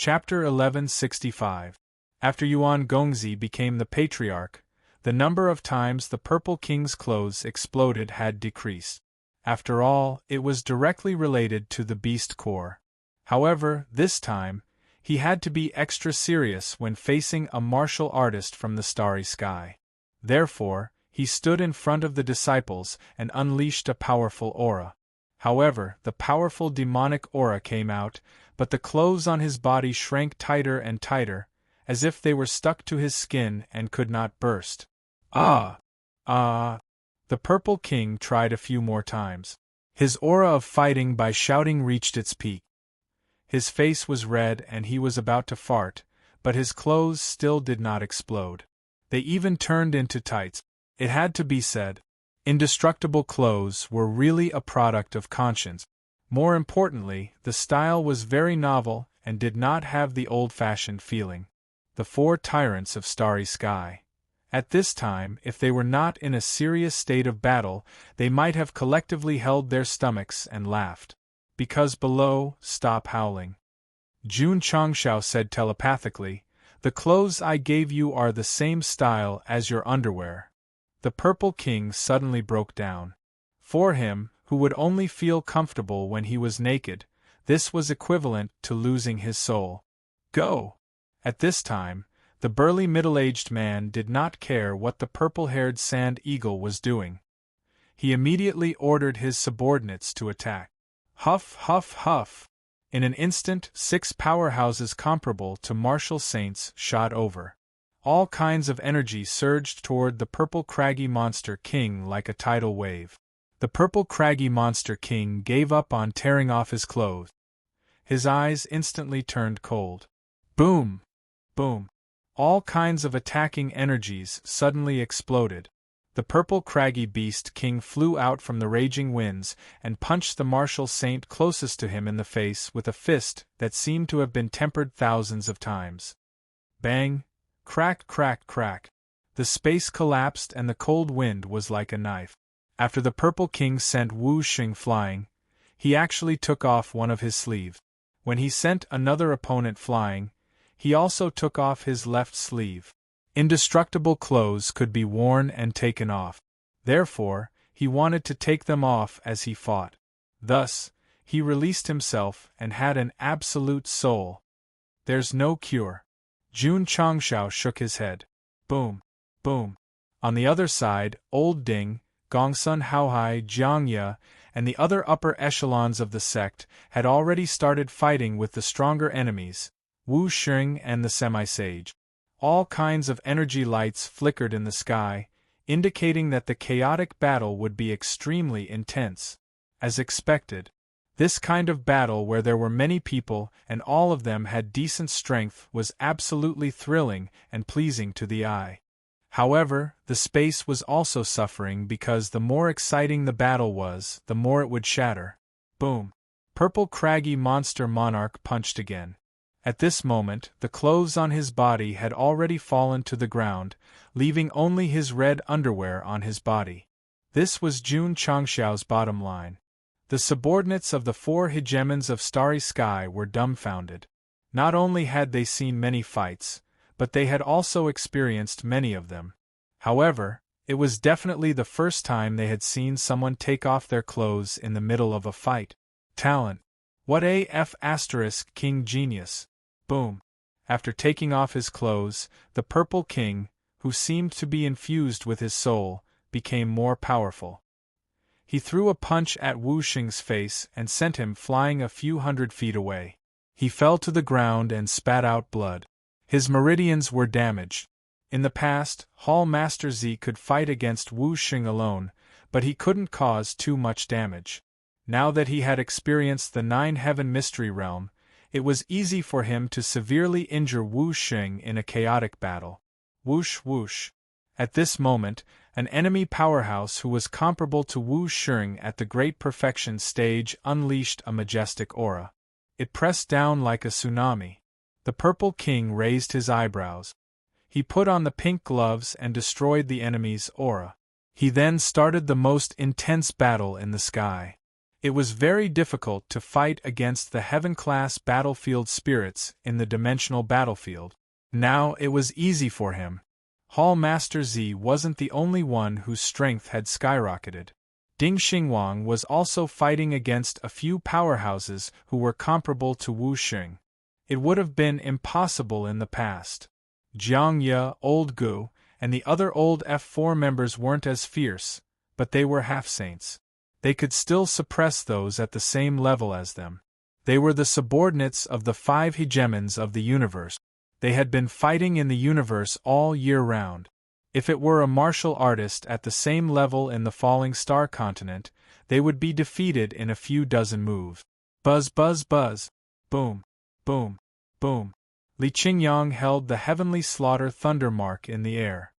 Chapter 1165. After Yuan Gongzi became the patriarch, the number of times the Purple King's clothes exploded had decreased. After all, it was directly related to the beast core. However, this time, he had to be extra serious when facing a martial artist from the starry sky. Therefore, he stood in front of the disciples and unleashed a powerful aura. However, the powerful demonic aura came out, but the clothes on his body shrank tighter and tighter, as if they were stuck to his skin and could not burst. Ah! Ah! The Purple King tried a few more times. His aura of fighting by shouting reached its peak. His face was red and he was about to fart, but his clothes still did not explode. They even turned into tights. It had to be said. Indestructible clothes were really a product of conscience. More importantly, the style was very novel and did not have the old-fashioned feeling. The four tyrants of Starry Sky. At this time, if they were not in a serious state of battle, they might have collectively held their stomachs and laughed. Because below, stop howling. Jun Changshao said telepathically, "The clothes I gave you are the same style as your underwear." The Purple King suddenly broke down. For him, who would only feel comfortable when he was naked, this was equivalent to losing his soul. Go! At this time, the burly middle-aged man did not care what the purple-haired sand eagle was doing. He immediately ordered his subordinates to attack. Huff, huff, huff! In an instant, 6 powerhouses comparable to martial saints shot over. All kinds of energy surged toward the purple craggy monster king like a tidal wave. The purple craggy monster king gave up on tearing off his clothes. His eyes instantly turned cold. Boom! Boom! All kinds of attacking energies suddenly exploded. The purple craggy beast king flew out from the raging winds and punched the martial saint closest to him in the face with a fist that seemed to have been tempered thousands of times. Bang! Crack, crack, crack. The space collapsed and the cold wind was like a knife. After the Purple King sent Wu Xing flying, he actually took off one of his sleeves. When he sent another opponent flying, he also took off his left sleeve. Indestructible clothes could be worn and taken off. Therefore, he wanted to take them off as he fought. Thus, he released himself and had an absolute soul. There's no cure. Jun Changshao shook his head. Boom! Boom! On the other side, Old Ding, Gongsun Haohai, Jiangye, and the other upper echelons of the sect had already started fighting with the stronger enemies, Wu Xing and the semi-sage. All kinds of energy lights flickered in the sky, indicating that the chaotic battle would be extremely intense. As expected, this kind of battle where there were many people and all of them had decent strength was absolutely thrilling and pleasing to the eye. However, the space was also suffering because the more exciting the battle was, the more it would shatter. Boom! Purple craggy monster monarch punched again. At this moment, the clothes on his body had already fallen to the ground, leaving only his red underwear on his body. This was Jun Changshao's bottom line. The subordinates of the 4 hegemons of Starry Sky were dumbfounded. Not only had they seen many fights, but they had also experienced many of them. However, it was definitely the first time they had seen someone take off their clothes in the middle of a fight. Talent. What AF * King Genius. Boom. After taking off his clothes, the Purple King, who seemed to be infused with his soul, became more powerful. He threw a punch at Wu Xing's face and sent him flying a few hundred feet away. He fell to the ground and spat out blood. His meridians were damaged. In the past, Hall Master Z could fight against Wu Xing alone, but he couldn't cause too much damage. Now that he had experienced the 9-heaven mystery realm, it was easy for him to severely injure Wu Xing in a chaotic battle. Whoosh whoosh. At this moment, an enemy powerhouse who was comparable to Wu Xing at the Great Perfection stage unleashed a majestic aura. It pressed down like a tsunami. The Purple King raised his eyebrows. He put on the pink gloves and destroyed the enemy's aura. He then started the most intense battle in the sky. It was very difficult to fight against the heaven-class battlefield spirits in the dimensional battlefield. Now it was easy for him. Hall Master Z wasn't the only one whose strength had skyrocketed. Ding Xingwang was also fighting against a few powerhouses who were comparable to Wu Xing. It would have been impossible in the past. Jiang Ye, Old Gu, and the other old F4 members weren't as fierce, but they were half-saints. They could still suppress those at the same level as them. They were the subordinates of the 5 hegemons of the universe. They had been fighting in the universe all year round. If it were a martial artist at the same level in the Falling Star continent, they would be defeated in a few dozen moves. Buzz buzz buzz. Boom. Boom. Boom. Li Qingyang held the heavenly slaughter thunder mark in the air.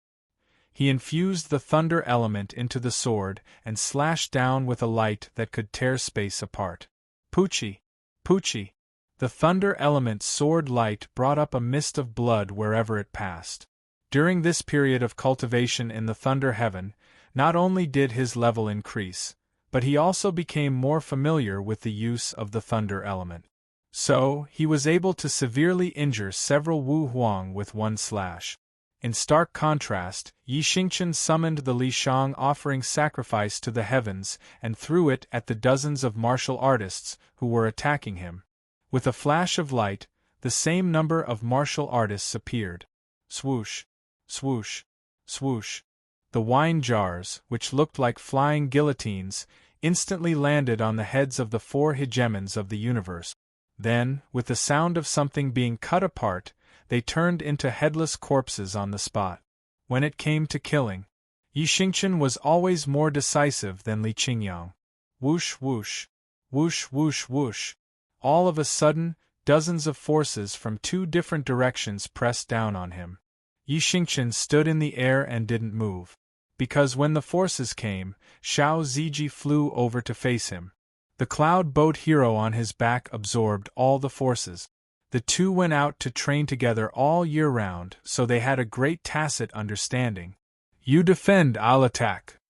He infused the thunder element into the sword and slashed down with a light that could tear space apart. Poochie! Poochie! The thunder element's sword light brought up a mist of blood wherever it passed. During this period of cultivation in the Thunder Heaven, not only did his level increase, but he also became more familiar with the use of the thunder element. So, he was able to severely injure several Wu Huang with one slash. In stark contrast, Yi Xingchen summoned the Li Shang offering sacrifice to the heavens and threw it at the dozens of martial artists who were attacking him. With a flash of light, the same number of martial artists appeared. Swoosh! Swoosh! Swoosh! The wine jars, which looked like flying guillotines, instantly landed on the heads of the 4 hegemons of the universe. Then, with the sound of something being cut apart, they turned into headless corpses on the spot. When it came to killing, Yi Xingchen was always more decisive than Li Qingyang. Whoosh whoosh! Whoosh whoosh whoosh! All of a sudden, dozens of forces from 2 different directions pressed down on him. Yi Xingchen stood in the air and didn't move. Because when the forces came, Xiao Ziji flew over to face him. The cloud boat hero on his back absorbed all the forces. The two went out to train together all year round, so they had a great tacit understanding. You defend, I'll attack.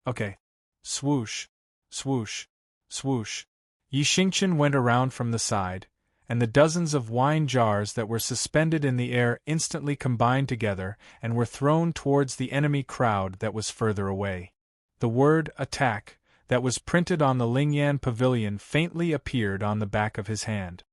Okay. Swoosh. Swoosh. Swoosh. Yi Xingchen went around from the side, and the dozens of wine jars that were suspended in the air instantly combined together and were thrown towards the enemy crowd that was further away. The word attack that was printed on the Lingyan pavilion faintly appeared on the back of his hand.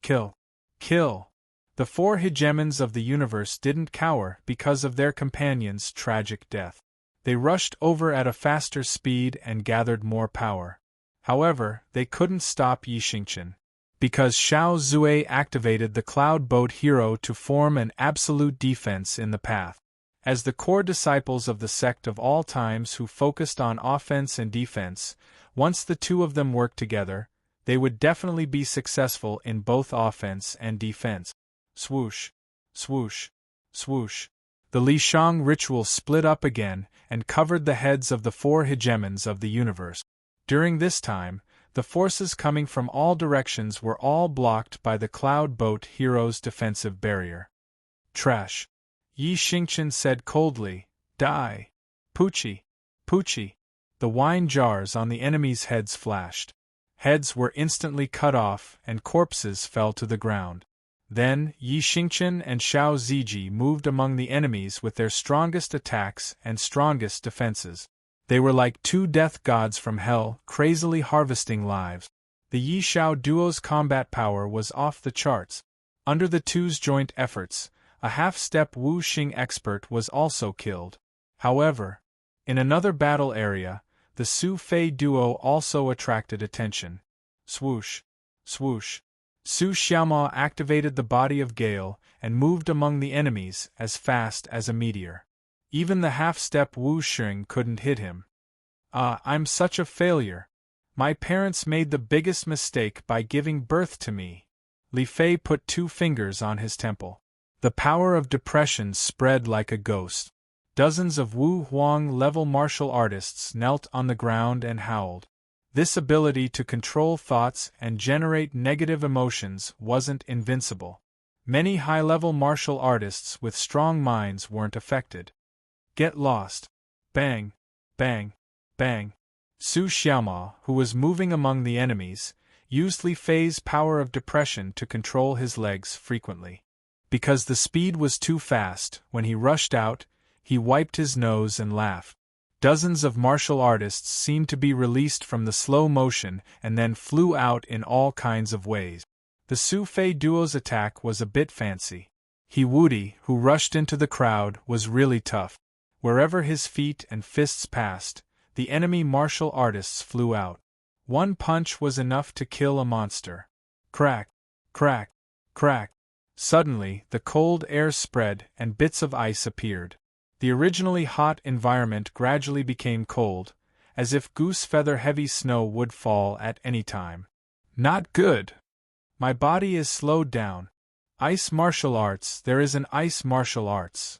Kill. Kill. The 4 hegemons of the universe didn't cower because of their companion's tragic death. They rushed over at a faster speed and gathered more power. However, they couldn't stop Yi Xingchen, because Xiao Zui activated the Cloud Boat Hero to form an absolute defense in the path. As the core disciples of the sect of all times who focused on offense and defense, once the two of them worked together, they would definitely be successful in both offense and defense. Swoosh. Swoosh. Swoosh. The Li Shang ritual split up again and covered the heads of the 4 hegemons of the universe. During this time, the forces coming from all directions were all blocked by the Cloud Boat Hero's defensive barrier. Trash. Yi Xingchen said coldly, Die. Poochie. Poochie. The wine jars on the enemies' heads flashed. Heads were instantly cut off and corpses fell to the ground. Then, Yi Xingchen and Xiao Ziji moved among the enemies with their strongest attacks and strongest defenses. They were like 2 death gods from hell, crazily harvesting lives. The Yi Xiao duo's combat power was off the charts. Under the two's joint efforts, a half-step Wu Xing expert was also killed. However, in another battle area, the Su Fei duo also attracted attention. Swoosh. Swoosh. Su Xiaoma activated the body of Gale and moved among the enemies as fast as a meteor. Even the half-step Wu Xing couldn't hit him. I'm such a failure. My parents made the biggest mistake by giving birth to me. Li Fei put 2 fingers on his temple. The power of depression spread like a ghost. Dozens of Wu Huang-level martial artists knelt on the ground and howled. This ability to control thoughts and generate negative emotions wasn't invincible. Many high-level martial artists with strong minds weren't affected. Get lost. Bang. Bang. Bang. Su Xiaoma, who was moving among the enemies, used Li Fei's power of depression to control his legs frequently. Because the speed was too fast, when he rushed out, he wiped his nose and laughed. Dozens of martial artists seemed to be released from the slow motion and then flew out in all kinds of ways. The Su Fei duo's attack was a bit fancy. He Wudi, who rushed into the crowd, was really tough. Wherever his feet and fists passed, the enemy martial artists flew out. One punch was enough to kill a monster. Crack, crack, crack. Suddenly, the cold air spread and bits of ice appeared. The originally hot environment gradually became cold, as if goose-feather heavy snow would fall at any time. Not good! My body is slowed down. Ice martial arts, there is an ice martial arts.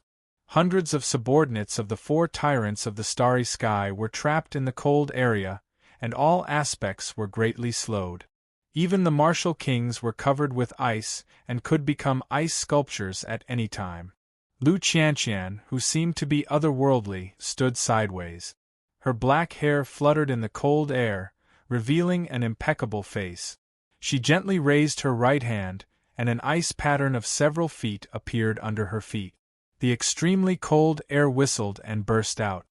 Hundreds of subordinates of the 4 tyrants of the starry sky were trapped in the cold area, and all aspects were greatly slowed. Even the martial kings were covered with ice and could become ice sculptures at any time. Lu Qianqian, who seemed to be otherworldly, stood sideways. Her black hair fluttered in the cold air, revealing an impeccable face. She gently raised her right hand, and an ice pattern of several feet appeared under her feet. The extremely cold air whistled and burst out.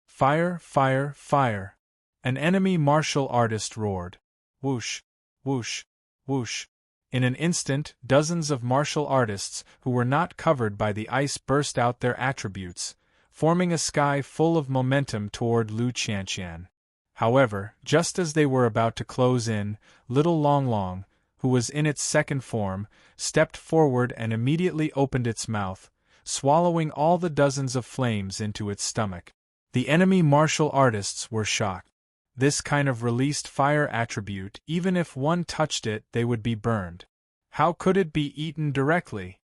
Fire, fire, fire! An enemy martial artist roared. Whoosh, whoosh, whoosh. In an instant, dozens of martial artists who were not covered by the ice burst out their attributes, forming a sky full of momentum toward Lu Qianqian. However, just as they were about to close in, little Long Long, who was in its second form, stepped forward and immediately opened its mouth, swallowing all the dozens of flames into its stomach. The enemy martial artists were shocked. This kind of released fire attribute, even if one touched it, they would be burned. How could it be eaten directly?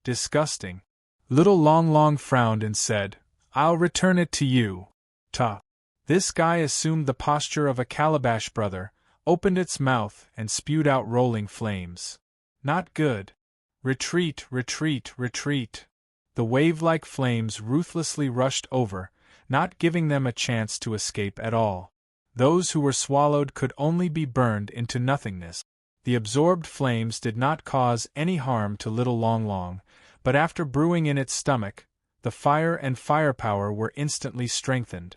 Disgusting. Little Long Long frowned and said, "I'll return it to you." Ta. This guy assumed the posture of a calabash brother, opened its mouth, and spewed out rolling flames. Not good. Retreat, retreat, retreat. The wave-like flames ruthlessly rushed over, not giving them a chance to escape at all. Those who were swallowed could only be burned into nothingness. The absorbed flames did not cause any harm to little Long Long, but after brewing in its stomach, the fire and firepower were instantly strengthened.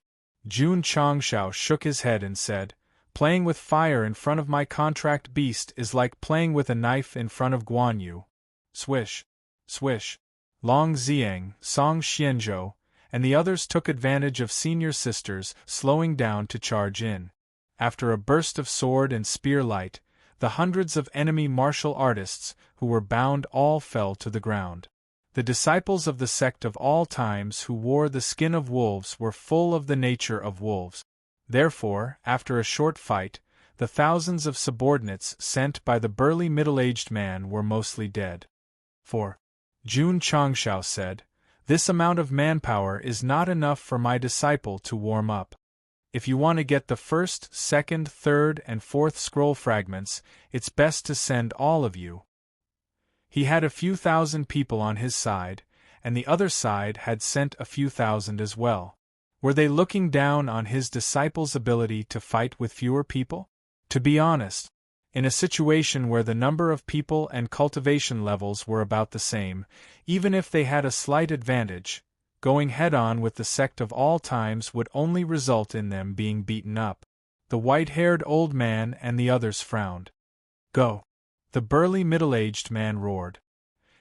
Jun Changshao shook his head and said, "Playing with fire in front of my contract beast is like playing with a knife in front of Guan Yu." Swish, swish. Long Xiang, Song Xianzhou, and the others took advantage of senior sisters slowing down to charge in. After a burst of sword and spear light, the hundreds of enemy martial artists who were bound all fell to the ground. The disciples of the sect of all times who wore the skin of wolves were full of the nature of wolves. Therefore, after a short fight, the thousands of subordinates sent by the burly middle-aged man were mostly dead. For Jun Changshao said, "This amount of manpower is not enough for my disciple to warm up. If you want to get the first, second, third, and fourth scroll fragments, it's best to send all of you." He had a few thousand people on his side, and the other side had sent a few thousand as well. Were they looking down on his disciples' ability to fight with fewer people? To be honest, in a situation where the number of people and cultivation levels were about the same, even if they had a slight advantage, going head-on with the sect of all times would only result in them being beaten up. The white-haired old man and the others frowned. "Go!" the burly middle-aged man roared.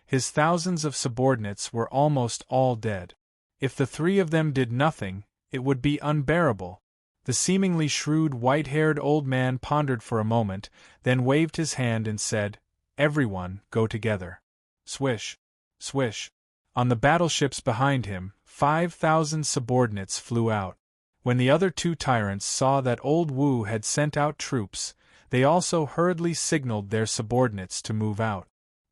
His thousands of subordinates were almost all dead. If the 3 of them did nothing, it would be unbearable. The seemingly shrewd white-haired old man pondered for a moment, then waved his hand and said, "Everyone, go together." Swish, swish. On the battleships behind him, 5,000 subordinates flew out. When the other 2 tyrants saw that old Wu had sent out troops, they also hurriedly signaled their subordinates to move out.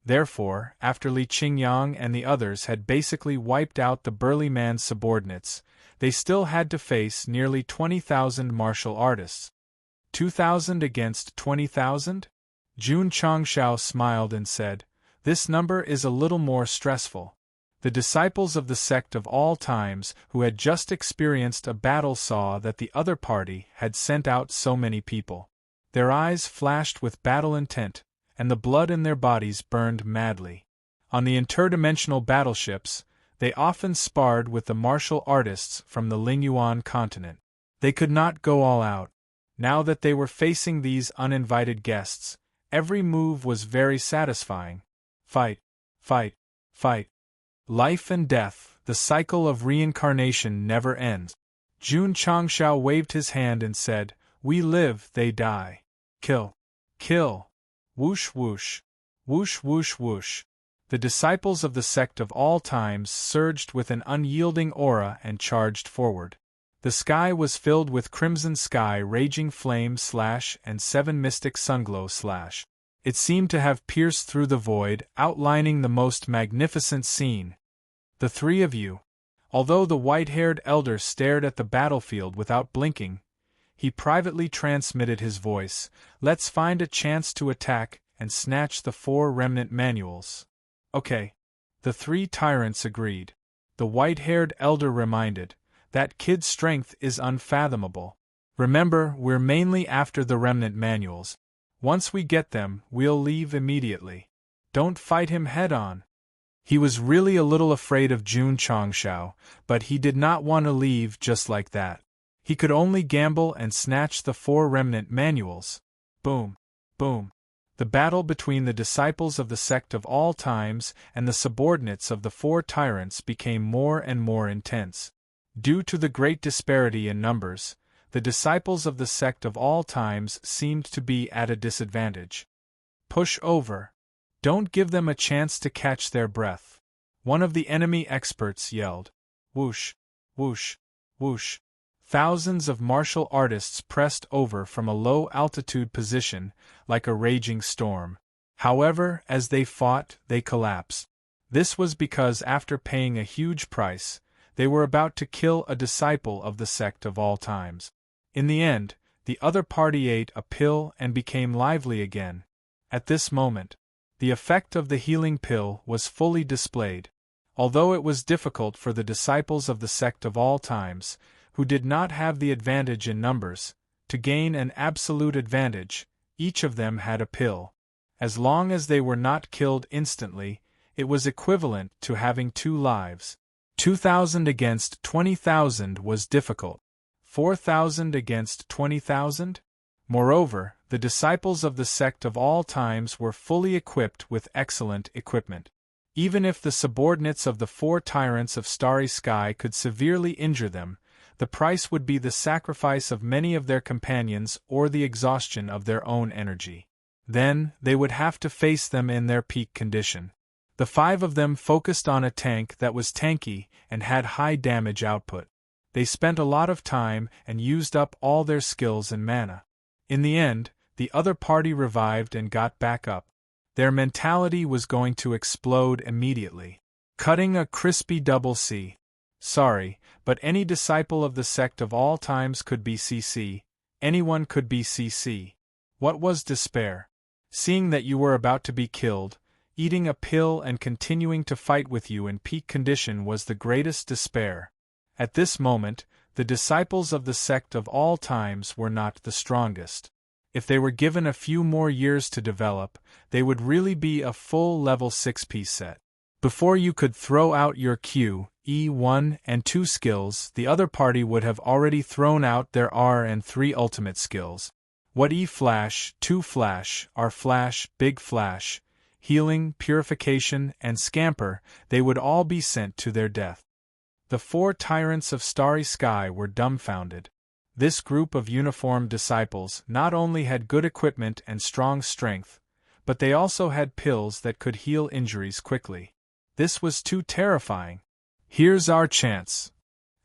Therefore, after Li Qingyang and the others had basically wiped out the burly man's subordinates, they still had to face nearly 20,000 martial artists. 2,000 against 20,000? Jun Changshao smiled and said, "This number is a little more stressful. The disciples of the sect of all times who had just experienced a battle saw that the other party had sent out so many people. Their eyes flashed with battle intent, and the blood in their bodies burned madly. On the interdimensional battleships, they often sparred with the martial artists from the Lingyuan continent. They could not go all out. Now that they were facing these uninvited guests, every move was very satisfying. Fight, fight, fight. Life and death, the cycle of reincarnation never ends. Jun Changshao waved his hand and said, "We live, they die. Kill. Kill. Whoosh whoosh. Whoosh whoosh whoosh." The disciples of the sect of all times surged with an unyielding aura and charged forward. The sky was filled with crimson sky, raging flame / and 7 mystic sunglow /. It seemed to have pierced through the void, outlining the most magnificent scene. The three of you. Although the white-haired elder stared at the battlefield without blinking, he privately transmitted his voice, "Let's find a chance to attack and snatch the 4 remnant manuals." "Okay." The 3 tyrants agreed. The white-haired elder reminded, "That kid's strength is unfathomable. Remember, we're mainly after the remnant manuals. Once we get them, we'll leave immediately. Don't fight him head-on." He was really a little afraid of Jun Changshao, but he did not want to leave just like that. He could only gamble and snatch the 4 remnant manuals. Boom. Boom. The battle between the disciples of the sect of all times and the subordinates of the 4 tyrants became more and more intense. Due to the great disparity in numbers, the disciples of the sect of all times seemed to be at a disadvantage. "Push over. Don't give them a chance to catch their breath," one of the enemy experts yelled. Whoosh, whoosh, whoosh. Thousands of martial artists pressed over from a low-altitude position, like a raging storm. However, as they fought, they collapsed. This was because after paying a huge price, they were about to kill a disciple of the sect of all times. In the end, the other party ate a pill and became lively again. At this moment, the effect of the healing pill was fully displayed. Although it was difficult for the disciples of the sect of all times, who did not have the advantage in numbers, to gain an absolute advantage, each of them had a pill. As long as they were not killed instantly, it was equivalent to having 2 lives. 2,000 against 20,000 was difficult. 4,000 against 20,000? Moreover, the disciples of the sect of all times were fully equipped with excellent equipment. Even if the subordinates of the 4 tyrants of Starry Sky could severely injure them, the price would be the sacrifice of many of their companions or the exhaustion of their own energy. Then, they would have to face them in their peak condition. The 5 of them focused on a tank that was tanky and had high damage output. They spent a lot of time and used up all their skills and mana. In the end, the other party revived and got back up. Their mentality was going to explode immediately. Cutting a crispy double C. Sorry, but any disciple of the sect of all times could be CC. Anyone could be CC. What was despair? Seeing that you were about to be killed, eating a pill and continuing to fight with you in peak condition was the greatest despair. At this moment, the disciples of the sect of all times were not the strongest. If they were given a few more years to develop, they would really be a full level 6-piece set. Before you could throw out your Q, E1 and 2 skills, the other party would have already thrown out their R and 3 ultimate skills. What E-Flash, 2 Flash, R Flash, Big Flash, Healing, Purification, and Scamper, they would all be sent to their death. The 4 tyrants of Starry Sky were dumbfounded. This group of uniformed disciples not only had good equipment and strong strength, but they also had pills that could heal injuries quickly. This was too terrifying. Here's our chance.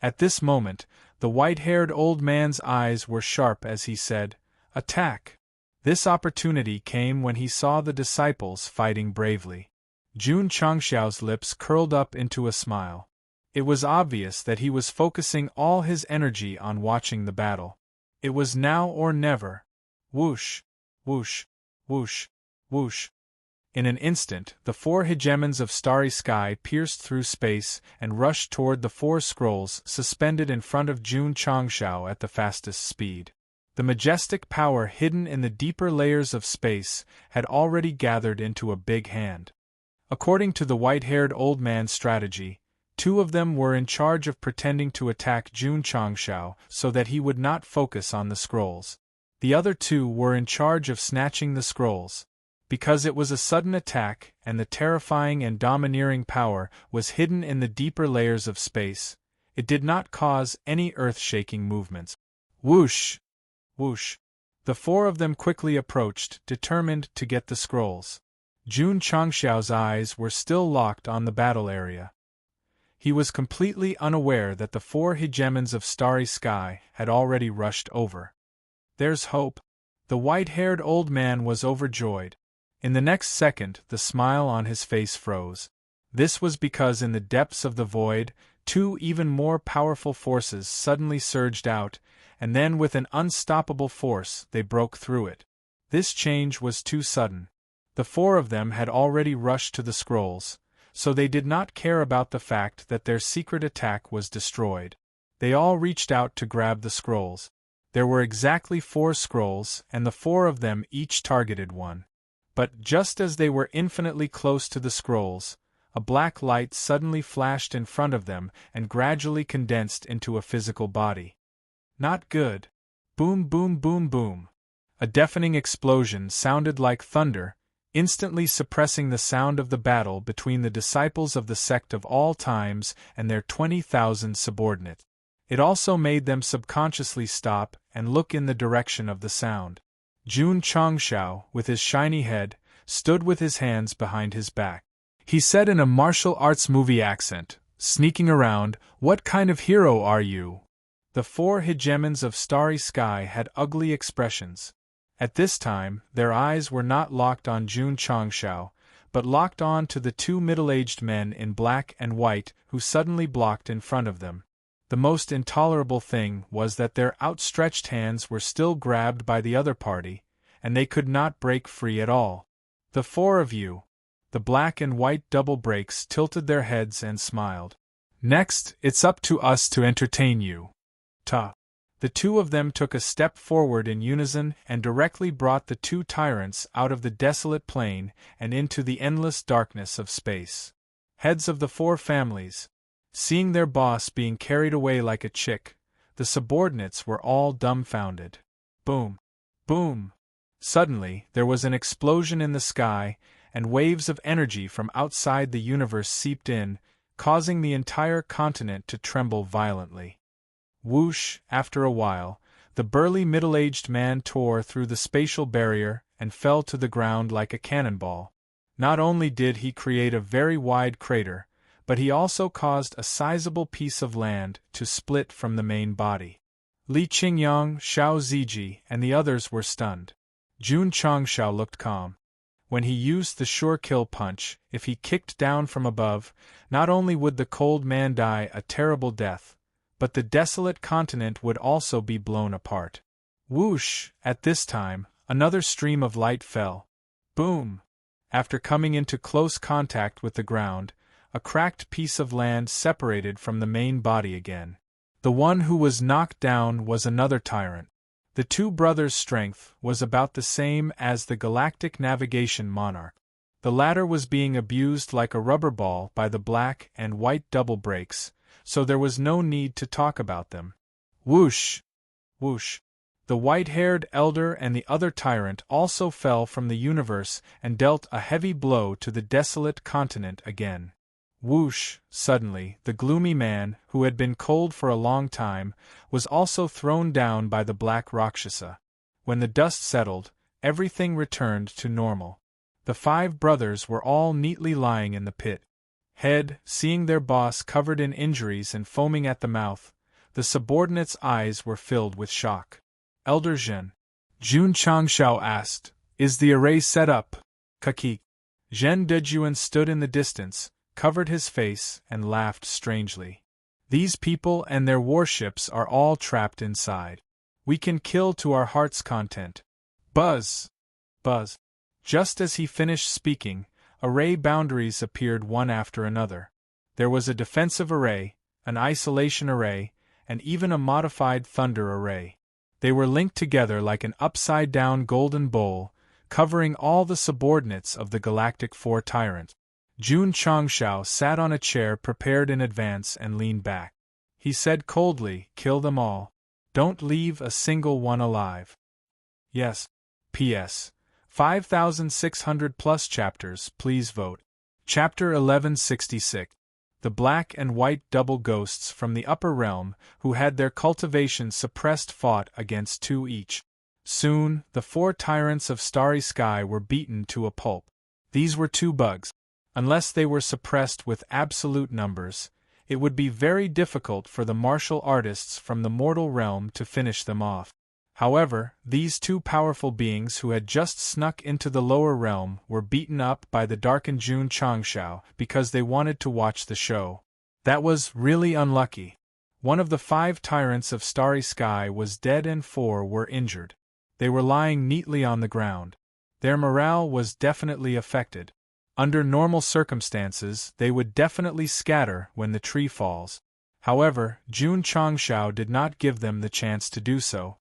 At this moment, the white-haired old man's eyes were sharp as he said, "Attack!" This opportunity came when he saw the disciples fighting bravely. Jun Changshao's lips curled up into a smile. It was obvious that he was focusing all his energy on watching the battle. It was now or never. Whoosh, whoosh, whoosh, whoosh. In an instant, the 4 hegemons of starry sky pierced through space and rushed toward the 4 scrolls suspended in front of Jun Changshao at the fastest speed. The majestic power hidden in the deeper layers of space had already gathered into a big hand. According to the white-haired old man's strategy, 2 of them were in charge of pretending to attack Jun Changshao so that he would not focus on the scrolls. The other 2 were in charge of snatching the scrolls. Because it was a sudden attack and the terrifying and domineering power was hidden in the deeper layers of space, it did not cause any earth-shaking movements. Whoosh! Whoosh! The 4 of them quickly approached, determined to get the scrolls. Jun Changshao's eyes were still locked on the battle area. He was completely unaware that the 4 hegemons of starry sky had already rushed over. There's hope. The white-haired old man was overjoyed. In the next second, the smile on his face froze. This was because in the depths of the void, 2 even more powerful forces suddenly surged out, and then with an unstoppable force they broke through it. This change was too sudden. The 4 of them had already rushed to the scrolls, so they did not care about the fact that their secret attack was destroyed. They all reached out to grab the scrolls. There were exactly 4 scrolls, and the 4 of them each targeted one. But just as they were infinitely close to the scrolls, a black light suddenly flashed in front of them and gradually condensed into a physical body. Not good. Boom, boom, boom, boom. A deafening explosion sounded like thunder, instantly suppressing the sound of the battle between the disciples of the Sect of all times and their 20,000 subordinates. It also made them subconsciously stop and look in the direction of the sound. Jun Changshao, with his shiny head, stood with his hands behind his back. He said in a martial arts movie accent, sneaking around, "What kind of hero are you?" The 4 hegemons of starry sky had ugly expressions. At this time, their eyes were not locked on Jun Changshao, but locked on to the 2 middle-aged men in black and white who suddenly blocked in front of them. The most intolerable thing was that their outstretched hands were still grabbed by the other party, and they could not break free at all. The 4 of you. The black and white double breaks tilted their heads and smiled. Next, it's up to us to entertain you. Ta. The 2 of them took a step forward in unison and directly brought the 2 tyrants out of the desolate plain and into the endless darkness of space. Heads of the 4 families. Seeing their boss being carried away like a chick, the subordinates were all dumbfounded. Boom! Boom! Suddenly, there was an explosion in the sky, and waves of energy from outside the universe seeped in, causing the entire continent to tremble violently. Whoosh! After a while, the burly middle-aged man tore through the spatial barrier and fell to the ground like a cannonball. Not only did he create a very wide crater, but he also caused a sizable piece of land to split from the main body. Li Qingyang, Xiao Ziji, and the others were stunned. Jun Changshao looked calm. When he used the sure kill punch, if he kicked down from above, not only would the cold man die a terrible death, but the desolate continent would also be blown apart. Whoosh! At this time, another stream of light fell. Boom! After coming into close contact with the ground, a cracked piece of land separated from the main body again. The one who was knocked down was another tyrant. The 2 brothers' strength was about the same as the galactic navigation monarch. The latter was being abused like a rubber ball by the black and white double breaks, so there was no need to talk about them. Whoosh! Whoosh! The white-haired elder and the other tyrant also fell from the universe and dealt a heavy blow to the desolate continent again. Whoosh! Suddenly, the gloomy man, who had been cold for a long time, was also thrown down by the black Rakshasa. When the dust settled, everything returned to normal. The 5 brothers were all neatly lying in the pit. Seeing their boss covered in injuries and foaming at the mouth, the subordinates' eyes were filled with shock. Elder Zhen. Jun Changshao asked, "Is the array set up?" Kaki. Zhen Dejuan stood in the distance, covered his face, and laughed strangely. "These people and their warships are all trapped inside. We can kill to our heart's content." Buzz! Buzz! Just as he finished speaking, array boundaries appeared one after another. There was a defensive array, an isolation array, and even a modified thunder array. They were linked together like an upside-down golden bowl, covering all the subordinates of the Galactic Four Tyrant. Jun Changshao sat on a chair prepared in advance and leaned back. He said coldly, "Kill them all. Don't leave a single one alive." Yes. P.S. 5,600 plus chapters, please vote. Chapter 1166. The black and white double ghosts from the upper realm, who had their cultivation suppressed, fought against two each. Soon, the four tyrants of Starry Sky were beaten to a pulp. These were two bugs. Unless they were suppressed with absolute numbers, it would be very difficult for the martial artists from the mortal realm to finish them off. However, these two powerful beings who had just snuck into the lower realm were beaten up by the darkened Jun Changshao because they wanted to watch the show. That was really unlucky. One of the 5 tyrants of Starry Sky was dead and 4 were injured. They were lying neatly on the ground. Their morale was definitely affected. Under normal circumstances, they would definitely scatter when the tree falls. However, Jun Changshao did not give them the chance to do so.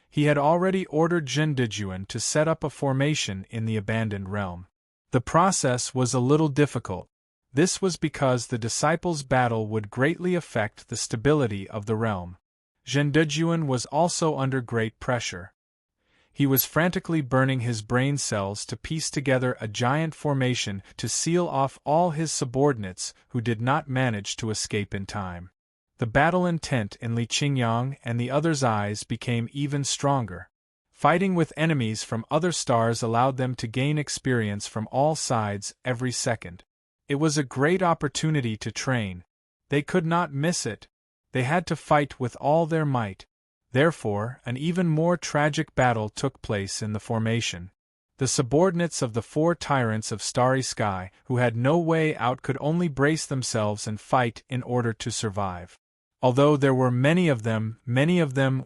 He had already ordered Zhendejuan to set up a formation in the abandoned realm. The process was a little difficult. This was because the disciples' battle would greatly affect the stability of the realm. Zhendejuan was also under great pressure. He was frantically burning his brain cells to piece together a giant formation to seal off all his subordinates who did not manage to escape in time. The battle intent in Li Qingyang and the others' eyes became even stronger. Fighting with enemies from other stars allowed them to gain experience from all sides every second. It was a great opportunity to train. They could not miss it. They had to fight with all their might. Therefore, an even more tragic battle took place in the formation. The subordinates of the 4 tyrants of Starry Sky, who had no way out, could only brace themselves and fight in order to survive. Although there were many of them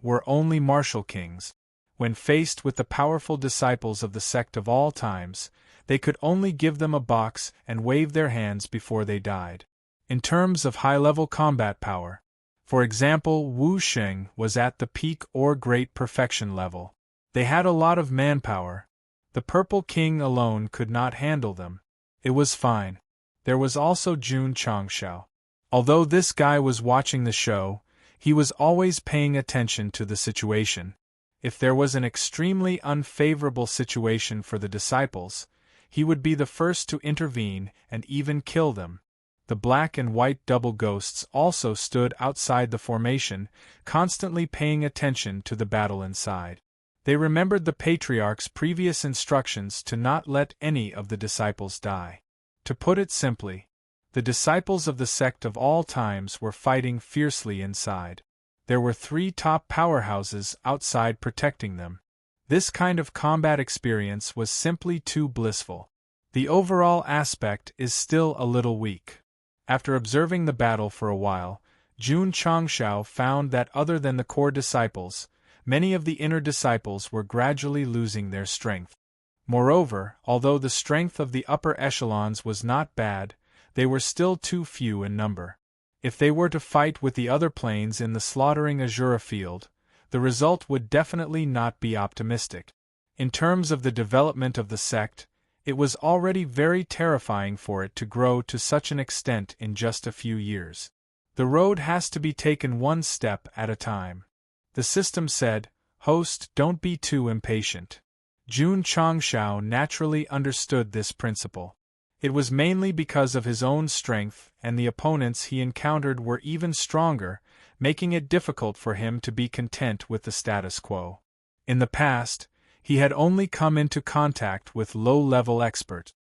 were only martial kings. When faced with the powerful disciples of the Sect of all times, they could only give them a box and wave their hands before they died. In terms of high-level combat power, for example, Wu Sheng was at the peak or great perfection level. They had a lot of manpower. The Purple King alone could not handle them. It was fine. There was also Jun Changshao. Although this guy was watching the show, he was always paying attention to the situation. If there was an extremely unfavorable situation for the disciples, he would be the first to intervene and even kill them. The black and white double ghosts also stood outside the formation, constantly paying attention to the battle inside. They remembered the Patriarch's previous instructions to not let any of the disciples die. To put it simply, the disciples of the Sect of all times were fighting fiercely inside. There were 3 top powerhouses outside protecting them. This kind of combat experience was simply too blissful. The overall aspect is still a little weak. After observing the battle for a while, Jun Changshao found that other than the core disciples, many of the inner disciples were gradually losing their strength. Moreover, although the strength of the upper echelons was not bad, they were still too few in number. If they were to fight with the other planes in the slaughtering Azura field, the result would definitely not be optimistic. In terms of the development of the sect, it was already very terrifying for it to grow to such an extent in just a few years. The road has to be taken one step at a time. The system said, "Host, don't be too impatient." Jun Changshao naturally understood this principle. It was mainly because of his own strength, and the opponents he encountered were even stronger, making it difficult for him to be content with the status quo. In the past, he had only come into contact with low-level experts.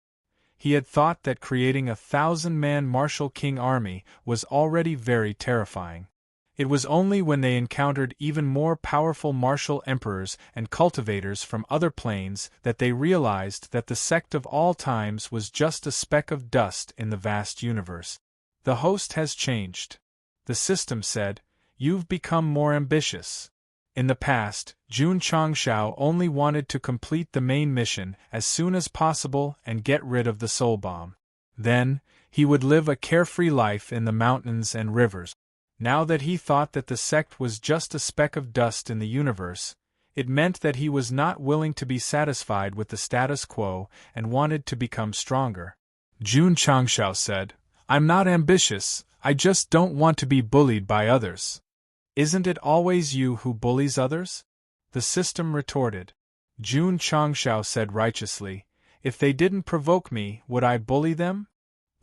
He had thought that creating a 1,000-man martial king army was already very terrifying. It was only when they encountered even more powerful martial emperors and cultivators from other planes that they realized that the Sect of all times was just a speck of dust in the vast universe. The host has changed. The system said, "You've become more ambitious. In the past, Jun Changshao only wanted to complete the main mission as soon as possible and get rid of the soul bomb. Then, he would live a carefree life in the mountains and rivers. Now that he thought that the sect was just a speck of dust in the universe, it meant that he was not willing to be satisfied with the status quo and wanted to become stronger. Jun Changshao said, "I'm not ambitious, I just don't want to be bullied by others." "Isn't it always you who bullies others?" the system retorted. Jun Changshao said righteously, "If they didn't provoke me, would I bully them?"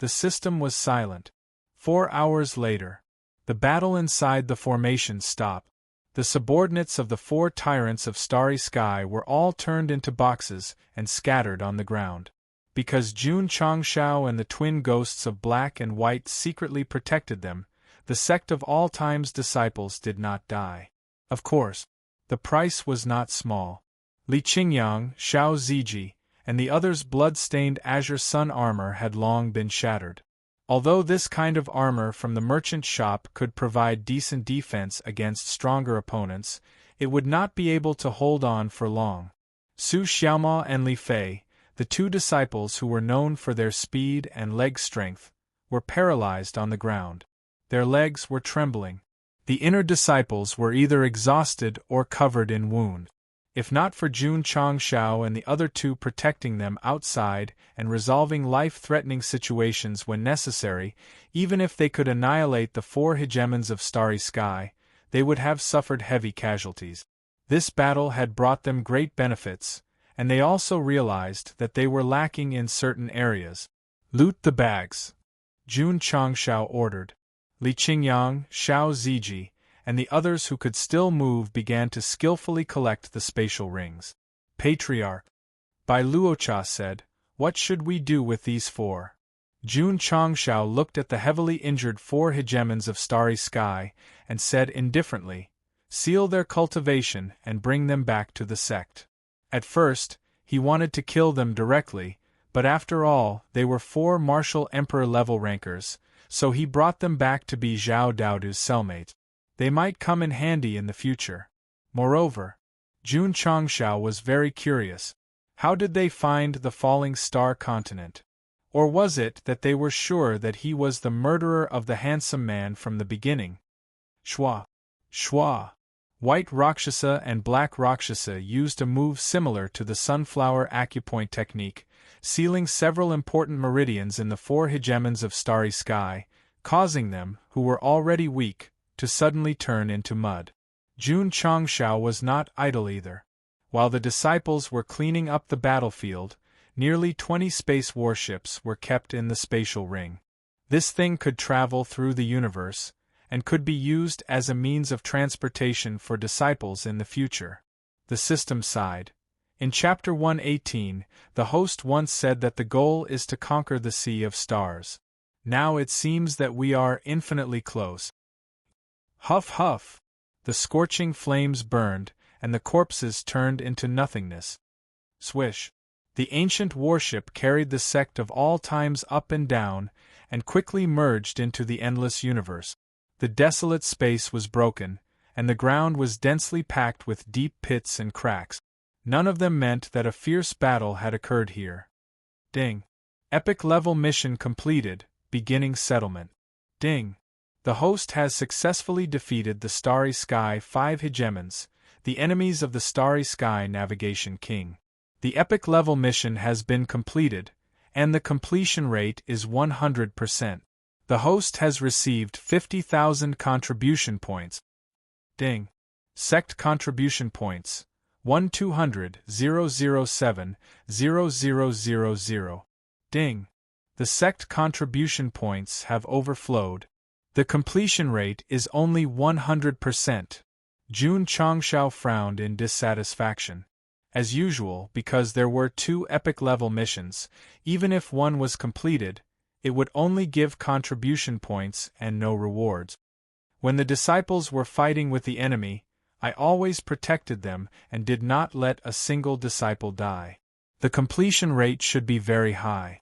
The system was silent. 4 hours later, the battle inside the formation stopped. The subordinates of the 4 tyrants of Starry Sky were all turned into boxes and scattered on the ground. Because Jun Changshao and the twin ghosts of Black and White secretly protected them, the Sect of All Time's disciples did not die. Of course, the price was not small. Li Qingyang, Xiao Ziji, and the others' blood-stained azure sun armor had long been shattered. Although this kind of armor from the merchant shop could provide decent defense against stronger opponents, it would not be able to hold on for long. Su Xiaoma and Li Fei, the 2 disciples who were known for their speed and leg strength, were paralyzed on the ground. Their legs were trembling. The inner disciples were either exhausted or covered in wounds. If not for Jun Changshao and the other 2 protecting them outside and resolving life-threatening situations when necessary, even if they could annihilate the 4 hegemons of Starry Sky, they would have suffered heavy casualties. This battle had brought them great benefits, and they also realized that they were lacking in certain areas. "Loot the bags," Jun Changshao ordered. Li Qingyang, Xiao Ziji, and the others who could still move began to skillfully collect the spatial rings. "Patriarch," Bai Luocha said, "what should we do with these 4? Jun Changshao looked at the heavily injured 4 hegemons of Starry Sky and said indifferently, "Seal their cultivation and bring them back to the sect." At first, he wanted to kill them directly, but after all, they were 4 martial emperor-level rankers, so he brought them back to be Zhao Daodu's cellmates. They might come in handy in the future. Moreover, Jun Changshao was very curious. How did they find the falling star continent? Or was it that they were sure that he was the murderer of the handsome man from the beginning? Shwa. White Rakshasa and Black Rakshasa used a move similar to the sunflower acupoint technique, sealing several important meridians in the 4 hegemons of Starry Sky, causing them, who were already weak, to suddenly turn into mud. Jun Changshao was not idle either. While the disciples were cleaning up the battlefield, nearly 20 space warships were kept in the spatial ring. This thing could travel through the universe, and could be used as a means of transportation for disciples in the future. The system sighed. In Chapter 118, the host once said that the goal is to conquer the Sea of Stars. Now it seems that we are infinitely close. Huff huff! The scorching flames burned, and the corpses turned into nothingness. Swish! The ancient warship carried the Sect of All Times up and down, and quickly merged into the endless universe. The desolate space was broken, and the ground was densely packed with deep pits and cracks. None of them meant that a fierce battle had occurred here. Ding! Epic level mission completed, beginning settlement. Ding! The host has successfully defeated the Starry Sky 5 hegemons, the enemies of the Starry Sky Navigation King. The epic level mission has been completed, and the completion rate is 100%. The host has received 50,000 contribution points. Ding! Sect contribution points 1-200-007-0000. Ding! The Sect contribution points have overflowed. The completion rate is only 100%. Jun Changshao frowned in dissatisfaction. As usual, because there were 2 epic-level missions, even if one was completed, it would only give contribution points and no rewards. When the disciples were fighting with the enemy, I always protected them and did not let a single disciple die. The completion rate should be very high.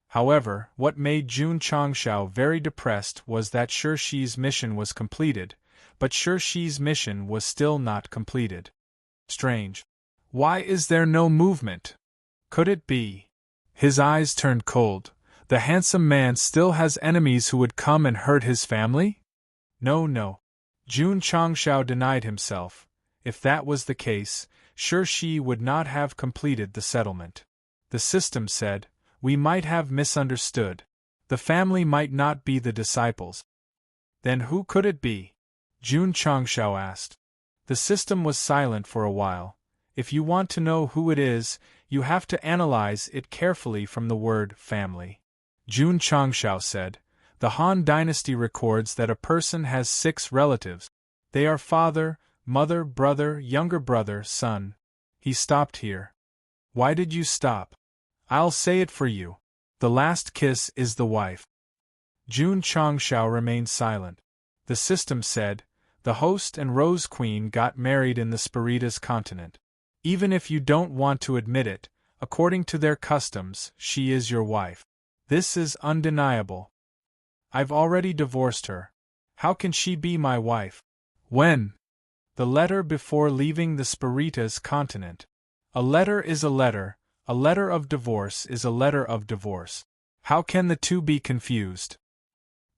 However, what made Jun Changshao very depressed was that Shirshi's mission was completed, but Shi's mission was still not completed. Strange. Why is there no movement? Could it be? His eyes turned cold. The handsome man still has enemies who would come and hurt his family? No. Jun Changshao denied himself. If that was the case, Shi would not have completed the settlement. The system said, we might have misunderstood. The family might not be the disciples. Then who could it be? Jun Changshao asked. The system was silent for a while. If you want to know who it is, you have to analyze it carefully from the word family. Jun Changshao said, the Han dynasty records that a person has 6 relatives. They are father, mother, brother, younger brother, son. He stopped here. Why did you stop? I'll say it for you. The last kiss is the wife. Jun Changshao remained silent. The system said, the host and Rose Queen got married in the Spiritas continent. Even if you don't want to admit it, according to their customs, she is your wife. This is undeniable. I've already divorced her. How can she be my wife? When? The letter before leaving the Spiritas continent. A letter is a letter of divorce is a letter of divorce. How can the two be confused?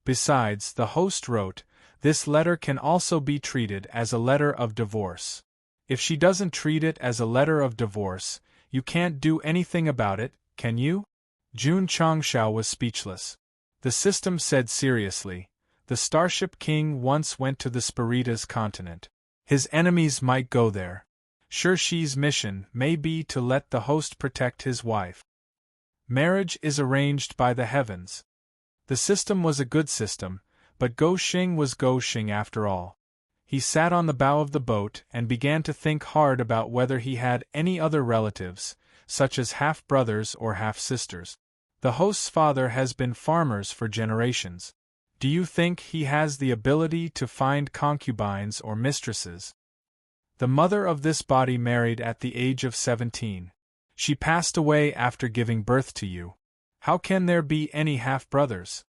Besides, the host wrote, this letter can also be treated as a letter of divorce. If she doesn't treat it as a letter of divorce, you can't do anything about it, can you? Jun Changshao was speechless. The system said seriously, the Starship King once went to the Spiritas continent. His enemies might go there. Shi's mission may be to let the host protect his wife. Marriage is arranged by the heavens. The system was a good system, but Go Xing was Go Xing after all. He sat on the bow of the boat and began to think hard about whether he had any other relatives, such as half-brothers or half-sisters. The host's father has been farmers for generations. Do you think he has the ability to find concubines or mistresses? The mother of this body married at the age of 17. She passed away after giving birth to you. How can there be any half-brothers?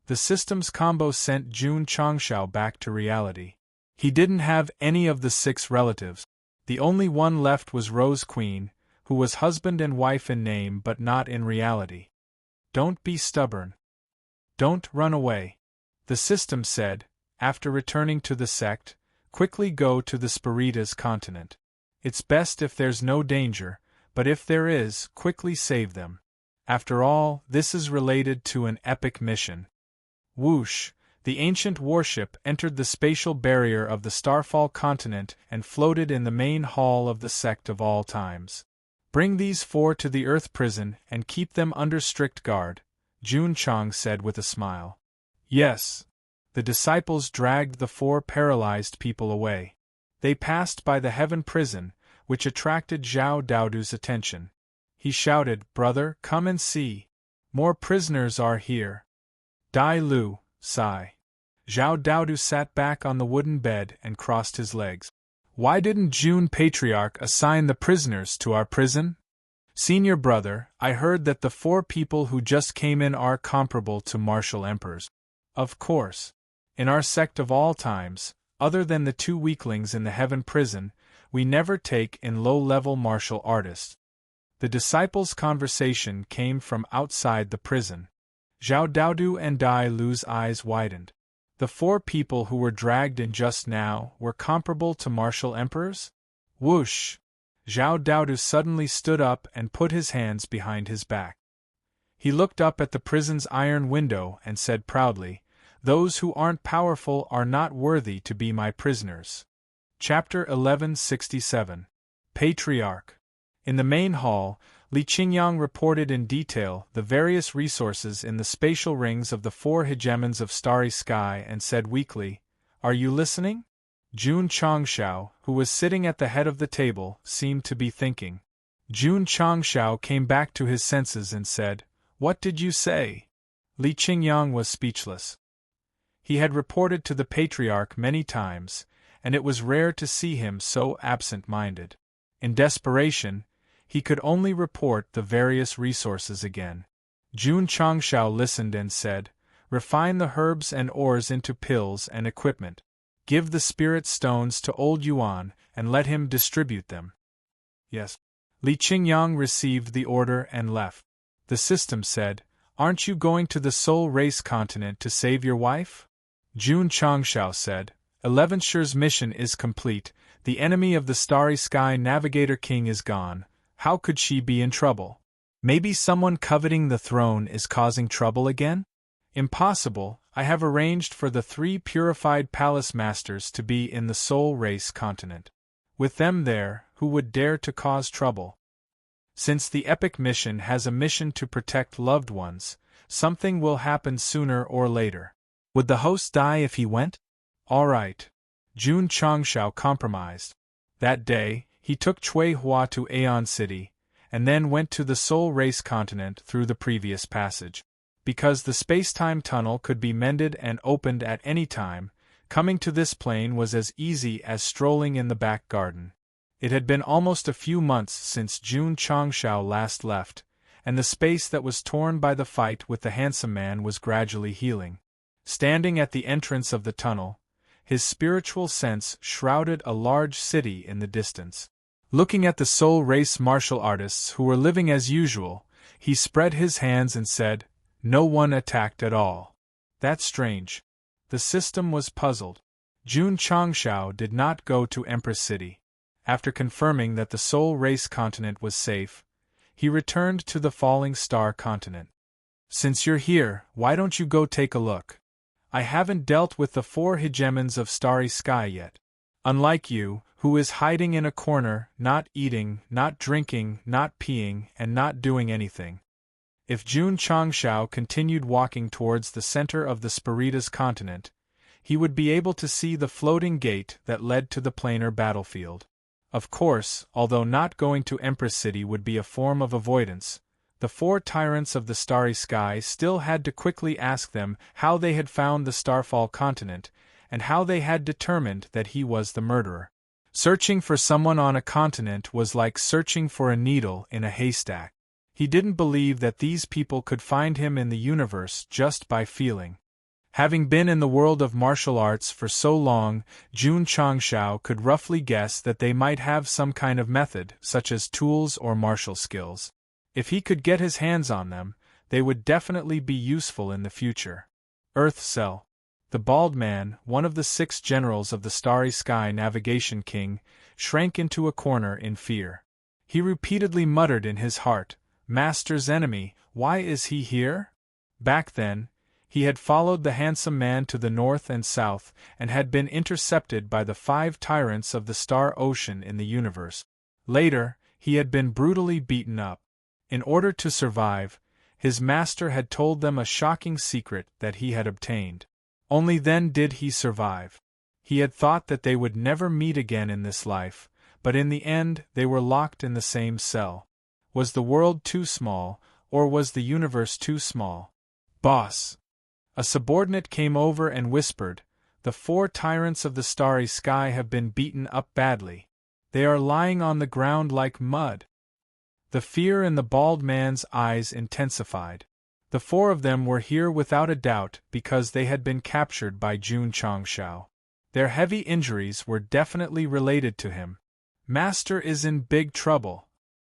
The system's combo sent Jun Changshao back to reality. He didn't have any of the 6 relatives. The only one left was Rose Queen, who was husband and wife in name but not in reality. Don't be stubborn. Don't run away. The system said, after returning to the sect, quickly go to the Spiritas continent. It's best if there's no danger, but if there is, quickly save them. After all, this is related to an epic mission. Whoosh! The ancient warship entered the spatial barrier of the Starfall continent and floated in the main hall of the sect of all times. Bring these 4 to the Earth prison and keep them under strict guard, Jun Chang said with a smile. Yes. The disciples dragged the 4 paralyzed people away. They passed by the heaven prison, which attracted Zhao Daodu's attention. He shouted, brother, come and see. More prisoners are here. Dai Lu, sigh. Zhao Daodu sat back on the wooden bed and crossed his legs. Why didn't Jun Patriarch assign the prisoners to our prison? Senior brother, I heard that the 4 people who just came in are comparable to martial emperors. Of course. In our sect of all times, other than the 2 weaklings in the heaven prison, we never take in low-level martial artists. The disciples' conversation came from outside the prison. Zhao Daodu and Dai Lu's eyes widened. The 4 people who were dragged in just now were comparable to martial emperors? Whoosh! Zhao Daodu suddenly stood up and put his hands behind his back. He looked up at the prison's iron window and said proudly, those who aren't powerful are not worthy to be my prisoners. Chapter 1167. Patriarch. In the main hall, Li Qingyang reported in detail the various resources in the spatial rings of the 4 hegemons of starry sky and said weakly, are you listening? Jun Changshao, who was sitting at the head of the table, seemed to be thinking. Jun Changshao came back to his senses and said, what did you say? Li Qingyang was speechless. He had reported to the Patriarch many times, and it was rare to see him so absent-minded. In desperation, he could only report the various resources again. Jun Changshao listened and said, refine the herbs and ores into pills and equipment. Give the spirit stones to old Yuan, and let him distribute them. Yes. Li Qingyang received the order and left. The system said, "Aren't you going to the Soul Race continent to save your wife?" Jun Changshao said, 11th's mission is complete, the enemy of the Starry Sky Navigator King is gone, how could she be in trouble? Maybe someone coveting the throne is causing trouble again? Impossible, I have arranged for the 3 purified palace masters to be in the Soul Race continent. With them there, who would dare to cause trouble? Since the epic mission has a mission to protect loved ones, something will happen sooner or later. Would the host die if he went? All right. Jun Changshao compromised. That day, he took Cui Hua to Aeon City, and then went to the Soul Race continent through the previous passage. Because the space-time tunnel could be mended and opened at any time, coming to this plane was as easy as strolling in the back garden. It had been almost a few months since Jun Changshao last left, and the space that was torn by the fight with the handsome man was gradually healing. Standing at the entrance of the tunnel, his spiritual sense shrouded a large city in the distance. Looking at the Soul Race martial artists who were living as usual, he spread his hands and said, "No one attacked at all. That's strange." The system was puzzled. Jun Changshao did not go to Empress City. After confirming that the Soul Race continent was safe, he returned to the Falling Star continent. "Since you're here, why don't you go take a look? I haven't dealt with the 4 hegemons of Starry Sky yet. Unlike you, who is hiding in a corner, not eating, not drinking, not peeing, and not doing anything." If Jun Changshao continued walking towards the center of the Spiritas continent, he would be able to see the floating gate that led to the planar battlefield. Of course, although not going to Empress City would be a form of avoidance, the 4 tyrants of the Starry Sky still had to quickly ask them how they had found the Starfall continent, and how they had determined that he was the murderer. Searching for someone on a continent was like searching for a needle in a haystack. He didn't believe that these people could find him in the universe just by feeling. Having been in the world of martial arts for so long, Jun Changshao could roughly guess that they might have some kind of method, such as tools or martial skills. If he could get his hands on them, they would definitely be useful in the future. Earth Cell. The bald man, one of the 6 generals of the Starry Sky Navigation King, shrank into a corner in fear. He repeatedly muttered in his heart, "Master's enemy, why is he here?" Back then, he had followed the handsome man to the north and south, and had been intercepted by the 5 tyrants of the Star Ocean in the universe. Later, he had been brutally beaten up. In order to survive, his master had told them a shocking secret that he had obtained. Only then did he survive. He had thought that they would never meet again in this life, but in the end they were locked in the same cell. Was the world too small, or was the universe too small? "Boss!" A subordinate came over and whispered, "The 4 tyrants of the Starry Sky have been beaten up badly. They are lying on the ground like mud." The fear in the bald man's eyes intensified. The 4 of them were here without a doubt because they had been captured by Jun Changshao. Their heavy injuries were definitely related to him. Master is in big trouble,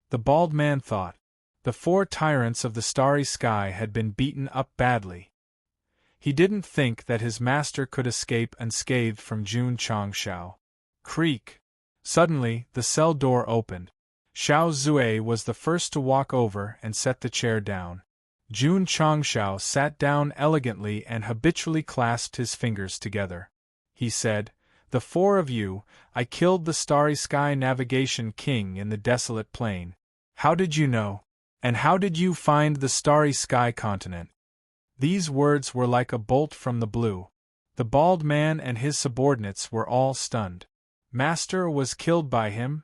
the bald man thought. The 4 tyrants of the Starry Sky had been beaten up badly. He didn't think that his master could escape unscathed from Jun Changshao. Creak! Suddenly, the cell door opened. Xiao Zue was the first to walk over and set the chair down. Jun Changshao sat down elegantly and habitually clasped his fingers together. He said, "The 4 of you, I killed the Starry Sky Navigation King in the desolate plain. How did you know? And how did you find the Starry Sky continent?" These words were like a bolt from the blue. The bald man and his subordinates were all stunned. Master was killed by him?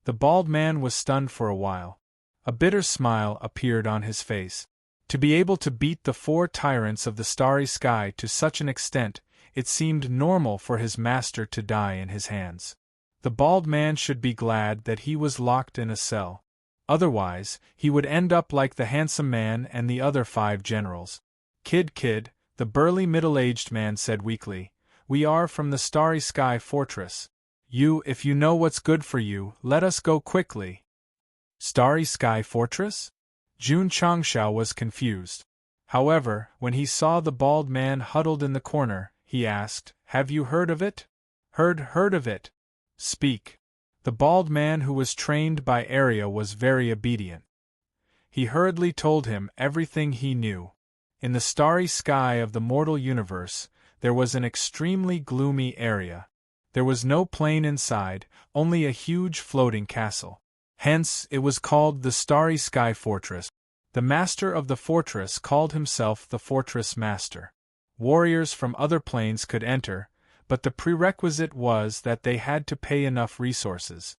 The bald man was stunned for a while. A bitter smile appeared on his face. To be able to beat the 4 tyrants of the Starry Sky to such an extent, it seemed normal for his master to die in his hands. The bald man should be glad that he was locked in a cell. Otherwise, he would end up like the handsome man and the other 5 generals. Kid, the burly middle-aged man said weakly, We are from the Starry Sky Fortress. If you know what's good for you, let us go quickly. Starry Sky Fortress? Jun Changshao was confused. However, when he saw the bald man huddled in the corner, he asked, Have you heard of it? Heard of it? Speak. The bald man who was trained by Arya was very obedient. He hurriedly told him everything he knew. In the starry sky of the mortal universe, there was an extremely gloomy area. There was no plane inside, only a huge floating castle. Hence, it was called the Starry Sky Fortress. The master of the fortress called himself the Fortress Master. Warriors from other planes could enter, but the prerequisite was that they had to pay enough resources.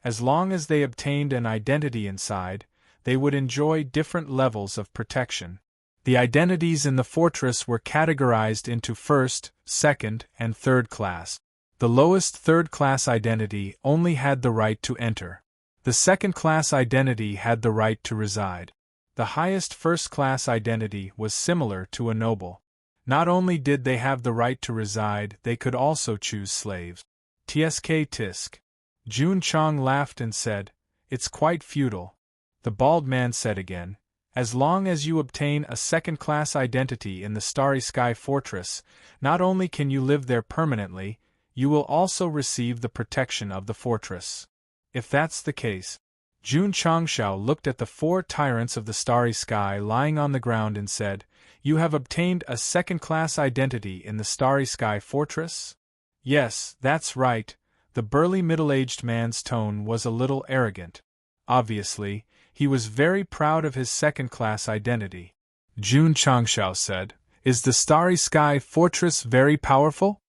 As long as they obtained an identity inside, they would enjoy different levels of protection. The identities in the fortress were categorized into first, second, and third class. The lowest third-class identity only had the right to enter. The second-class identity had the right to reside. The highest first-class identity was similar to a noble. Not only did they have the right to reside, they could also choose slaves. Tsk tisk. Jun Chang laughed and said, It's quite futile. The bald man said again, As long as you obtain a second-class identity in the Starry Sky Fortress, not only can you live there permanently, you will also receive the protection of the fortress. If that's the case, Jun Changshao looked at the 4 tyrants of the starry sky lying on the ground and said, You have obtained a second-class identity in the Starry Sky Fortress? Yes, that's right. The burly middle-aged man's tone was a little arrogant. Obviously, he was very proud of his second-class identity. Jun Changshao said, Is the Starry Sky Fortress very powerful?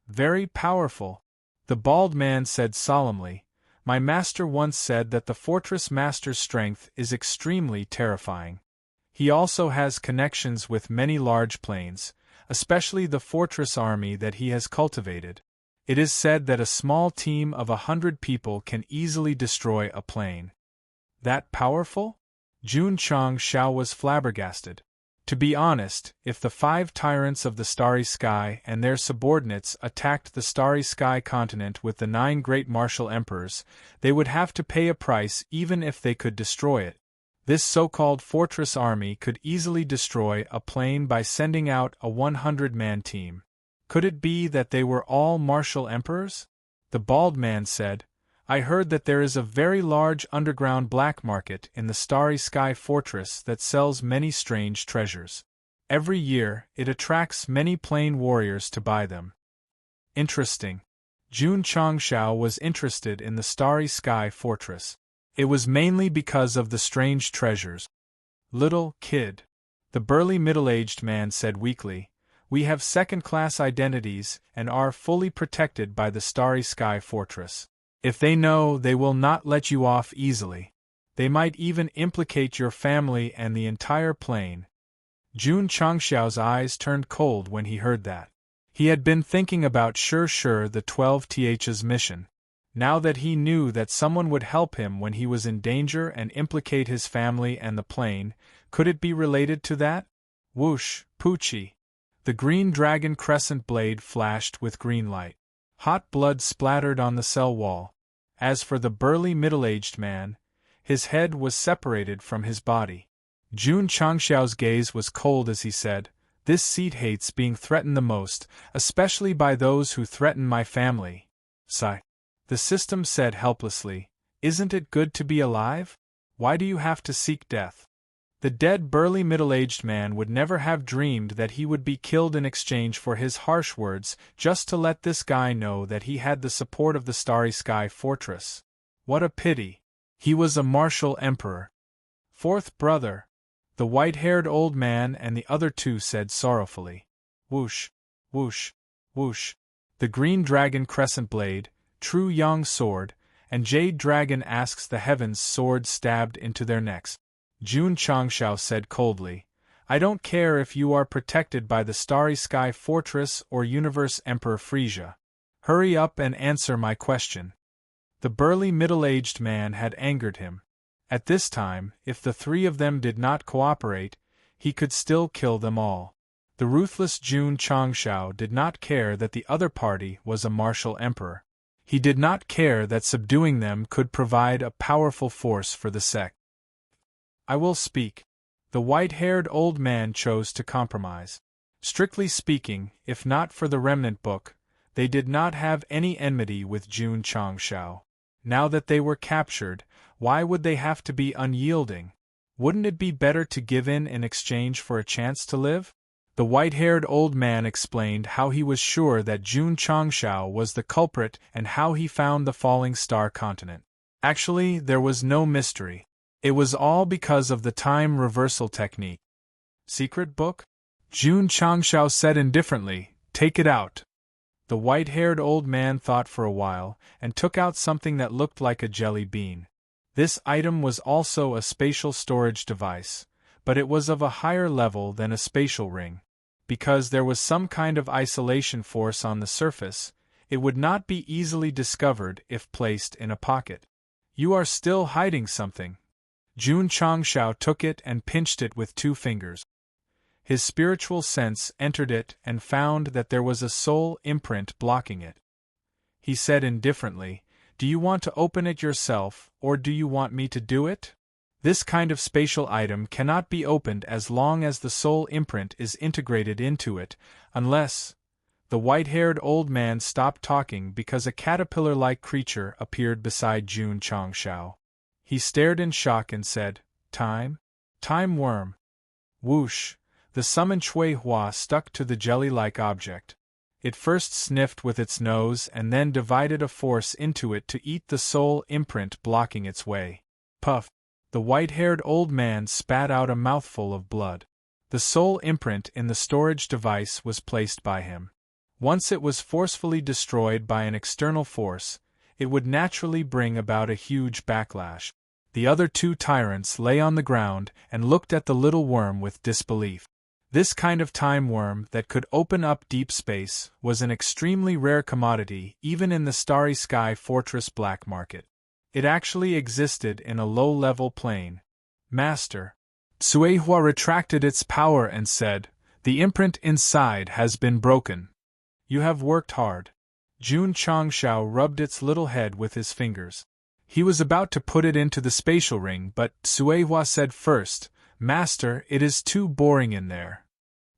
Very powerful. The bald man said solemnly, My master once said that the fortress master's strength is extremely terrifying. He also has connections with many large planes, especially the fortress army that he has cultivated. It is said that a small team of 100 people can easily destroy a plane. That powerful? Jun Changshao was flabbergasted. To be honest, if the 5 tyrants of the Starry Sky and their subordinates attacked the Starry Sky continent with the 9 great martial emperors, they would have to pay a price even if they could destroy it. This so-called fortress army could easily destroy a plane by sending out a 100-man team. Could it be that they were all martial emperors? The bald man said, I heard that there is a very large underground black market in the Starry Sky Fortress that sells many strange treasures. Every year, it attracts many plain warriors to buy them. Interesting. Jun Changshao was interested in the Starry Sky Fortress. It was mainly because of the strange treasures. Little kid. The burly middle-aged man said weakly, We have second-class identities and are fully protected by the Starry Sky Fortress. If they know, they will not let you off easily. They might even implicate your family and the entire plane. Jun Changshao's eyes turned cold when he heard that. He had been thinking about sure the 12th's mission. Now that he knew that someone would help him when he was in danger and implicate his family and the plane, could it be related to that? Whoosh, Poochie. The green dragon crescent blade flashed with green light. Hot blood splattered on the cell wall. As for the burly middle-aged man, his head was separated from his body. Jun Changshao's gaze was cold as he said, This seat hates being threatened the most, especially by those who threaten my family. Sigh. The system said helplessly, Isn't it good to be alive? Why do you have to seek death? The dead burly middle-aged man would never have dreamed that he would be killed in exchange for his harsh words just to let this guy know that he had the support of the Starry Sky Fortress. What a pity. He was a martial emperor. Fourth brother. The white-haired old man and the other 2 said sorrowfully. Whoosh, whoosh, whoosh. The green dragon crescent blade, true yang sword, and jade dragon asks the heavens sword stabbed into their necks. Jun Changshao said coldly, I don't care if you are protected by the Starry Sky Fortress or Universe Emperor Frisia. Hurry up and answer my question. The burly middle-aged man had angered him. At this time, if the 3 of them did not cooperate, he could still kill them all. The ruthless Jun Changshao did not care that the other party was a martial emperor. He did not care that subduing them could provide a powerful force for the sect. I will speak. The white-haired old man chose to compromise. Strictly speaking, if not for the remnant book, they did not have any enmity with Jun Changshao. Now that they were captured, why would they have to be unyielding? Wouldn't it be better to give in exchange for a chance to live? The white-haired old man explained how he was sure that Jun Changshao was the culprit and how he found the falling star continent. Actually, there was no mystery. It was all because of the time reversal technique. Secret book? Jun Changshao said indifferently, "Take it out." The white-haired old man thought for a while, and took out something that looked like a jelly bean. This item was also a spatial storage device, but it was of a higher level than a spatial ring. Because there was some kind of isolation force on the surface, it would not be easily discovered if placed in a pocket. "You are still hiding something." Jun Changshao took it and pinched it with 2 fingers. His spiritual sense entered it and found that there was a soul imprint blocking it. He said indifferently, "Do you want to open it yourself, or do you want me to do it?" This kind of spatial item cannot be opened as long as the soul imprint is integrated into it, unless... The white-haired old man stopped talking because a caterpillar-like creature appeared beside Jun Changshao. He stared in shock and said, "Time? Time worm." Whoosh! The summoned Shui Hua stuck to the jelly-like object. It first sniffed with its nose and then divided a force into it to eat the soul imprint blocking its way. Puff! The white-haired old man spat out a mouthful of blood. The soul imprint in the storage device was placed by him. Once it was forcefully destroyed by an external force, it would naturally bring about a huge backlash. The other 2 tyrants lay on the ground and looked at the little worm with disbelief. This kind of time worm that could open up deep space was an extremely rare commodity even in the Starry Sky Fortress black market. It actually existed in a low-level plane. "Master." Suihua retracted its power and said, "The imprint inside has been broken. You have worked hard." Jun Changshao rubbed its little head with his fingers. He was about to put it into the spatial ring, but Suihua said first, "Master, it is too boring in there."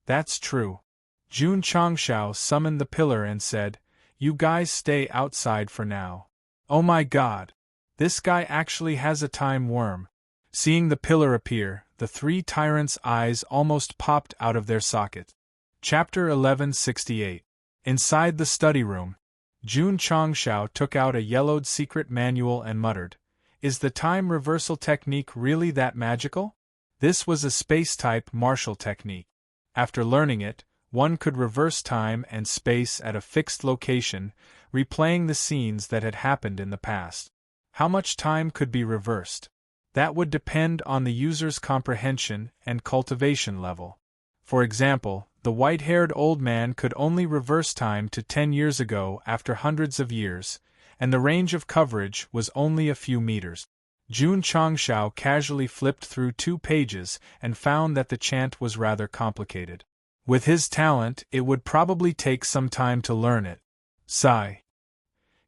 "That's true." Jun Changshao summoned the pillar and said, "You guys stay outside for now." "Oh my god! This guy actually has a time worm." Seeing the pillar appear, the 3 tyrants' eyes almost popped out of their socket. Chapter 1168. Inside the study room, Jun Changshao took out a yellowed secret manual and muttered, "Is the time reversal technique really that magical?" This was a space-type martial technique. After learning it, one could reverse time and space at a fixed location, replaying the scenes that had happened in the past. How much time could be reversed? That would depend on the user's comprehension and cultivation level. For example, the white-haired old man could only reverse time to 10 years ago after hundreds of years, and the range of coverage was only a few meters. Jun Changshao casually flipped through 2 pages and found that the chant was rather complicated. With his talent, it would probably take some time to learn it. Sigh.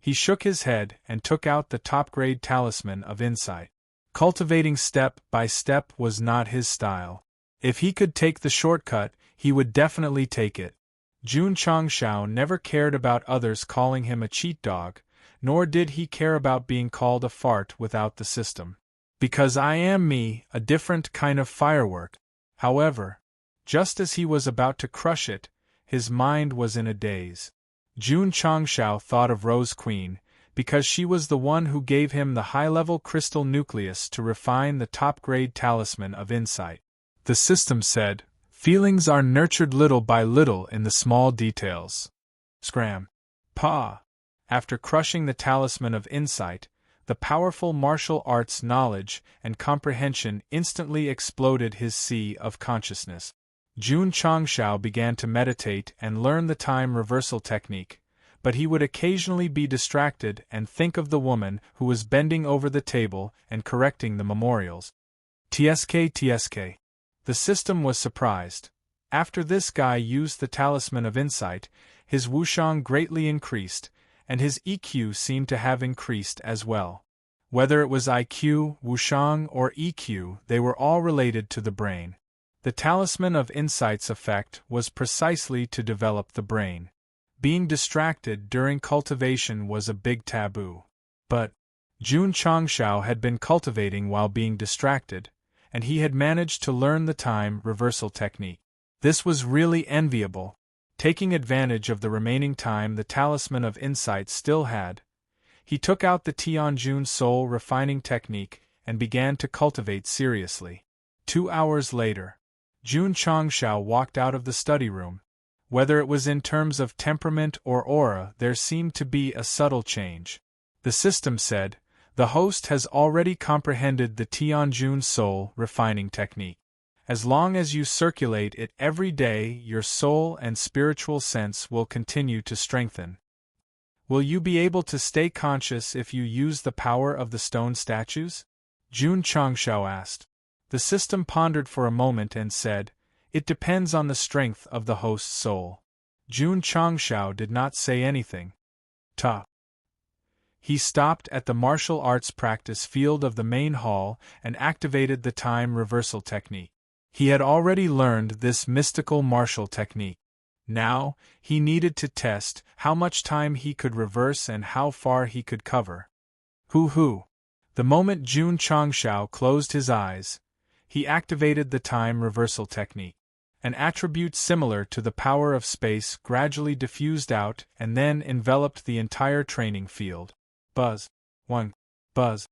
He shook his head and took out the top-grade talisman of insight. Cultivating step by step was not his style. If he could take the shortcut, he would definitely take it. Jun Changshao never cared about others calling him a cheat dog, nor did he care about being called a fart without the system. Because I am me, a different kind of firework. However, just as he was about to crush it, his mind was in a daze. Jun Changshao thought of Rose Queen, because she was the one who gave him the high-level crystal nucleus to refine the top-grade talisman of insight. The system said, "Feelings are nurtured little by little in the small details." Scram. Pa. After crushing the talisman of insight, the powerful martial arts knowledge and comprehension instantly exploded his sea of consciousness. Jun Changshao began to meditate and learn the time reversal technique, but he would occasionally be distracted and think of the woman who was bending over the table and correcting the memorials. TSK. The system was surprised. After this guy used the Talisman of Insight, his wushang greatly increased, and his EQ seemed to have increased as well. Whether it was IQ, wushang, or EQ, they were all related to the brain. The Talisman of Insight's effect was precisely to develop the brain. Being distracted during cultivation was a big taboo. But Jun Changshao had been cultivating while being distracted, and he had managed to learn the time reversal technique. This was really enviable. Taking advantage of the remaining time the Talisman of Insight still had, he took out the Tianjun soul refining technique and began to cultivate seriously. 2 hours later, Jun Changshao walked out of the study room. Whether it was in terms of temperament or aura, there seemed to be a subtle change. The system said, "The host has already comprehended the Tianjun soul refining technique. As long as you circulate it every day, your soul and spiritual sense will continue to strengthen." "Will you be able to stay conscious if you use the power of the stone statues?" Jun Changshao asked. The system pondered for a moment and said, "It depends on the strength of the host's soul." Jun Changshao did not say anything. He stopped at the martial arts practice field of the main hall and activated the time reversal technique. He had already learned this mystical martial technique. Now, he needed to test how much time he could reverse and how far he could cover. Hoo! The moment Jun Changshao closed his eyes, he activated the time reversal technique. An attribute similar to the power of space gradually diffused out and then enveloped the entire training field. Buzz. One. Buzz.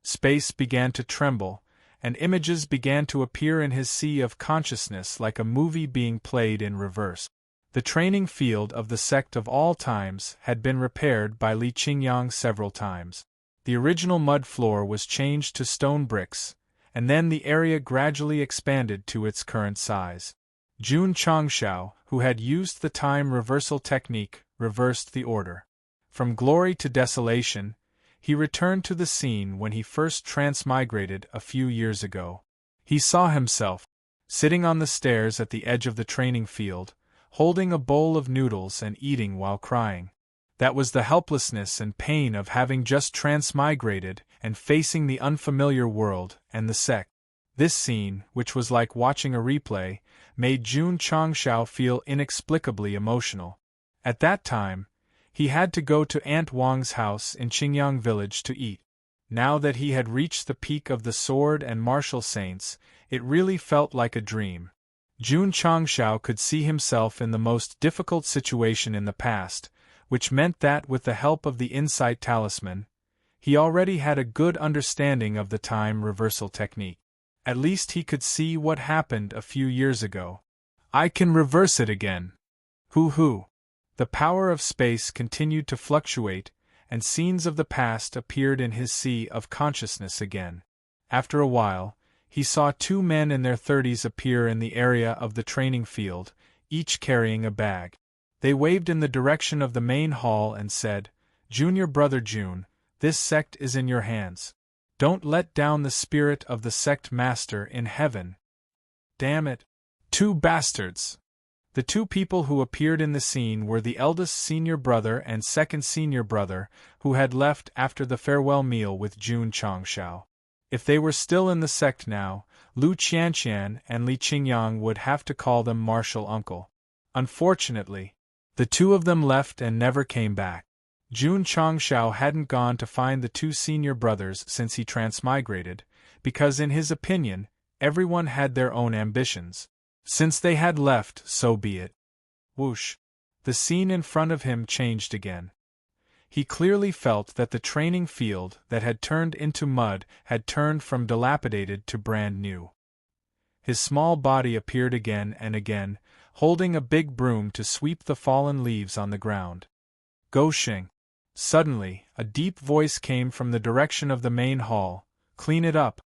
Space began to tremble, and images began to appear in his sea of consciousness like a movie being played in reverse. The training field of the Sect of all times had been repaired by Li Qingyang several times. The original mud floor was changed to stone bricks, and then the area gradually expanded to its current size. Jun Changshao, who had used the time reversal technique, reversed the order. From glory to desolation, he returned to the scene when he first transmigrated a few years ago. He saw himself, sitting on the stairs at the edge of the training field, holding a bowl of noodles and eating while crying. That was the helplessness and pain of having just transmigrated and facing the unfamiliar world and the Sect. This scene, which was like watching a replay, made Jun Changshao feel inexplicably emotional. At that time, he had to go to Aunt Wang's house in Qingyang village to eat. Now that he had reached the peak of the sword and martial saints, it really felt like a dream. Jun Changshao could see himself in the most difficult situation in the past, which meant that with the help of the Insight Talisman, he already had a good understanding of the time reversal technique. At least he could see what happened a few years ago. "I can reverse it again." Hoo! The power of space continued to fluctuate, and scenes of the past appeared in his sea of consciousness again. After a while, he saw 2 men in their 30s appear in the area of the training field, each carrying a bag. They waved in the direction of the main hall and said, "Junior brother Jun, this sect is in your hands. Don't let down the spirit of the sect master in heaven." Damn it! 2 bastards! The 2 people who appeared in the scene were the eldest senior brother and second senior brother, who had left after the farewell meal with Jun Changshao. If they were still in the sect now, Lu Qianqian and Li Qingyang would have to call them martial uncle. Unfortunately, the 2 of them left and never came back. Jun Changshao hadn't gone to find the 2 senior brothers since he transmigrated, because in his opinion, everyone had their own ambitions. Since they had left, so be it. Whoosh! The scene in front of him changed again. He clearly felt that the training field that had turned into mud had turned from dilapidated to brand new. His small body appeared again and again, holding a big broom to sweep the fallen leaves on the ground. "Go Xing!" Suddenly, a deep voice came from the direction of the main hall. "Clean it up."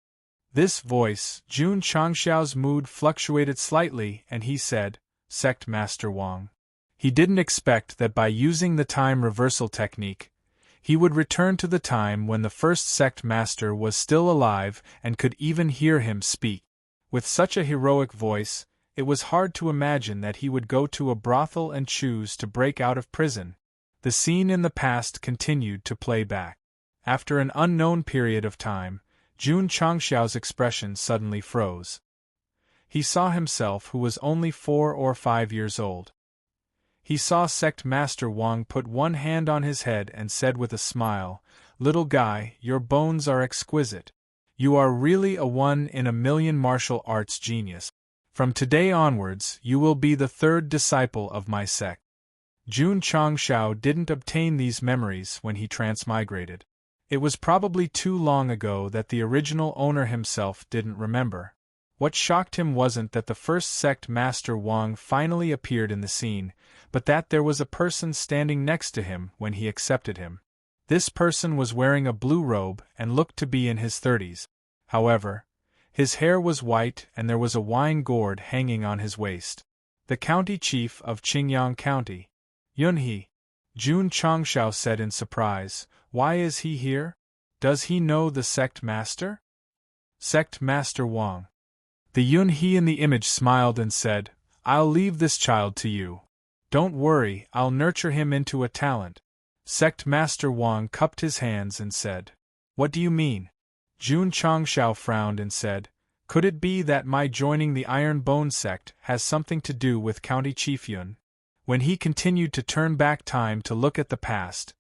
This voice, Jun Changshao's mood fluctuated slightly and he said, "Sect Master Wang." He didn't expect that by using the time reversal technique, he would return to the time when the first sect master was still alive and could even hear him speak. With such a heroic voice, It was hard to imagine that he would go to a brothel and choose to break out of prison. The scene in the past continued to play back. After an unknown period of time, Jun Changxiao's expression suddenly froze. He saw himself who was only 4 or 5 years old. He saw Sect Master Wang put one hand on his head and said with a smile, "Little guy, your bones are exquisite. You are really a 1-in-a-million martial arts genius. From today onwards, you will be the 3rd disciple of my sect." Jun Changxiao didn't obtain these memories when he transmigrated. It was probably too long ago that the original owner himself didn't remember. What shocked him wasn't that the first sect Master Wang finally appeared in the scene, but that there was a person standing next to him when he accepted him. This person was wearing a blue robe and looked to be in his 30s. However, his hair was white and there was a wine gourd hanging on his waist. The county chief of Qingyang County, Yunhe. Jun Changxiao said in surprise, "Why is he here? Does he know the sect master?" Sect Master Wang. The Yunhe in the image smiled and said, "I'll leave this child to you. Don't worry, I'll nurture him into a talent." Sect Master Wang cupped his hands and said, "What do you mean?" Jun Changxiao frowned and said, "Could it be that my joining the Iron Bone sect has something to do with County Chief Yun?" When he continued to turn back time to look at the past,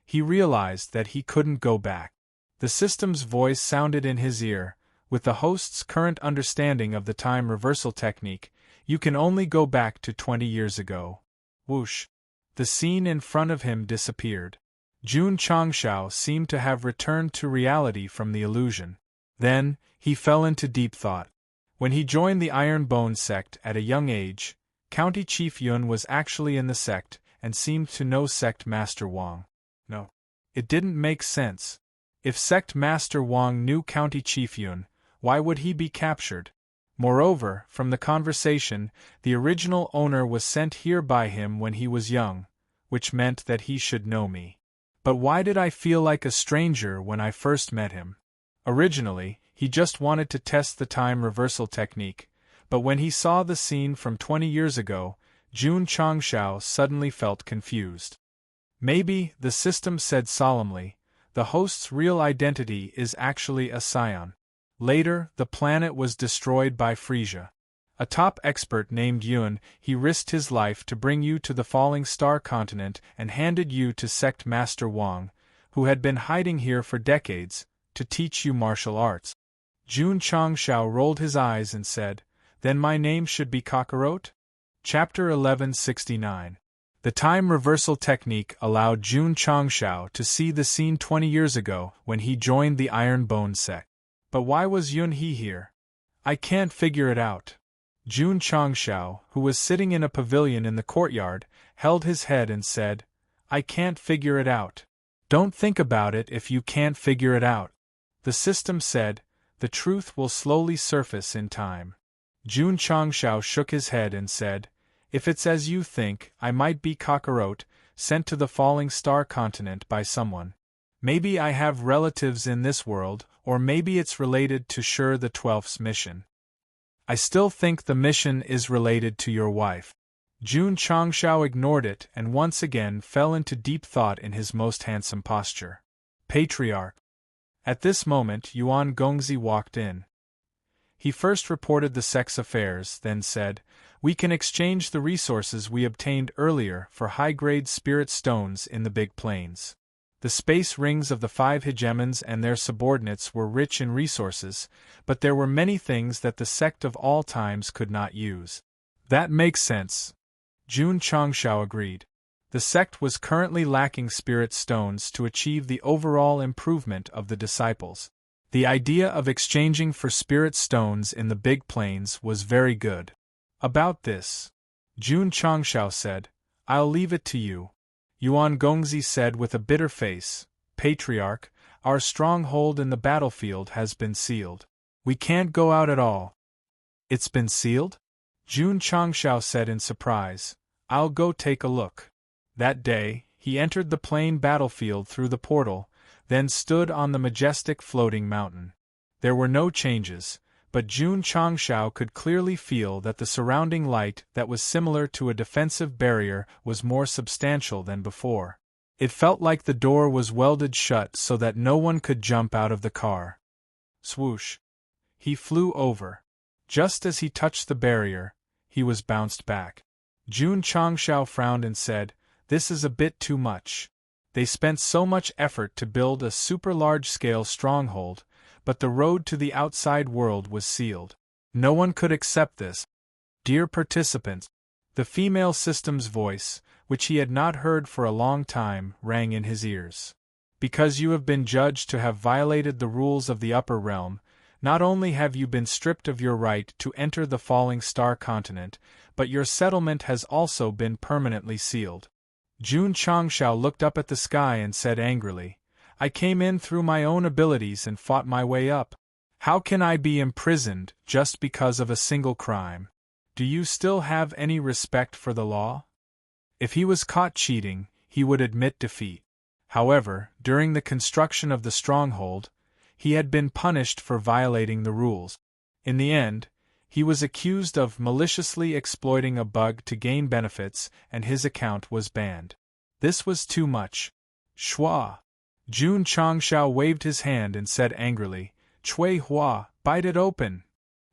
he realized that he couldn't go back. The system's voice sounded in his ear, "With the host's current understanding of the time reversal technique, you can only go back to 20 years ago." Whoosh! The scene in front of him disappeared. Jun Changxiao seemed to have returned to reality from the illusion. Then, he fell into deep thought. When he joined the Iron Bone sect at a young age, County Chief Yun was actually in the sect and seemed to know Sect Master Wang. No. It didn't make sense. If Sect Master Wang knew County Chief Yun, why would he be captured? Moreover, from the conversation, the original owner was sent here by him when he was young, which meant that he should know me. But why did I feel like a stranger when I first met him? Originally, he just wanted to test the time reversal technique, but when he saw the scene from 20 years ago, Jun Changxiao suddenly felt confused. "Maybe," the system said solemnly, "the host's real identity is actually a scion." Later, the planet was destroyed by Frisia. A top expert named Yun, he risked his life to bring you to the falling star continent and handed you to Sect Master Wang, who had been hiding here for decades, to teach you martial arts. Jun Changxiao rolled his eyes and said, "Then my name should be Kakarot?" Chapter 1169. The time reversal technique allowed Jun Changxiao to see the scene 20 years ago when he joined the Iron Bone sect. But why was Yunhe here? I can't figure it out. Jun Changxiao, who was sitting in a pavilion in the courtyard, held his head and said, "I can't figure it out." "Don't think about it if you can't figure it out." The system said, "The truth will slowly surface in time." Jun Changxiao shook his head and said, "If it's as you think, I might be Kakarot, sent to the falling star continent by someone. Maybe I have relatives in this world, or maybe it's related to Shur the 12th's mission. I still think the mission is related to your wife." Jun Changxiao ignored it and once again fell into deep thought in his most handsome posture. Patriarch. At this moment Yuan Gongzi walked in. He first reported the sect's affairs, then said, "We can exchange the resources we obtained earlier for high-grade spirit stones in the Big Plains." The space rings of the 5 hegemons and their subordinates were rich in resources, but there were many things that the sect of all times could not use. "That makes sense," Jun Changxiao agreed. The sect was currently lacking spirit stones to achieve the overall improvement of the disciples. The idea of exchanging for spirit stones in the Big Plains was very good. "About this," Jun Changxiao said, "I'll leave it to you." Yuan Gongzi said with a bitter face, "Patriarch, our stronghold in the battlefield has been sealed. We can't go out at all." "It's been sealed?" Jun Changxiao said in surprise. "I'll go take a look." That day, he entered the plain battlefield through the portal, then stood on the majestic floating mountain. There were no changes, but Jun Changshao could clearly feel that the surrounding light that was similar to a defensive barrier was more substantial than before. It felt like the door was welded shut so that no one could jump out of the car. Swoosh! He flew over. Just as he touched the barrier, he was bounced back. Jun Changshao frowned and said, "This is a bit too much. They spent so much effort to build a super large-scale stronghold, but the road to the outside world was sealed. No one could accept this. Dear participants," the female system's voice, which he had not heard for a long time, rang in his ears. "Because you have been judged to have violated the rules of the upper realm, not only have you been stripped of your right to enter the falling star continent, but your settlement has also been permanently sealed." Jun Changshao looked up at the sky and said angrily, "I came in through my own abilities and fought my way up. How can I be imprisoned just because of a single crime? Do you still have any respect for the law?" If he was caught cheating, he would admit defeat. However, during the construction of the stronghold, he had been punished for violating the rules. In the end, he was accused of maliciously exploiting a bug to gain benefits, and his account was banned. This was too much. Shua! Jun Changshao waved his hand and said angrily, "Cui Hua, bite it open!"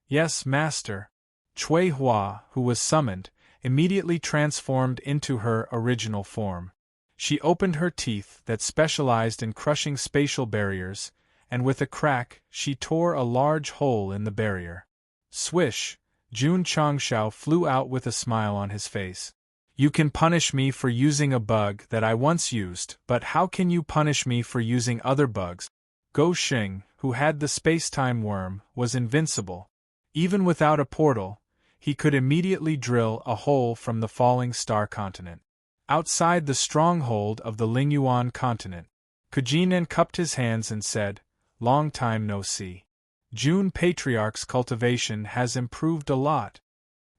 "Yes, master." Cui Hua, who was summoned, immediately transformed into her original form. She opened her teeth that specialized in crushing spatial barriers, and with a crack, she tore a large hole in the barrier. Swish! Jun Changshao flew out with a smile on his face. "You can punish me for using a bug that I once used, but how can you punish me for using other bugs?" Go Xing, who had the space-time worm, was invincible. Even without a portal, he could immediately drill a hole from the falling star continent. Outside the stronghold of the Lingyuan continent, Kujinen cupped his hands and said, "Long time no see. Jun Patriarch's cultivation has improved a lot."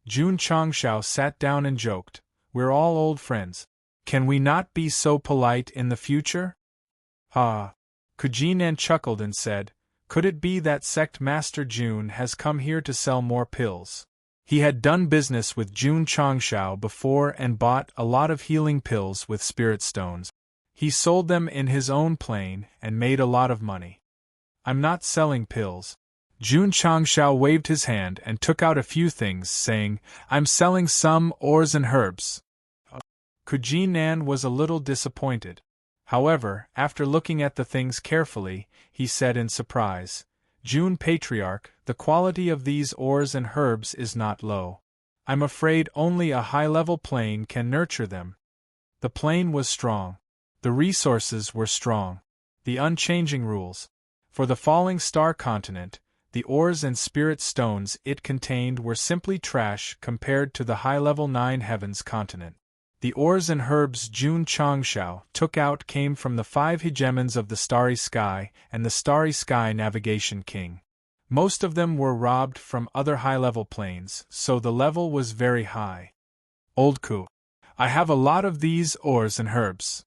Jun Changshao sat down and joked, "We're all old friends. Can we not be so polite in the future?" "Ha!" Kujinen chuckled and said, "Could it be that Sect Master Jun has come here to sell more pills?" He had done business with Jun Changshao before and bought a lot of healing pills with spirit stones. He sold them in his own plane and made a lot of money. "I'm not selling pills." Jun Changshao waved his hand and took out a few things, saying, "I'm selling some ores and herbs." Kuji-nan was a little disappointed. However, after looking at the things carefully, he said in surprise, "Jun Patriarch, the quality of these ores and herbs is not low. I'm afraid only a high-level plane can nurture them." The plane was strong. The resources were strong. The unchanging rules. For the falling star continent, the ores and spirit stones it contained were simply trash compared to the high-level Nine Heavens continent. The ores and herbs Jun Changshao took out came from the 5 hegemons of the Starry Sky and the Starry Sky Navigation King. Most of them were robbed from other high-level planes, so the level was very high. "Old Ku, I have a lot of these ores and herbs.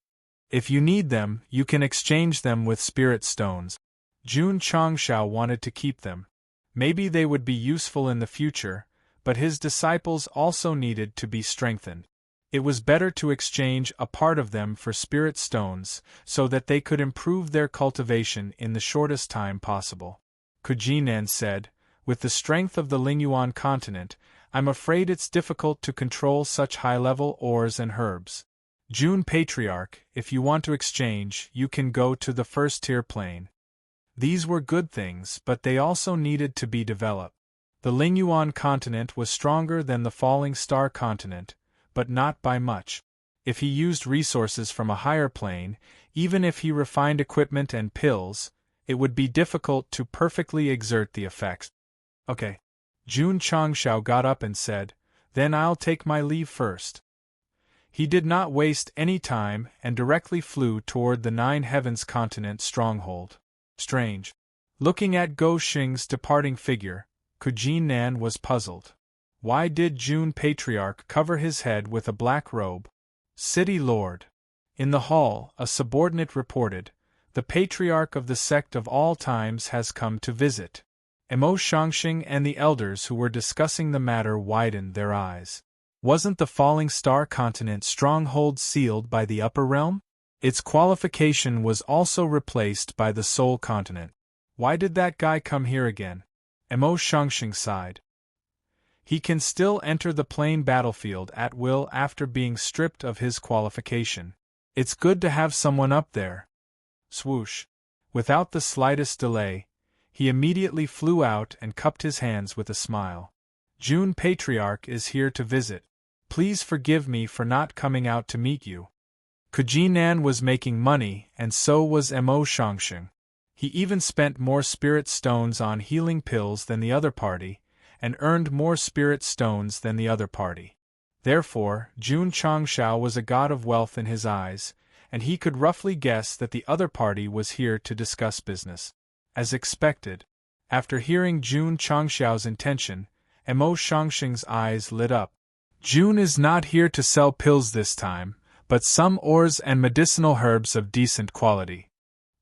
If you need them, you can exchange them with spirit stones." Jun Changshao wanted to keep them. Maybe they would be useful in the future, but his disciples also needed to be strengthened. It was better to exchange a part of them for spirit stones, so that they could improve their cultivation in the shortest time possible. Kujinen said, "With the strength of the Lingyuan continent, I'm afraid it's difficult to control such high-level ores and herbs. Jun Patriarch, if you want to exchange, you can go to the first-tier plane." These were good things, but they also needed to be developed. The Lingyuan continent was stronger than the falling star continent, but not by much. If he used resources from a higher plane, even if he refined equipment and pills, it would be difficult to perfectly exert the effects. "Okay." Jun Changshao got up and said, "Then I'll take my leave first." He did not waste any time and directly flew toward the Nine Heavens continent stronghold. Strange. Looking at Go Xing's departing figure, Kujin-nan was puzzled. Why did Jun Patriarch cover his head with a black robe? "City Lord." In the hall, a subordinate reported, "The Patriarch of the Sect of all times has come to visit." Emo Shangxing and the elders who were discussing the matter widened their eyes. Wasn't the Falling Star Continent stronghold sealed by the Upper Realm? Its qualification was also replaced by the Soul Continent. Why did that guy come here again? Emo Shangxing sighed. He can still enter the plain battlefield at will after being stripped of his qualification. It's good to have someone up there. Swoosh. Without the slightest delay, he immediately flew out and cupped his hands with a smile. June Patriarch is here to visit. Please forgive me for not coming out to meet you. Kujinan was making money, and so was Emo Shangxing. He even spent more spirit stones on healing pills than the other party, and earned more spirit stones than the other party. Therefore, Jun Changshao was a god of wealth in his eyes, and he could roughly guess that the other party was here to discuss business. As expected, after hearing Jun Changshao's intention, Emo Shangxing's eyes lit up. Jun is not here to sell pills this time, but some ores and medicinal herbs of decent quality.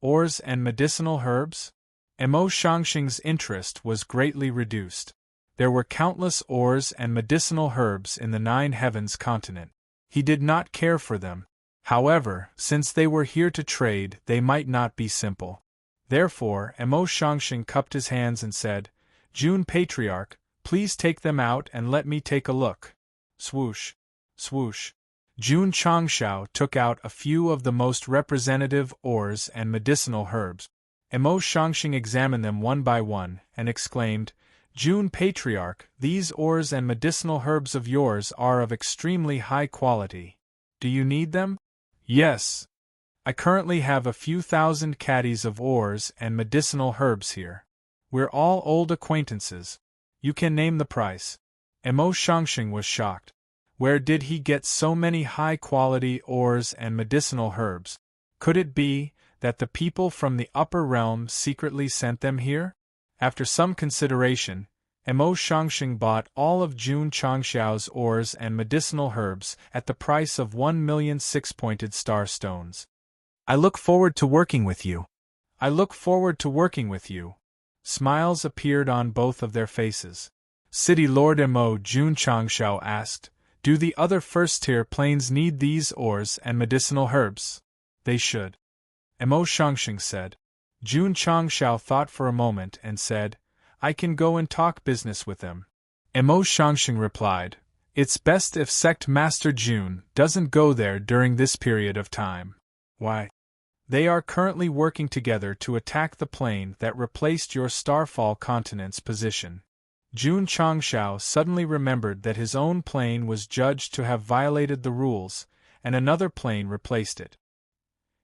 Ores and medicinal herbs? Emo Shangxing's interest was greatly reduced. There were countless ores and medicinal herbs in the Nine Heavens continent. He did not care for them. However, since they were here to trade, they might not be simple. Therefore, Emo Shangxing cupped his hands and said, Jun Patriarch, please take them out and let me take a look. Swoosh. Swoosh. Jun Changshao took out a few of the most representative ores and medicinal herbs. Emo Shangxing examined them one by one and exclaimed, Jun Patriarch, these ores and medicinal herbs of yours are of extremely high quality. Do you need them? Yes. I currently have a few thousand caddies of ores and medicinal herbs here. We're all old acquaintances. You can name the price. Emo Shangxing was shocked. Where did he get so many high-quality ores and medicinal herbs? Could it be that the people from the upper realm secretly sent them here? After some consideration, Emo Shangxing bought all of Jun Changshao's ores and medicinal herbs at the price of 1,000,000 six-pointed star stones. I look forward to working with you. I look forward to working with you. Smiles appeared on both of their faces. City Lord Emo Jun Changshao asked, Do the other first-tier planes need these ores and medicinal herbs? They should. Emo Shangxing said. Jun Changshao thought for a moment and said, I can go and talk business with them. Emo Shangxing replied, It's best if Sect Master Jun doesn't go there during this period of time. Why? They are currently working together to attack the plane that replaced your Starfall continent's position. Jun Changshao suddenly remembered that his own plane was judged to have violated the rules, and another plane replaced it.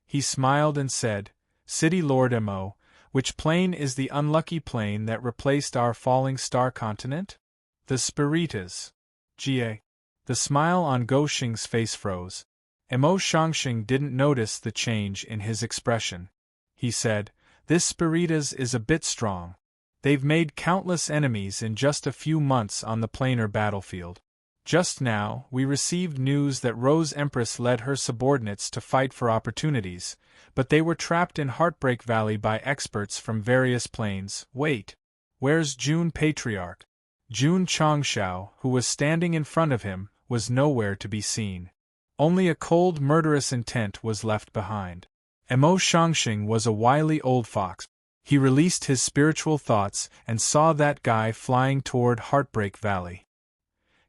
He smiled and said, City Lord Emo, which plane is the unlucky plane that replaced our falling star continent? The Spiritas. Ga. The smile on Go Xing's face froze. Emo Shangxing didn't notice the change in his expression. He said, This Spiritas is a bit strong. They've made countless enemies in just a few months on the planar battlefield. Just now, we received news that Rose Empress led her subordinates to fight for opportunities, but they were trapped in Heartbreak Valley by experts from various planes. Wait. Where's Jun Patriarch? Jun Changshao, who was standing in front of him, was nowhere to be seen. Only a cold, murderous intent was left behind. Emo Shangxing was a wily old fox. He released his spiritual thoughts and saw that guy flying toward Heartbreak Valley.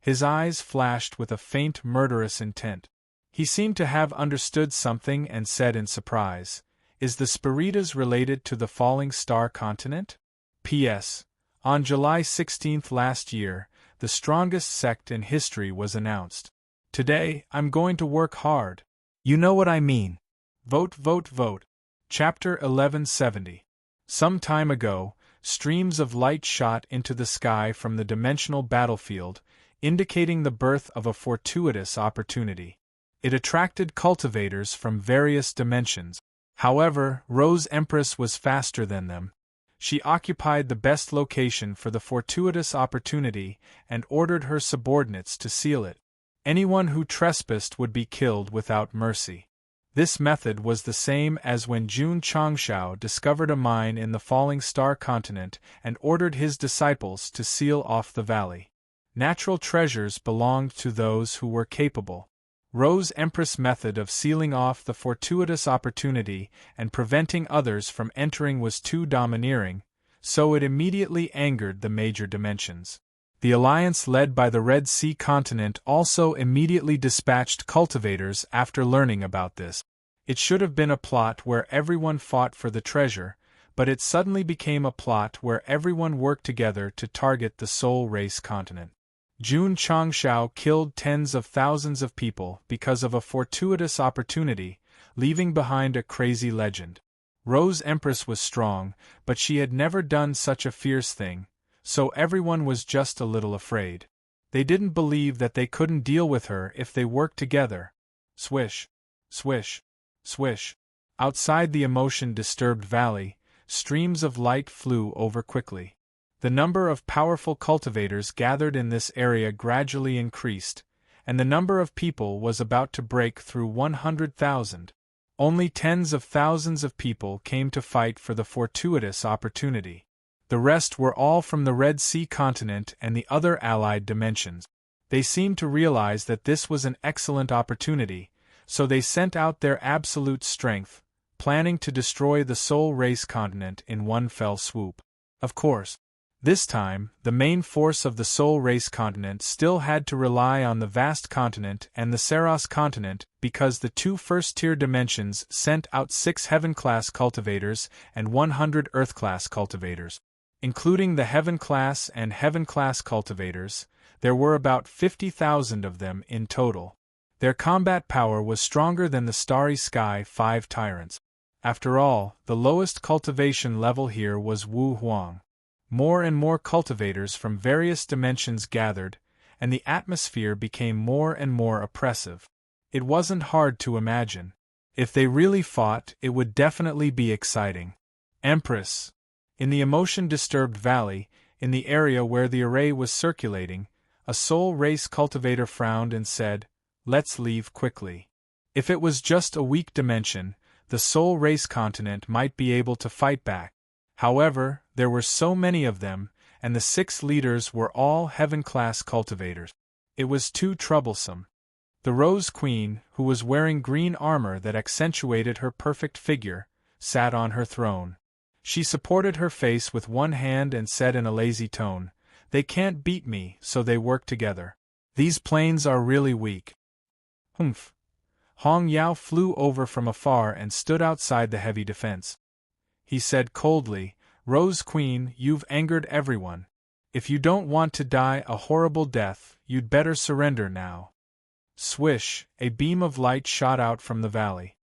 His eyes flashed with a faint, murderous intent. He seemed to have understood something and said in surprise, Is the Spiritas related to the Falling Star continent? P.S. On July 16th last year, the strongest sect in history was announced. Today, I'm going to work hard. You know what I mean. Vote, vote, vote. Chapter 1170. Some time ago, streams of light shot into the sky from the dimensional battlefield, indicating the birth of a fortuitous opportunity. It attracted cultivators from various dimensions. However, Rose Empress was faster than them. She occupied the best location for the fortuitous opportunity and ordered her subordinates to seal it. Anyone who trespassed would be killed without mercy. This method was the same as when Jun Changshao discovered a mine in the Falling Star continent and ordered his disciples to seal off the valley. Natural treasures belonged to those who were capable. Rose Empress' method of sealing off the fortuitous opportunity and preventing others from entering was too domineering, so it immediately angered the major dimensions. The alliance led by the Red Sea continent also immediately dispatched cultivators after learning about this. It should have been a plot where everyone fought for the treasure, but it suddenly became a plot where everyone worked together to target the Soul Race continent. Jun Changshao killed tens of thousands of people because of a fortuitous opportunity, leaving behind a crazy legend. Rose Empress was strong, but she had never done such a fierce thing, so everyone was just a little afraid. They didn't believe that they couldn't deal with her if they worked together. Swish, swish, swish. Outside the emotion-disturbed valley, streams of light flew over quickly. The number of powerful cultivators gathered in this area gradually increased, and the number of people was about to break through 100,000. Only tens of thousands of people came to fight for the fortuitous opportunity. The rest were all from the Red Sea continent and the other allied dimensions. They seemed to realize that this was an excellent opportunity, so they sent out their absolute strength, planning to destroy the Soul Race continent in one fell swoop. Of course, this time, the main force of the Soul Race continent still had to rely on the vast continent and the Saros continent because the two first-tier dimensions sent out 6 Heaven-class cultivators and 100 Earth-class cultivators. Including the Heaven-class and Heaven-class cultivators, there were about 50,000 of them in total. Their combat power was stronger than the Starry Sky 5 Tyrants. After all, the lowest cultivation level here was Wu Huang. More and more cultivators from various dimensions gathered, and the atmosphere became more and more oppressive. It wasn't hard to imagine. If they really fought, it would definitely be exciting. Empress. In the emotion-disturbed valley, in the area where the array was circulating, a Soul Race cultivator frowned and said, "Let's leave quickly." If it was just a weak dimension, the Soul Race continent might be able to fight back. However, there were so many of them, and the 6 leaders were all Heaven-class cultivators. It was too troublesome. The Rose Queen, who was wearing green armor that accentuated her perfect figure, sat on her throne. She supported her face with one hand and said in a lazy tone, "They can't beat me, so they work together. These planes are really weak." Humph. Hong Yao flew over from afar and stood outside the heavy defense. He said coldly, "Rose Queen, you've angered everyone. If you don't want to die a horrible death, you'd better surrender now." Swish, a beam of light shot out from the valley.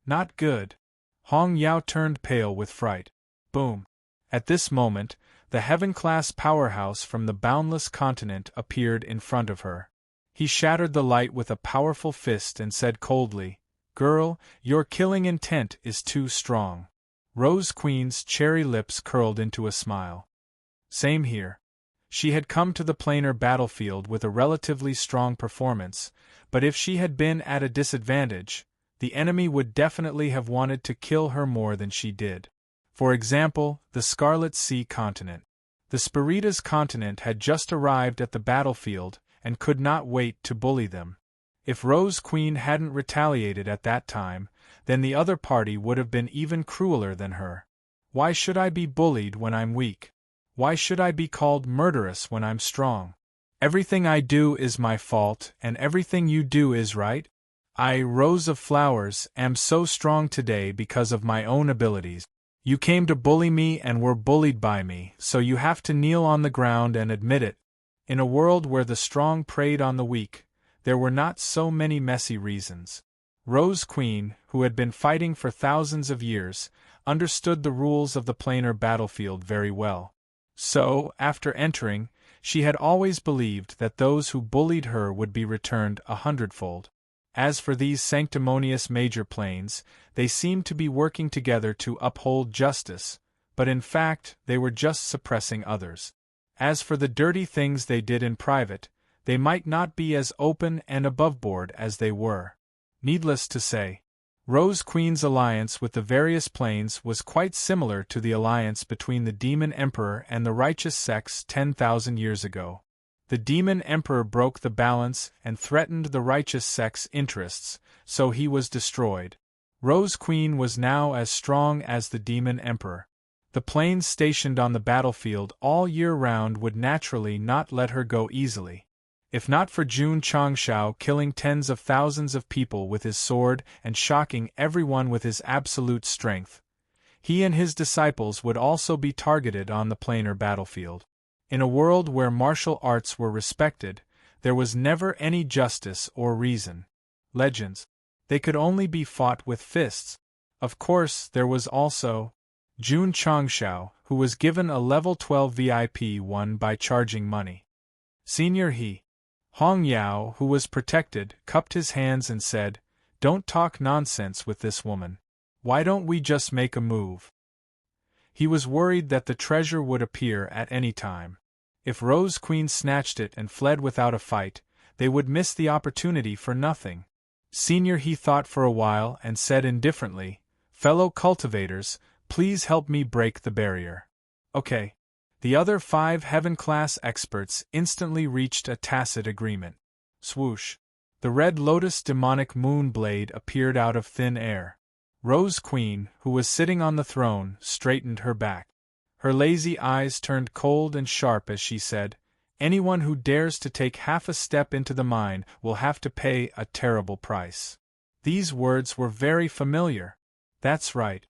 Not good. Hong Yao turned pale with fright. Boom. At this moment, the Heaven-class powerhouse from the boundless continent appeared in front of her. He shattered the light with a powerful fist and said coldly, "Girl, your killing intent is too strong." Rose Queen's cherry lips curled into a smile. Same here. She had come to the planar battlefield with a relatively strong performance, but if she had been at a disadvantage, the enemy would definitely have wanted to kill her more than she did. For example, the Scarlet Sea continent. The Spiritas continent had just arrived at the battlefield and could not wait to bully them. If Rose Queen hadn't retaliated at that time, then the other party would have been even crueler than her. Why should I be bullied when I'm weak? Why should I be called murderous when I'm strong? Everything I do is my fault, and everything you do is right? I, Rose of Flowers, am so strong today because of my own abilities. You came to bully me and were bullied by me, so you have to kneel on the ground and admit it. In a world where the strong preyed on the weak, there were not so many messy reasons. Rose Queen, who had been fighting for thousands of years, understood the rules of the planar battlefield very well. So, after entering, she had always believed that those who bullied her would be returned 100-fold. As for these sanctimonious major planes, they seemed to be working together to uphold justice, but in fact they were just suppressing others. As for the dirty things they did in private, they might not be as open and aboveboard as they were. Needless to say, Rose Queen's alliance with the various planes was quite similar to the alliance between the Demon Emperor and the righteous sects 10,000 years ago. The Demon Emperor broke the balance and threatened the righteous sect's interests, so he was destroyed. Rose Queen was now as strong as the Demon Emperor. The planes stationed on the battlefield all year round would naturally not let her go easily. If not for Jun Changshao killing tens of thousands of people with his sword and shocking everyone with his absolute strength, he and his disciples would also be targeted on the planar battlefield. In a world where martial arts were respected, there was never any justice or reason. Legends. They could only be fought with fists. Of course, there was also Jun Changshao, who was given a level 12 VIP 1 by charging money. Senior He. Hong Yao, who was protected, cupped his hands and said, "Don't talk nonsense with this woman. Why don't we just make a move?" He was worried that the treasure would appear at any time. If Rose Queen snatched it and fled without a fight, they would miss the opportunity for nothing. Senior He thought for a while and said indifferently, "Fellow cultivators, please help me break the barrier." Okay. The other 5 heaven-class experts instantly reached a tacit agreement. Swoosh. The red lotus demonic moon blade appeared out of thin air. Rose Queen, who was sitting on the throne, straightened her back. Her lazy eyes turned cold and sharp as she said, "Anyone who dares to take half a step into the mine will have to pay a terrible price." These words were very familiar. That's right.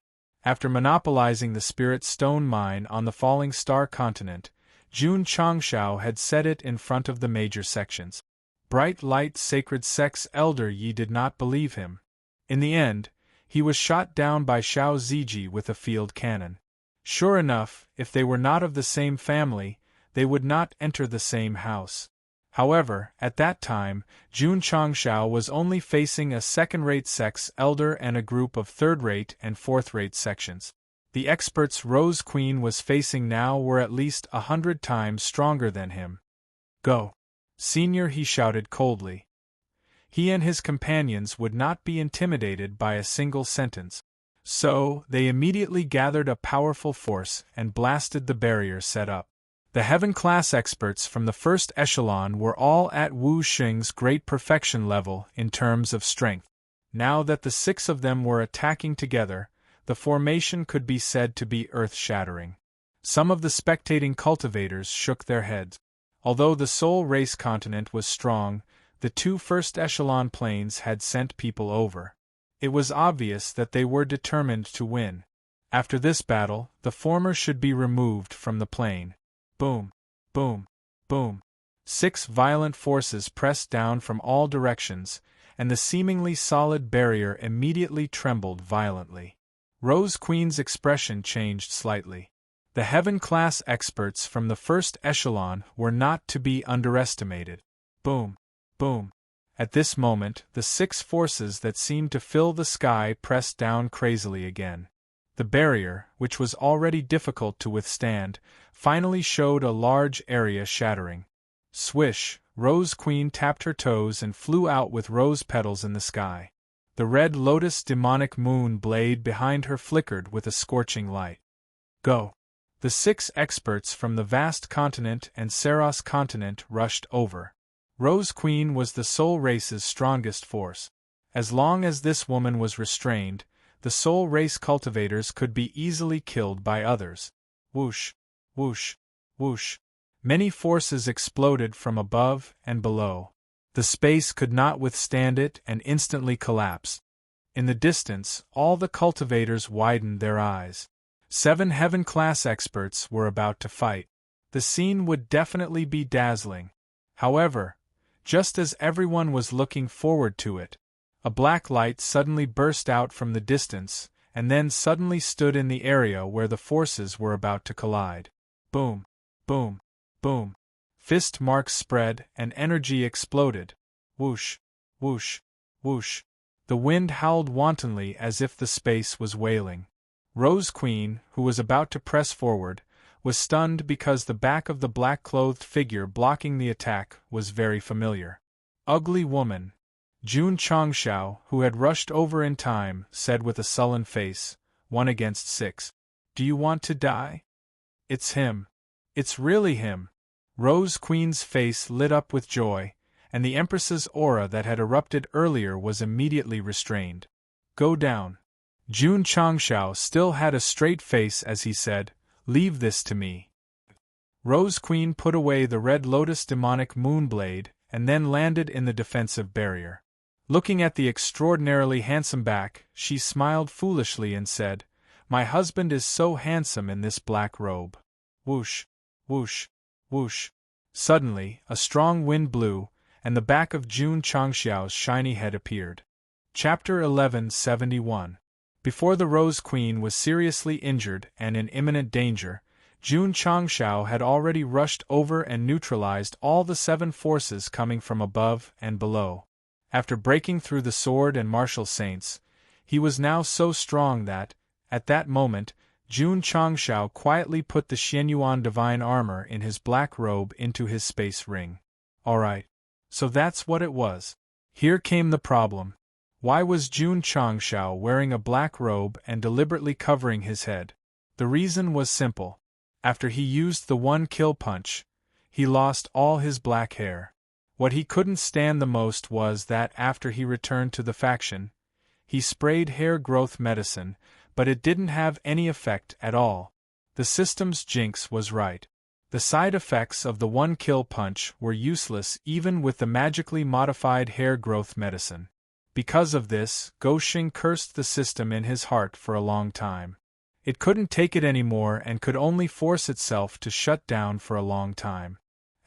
After monopolizing the Spirit Stone mine on the Falling Star continent, Jun Changshao had set it in front of the major sections. Bright Light Sacred Sect's elder Yi did not believe him. In the end, he was shot down by Xiao Ziji with a field cannon. Sure enough, if they were not of the same family, they would not enter the same house. However, at that time, Jun Changshao was only facing a second-rate sect's elder and a group of third-rate and fourth-rate sections. The experts Rose Queen was facing now were at least 100 times stronger than him. "Go!" Senior He shouted coldly. He and his companions would not be intimidated by a single sentence. So, they immediately gathered a powerful force and blasted the barrier set up. The heaven-class experts from the first echelon were all at Wu Xing's great perfection level in terms of strength. Now that the 6 of them were attacking together, the formation could be said to be earth-shattering. Some of the spectating cultivators shook their heads. Although the Soul Race continent was strong, the 2 first echelon planes had sent people over. It was obvious that they were determined to win. After this battle, the former should be removed from the plane. Boom, boom, boom. 6 violent forces pressed down from all directions, and the seemingly solid barrier immediately trembled violently. Rose Queen's expression changed slightly. The heaven-class experts from the first echelon were not to be underestimated. Boom, boom. At this moment, the 6 forces that seemed to fill the sky pressed down crazily again. The barrier, which was already difficult to withstand, finally showed a large area shattering. Swish, Rose Queen tapped her toes and flew out with rose petals in the sky. The red lotus demonic moon blade behind her flickered with a scorching light. Go! The 6 experts from the vast continent and Saros continent rushed over. Rose Queen was the Soul Race's strongest force. As long as this woman was restrained, the Soul Race cultivators could be easily killed by others. Whoosh, whoosh, whoosh. Many forces exploded from above and below. The space could not withstand it and instantly collapsed. In the distance, all the cultivators widened their eyes. 7 heaven-class experts were about to fight. The scene would definitely be dazzling. However, just as everyone was looking forward to it, a black light suddenly burst out from the distance, and then suddenly stood in the area where the forces were about to collide. Boom, boom, boom. Fist marks spread, and energy exploded. Whoosh, whoosh, whoosh. The wind howled wantonly as if the space was wailing. Rose Queen, who was about to press forward, was stunned because the back of the black-clothed figure blocking the attack was very familiar. Ugly woman. Jun Changshao, who had rushed over in time, said with a sullen face, 1 against 6. Do you want to die? It's him. It's really him. Rose Queen's face lit up with joy, and the Empress's aura that had erupted earlier was immediately restrained. Go down. Jun Changshao still had a straight face as he said, Leave this to me. Rose Queen put away the Red Lotus demonic moonblade and then landed in the defensive barrier. Looking at the extraordinarily handsome back, she smiled foolishly and said, My husband is so handsome in this black robe. Whoosh, whoosh, whoosh. Suddenly, a strong wind blew, and the back of Jun Changshao's shiny head appeared. Chapter 1171. Before the Rose Queen was seriously injured and in imminent danger, Jun Changshao had already rushed over and neutralized all the 7 forces coming from above and below. After breaking through the sword and martial saints, he was now so strong that, at that moment, Jun Changshao quietly put the Xianyuan divine armor in his black robe into his space ring. Alright. So that's what it was. Here came the problem. Why was Jun Changshao wearing a black robe and deliberately covering his head? The reason was simple. After he used the 1-kill punch, he lost all his black hair. What he couldn't stand the most was that after he returned to the faction, he sprayed hair growth medicine, but it didn't have any effect at all. The system's jinx was right. The side effects of the 1-kill punch were useless even with the magically modified hair growth medicine. Because of this, Goshing cursed the system in his heart for a long time. It couldn't take it anymore and could only force itself to shut down for a long time.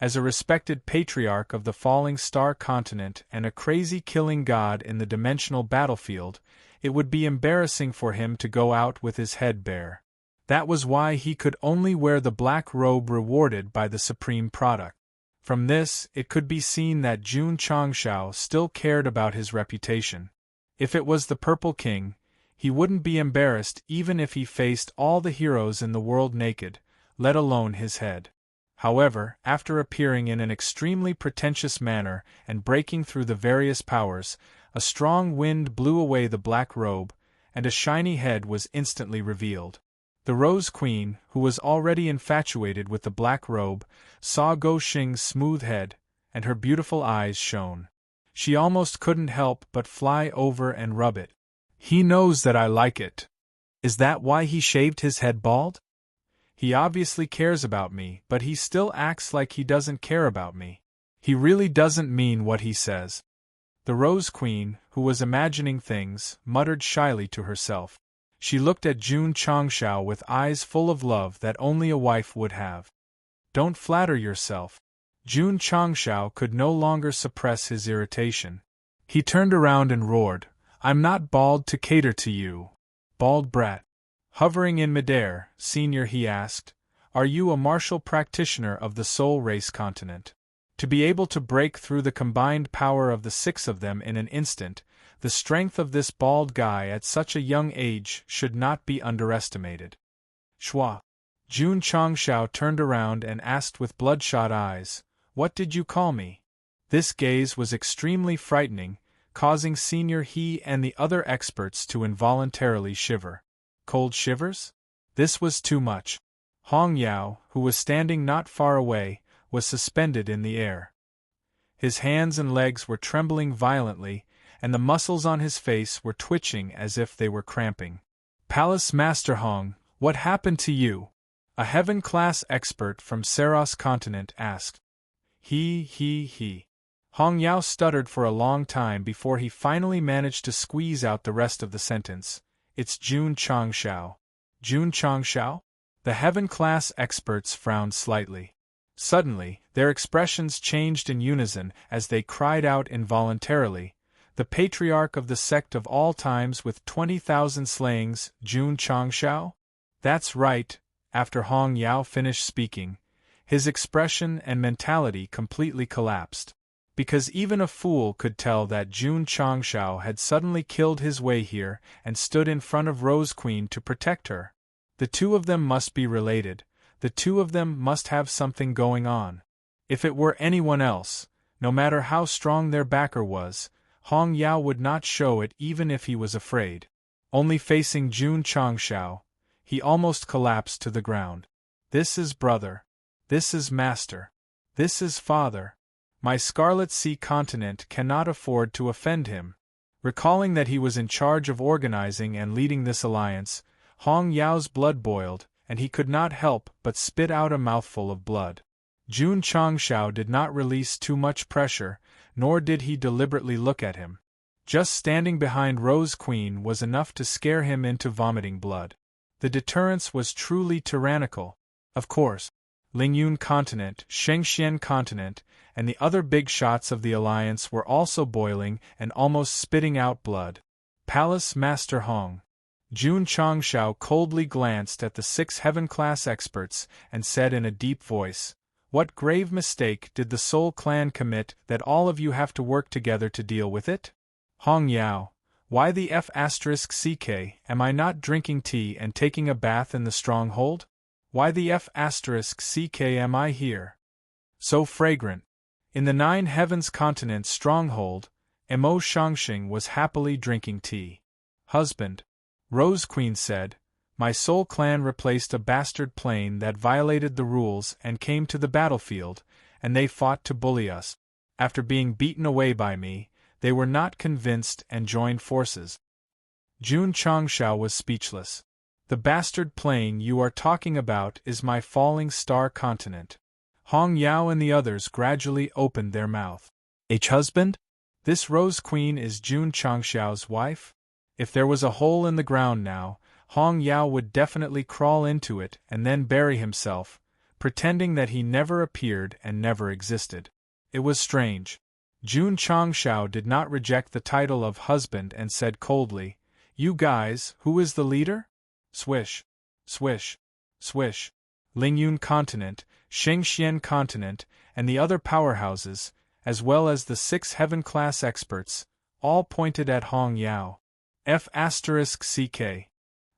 As a respected patriarch of the falling star continent and a crazy killing god in the dimensional battlefield, it would be embarrassing for him to go out with his head bare. That was why he could only wear the black robe rewarded by the supreme product. From this, it could be seen that Jun Changshao still cared about his reputation. If it was the Purple King, he wouldn't be embarrassed even if he faced all the heroes in the world naked, let alone his head. However, after appearing in an extremely pretentious manner and breaking through the various powers, a strong wind blew away the black robe, and a shiny head was instantly revealed. The Rose Queen, who was already infatuated with the black robe, saw Goshing's smooth head, and her beautiful eyes shone. She almost couldn't help but fly over and rub it. He knows that I like it. Is that why he shaved his head bald? He obviously cares about me, but he still acts like he doesn't care about me. He really doesn't mean what he says. The Rose Queen, who was imagining things, muttered shyly to herself. She looked at Jun Changshao with eyes full of love that only a wife would have. Don't flatter yourself. Jun Changshao could no longer suppress his irritation. He turned around and roared, I'm not bald to cater to you. Bald brat. Hovering in midair, Senior, he asked, Are you a martial practitioner of the Soul Race continent? To be able to break through the combined power of the 6 of them in an instant, the strength of this bald guy at such a young age should not be underestimated. Shua. Jun Changshao turned around and asked with bloodshot eyes, What did you call me? This gaze was extremely frightening, causing Senior He and the other experts to involuntarily shiver. Cold shivers? This was too much. Hong Yao, who was standing not far away, was suspended in the air. His hands and legs were trembling violently, and the muscles on his face were twitching as if they were cramping. Palace Master Hong, what happened to you? A heaven-class expert from Saros continent asked. He. Hong Yao stuttered for a long time before he finally managed to squeeze out the rest of the sentence. It's Jun Changshao. Jun Changshao? The heaven-class experts frowned slightly. Suddenly, their expressions changed in unison as they cried out involuntarily, The patriarch of the sect of all times with 20,000 slayings, Jun Changshao? That's right. After Hong Yao finished speaking, his expression and mentality completely collapsed. Because even a fool could tell that Jun Changshao had suddenly killed his way here and stood in front of Rose Queen to protect her. The 2 of them must be related, the 2 of them must have something going on. If it were anyone else, no matter how strong their backer was, Hong Yao would not show it even if he was afraid. Only facing Jun Changshao, he almost collapsed to the ground. This is brother. This is master. This is father. My Scarlet Sea continent cannot afford to offend him. Recalling that he was in charge of organizing and leading this alliance, Hong Yao's blood boiled, and he could not help but spit out a mouthful of blood. Jun Changshao did not release too much pressure, nor did he deliberately look at him. Just standing behind Rose Queen was enough to scare him into vomiting blood. The deterrence was truly tyrannical. Of course, Lingyun continent, Shengxian continent, and the other big shots of the alliance were also boiling and almost spitting out blood. Palace Master Hong. Jun Changshao coldly glanced at the 6 heaven-class experts and said in a deep voice, "What grave mistake did the Soul Clan commit that all of you have to work together to deal with it? Hong Yao, why the F***ck am I not drinking tea and taking a bath in the stronghold? Why the F***ck am I here? So fragrant." In the 9 heavens continent stronghold, Mo Shangxing was happily drinking tea. "Husband," Rose Queen said, "my Soul Clan replaced a bastard plane that violated the rules and came to the battlefield, and they fought to bully us. After being beaten away by me, they were not convinced and joined forces." Jun Changshao was speechless. "The bastard plane you are talking about is my falling star continent." Hong Yao and the others gradually opened their mouth. "Husband? This Rose Queen is Jun Changshao's wife?" If there was a hole in the ground now, Hong Yao would definitely crawl into it and then bury himself, pretending that he never appeared and never existed. It was strange. Jun Changshao did not reject the title of husband and said coldly, "You guys, who is the leader?" Swish. Swish. Swish. Lingyun continent, Shengxian continent, and the other powerhouses, as well as the 6 heaven-class experts, all pointed at Hong Yao. F***ck.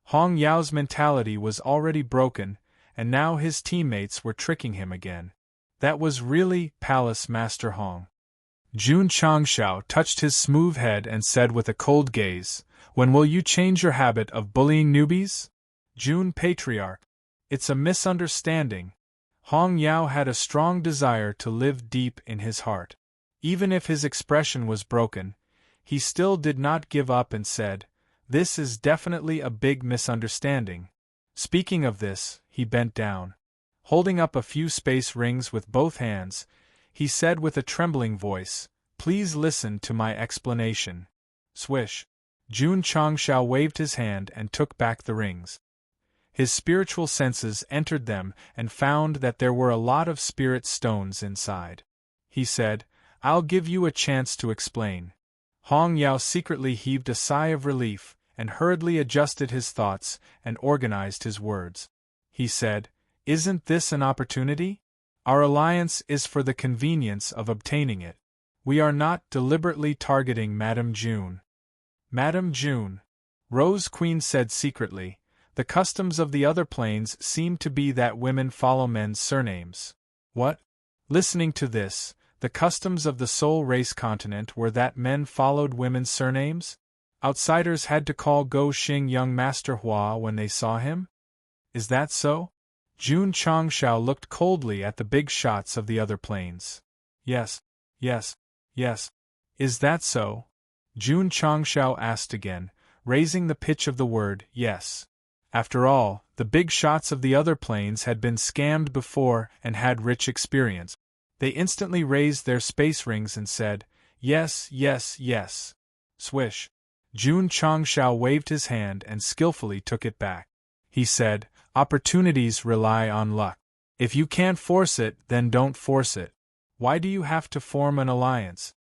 Hong Yao's mentality was already broken, and now his teammates were tricking him again. That was really Palace Master Hong. Jun Changshao touched his smooth head and said with a cold gaze, "When will you change your habit of bullying newbies?" Jun Patriarch. It's a misunderstanding. Hong Yao had a strong desire to live deep in his heart. Even if his expression was broken, he still did not give up and said, "This is definitely a big misunderstanding." Speaking of this, he bent down. Holding up a few space rings with both hands, he said with a trembling voice, "Please listen to my explanation." Swish. Jun Changshao waved his hand and took back the rings. His spiritual senses entered them and found that there were a lot of spirit stones inside. He said, "I'll give you a chance to explain." Hong Yao secretly heaved a sigh of relief and hurriedly adjusted his thoughts and organized his words. He said, "Isn't this an opportunity? Our alliance is for the convenience of obtaining it. We are not deliberately targeting Madame June." "Madame June," Rose Queen said secretly, "the customs of the other planes seem to be that women follow men's surnames." "What?" Listening to this, the customs of the Soul Race continent were that men followed women's surnames? Outsiders had to call Go Xing young Master Hua when they saw him? Is that so? Jun Changshao looked coldly at the big shots of the other planes. Yes, yes, yes. Is that so? Jun Changshao asked again, raising the pitch of the word yes. After all, the big shots of the other planes had been scammed before and had rich experience. They instantly raised their space rings and said, "Yes, yes, yes." Swish. Jun Changshao waved his hand and skillfully took it back. He said, "Opportunities rely on luck. If you can't force it, then don't force it. Why do you have to form an alliance?"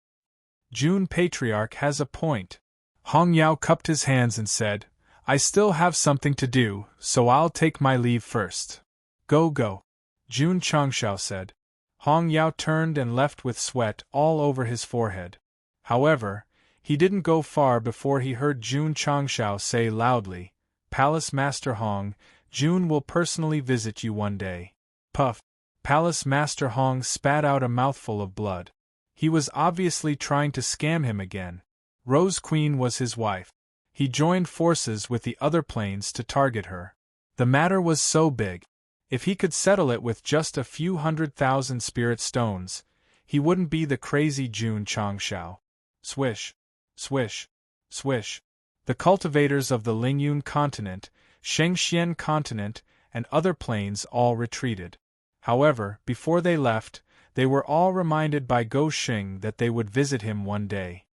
Jun Patriarch has a point. Hong Yao cupped his hands and said, "I still have something to do, so I'll take my leave first." "Go, go," Jun Changshao said. Hong Yao turned and left with sweat all over his forehead. However, he didn't go far before he heard Jun Changshao say loudly, "Palace Master Hong, Jun will personally visit you one day." Puff. Palace Master Hong spat out a mouthful of blood. He was obviously trying to scam him again. Rose Queen was his wife. He joined forces with the other planes to target her. The matter was so big. If he could settle it with just a few 100,000 spirit stones, he wouldn't be the crazy Jun Changshao. Swish, swish, swish. The cultivators of the Lingyun continent, Shengxian continent, and other planes all retreated. However, before they left, they were all reminded by Go Xing that they would visit him one day.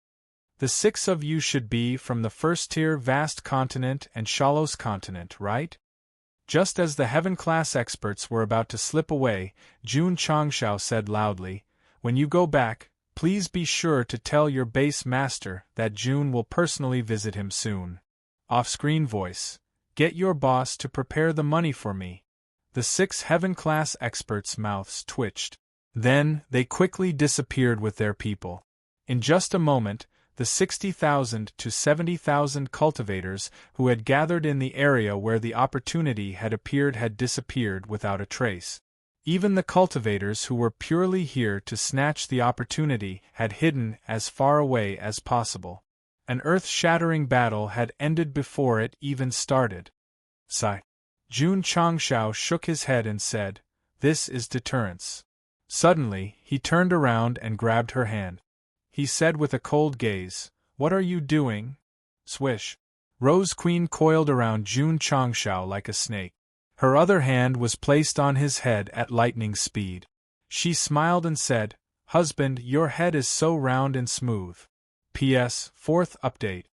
The 6 of you should be from the first-tier vast continent and Shalos continent, right? Just as the heaven-class experts were about to slip away, Jun Changshao said loudly, "When you go back, please be sure to tell your base master that Jun will personally visit him soon." Off-screen voice, "Get your boss to prepare the money for me." The 6 heaven-class experts' mouths twitched. Then, they quickly disappeared with their people. In just a moment, the 60,000 to 70,000 cultivators who had gathered in the area where the opportunity had appeared had disappeared without a trace. Even the cultivators who were purely here to snatch the opportunity had hidden as far away as possible. An earth-shattering battle had ended before it even started. Sigh. Jun Changshao shook his head and said, "This is deterrence." Suddenly, he turned around and grabbed her hand. He said with a cold gaze, "What are you doing?" Swish. Rose Queen coiled around Jun Changshao like a snake. Her other hand was placed on his head at lightning speed. She smiled and said, "Husband, your head is so round and smooth." P.S. 4th update.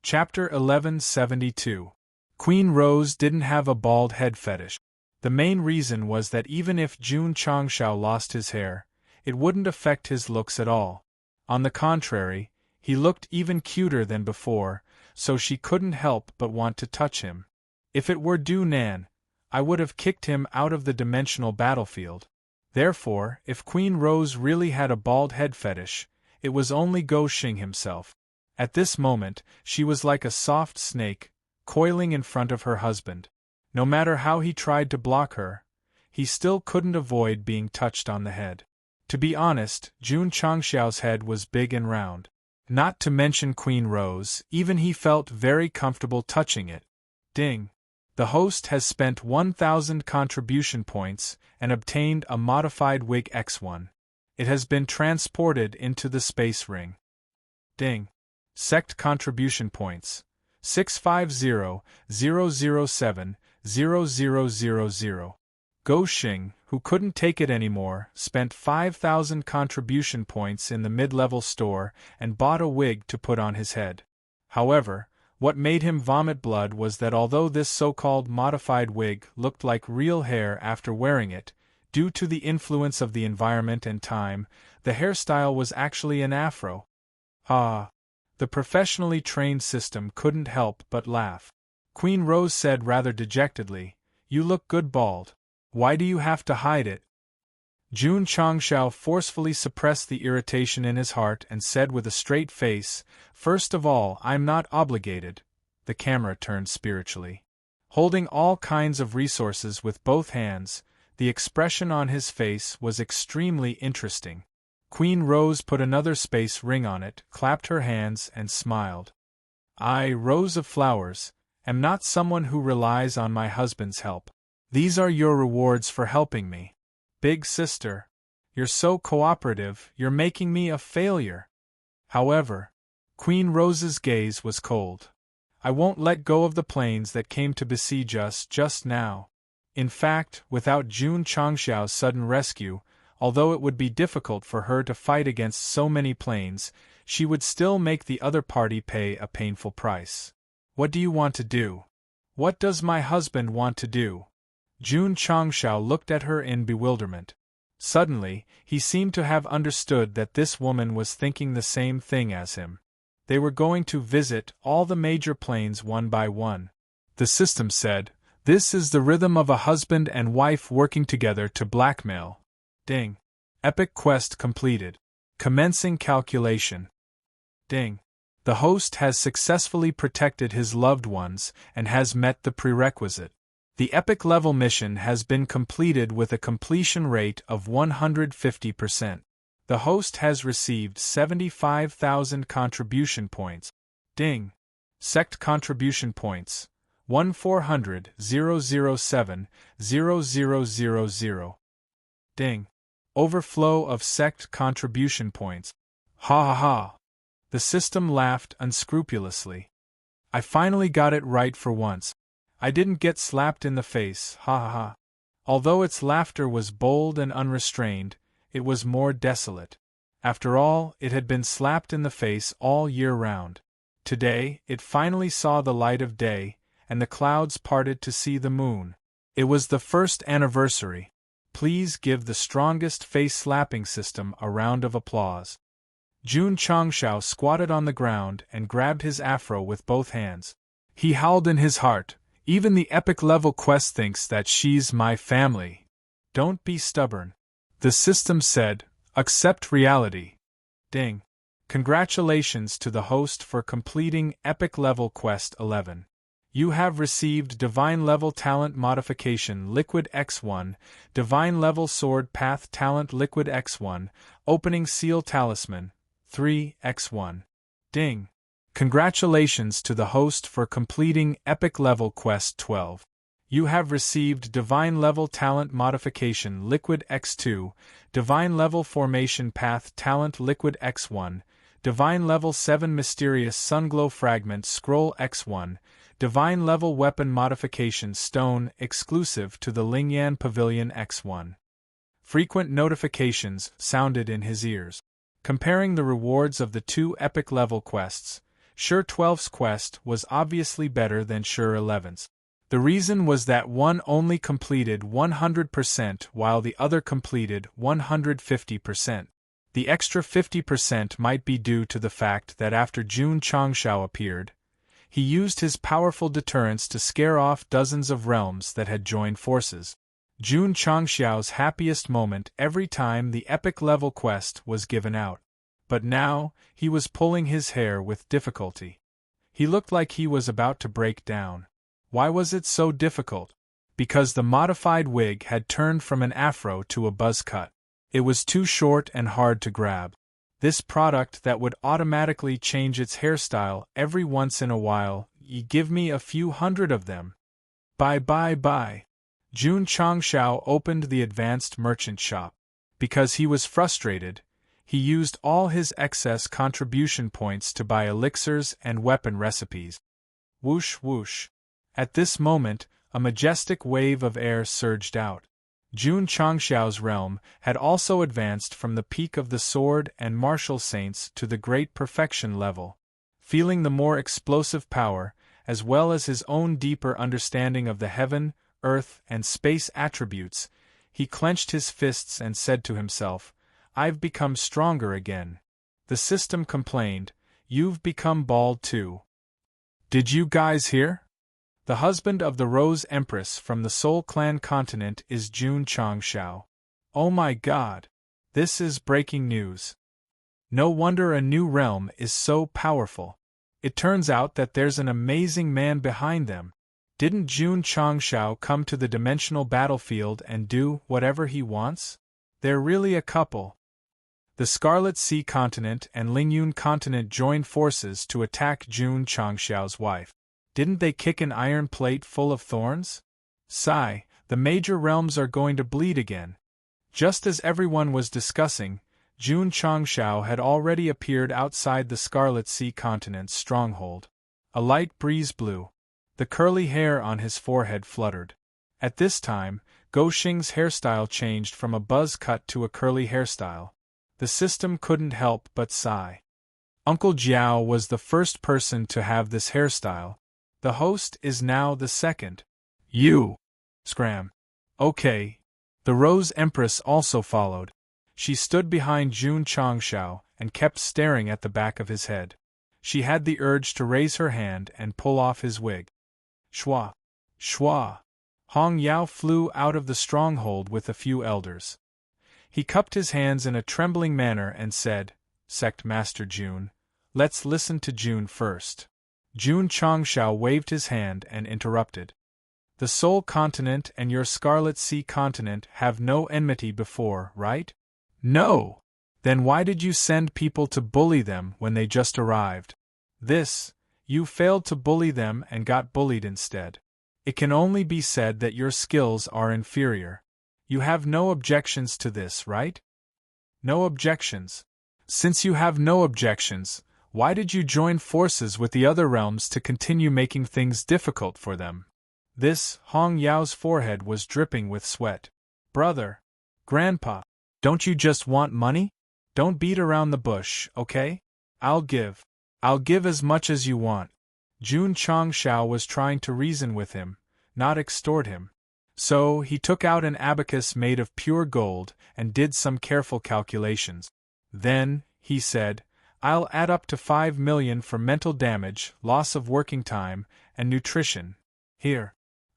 Chapter 1172. Queen Rose didn't have a bald head fetish. The main reason was that even if Jun Changshao lost his hair, it wouldn't affect his looks at all. On the contrary, he looked even cuter than before, so she couldn't help but want to touch him. If it were Du Nan, I would have kicked him out of the dimensional battlefield. Therefore, if Queen Rose really had a bald head fetish, it was only Go Xing himself. At this moment, she was like a soft snake, coiling in front of her husband. No matter how he tried to block her, he still couldn't avoid being touched on the head. To be honest, Jun Changshao's head was big and round. Not to mention Queen Rose, even he felt very comfortable touching it. Ding! The host has spent 1,000 contribution points and obtained a modified wig X1. It has been transported into the space ring. Ding! Sect contribution points. 650,007,0000. Go Xing, who couldn't take it anymore, spent 5,000 contribution points in the mid-level store and bought a wig to put on his head. However, what made him vomit blood was that although this so-called modified wig looked like real hair after wearing it, due to the influence of the environment and time, the hairstyle was actually an afro. Ah! The professionally trained system couldn't help but laugh. Queen Rose said rather dejectedly, "You look good bald. Why do you have to hide it?" Jun Changshao forcefully suppressed the irritation in his heart and said with a straight face, "First of all, I'm not obligated." The camera turned spiritually. Holding all kinds of resources with both hands, the expression on his face was extremely interesting. Queen Rose put another space ring on it, clapped her hands, and smiled. "I, Rose of Flowers, am not someone who relies on my husband's help. These are your rewards for helping me. Big sister, you're so cooperative, you're making me a failure." However, Queen Rose's gaze was cold. "I won't let go of the planes that came to besiege us just now. In fact, without Jun Changshao's sudden rescue, although it would be difficult for her to fight against so many planes, she would still make the other party pay a painful price. What do you want to do? What does my husband want to do?" Jun Changshao looked at her in bewilderment. Suddenly, he seemed to have understood that this woman was thinking the same thing as him. They were going to visit all the major planes one by one. The system said, "This is the rhythm of a husband and wife working together to blackmail." Ding! Epic quest completed. Commencing calculation. Ding! The host has successfully protected his loved ones and has met the prerequisite. The epic level mission has been completed with a completion rate of 150%. The host has received 75,000 contribution points. Ding. Sect contribution points. 1,400,007,0000. Ding. Overflow of sect contribution points. Ha ha ha. The system laughed unscrupulously. I finally got it right for once. I didn't get slapped in the face, ha ha ha. Although its laughter was bold and unrestrained, it was more desolate. After all, it had been slapped in the face all year round. Today, it finally saw the light of day, and the clouds parted to see the moon. It was the first anniversary. Please give the strongest face-slapping system a round of applause. Jun Changshao squatted on the ground and grabbed his afro with both hands. He howled in his heart, even the epic-level quest thinks that she's my family. Don't be stubborn. The system said, accept reality. Ding. Congratulations to the host for completing epic-level quest 11. You have received Divine Level Talent Modification Liquid X1, Divine Level Sword Path Talent Liquid X1, Opening Seal Talisman, 3x1. Ding. Congratulations to the host for completing Epic Level Quest 12. You have received Divine Level Talent Modification Liquid X2, Divine Level Formation Path Talent Liquid X1, Divine Level 7 Mysterious Sunglow Fragment Scroll X1, Divine Level Weapon Modification Stone exclusive to the Lingyan Pavilion X1. Frequent notifications sounded in his ears. Comparing the rewards of the two epic level quests, Sure 12's quest was obviously better than Sure 11's. The reason was that one only completed 100% while the other completed 150%. The extra 50% might be due to the fact that after Jun Changshao appeared, he used his powerful deterrence to scare off dozens of realms that had joined forces. Jun Changshao's happiest moment every time the epic level quest was given out. But now, he was pulling his hair with difficulty. He looked like he was about to break down. Why was it so difficult? Because the modified wig had turned from an afro to a buzz cut. It was too short and hard to grab. This product that would automatically change its hairstyle every once in a while, give me a few hundred of them. Bye. Jun Changshao opened the advanced merchant shop. Because he was frustrated, he used all his excess contribution points to buy elixirs and weapon recipes. Whoosh whoosh. At this moment, a majestic wave of air surged out. Jun Changshao's realm had also advanced from the peak of the sword and martial saints to the great perfection level. Feeling the more explosive power, as well as his own deeper understanding of the heaven, earth, and space attributes, he clenched his fists and said to himself, I've become stronger again. The system complained, you've become bald too. Did you guys hear? The husband of the Rose Empress from the Soul Clan continent is Jun Changshao. Oh my god! This is breaking news. No wonder a new realm is so powerful. It turns out that there's an amazing man behind them. Didn't Jun Changshao come to the dimensional battlefield and do whatever he wants? They're really a couple. The Scarlet Sea continent and Lingyun continent joined forces to attack Jun Changshao's wife. Didn't they kick an iron plate full of thorns? Sigh, the major realms are going to bleed again. Just as everyone was discussing, Jun Changshao had already appeared outside the Scarlet Sea continent's stronghold. A light breeze blew. The curly hair on his forehead fluttered. At this time, Go Xing's hairstyle changed from a buzz cut to a curly hairstyle. The system couldn't help but sigh. Uncle Jiao was the first person to have this hairstyle. The host is now the second. You! Scram. Okay. The Rose Empress also followed. She stood behind Jun Changshao and kept staring at the back of his head. She had the urge to raise her hand and pull off his wig. Shwa! Shwa! Hong Yao flew out of the stronghold with a few elders. He cupped his hands in a trembling manner and said, Sect Master Jun, let's listen to Jun first. Jun Changshao waved his hand and interrupted. The Soul Continent and your Scarlet Sea Continent have no enmity before, right? No! Then why did you send people to bully them when they just arrived? You failed to bully them and got bullied instead. It can only be said that your skills are inferior. You have no objections to this, right? No objections. Since you have no objections, why did you join forces with the other realms to continue making things difficult for them? Hong Yao's forehead was dripping with sweat. Brother. Grandpa. Don't you just want money? Don't beat around the bush, okay? I'll give as much as you want. Jun Changshao was trying to reason with him, not extort him. So he took out an abacus made of pure gold and did some careful calculations. Then, he said, I'll add up to 5 million for mental damage, loss of working time, and nutrition. Here.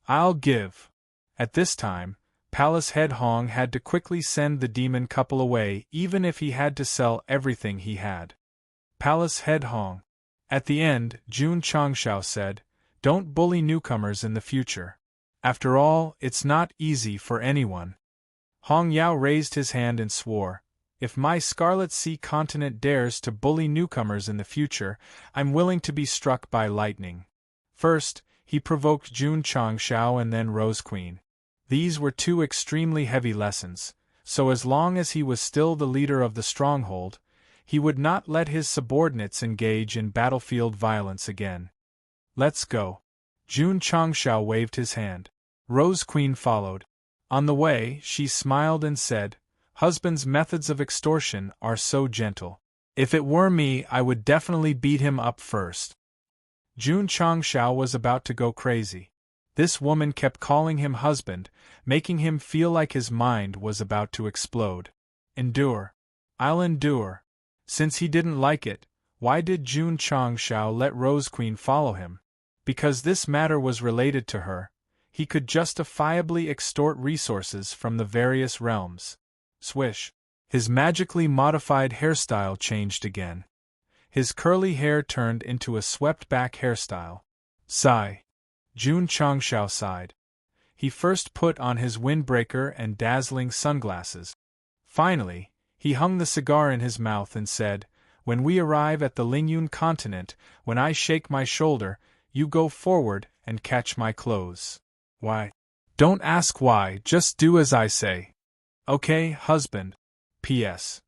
I'll give. At this time, Palace Head Hong had to quickly send the demon couple away even if he had to sell everything he had. Palace Head Hong. At the end, Jun Changshao said, Don't bully newcomers in the future. After all, it's not easy for anyone. Hong Yao raised his hand and swore, If my Scarlet Sea continent dares to bully newcomers in the future, I'm willing to be struck by lightning. First, he provoked Jun Changshao and then Rose Queen. These were 2 extremely heavy lessons, so as long as he was still the leader of the stronghold, he would not let his subordinates engage in battlefield violence again. Let's go. Jun Changshao waved his hand. Rose Queen followed. On the way, she smiled and said, Husband's methods of extortion are so gentle. If it were me, I would definitely beat him up first. Jun Changshao was about to go crazy. This woman kept calling him husband, making him feel like his mind was about to explode. Endure. I'll endure. Since he didn't like it, why did Jun Changshao let Rose Queen follow him? Because this matter was related to her, he could justifiably extort resources from the various realms. Swish. His magically modified hairstyle changed again. His curly hair turned into a swept-back hairstyle. Sigh. Jun Changshao sighed. He first put on his windbreaker and dazzling sunglasses. Finally, he hung the cigar in his mouth and said, When we arrive at the Lingyun continent, when I shake my shoulder, you go forward and catch my clothes. Why? Don't ask why, just do as I say. Okay, husband. P.S.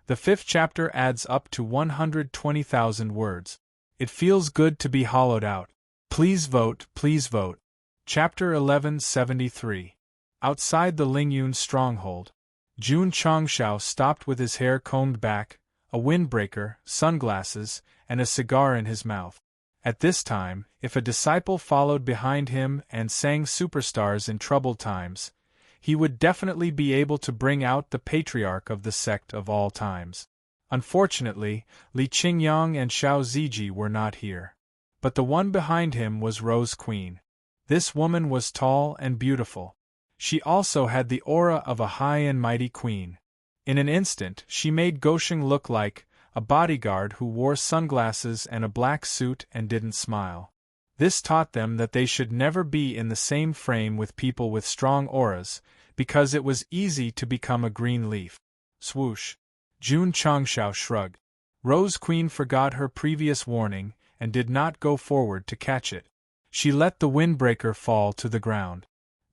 The 5th chapter adds up to 120,000 words. It feels good to be hollowed out. Please vote, please vote. Chapter 1173. Outside the Lingyun stronghold, Jun Changshao stopped with his hair combed back, a windbreaker, sunglasses, and a cigar in his mouth. At this time, if a disciple followed behind him and sang superstars in troubled times, he would definitely be able to bring out the patriarch of the sect of all times. Unfortunately, Li Qingyang and Xiao Ziji were not here. But the one behind him was Rose Queen. This woman was tall and beautiful. She also had the aura of a high and mighty queen. In an instant, she made Gosheng look like a bodyguard who wore sunglasses and a black suit and didn't smile. This taught them that they should never be in the same frame with people with strong auras, because it was easy to become a green leaf. Swoosh. Jun Changshao shrugged. Rose Queen forgot her previous warning and did not go forward to catch it. She let the windbreaker fall to the ground.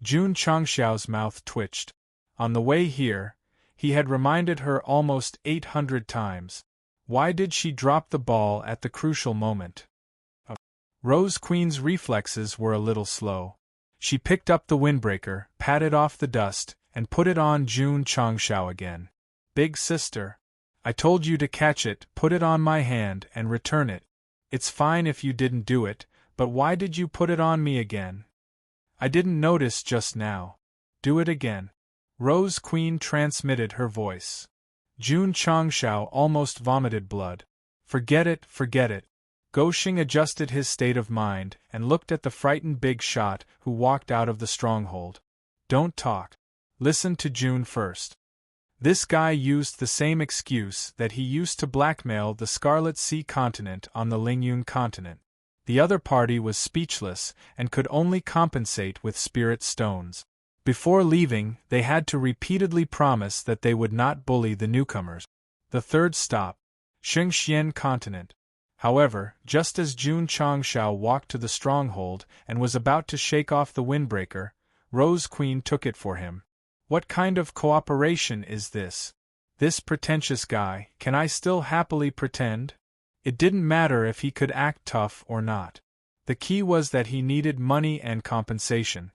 Jun Changshao's mouth twitched. On the way here, he had reminded her almost 800 times. Why did she drop the ball at the crucial moment? Rose Queen's reflexes were a little slow. She picked up the windbreaker, patted off the dust, and put it on Jun Changshao again. Big sister. I told you to catch it, put it on my hand, and return it. It's fine if you didn't do it, but why did you put it on me again? I didn't notice just now. Do it again. Rose Queen transmitted her voice. Jun Changshao almost vomited blood. Forget it, forget it. Gosheng adjusted his state of mind and looked at the frightened big shot who walked out of the stronghold. Don't talk. Listen to Jun first. This guy used the same excuse that he used to blackmail the Scarlet Sea continent on the Lingyun continent. The other party was speechless and could only compensate with spirit stones. Before leaving, they had to repeatedly promise that they would not bully the newcomers. The third stop, Xingxian continent. However, just as Jun Changshao walked to the stronghold and was about to shake off the windbreaker, Rose Queen took it for him. What kind of cooperation is this? This pretentious guy, can I still happily pretend? It didn't matter if he could act tough or not. The key was that he needed money and compensation.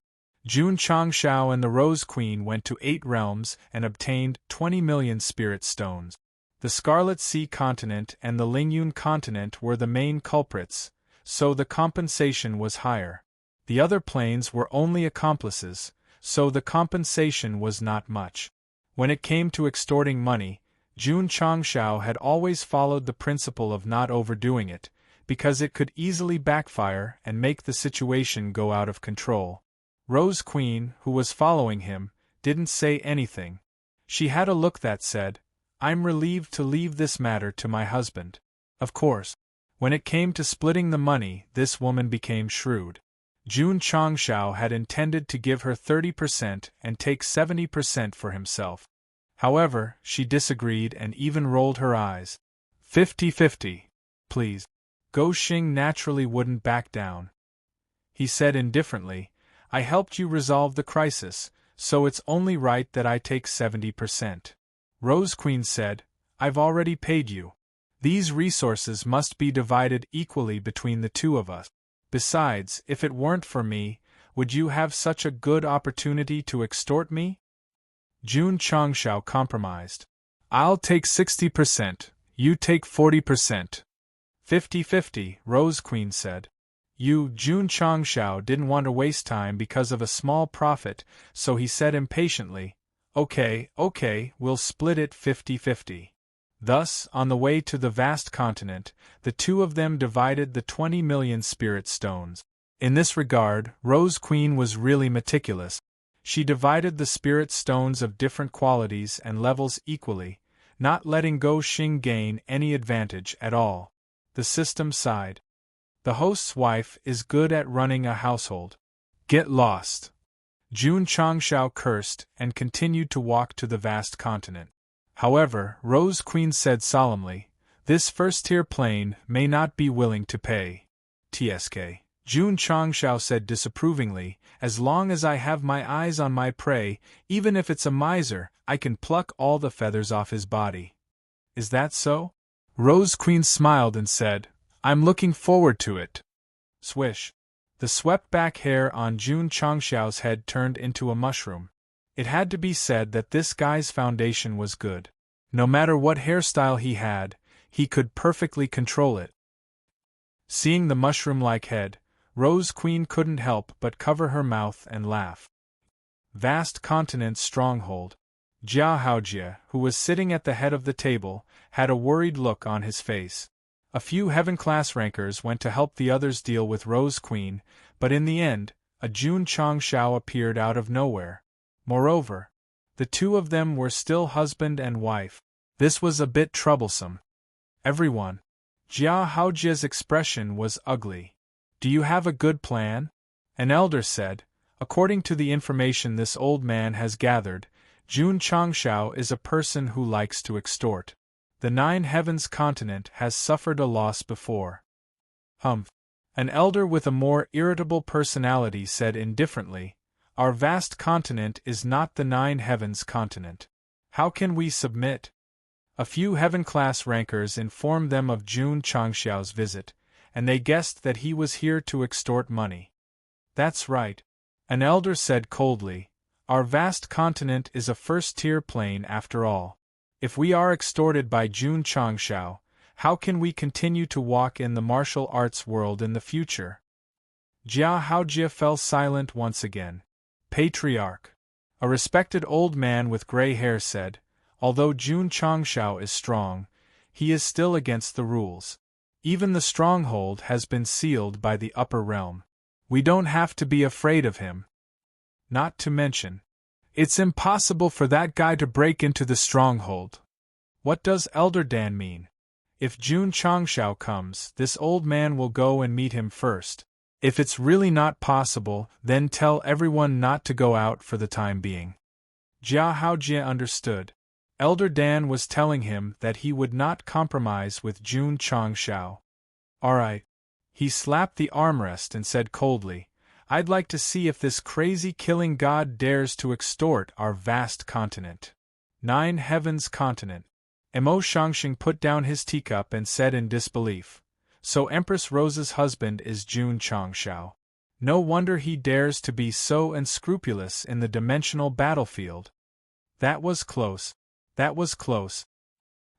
Jun Changshao and the Rose Queen went to 8 realms and obtained 20 million spirit stones. The Scarlet Sea continent and the Lingyun continent were the main culprits, so the compensation was higher. The other planes were only accomplices, so the compensation was not much. When it came to extorting money, Jun Changshao had always followed the principle of not overdoing it, because it could easily backfire and make the situation go out of control. Rose Queen, who was following him, didn't say anything. She had a look that said, "I'm relieved to leave this matter to my husband." Of course, when it came to splitting the money, this woman became shrewd. Jun Changshao had intended to give her 30% and take 70% for himself. However, she disagreed and even rolled her eyes. 50-50. Please. Go Xing naturally wouldn't back down. He said indifferently, "I helped you resolve the crisis, so it's only right that I take 70%. Rose Queen said, "I've already paid you. These resources must be divided equally between the two of us. Besides, if it weren't for me, would you have such a good opportunity to extort me?" Jun Changshao compromised. "I'll take 60%, you take 40%. 50-50, Rose Queen said. Jun Changshao didn't want to waste time because of a small profit, so he said impatiently, Okay, we'll split it 50-50. Thus, on the way to the vast continent, the two of them divided the 20 million spirit stones. In this regard, Rose Queen was really meticulous. She divided the spirit stones of different qualities and levels equally, not letting Go Xing gain any advantage at all. The system sighed. The host's wife is good at running a household. Get lost. Jun Changshao cursed and continued to walk to the vast continent. However, Rose Queen said solemnly, "This first-tier plane may not be willing to pay." TSK. Jun Changshao said disapprovingly, "As long as I have my eyes on my prey, even if it's a miser, I can pluck all the feathers off his body." Is that so? Rose Queen smiled and said, "I'm looking forward to it." Swish. The swept-back hair on Jun Changshao's head turned into a mushroom. It had to be said that this guy's foundation was good. No matter what hairstyle he had, he could perfectly control it. Seeing the mushroom-like head, Rose Queen couldn't help but cover her mouth and laugh. Vast continent stronghold. Jia Haojie, who was sitting at the head of the table, had a worried look on his face. A few heaven-class rankers went to help the others deal with Rose Queen, but in the end, a Jun Changshao appeared out of nowhere. Moreover, the two of them were still husband and wife. This was a bit troublesome. Everyone. Jia Haojie's expression was ugly. "Do you have a good plan?" An elder said. "According to the information this old man has gathered, Jun Changshao is a person who likes to extort. The Nine Heavens continent has suffered a loss before." Humph. An elder with a more irritable personality said indifferently, "Our vast continent is not the Nine Heavens continent. How can we submit?" A few heaven-class rankers informed them of Jun Changshao's visit, and they guessed that he was here to extort money. "That's right," an elder said coldly. "Our vast continent is a first-tier plane after all. If we are extorted by Jun Changshao, how can we continue to walk in the martial arts world in the future?" Jia Haojie fell silent once again. Patriarch. A respected old man with gray hair said, "Although Jun Changshao is strong, he is still against the rules. Even the stronghold has been sealed by the upper realm. We don't have to be afraid of him. Not to mention, it's impossible for that guy to break into the stronghold." What does Elder Dan mean? If Jun Changshao comes, this old man will go and meet him first. If it's really not possible, then tell everyone not to go out for the time being. Jia Haojie understood. Elder Dan was telling him that he would not compromise with Jun Changshao. Alright. He slapped the armrest and said coldly, I'd like to see if this crazy killing god dares to extort our vast continent. 9 Heavens continent. Mo Shangxing put down his teacup and said in disbelief, So Empress Rose's husband is Jun Changshao. No wonder he dares to be so unscrupulous in the dimensional battlefield. That was close. That was close.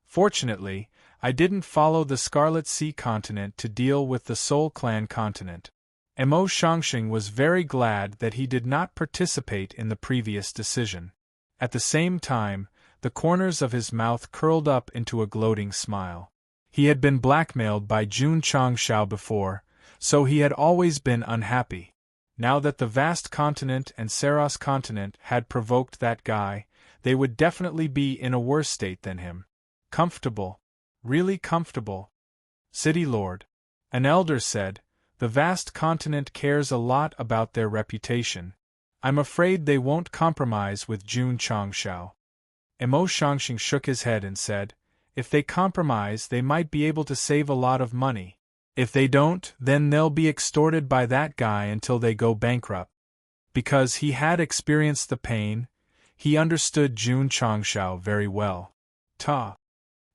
Fortunately, I didn't follow the Scarlet Sea continent to deal with the Soul Clan continent. Mo Shangxing was very glad that he did not participate in the previous decision. At the same time, the corners of his mouth curled up into a gloating smile. He had been blackmailed by Jun Changshao before, so he had always been unhappy. Now that the vast continent and Saros continent had provoked that guy, they would definitely be in a worse state than him. Comfortable. Really comfortable. City Lord. An elder said, The vast continent cares a lot about their reputation. I'm afraid they won't compromise with Jun Changshao. Mo Shangxing shook his head and said, If they compromise, they might be able to save a lot of money. If they don't, then they'll be extorted by that guy until they go bankrupt. Because he had experienced the pain, he understood Jun Changshao very well. Ta!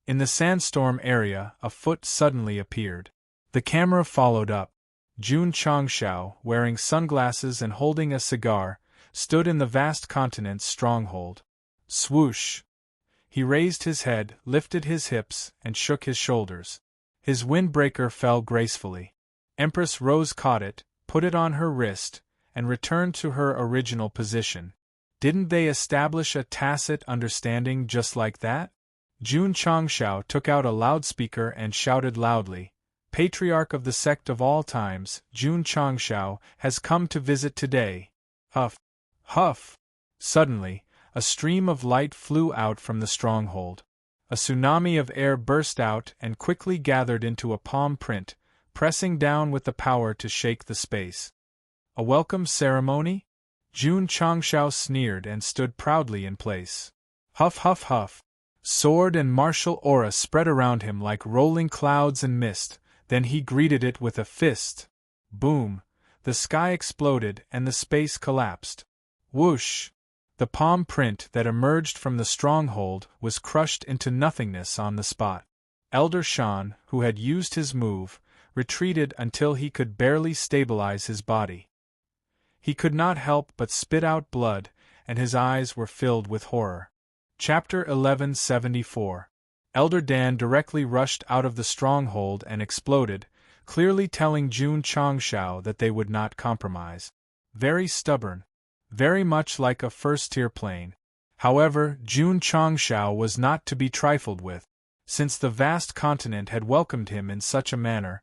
In the sandstorm area, a foot suddenly appeared. The camera followed up. Jun Changshao, wearing sunglasses and holding a cigar, stood in the vast continent's stronghold. Swoosh! He raised his head, lifted his hips, and shook his shoulders. His windbreaker fell gracefully. Empress Rose caught it, put it on her wrist, and returned to her original position. Didn't they establish a tacit understanding just like that? Jun Changshao took out a loudspeaker and shouted loudly, Patriarch of the Sect of all times, Jun Changshao, has come to visit today. Huff! Huff! Suddenly, a stream of light flew out from the stronghold. A tsunami of air burst out and quickly gathered into a palm print, pressing down with the power to shake the space. A welcome ceremony? Jun Changshao sneered and stood proudly in place. Huff huff huff. Sword and martial aura spread around him like rolling clouds and mist, then he greeted it with a fist. Boom! The sky exploded and the space collapsed. Whoosh! The palm print that emerged from the stronghold was crushed into nothingness on the spot. Elder Shan, who had used his move, retreated until he could barely stabilize his body. He could not help but spit out blood, and his eyes were filled with horror. Chapter 1174. Elder Dan directly rushed out of the stronghold and exploded, clearly telling Jun Changshao that they would not compromise. Very stubborn. Very much like a first-tier plane. However, Jun Changshao was not to be trifled with. Since the vast continent had welcomed him in such a manner,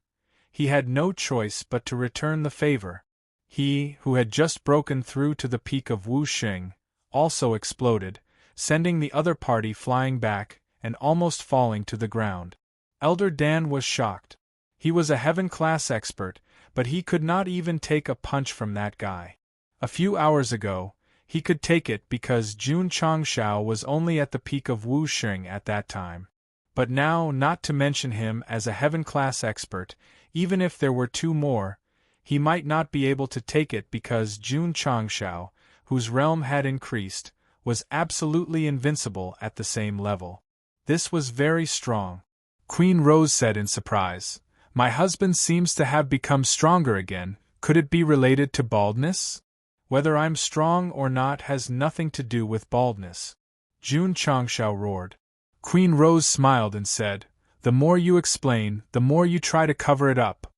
he had no choice but to return the favor. He, who had just broken through to the peak of Wuxing, also exploded, sending the other party flying back and almost falling to the ground. Elder Dan was shocked. He was a heaven-class expert, but he could not even take a punch from that guy. A few hours ago, he could take it because Jun Changshao was only at the peak of Wuxing at that time. But now, not to mention him as a heaven-class expert, even if there were 2 more, he might not be able to take it because Jun Changshao, whose realm had increased, was absolutely invincible at the same level. This was very strong. Queen Rose said in surprise, My husband seems to have become stronger again. Could it be related to baldness? Whether I'm strong or not has nothing to do with baldness. Jun Changshao roared. Queen Rose smiled and said, The more you explain, the more you try to cover it up.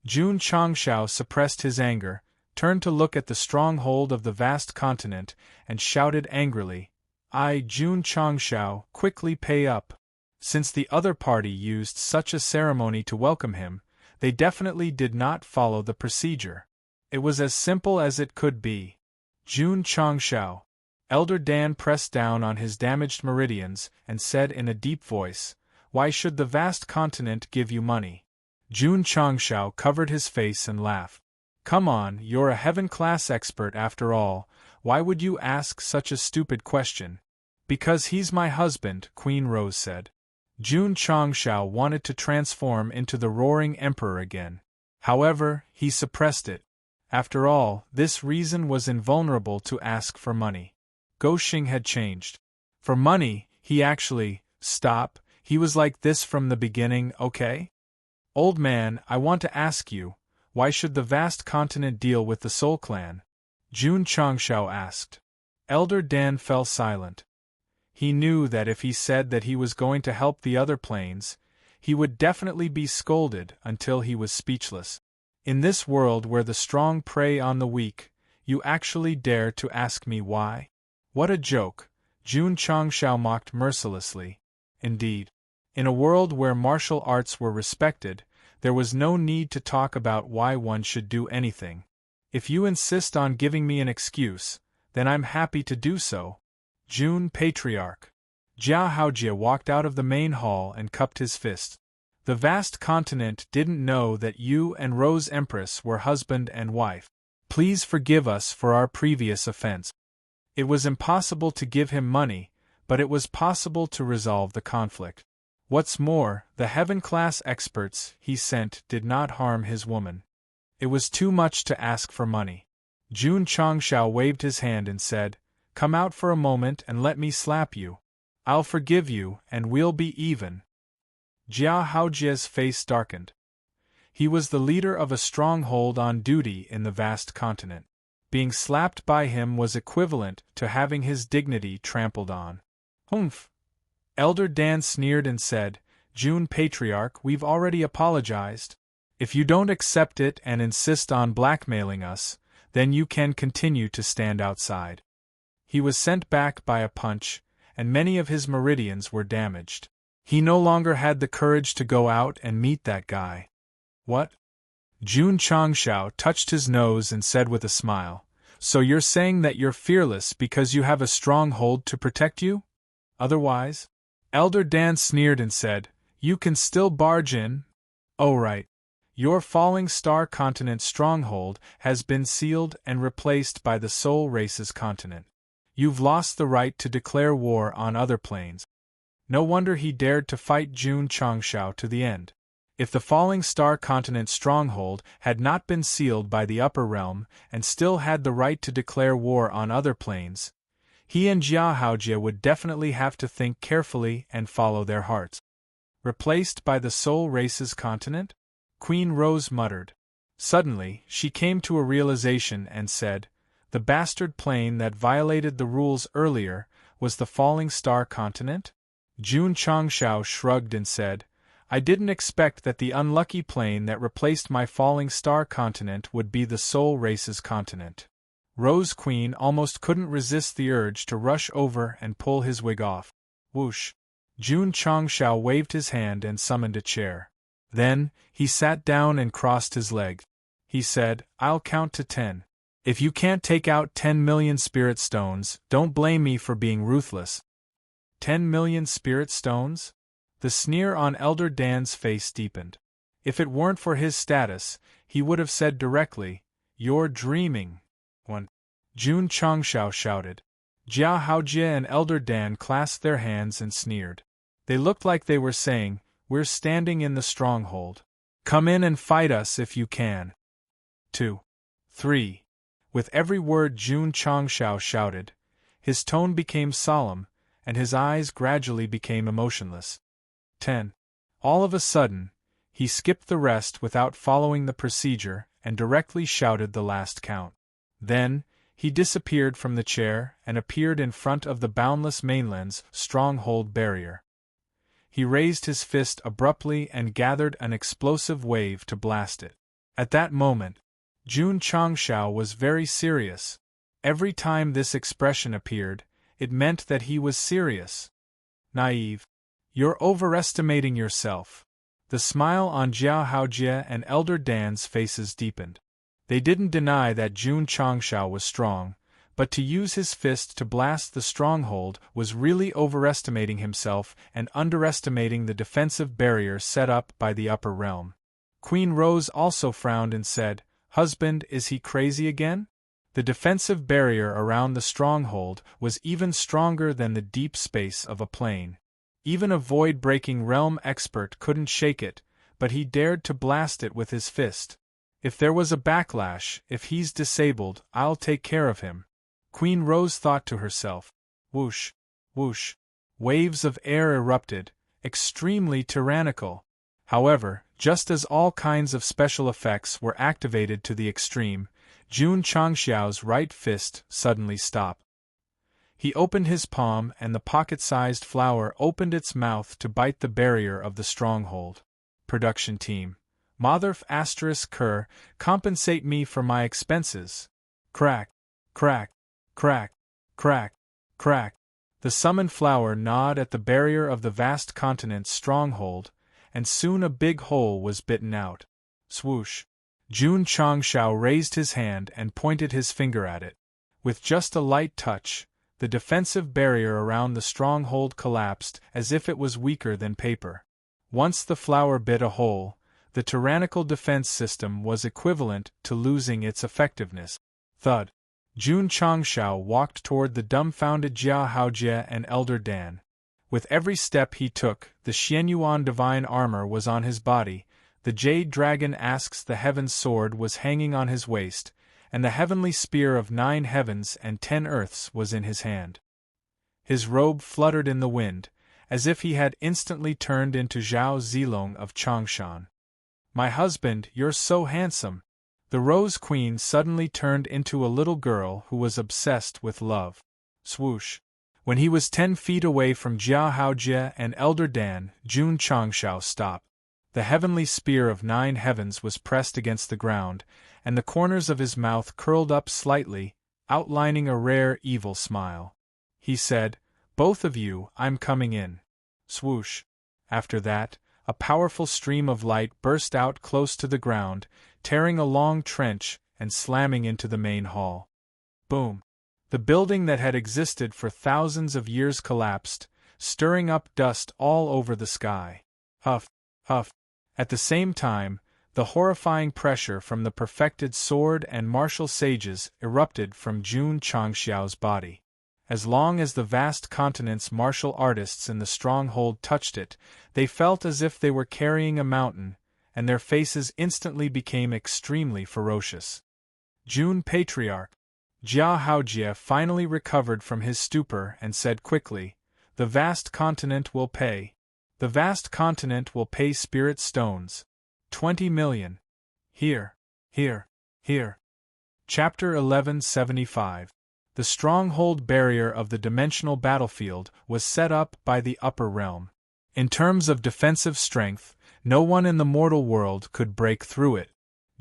Jun Changshao suppressed his anger, turned to look at the stronghold of the vast continent, and shouted angrily, Jun Changshao, quickly pay up. Since the other party used such a ceremony to welcome him, they definitely did not follow the procedure. It was as simple as it could be. Jun Changshao. Elder Dan pressed down on his damaged meridians and said in a deep voice, Why should the vast continent give you money? Jun Changshao covered his face and laughed. Come on, you're a heaven-class expert after all, why would you ask such a stupid question? Because he's my husband, Queen Rose said. Jun Changshao wanted to transform into the roaring emperor again. However, he suppressed it. After all, this reason was invulnerable to ask for money. Goxing had changed. For money, he actually, stop, he was like this from the beginning, okay? Old man, I want to ask you, why should the vast continent deal with the Soul Clan? Jun Changshao asked. Elder Dan fell silent. He knew that if he said that he was going to help the other planes, he would definitely be scolded until he was speechless. In this world where the strong prey on the weak, you actually dare to ask me why? What a joke, Jun Changshao mocked mercilessly. Indeed. In a world where martial arts were respected, there was no need to talk about why one should do anything. If you insist on giving me an excuse, then I'm happy to do so. Jun Patriarch. Jia Haojie walked out of the main hall and cupped his fist. The vast continent didn't know that you and Rose Empress were husband and wife. Please forgive us for our previous offense. It was impossible to give him money, but it was possible to resolve the conflict. What's more, the heaven-class experts he sent did not harm his woman. It was too much to ask for money. Jun Changshao waved his hand and said, "Come out for a moment and let me slap you. I'll forgive you, and we'll be even." Jia Haojie's face darkened. He was the leader of a stronghold on duty in the vast continent. Being slapped by him was equivalent to having his dignity trampled on. Humph! Elder Dan sneered and said, "Jun Patriarch, we've already apologized. If you don't accept it and insist on blackmailing us, then you can continue to stand outside." He was sent back by a punch, and many of his meridians were damaged. He no longer had the courage to go out and meet that guy. What? Jun Changshao touched his nose and said with a smile, "So you're saying that you're fearless because you have a stronghold to protect you? Otherwise?" Elder Dan sneered and said, "You can still barge in." "Oh right. Your falling star continent stronghold has been sealed and replaced by the Soul Race's continent. You've lost the right to declare war on other planes." No wonder he dared to fight Jun Changshao to the end. If the falling star continent stronghold had not been sealed by the upper realm and still had the right to declare war on other planes, he and Jia Haojie would definitely have to think carefully and follow their hearts. Replaced by the Soul Race's continent? Queen Rose muttered. Suddenly, she came to a realization and said, "The bastard plane that violated the rules earlier was the falling star continent?" Jun Changshao shrugged and said, "I didn't expect that the unlucky plane that replaced my falling star continent would be the Soul Race's continent." Rose Queen almost couldn't resist the urge to rush over and pull his wig off. Whoosh! Jun Changshao waved his hand and summoned a chair. Then, he sat down and crossed his legs. He said, "I'll count to 10. If you can't take out 10 million spirit stones, don't blame me for being ruthless." 10 million spirit stones? The sneer on Elder Dan's face deepened. If it weren't for his status, he would have said directly, "You're dreaming." One. Jun Changshao shouted. Jia Haojie and Elder Dan clasped their hands and sneered. They looked like they were saying, "We're standing in the stronghold. Come in and fight us if you can." 2. 3. With every word Jun Changshao shouted, his tone became solemn, and his eyes gradually became emotionless. 10. All of a sudden, he skipped the rest without following the procedure and directly shouted the last count. Then, he disappeared from the chair and appeared in front of the boundless mainland's stronghold barrier. He raised his fist abruptly and gathered an explosive wave to blast it. At that moment, Jun Changshao was very serious. Every time this expression appeared, it meant that he was serious. Naive. You're overestimating yourself. The smile on Jia Haojie and Elder Dan's faces deepened. They didn't deny that Jun Changshao was strong, but to use his fist to blast the stronghold was really overestimating himself and underestimating the defensive barrier set up by the upper realm. Queen Rose also frowned and said, "Husband, is he crazy again? The defensive barrier around the stronghold was even stronger than the deep space of a plane. Even a void-breaking realm expert couldn't shake it, but he dared to blast it with his fist. If there was a backlash, if he's disabled, I'll take care of him. Queen Rose thought to herself. Whoosh, whoosh. Waves of air erupted, extremely tyrannical. However, just as all kinds of special effects were activated to the extreme, Jun Changxiao's right fist suddenly stopped. He opened his palm and the pocket-sized flower opened its mouth to bite the barrier of the stronghold. Production team. Motherf *Ker, compensate me for my expenses. Crack, crack, crack, crack, crack. The summoned flower gnawed at the barrier of the vast continent's stronghold, and soon a big hole was bitten out. Swoosh. Jun Changxiao raised his hand and pointed his finger at it. With just a light touch, the defensive barrier around the stronghold collapsed as if it was weaker than paper. Once the flower bit a hole, the tyrannical defense system was equivalent to losing its effectiveness. Thud. Jun Changxiao walked toward the dumbfounded Jia Haojie and Elder Dan. With every step he took, the Xianyuan divine armor was on his body, the Jade Dragon Asks the Heaven's sword was hanging on his waist, and the heavenly spear of 9 heavens and 10 earths was in his hand. His robe fluttered in the wind, as if he had instantly turned into Zhao Zilong of Changshan. My husband, you're so handsome. The Rose Queen suddenly turned into a little girl who was obsessed with love. Swoosh. When he was 10 feet away from Jia Haojie and Elder Dan, Jun Changxiao stopped. The heavenly spear of 9 heavens was pressed against the ground, and the corners of his mouth curled up slightly, outlining a rare evil smile. He said, "Both of you, I'm coming in." Swoosh. After that, a powerful stream of light burst out close to the ground, tearing a long trench and slamming into the main hall. Boom. The building that had existed for thousands of years collapsed, stirring up dust all over the sky. Huff, huff. At the same time, the horrifying pressure from the perfected sword and martial sages erupted from Jun Changxiao's body. As long as the vast continent's martial artists in the stronghold touched it, they felt as if they were carrying a mountain, and their faces instantly became extremely ferocious. Jun Patriarch. Jia Haojie finally recovered from his stupor and said quickly, "The vast continent will pay. The vast continent will pay spirit stones. 20 million. Here, here, here." Chapter 1175. The stronghold barrier of the dimensional battlefield was set up by the upper realm. In terms of defensive strength, no one in the mortal world could break through it.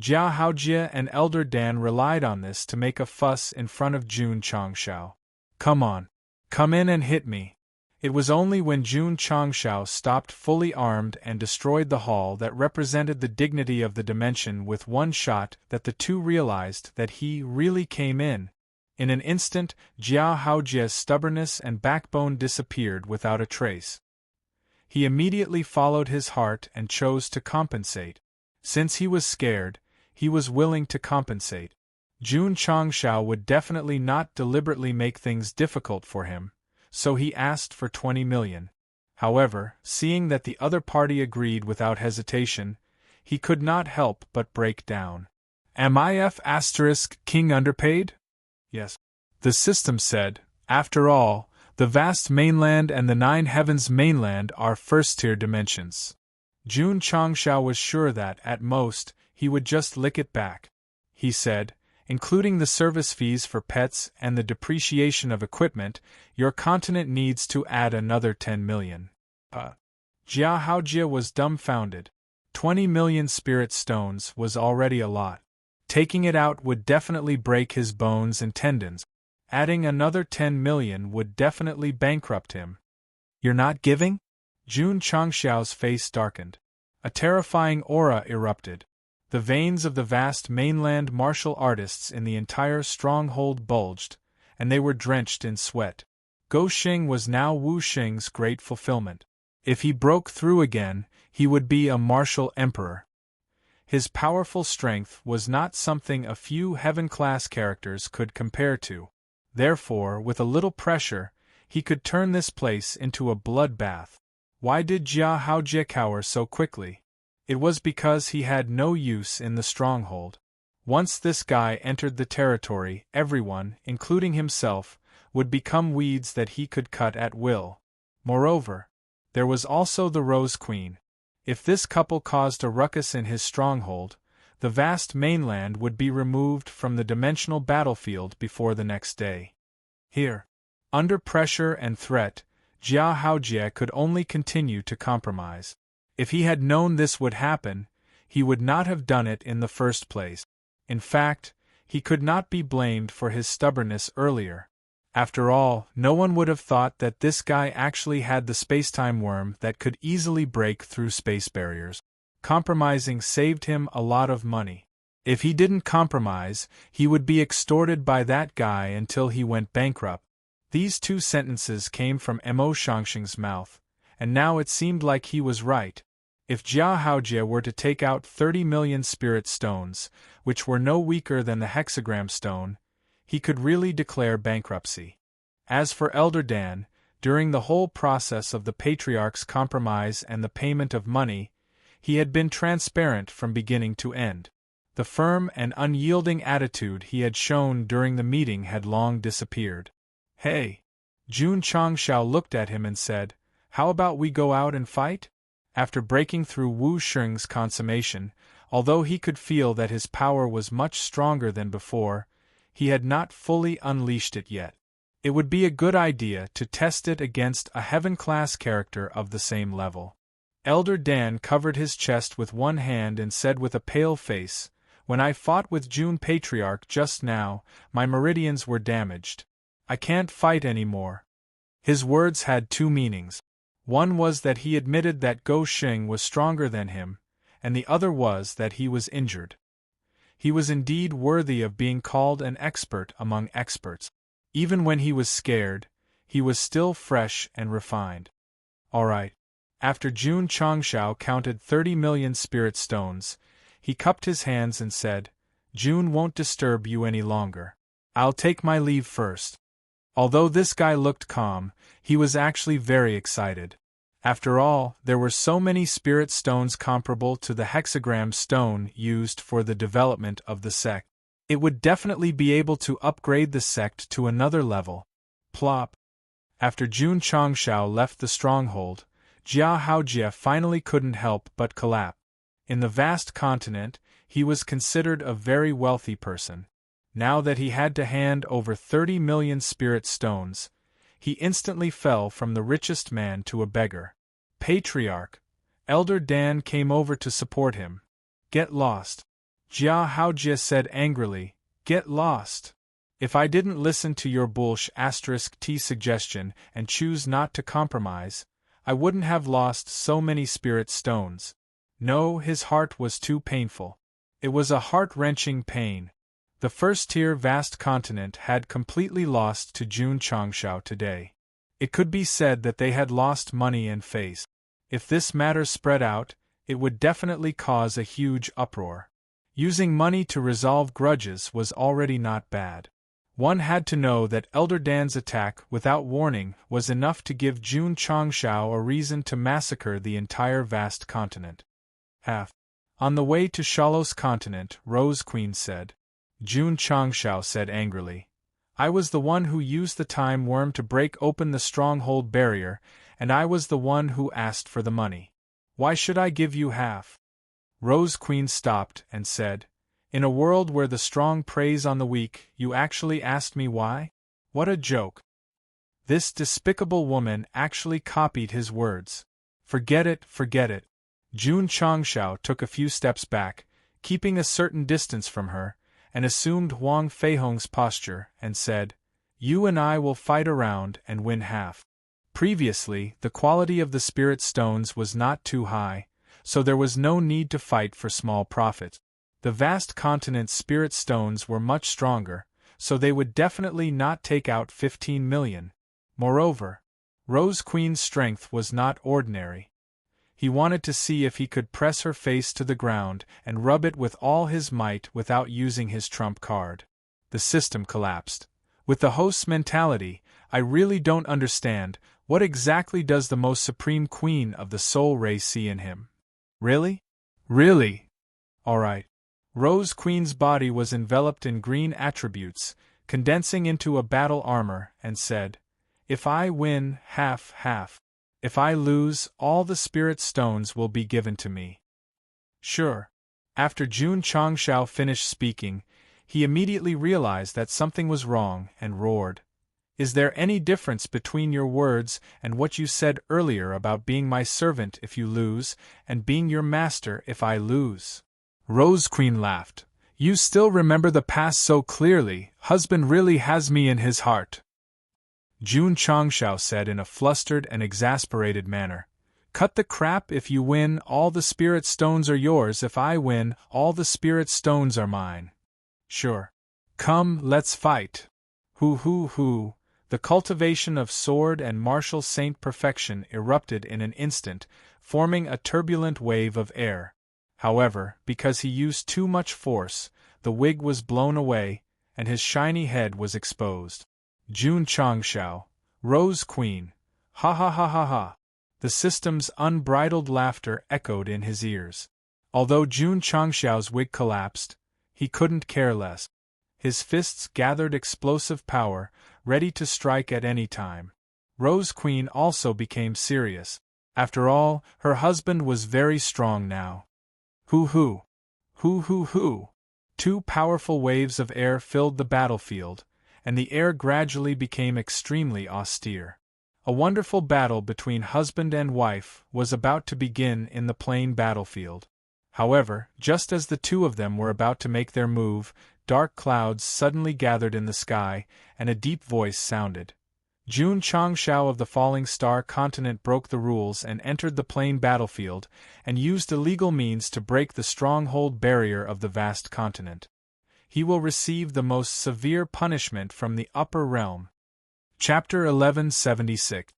Jia Haojie and Elder Dan relied on this to make a fuss in front of Jun Changxiao. "Come on. Come in and hit me." It was only when Jun Changxiao stopped fully armed and destroyed the hall that represented the dignity of the dimension with one shot that the two realized that he really came in. In an instant, Jia Haojie's stubbornness and backbone disappeared without a trace. He immediately followed his heart and chose to compensate. Since he was scared, he was willing to compensate. Jun Changxiao would definitely not deliberately make things difficult for him, so he asked for 20 million. However, seeing that the other party agreed without hesitation, he could not help but break down. "Am IF * King underpaid?" "Yes," the system said. "After all, the vast mainland and the 9 heavens mainland are first-tier dimensions." Jun Changxiao was sure that, at most, he would just lick it back. He said, "Including the service fees for pets and the depreciation of equipment, your continent needs to add another 10 million. Jia Haojie was dumbfounded. 20 million spirit stones was already a lot. Taking it out would definitely break his bones and tendons. Adding another 10 million would definitely bankrupt him. "You're not giving?" Jun Changxiao's face darkened. A terrifying aura erupted. The veins of the vast mainland martial artists in the entire stronghold bulged, and they were drenched in sweat. Go Xing was now Wu Xing's great fulfillment. If he broke through again, he would be a martial emperor. His powerful strength was not something a few heaven-class characters could compare to. Therefore, with a little pressure, he could turn this place into a bloodbath. Why did Jia Haojie cower so quickly? It was because he had no use in the stronghold. Once this guy entered the territory, everyone, including himself, would become weeds that he could cut at will. Moreover, there was also the Rose Queen. If this couple caused a ruckus in his stronghold, the vast mainland would be removed from the dimensional battlefield before the next day. Here, under pressure and threat, Jia Haojie could only continue to compromise. If he had known this would happen, he would not have done it in the first place. In fact, he could not be blamed for his stubbornness earlier. After all, no one would have thought that this guy actually had the spacetime worm that could easily break through space barriers. Compromising saved him a lot of money. If he didn't compromise, he would be extorted by that guy until he went bankrupt. These two sentences came from Mo Shangxing's mouth, and now it seemed like he was right. If Jia Haojie were to take out 30 million spirit stones, which were no weaker than the hexagram stone, he could really declare bankruptcy. As for Elder Dan, during the whole process of the Patriarch's compromise and the payment of money, he had been transparent from beginning to end. The firm and unyielding attitude he had shown during the meeting had long disappeared. "Hey!" Jun Changshao looked at him and said, "How about we go out and fight?" After breaking through Wu Sheng's consummation, although he could feel that his power was much stronger than before, he had not fully unleashed it yet. It would be a good idea to test it against a heaven-class character of the same level. Elder Dan covered his chest with one hand and said with a pale face, "When I fought with Jun Patriarch just now, my meridians were damaged. I can't fight anymore." His words had two meanings. One was that he admitted that Go Sheng was stronger than him, and the other was that he was injured. He was indeed worthy of being called an expert among experts. Even when he was scared, he was still fresh and refined. "All right." After Jun Changshao counted 30 million spirit stones, he cupped his hands and said, "Jun won't disturb you any longer. I'll take my leave first." Although this guy looked calm, he was actually very excited. After all, there were so many spirit stones comparable to the hexagram stone used for the development of the sect. It would definitely be able to upgrade the sect to another level. Plop. After Jun Changshao left the stronghold, Jia Haojie finally couldn't help but collapse. In the vast continent, he was considered a very wealthy person. Now that he had to hand over 30 million spirit stones, he instantly fell from the richest man to a beggar. "Patriarch!" Elder Dan came over to support him. "Get lost." Jia Haojie said angrily, "Get lost. If I didn't listen to your *T suggestion and choose not to compromise, I wouldn't have lost so many spirit stones." No, his heart was too painful. It was a heart-wrenching pain. The first-tier vast continent had completely lost to Jun Changshao today. It could be said that they had lost money and face. If this matter spread out, it would definitely cause a huge uproar. Using money to resolve grudges was already not bad. One had to know that Elder Dan's attack without warning was enough to give Jun Changshao a reason to massacre the entire vast continent. On the way to Shalos continent, Rose Queen said. Jun Changshao said angrily, "I was the one who used the time worm to break open the stronghold barrier, and I was the one who asked for the money. Why should I give you half?" Rose Queen stopped and said, "In a world where the strong preys on the weak, you actually asked me why? What a joke." This despicable woman actually copied his words. Forget it, forget it. Jun Changshao took a few steps back, keeping a certain distance from her, and assumed Huang Feihong's posture, and said, "You and I will fight around and win half." Previously, the quality of the spirit stones was not too high, so there was no need to fight for small profits. The vast continent's spirit stones were much stronger, so they would definitely not take out 15 million. Moreover, Rose Queen's strength was not ordinary. He wanted to see if he could press her face to the ground and rub it with all his might without using his trump card. The system collapsed. With the host's mentality, I really don't understand, what exactly does the most supreme queen of the soul ray see in him? Really? Really? Alright. Rose Queen's body was enveloped in green attributes, condensing into a battle armor, and said, "If I win, half. If I lose, all the spirit stones will be given to me." Sure. After Jun Changshao finished speaking, he immediately realized that something was wrong and roared, "Is there any difference between your words and what you said earlier about being my servant if you lose, and being your master if I lose?" Rose Queen laughed. "You still remember the past so clearly, husband really has me in his heart." Jun Changshao said in a flustered and exasperated manner, "Cut the crap. If you win, all the spirit stones are yours. If I win, all the spirit stones are mine." "Sure. Come, let's fight." Hoo. The cultivation of sword and martial saint perfection erupted in an instant, forming a turbulent wave of air. However, because he used too much force, the wig was blown away, and his shiny head was exposed. Jun Changshao, Rose Queen, ha. The system's unbridled laughter echoed in his ears. Although Jun Changshao's wig collapsed, he couldn't care less. His fists gathered explosive power, ready to strike at any time. Rose Queen also became serious. After all, her husband was very strong now. Hoo. Two powerful waves of air filled the battlefield, and the air gradually became extremely austere. A wonderful battle between husband and wife was about to begin in the plain battlefield. However, just as the two of them were about to make their move, dark clouds suddenly gathered in the sky, and a deep voice sounded. Jun Changshao of the Falling Star Continent broke the rules and entered the plain battlefield, and used illegal means to break the stronghold barrier of the vast continent. He will receive the most severe punishment from the upper realm. Chapter 1176.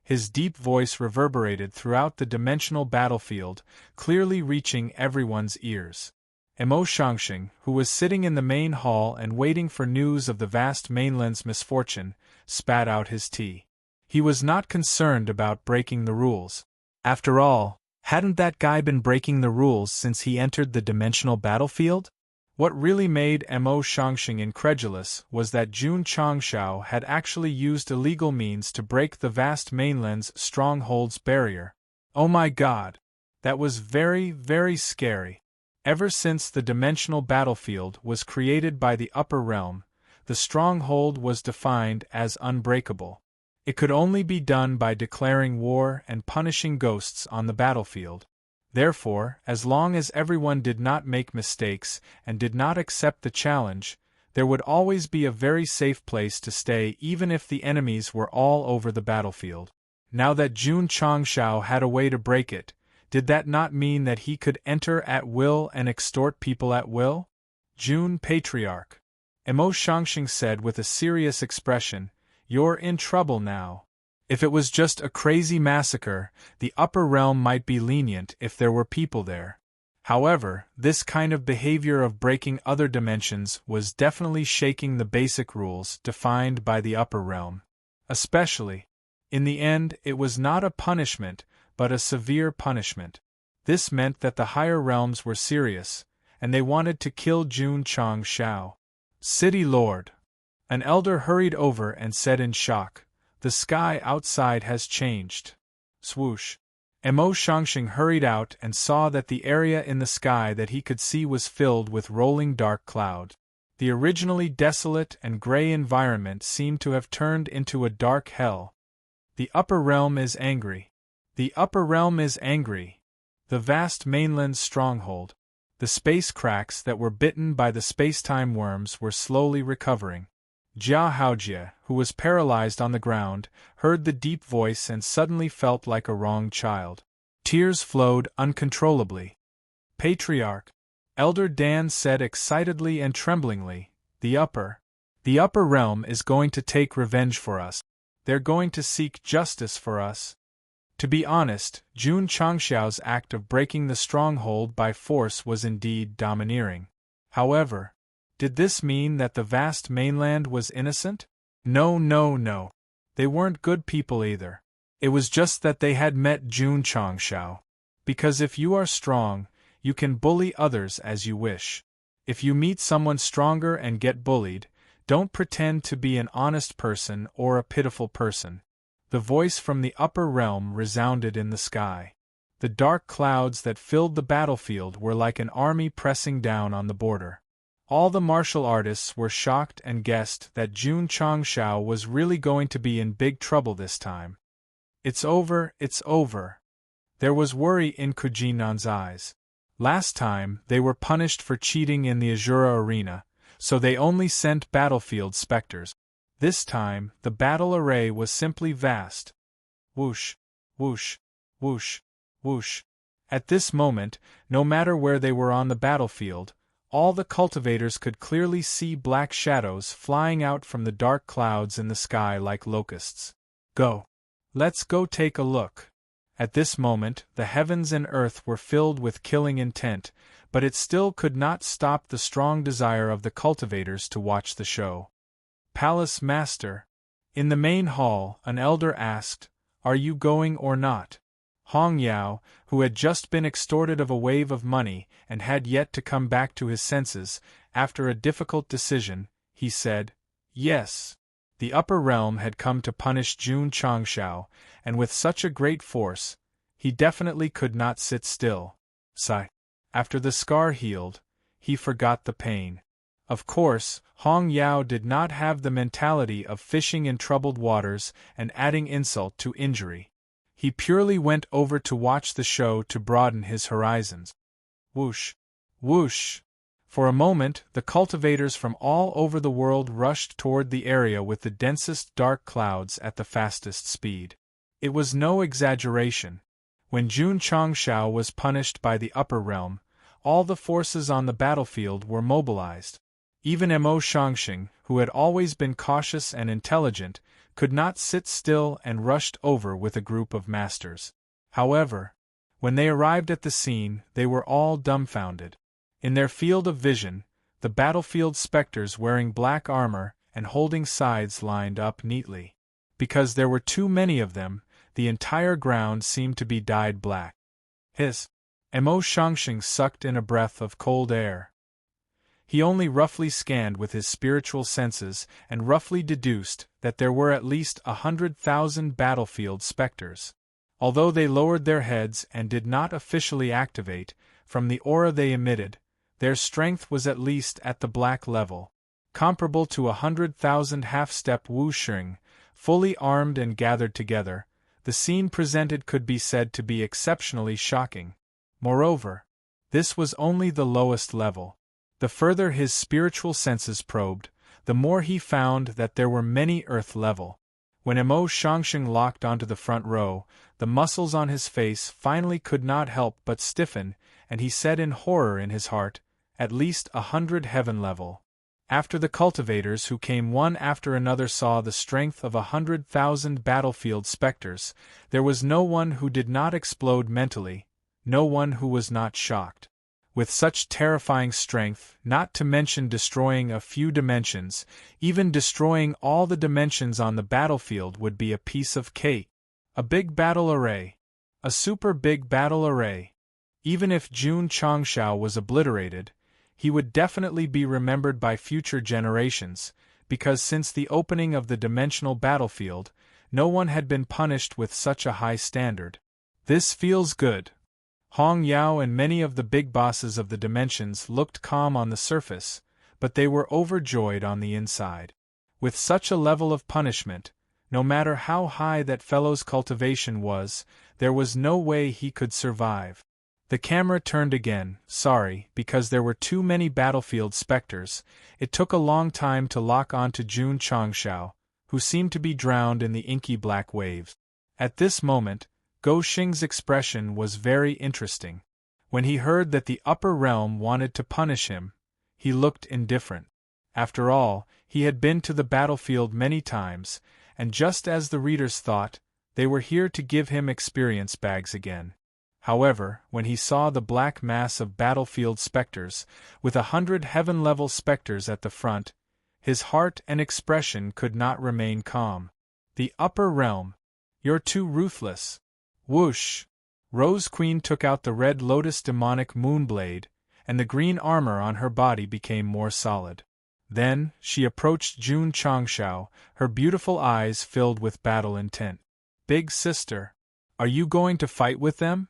His deep voice reverberated throughout the dimensional battlefield, clearly reaching everyone's ears. Mo Shangxing, who was sitting in the main hall and waiting for news of the vast mainland's misfortune, spat out his tea. He was not concerned about breaking the rules. After all, hadn't that guy been breaking the rules since he entered the dimensional battlefield? What really made Mo Shangxing incredulous was that Jun Changshao had actually used illegal means to break the vast mainland's stronghold's barrier. Oh my god! That was very, very scary. Ever since the dimensional battlefield was created by the upper realm, the stronghold was defined as unbreakable. It could only be done by declaring war and punishing ghosts on the battlefield. Therefore, as long as everyone did not make mistakes and did not accept the challenge, there would always be a very safe place to stay even if the enemies were all over the battlefield. Now that Jun Changshao had a way to break it, did that not mean that he could enter at will and extort people at will? Jun Patriarch. Mo Shangxing said with a serious expression, "You're in trouble now. If it was just a crazy massacre, the upper realm might be lenient if there were people there. However, this kind of behavior of breaking other dimensions was definitely shaking the basic rules defined by the upper realm. Especially, in the end, it was not a punishment, but a severe punishment. This meant that the higher realms were serious, and they wanted to kill Jun Changshao. City Lord. An elder hurried over and said in shock, "The sky outside has changed." Swoosh. Mo Shangxing hurried out and saw that the area in the sky that he could see was filled with rolling dark cloud. The originally desolate and gray environment seemed to have turned into a dark hell. The upper realm is angry. The upper realm is angry. The vast mainland's stronghold. The space cracks that were bitten by the space-time worms were slowly recovering. Jia Haojie, who was paralyzed on the ground, heard the deep voice and suddenly felt like a wronged child. Tears flowed uncontrollably. Patriarch. Elder Dan said excitedly and tremblingly, The upper realm is going to take revenge for us. They're going to seek justice for us." To be honest, Jun Changxiao's act of breaking the stronghold by force was indeed domineering. However, did this mean that the vast mainland was innocent? No, no, no. They weren't good people either. It was just that they had met Jun Changxiao. Because if you are strong, you can bully others as you wish. If you meet someone stronger and get bullied, don't pretend to be an honest person or a pitiful person. The voice from the upper realm resounded in the sky. The dark clouds that filled the battlefield were like an army pressing down on the border. All the martial artists were shocked and guessed that Jun Changxiao was really going to be in big trouble this time. It's over, it's over. There was worry in Kujinan's eyes. Last time, they were punished for cheating in the Azura arena, so they only sent battlefield specters. This time, the battle array was simply vast. Whoosh, whoosh, whoosh, whoosh. At this moment, no matter where they were on the battlefield, all the cultivators could clearly see black shadows flying out from the dark clouds in the sky like locusts. Go. Let's go take a look. At this moment, the heavens and earth were filled with killing intent, but it still could not stop the strong desire of the cultivators to watch the show. Palace Master. In the main hall, an elder asked, "Are you going or not?" Hong Yao, who had just been extorted of a wave of money and had yet to come back to his senses, after a difficult decision, he said, "Yes." The upper realm had come to punish Jun Changxiao, and with such a great force, he definitely could not sit still. Sigh. After the scar healed, he forgot the pain. Of course, Hong Yao did not have the mentality of fishing in troubled waters and adding insult to injury. He purely went over to watch the show to broaden his horizons. Whoosh! Whoosh! For a moment, the cultivators from all over the world rushed toward the area with the densest dark clouds at the fastest speed. It was no exaggeration. When Jun Changxiao was punished by the upper realm, all the forces on the battlefield were mobilized. Even Mo Shangxing, who had always been cautious and intelligent, could not sit still and rushed over with a group of masters. However, when they arrived at the scene, they were all dumbfounded. In their field of vision, the battlefield specters wearing black armor and holding scythes lined up neatly. Because there were too many of them, the entire ground seemed to be dyed black. Mo Shangxing sucked in a breath of cold air. He only roughly scanned with his spiritual senses and roughly deduced that there were at least 100,000 battlefield specters. Although they lowered their heads and did not officially activate, from the aura they emitted, their strength was at least at the black level, comparable to 100,000 half-step wuxing, fully armed and gathered together. The scene presented could be said to be exceptionally shocking. Moreover, this was only the lowest level. The further his spiritual senses probed, the more he found that there were many earth level. When Mo Shangxing locked onto the front row, the muscles on his face finally could not help but stiffen, and he said in horror in his heart, "At least 100 heaven level." After the cultivators who came one after another saw the strength of 100,000 battlefield specters, there was no one who did not explode mentally, no one who was not shocked. With such terrifying strength, not to mention destroying a few dimensions, even destroying all the dimensions on the battlefield would be a piece of cake. A big battle array. A super big battle array. Even if Jun Changxiao was obliterated, he would definitely be remembered by future generations, because since the opening of the dimensional battlefield, no one had been punished with such a high standard. This feels good. Hong Yao and many of the big bosses of the dimensions looked calm on the surface, but they were overjoyed on the inside. With such a level of punishment, no matter how high that fellow's cultivation was, there was no way he could survive. The camera turned again, sorry, because there were too many battlefield specters. It took a long time to lock onto Jun Changxiao, who seemed to be drowned in the inky black waves. At this moment, Go Xing's expression was very interesting. When he heard that the upper realm wanted to punish him, he looked indifferent. After all, he had been to the battlefield many times, and just as the readers thought, They were here to give him experience bags again. However, when he saw the black mass of battlefield specters, with 100 heaven-level specters at the front, his heart and expression could not remain calm. The upper realm. You're too ruthless. Whoosh! Rose Queen took out the red lotus demonic moonblade, and the green armor on her body became more solid. Then, she approached Jun Changshao, her beautiful eyes filled with battle intent. Big sister, are you going to fight with them?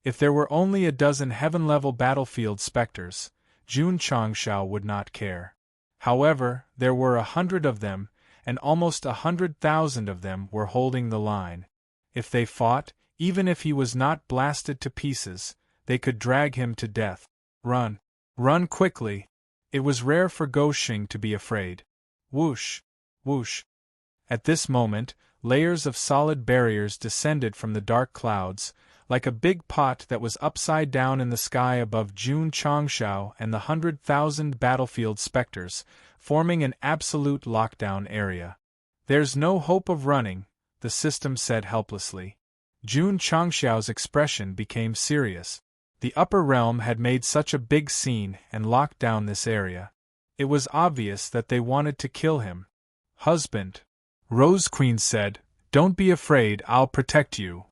If there were only a dozen heaven-level battlefield specters, Jun Changshao would not care. However, there were 100 of them, and almost 100,000 of them were holding the line. If they fought, even if he was not blasted to pieces, they could drag him to death. Run! Run quickly! It was rare for Goshing to be afraid. Whoosh! Whoosh! At this moment, layers of solid barriers descended from the dark clouds, like a big pot that was upside down in the sky above Jun Changshao and the 100,000 battlefield specters, forming an absolute lockdown area. There's no hope of running, the system said helplessly. Jun Changshao's expression became serious. The upper realm had made such a big scene and locked down this area. It was obvious that they wanted to kill him. Husband, Rose Queen said, don't be afraid, I'll protect you.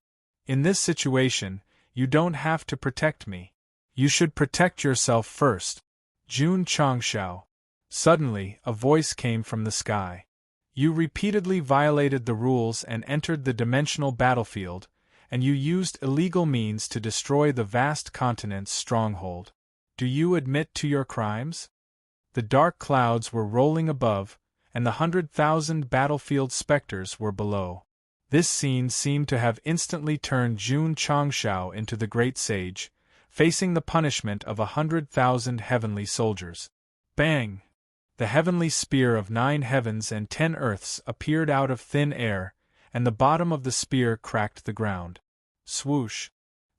In this situation, you don't have to protect me. You should protect yourself first. Jun Changshao. Suddenly, a voice came from the sky. You repeatedly violated the rules and entered the dimensional battlefield, and you used illegal means to destroy the vast continent's stronghold. Do you admit to your crimes? The dark clouds were rolling above, and the 100,000 battlefield specters were below. This scene seemed to have instantly turned Jun Changshao into the great sage, facing the punishment of 100,000 heavenly soldiers. Bang! The heavenly spear of 9 heavens and 10 earths appeared out of thin air, and the bottom of the spear cracked the ground. Swoosh!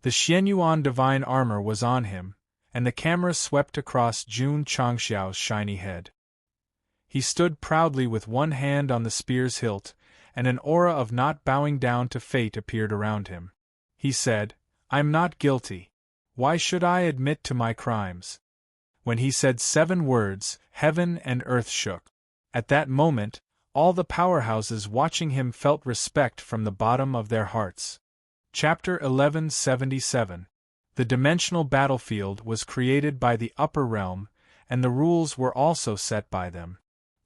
The Xianyuan divine armor was on him, and the camera swept across Jun Changshao's shiny head. He stood proudly with one hand on the spear's hilt, and an aura of not bowing down to fate appeared around him. He said, I'm not guilty. Why should I admit to my crimes? When he said 7 words, heaven and earth shook. At that moment, all the powerhouses watching him felt respect from the bottom of their hearts. Chapter 1177. The dimensional battlefield was created by the upper realm, and the rules were also set by them.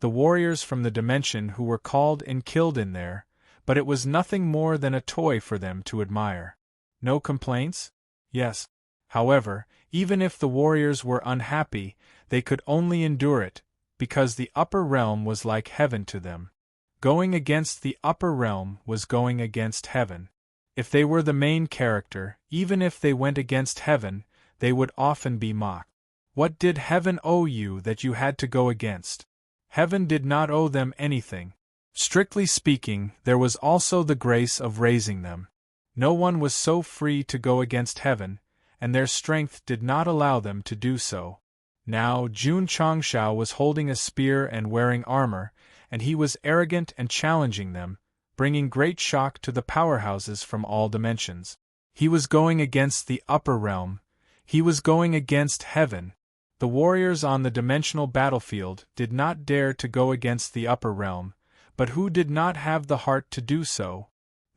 The warriors from the dimension who were called and killed in there, but it was nothing more than a toy for them to admire. No complaints? Yes. However, even if the warriors were unhappy, they could only endure it, because the upper realm was like heaven to them. Going against the upper realm was going against heaven. If they were the main character, even if they went against heaven, they would often be mocked. What did heaven owe you that you had to go against? Heaven did not owe them anything. Strictly speaking, there was also the grace of raising them. No one was so free to go against heaven, and their strength did not allow them to do so. Now Jun Changshao was holding a spear and wearing armor, and he was arrogant and challenging them, bringing great shock to the powerhouses from all dimensions. He was going against the upper realm. He was going against heaven. The warriors on the dimensional battlefield did not dare to go against the upper realm, but who did not have the heart to do so?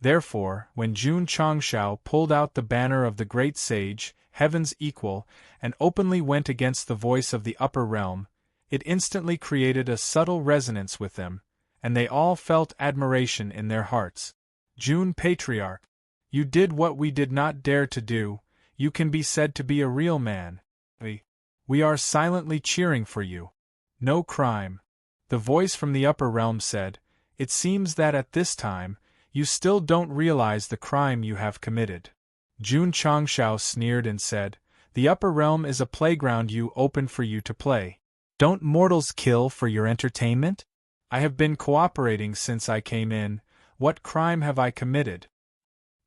Therefore, when Jun Changshao pulled out the banner of the great sage, heaven's equal, and openly went against the voice of the upper realm, it instantly created a subtle resonance with them, and they all felt admiration in their hearts. Jun Patriarch, you did what we did not dare to do. You can be said to be a real man. We are silently cheering for you. No crime. The voice from the upper realm said, it seems that at this time, you still don't realize the crime you have committed. Jun Changshao sneered and said, the upper realm is a playground you opened for you to play. Don't mortals kill for your entertainment? I have been cooperating since I came in. What crime have I committed?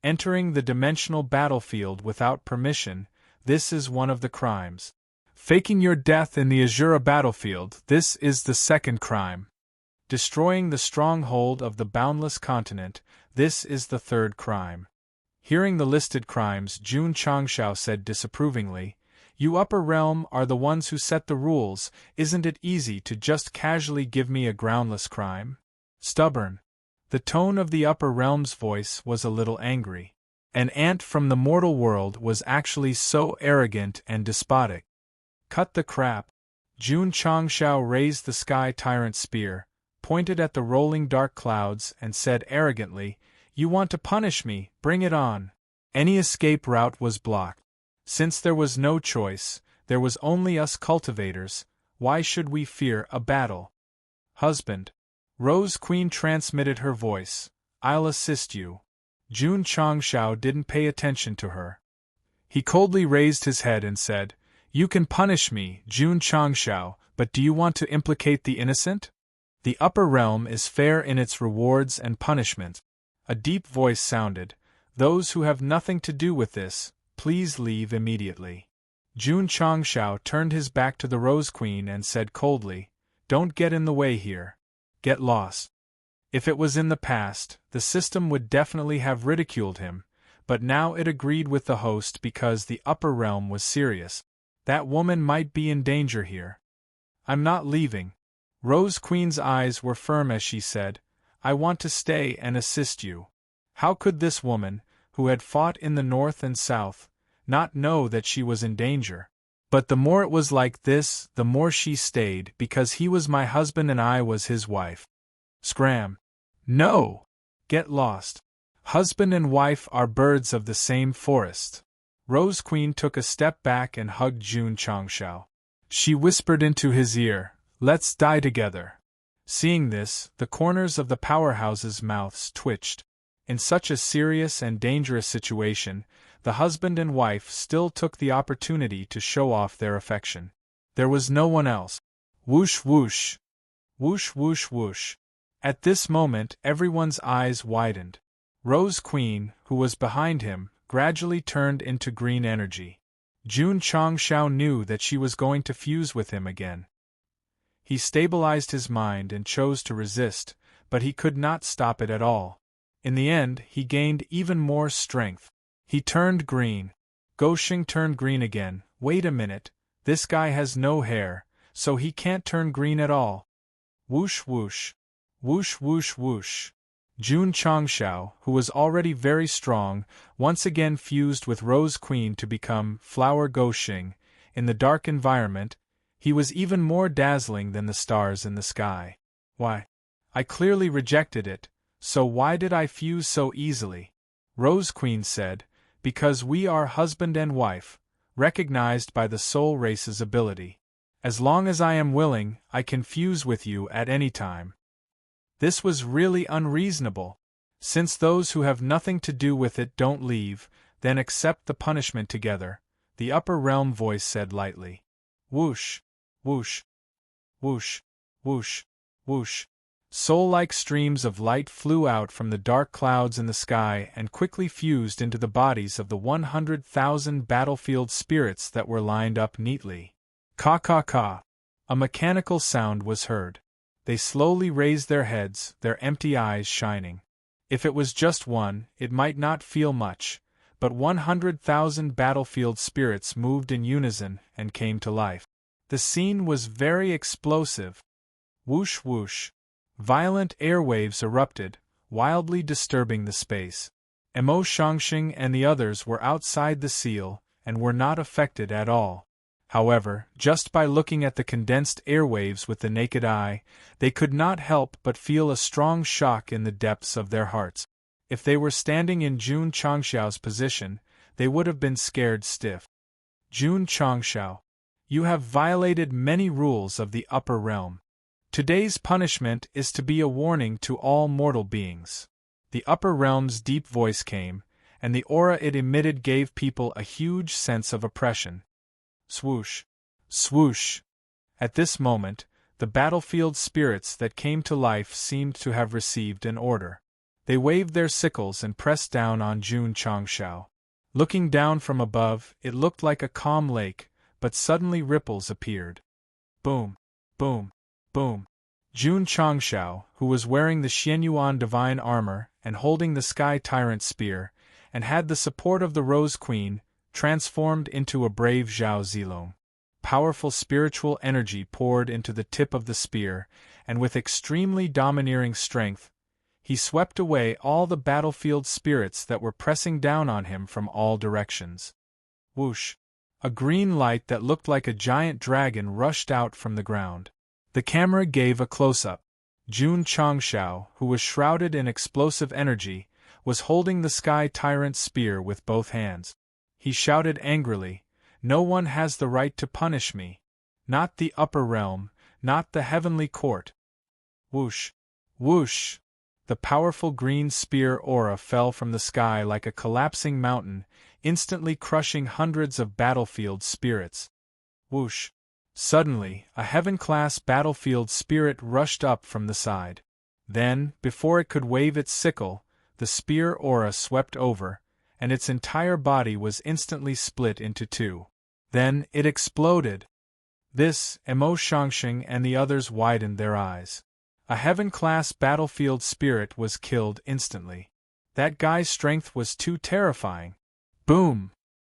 Entering the dimensional battlefield without permission, this is one of the crimes. Faking your death in the Azura battlefield, this is the second crime. Destroying the stronghold of the boundless continent, This is the third crime. Hearing the listed crimes, Jun Changshao said disapprovingly, "You upper realm are the ones who set the rules, isn't it easy to just casually give me a groundless crime?" Stubborn. The tone of the upper realm's voice was a little angry. An ant from the mortal world was actually so arrogant and despotic. Cut the crap. Jun Changshao raised the sky tyrant spear, pointed at the rolling dark clouds, and said arrogantly, "You want to punish me, bring it on." Any escape route was blocked. Since there was no choice, there was only us cultivators, why should we fear a battle? Husband. Rose Queen transmitted her voice, "I'll assist you." Jun Changshao didn't pay attention to her. He coldly raised his head and said, "You can punish me, Jun Changshao, but do you want to implicate the innocent? The upper realm is fair in its rewards and punishment." A deep voice sounded, "Those who have nothing to do with this, please leave immediately." Jun Changshao turned his back to the Rose Queen and said coldly, "Don't get in the way here. Get lost." If it was in the past, the system would definitely have ridiculed him, but now it agreed with the host because the upper realm was serious. That woman might be in danger here. "I'm not leaving." Rose Queen's eyes were firm as she said, "I want to stay and assist you." How could this woman, who had fought in the north and south, not know that she was in danger? But the more it was like this, the more she stayed, because he was my husband and I was his wife. Scram. No! Get lost. Husband and wife are birds of the same forest. Rose Queen took a step back and hugged Jun Changshao. She whispered into his ear, "Let's die together." Seeing this, the corners of the powerhouse's mouths twitched. In such a serious and dangerous situation, the husband and wife still took the opportunity to show off their affection. There was no one else. Whoosh whoosh. Whoosh whoosh whoosh. At this moment, everyone's eyes widened. Rose Queen, who was behind him, gradually turned into green energy. Jun Changshao knew that she was going to fuse with him again. He stabilized his mind and chose to resist, but he could not stop it at all. In the end, he gained even more strength. He turned green. Goshing turned green again. Wait a minute, this guy has no hair, so he can't turn green at all. Whoosh whoosh. Whoosh whoosh whoosh. Jun Changshao, who was already very strong, once again fused with Rose Queen to become Flower Goshing. In the dark environment, he was even more dazzling than the stars in the sky. Why? I clearly rejected it, so why did I fuse so easily? Rose Queen said, "Because we are husband and wife, recognized by the soul race's ability. As long as I am willing, I can fuse with you at any time." This was really unreasonable. Since those who have nothing to do with it don't leave, then accept the punishment together, the upper realm voice said lightly. Whoosh, whoosh, whoosh, whoosh, whoosh. Soul-like streams of light flew out from the dark clouds in the sky and quickly fused into the bodies of the 100,000 battlefield spirits that were lined up neatly. Ka-ka-ka. A mechanical sound was heard. They slowly raised their heads, their empty eyes shining. If it was just one, it might not feel much, but 100,000 battlefield spirits moved in unison and came to life. The scene was very explosive. Whoosh whoosh. Violent airwaves erupted, wildly disturbing the space. Emo Shangxing and the others were outside the seal, and were not affected at all. However, just by looking at the condensed airwaves with the naked eye, they could not help but feel a strong shock in the depths of their hearts. If they were standing in Jun Changshao's position, they would have been scared stiff. Jun Changshao, you have violated many rules of the upper realm. Today's punishment is to be a warning to all mortal beings. The upper realm's deep voice came, and the aura it emitted gave people a huge sense of oppression. Swoosh! Swoosh! At this moment, the battlefield spirits that came to life seemed to have received an order. They waved their sickles and pressed down on Jun Changshao. Looking down from above, it looked like a calm lake, but suddenly ripples appeared. Boom! Boom! Boom! Jun Changshao, who was wearing the Xianyuan divine armor, and holding the Sky Tyrant spear, and had the support of the Rose Queen, transformed into a brave Zhao Zilong. Powerful spiritual energy poured into the tip of the spear, and with extremely domineering strength, he swept away all the battlefield spirits that were pressing down on him from all directions. Whoosh! A green light that looked like a giant dragon rushed out from the ground. The camera gave a close-up. Jun Changshao, who was shrouded in explosive energy, was holding the Sky Tyrant's spear with both hands. He shouted angrily, "No one has the right to punish me. Not the upper realm, not the heavenly court." Whoosh! Whoosh! The powerful green spear aura fell from the sky like a collapsing mountain, instantly crushing hundreds of battlefield spirits. Whoosh! Suddenly, a heaven-class battlefield spirit rushed up from the side. Then, before it could wave its sickle, the spear aura swept over, and its entire body was instantly split into two. Then it exploded. This, Emo Shangxing and the others widened their eyes. A heaven-class battlefield spirit was killed instantly. That guy's strength was too terrifying. Boom!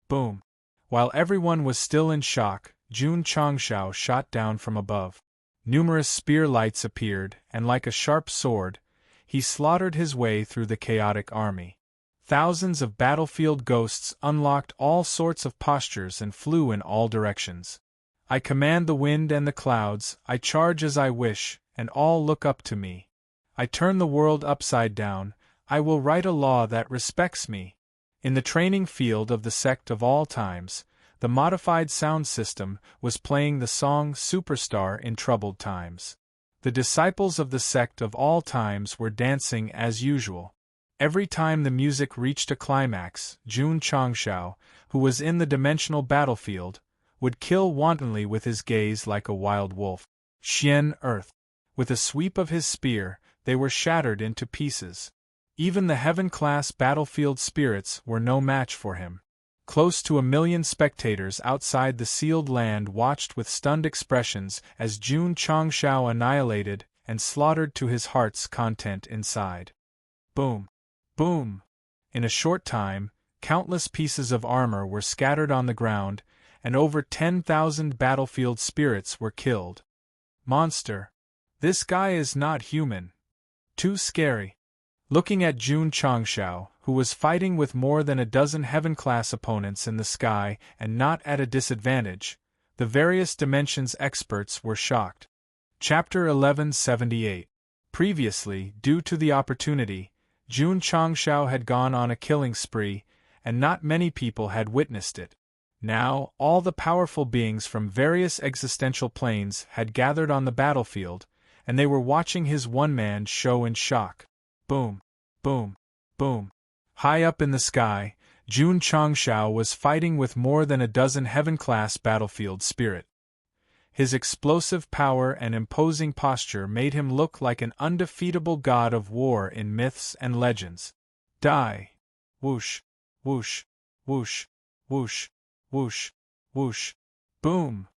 Boom! While everyone was still in shock, Jun Changshao shot down from above. Numerous spear lights appeared, and like a sharp sword, he slaughtered his way through the chaotic army. Thousands of battlefield ghosts unlocked all sorts of postures and flew in all directions. I command the wind and the clouds, I charge as I wish, and all look up to me. I turn the world upside down, I will write a law that respects me. In the training field of the Sect of all times, the modified sound system was playing the song Superstar in troubled times. The disciples of the Sect of all times were dancing as usual. Every time the music reached a climax, Jun Changshao, who was in the dimensional battlefield, would kill wantonly with his gaze like a wild wolf. Xian Earth. With a sweep of his spear, they were shattered into pieces. Even the heaven-class battlefield spirits were no match for him. Close to 1 million spectators outside the sealed land watched with stunned expressions as Jun Changshao annihilated and slaughtered to his heart's content inside. Boom! Boom! In a short time, countless pieces of armor were scattered on the ground, and over 10,000 battlefield spirits were killed. Monster! This guy is not human. Too scary. Looking at Jun Changshao, who was fighting with more than a dozen heaven-class opponents in the sky and not at a disadvantage, the various dimensions experts were shocked. Chapter 1178. Previously, due to the opportunity, Jun Changshao had gone on a killing spree, and not many people had witnessed it. Now, all the powerful beings from various existential planes had gathered on the battlefield, and they were watching his one-man show in shock. Boom! Boom! Boom! High up in the sky, Jun Changshao was fighting with more than a dozen heaven-class battlefield spirit. His explosive power and imposing posture made him look like an undefeatable god of war in myths and legends. Die! Whoosh! Whoosh! Whoosh! Whoosh! Whoosh! Whoosh! Boom!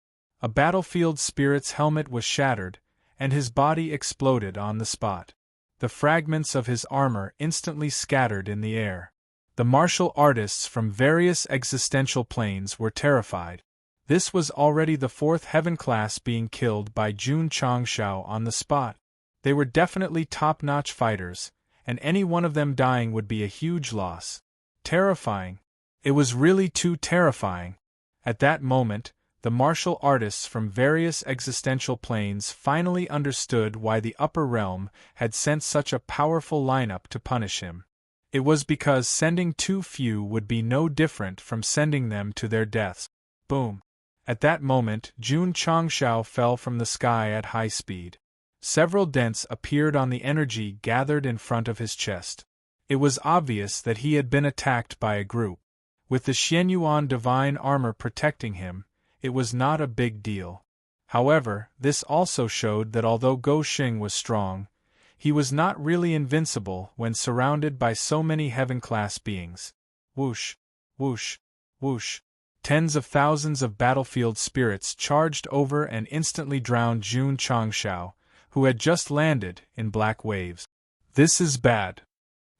A battlefield spirit's helmet was shattered, and his body exploded on the spot. The fragments of his armor instantly scattered in the air. The martial artists from various existential planes were terrified. This was already the fourth heaven class being killed by Jun Changshao on the spot. They were definitely top-notch fighters, and any one of them dying would be a huge loss. Terrifying. It was really too terrifying. At that moment, the martial artists from various existential planes finally understood why the upper realm had sent such a powerful lineup to punish him. It was because sending too few would be no different from sending them to their deaths. Boom! At that moment, Jun Changshao fell from the sky at high speed. Several dents appeared on the energy gathered in front of his chest. It was obvious that he had been attacked by a group. With the Xianyuan divine armor protecting him, it was not a big deal. However, this also showed that although Go Xing was strong, he was not really invincible when surrounded by so many heaven-class beings. Whoosh! Whoosh! Whoosh! Tens of thousands of battlefield spirits charged over and instantly drowned Jun Changshao, who had just landed, in black waves. This is bad.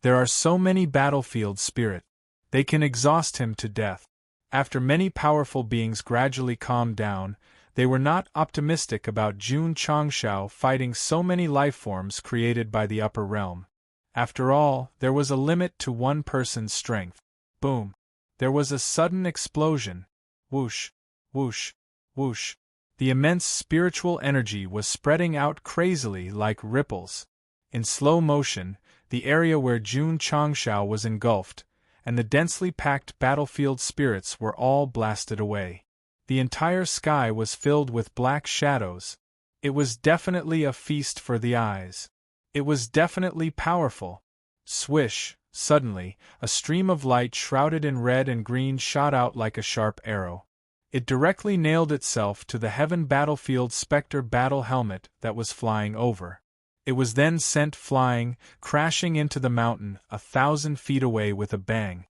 There are so many battlefield spirit. They can exhaust him to death. After many powerful beings gradually calmed down, they were not optimistic about Jun Changshao fighting so many lifeforms created by the upper realm. After all, there was a limit to one person's strength. Boom! There was a sudden explosion. Whoosh! Whoosh! Whoosh! The immense spiritual energy was spreading out crazily like ripples. In slow motion, the area where Jun Changshao was engulfed, and the densely packed battlefield spirits were all blasted away. The entire sky was filled with black shadows. It was definitely a feast for the eyes. It was definitely powerful. Swish! Suddenly, a stream of light shrouded in red and green shot out like a sharp arrow. It directly nailed itself to the heaven battlefield specter battle helmet that was flying over. It was then sent flying, crashing into the mountain 1,000 feet away with a bang.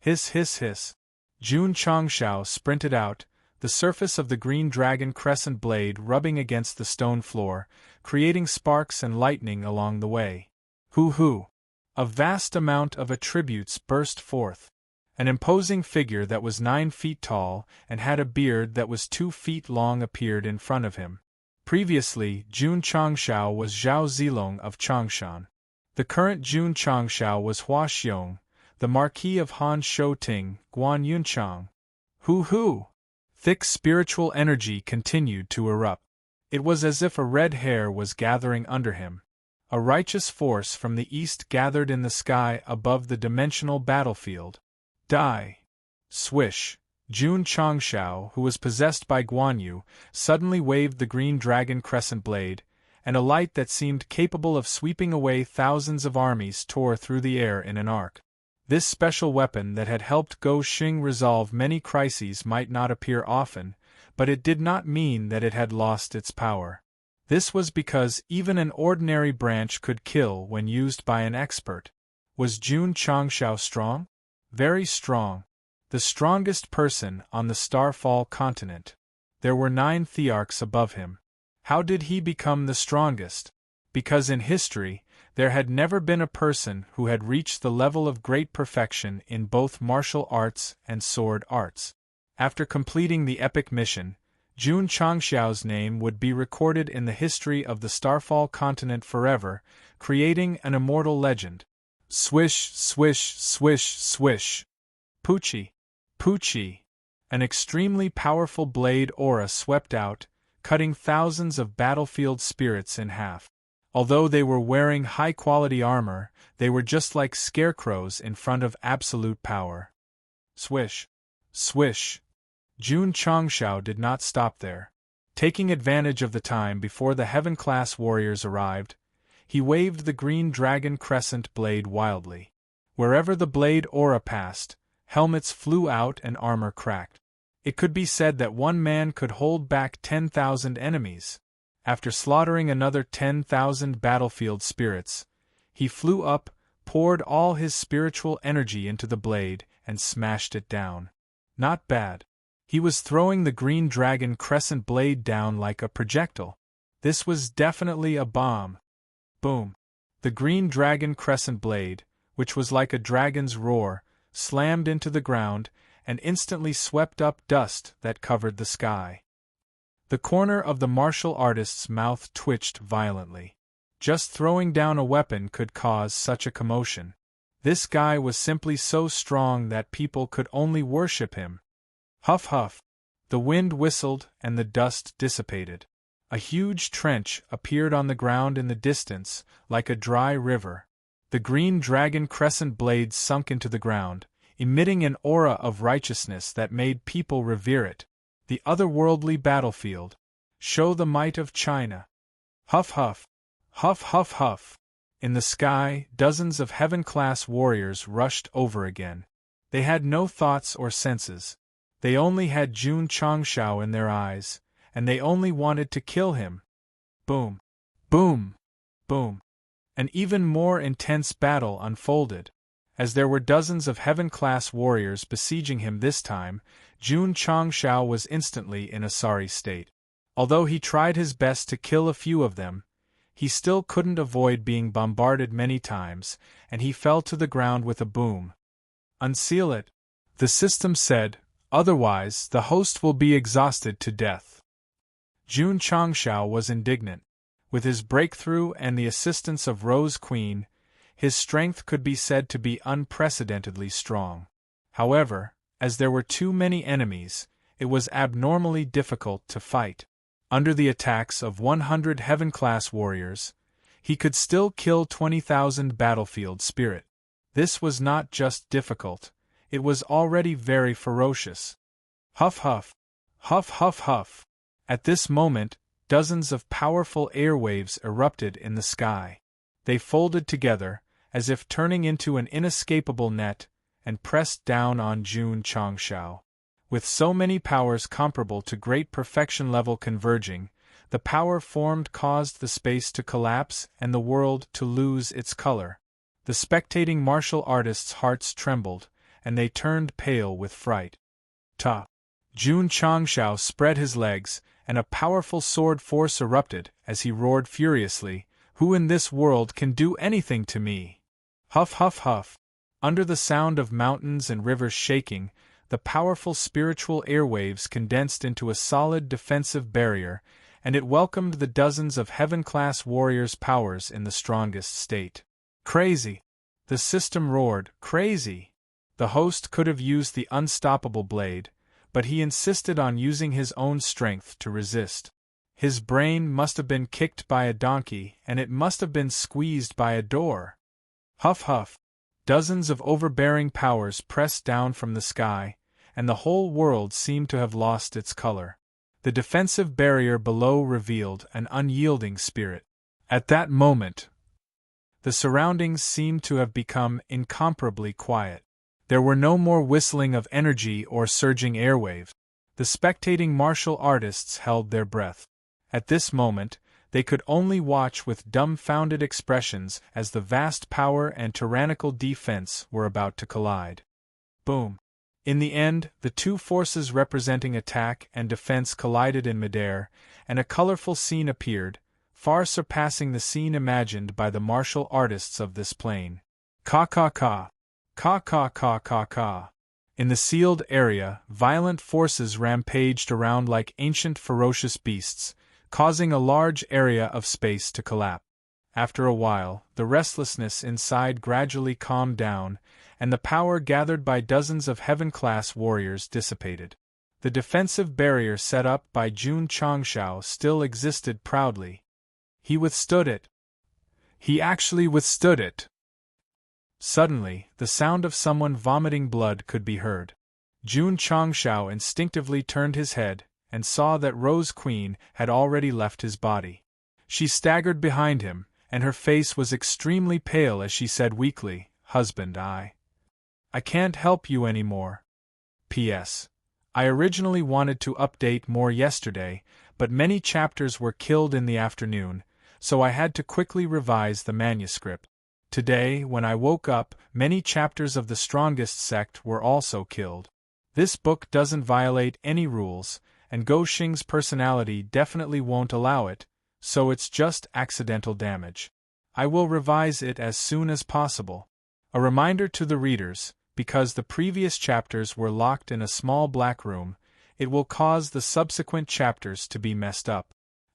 Hiss hiss hiss. Jun Changshao sprinted out, the surface of the green dragon crescent blade rubbing against the stone floor, creating sparks and lightning along the way. Hoo-hoo! A vast amount of attributes burst forth. An imposing figure that was 9 feet tall and had a beard that was 2 feet long appeared in front of him. Previously, Jun Changshao was Zhao Zilong of Changshan. The current Jun Changshao was Hua Xiong, the Marquis of Han Shouting, Guan Yunchang. Hoo-hoo! Thick spiritual energy continued to erupt. It was as if a red hair was gathering under him. A righteous force from the east gathered in the sky above the dimensional battlefield. Die! Swish! Jun Changshao, who was possessed by Guanyu, suddenly waved the green dragon crescent blade, and a light that seemed capable of sweeping away thousands of armies tore through the air in an arc. This special weapon that had helped Go Xing resolve many crises might not appear often, but it did not mean that it had lost its power. This was because even an ordinary branch could kill when used by an expert. Was Jun Changshao strong? Very strong. The strongest person on the Starfall continent. There were 9 Thearchs above him. How did he become the strongest? Because in history, there had never been a person who had reached the level of great perfection in both martial arts and sword arts. After completing the epic mission, Jun Changshao's name would be recorded in the history of the Starfall continent forever, creating an immortal legend. Swish, swish, swish, swish. Poochie. Poochie. An extremely powerful blade aura swept out, cutting thousands of battlefield spirits in half. Although they were wearing high-quality armor, they were just like scarecrows in front of absolute power. Swish. Swish. Jun Changshao did not stop there. Taking advantage of the time before the Heaven-class warriors arrived, he waved the green dragon crescent blade wildly. Wherever the blade aura passed, helmets flew out and armor cracked. It could be said that one man could hold back 10,000 enemies. After slaughtering another 10,000 battlefield spirits, he flew up, poured all his spiritual energy into the blade, and smashed it down. Not bad. He was throwing the green dragon crescent blade down like a projectile. This was definitely a bomb. Boom. The green dragon crescent blade, which was like a dragon's roar, slammed into the ground, and instantly swept up dust that covered the sky. The corner of the martial artist's mouth twitched violently. Just throwing down a weapon could cause such a commotion. This guy was simply so strong that people could only worship him. Huff huff. The wind whistled and the dust dissipated. A huge trench appeared on the ground in the distance, like a dry river. The green dragon crescent blade sunk into the ground, emitting an aura of righteousness that made people revere it. The otherworldly battlefield. Show the might of China. Huff huff. Huff huff huff. In the sky, dozens of heaven-class warriors rushed over again. They had no thoughts or senses. They only had Jun Changshao in their eyes, and they only wanted to kill him. Boom. Boom. Boom. An even more intense battle unfolded. As there were dozens of heaven-class warriors besieging him this time, Jun Changshao was instantly in a sorry state. Although he tried his best to kill a few of them, he still couldn't avoid being bombarded many times, and he fell to the ground with a boom. "Unseal it," the system said, "otherwise the host will be exhausted to death." Jun Changshao was indignant. With his breakthrough and the assistance of Rose Queen, his strength could be said to be unprecedentedly strong. However, as there were too many enemies, it was abnormally difficult to fight. Under the attacks of 100 heaven-class warriors, he could still kill 20,000 battlefield spirit. This was not just difficult, it was already very ferocious. Huff huff. Huff huff huff. At this moment, dozens of powerful airwaves erupted in the sky. They folded together, as if turning into an inescapable net, and pressed down on Jun Changshao. With so many powers comparable to great perfection level converging, the power formed caused the space to collapse and the world to lose its color. The spectating martial artists' hearts trembled, and they turned pale with fright. Ta! Jun Changshao spread his legs, and a powerful sword force erupted as he roared furiously, "Who in this world can do anything to me?" Huff huff huff. Under the sound of mountains and rivers shaking, the powerful spiritual airwaves condensed into a solid defensive barrier, and it welcomed the dozens of heaven-class warriors' powers in the strongest state. "Crazy!" the system roared, "crazy!" The host could have used the unstoppable blade, but he insisted on using his own strength to resist. His brain must have been kicked by a donkey, and it must have been squeezed by a door. Huff huff. Dozens of overbearing powers pressed down from the sky, and the whole world seemed to have lost its color. The defensive barrier below revealed an unyielding spirit. At that moment, the surroundings seemed to have become incomparably quiet. There were no more whistling of energy or surging airwaves. The spectating martial artists held their breath. At this moment, they could only watch with dumbfounded expressions as the vast power and tyrannical defense were about to collide. Boom! In the end, the two forces representing attack and defense collided in midair, and a colorful scene appeared, far surpassing the scene imagined by the martial artists of this plane. Ka ka ka! Ka ka ka ka ka! In the sealed area, violent forces rampaged around like ancient ferocious beasts, causing a large area of space to collapse. After a while, the restlessness inside gradually calmed down, and the power gathered by dozens of heaven-class warriors dissipated. The defensive barrier set up by Jun Changshao still existed proudly. He withstood it. He actually withstood it. Suddenly, the sound of someone vomiting blood could be heard. Jun Changshao instinctively turned his head, and saw that Rose Queen had already left his body. She staggered behind him, and her face was extremely pale as she said weakly, "Husband, I can't help you anymore. P.S. I originally wanted to update more yesterday, but many chapters were killed in the afternoon, so I had to quickly revise the manuscript. Today, when I woke up, many chapters of the strongest sect were also killed. This book doesn't violate any rules, and Go Xing's personality definitely won't allow it, so it's just accidental damage. I will revise it as soon as possible. A reminder to the readers, because the previous chapters were locked in a small black room, it will cause the subsequent chapters to be messed up.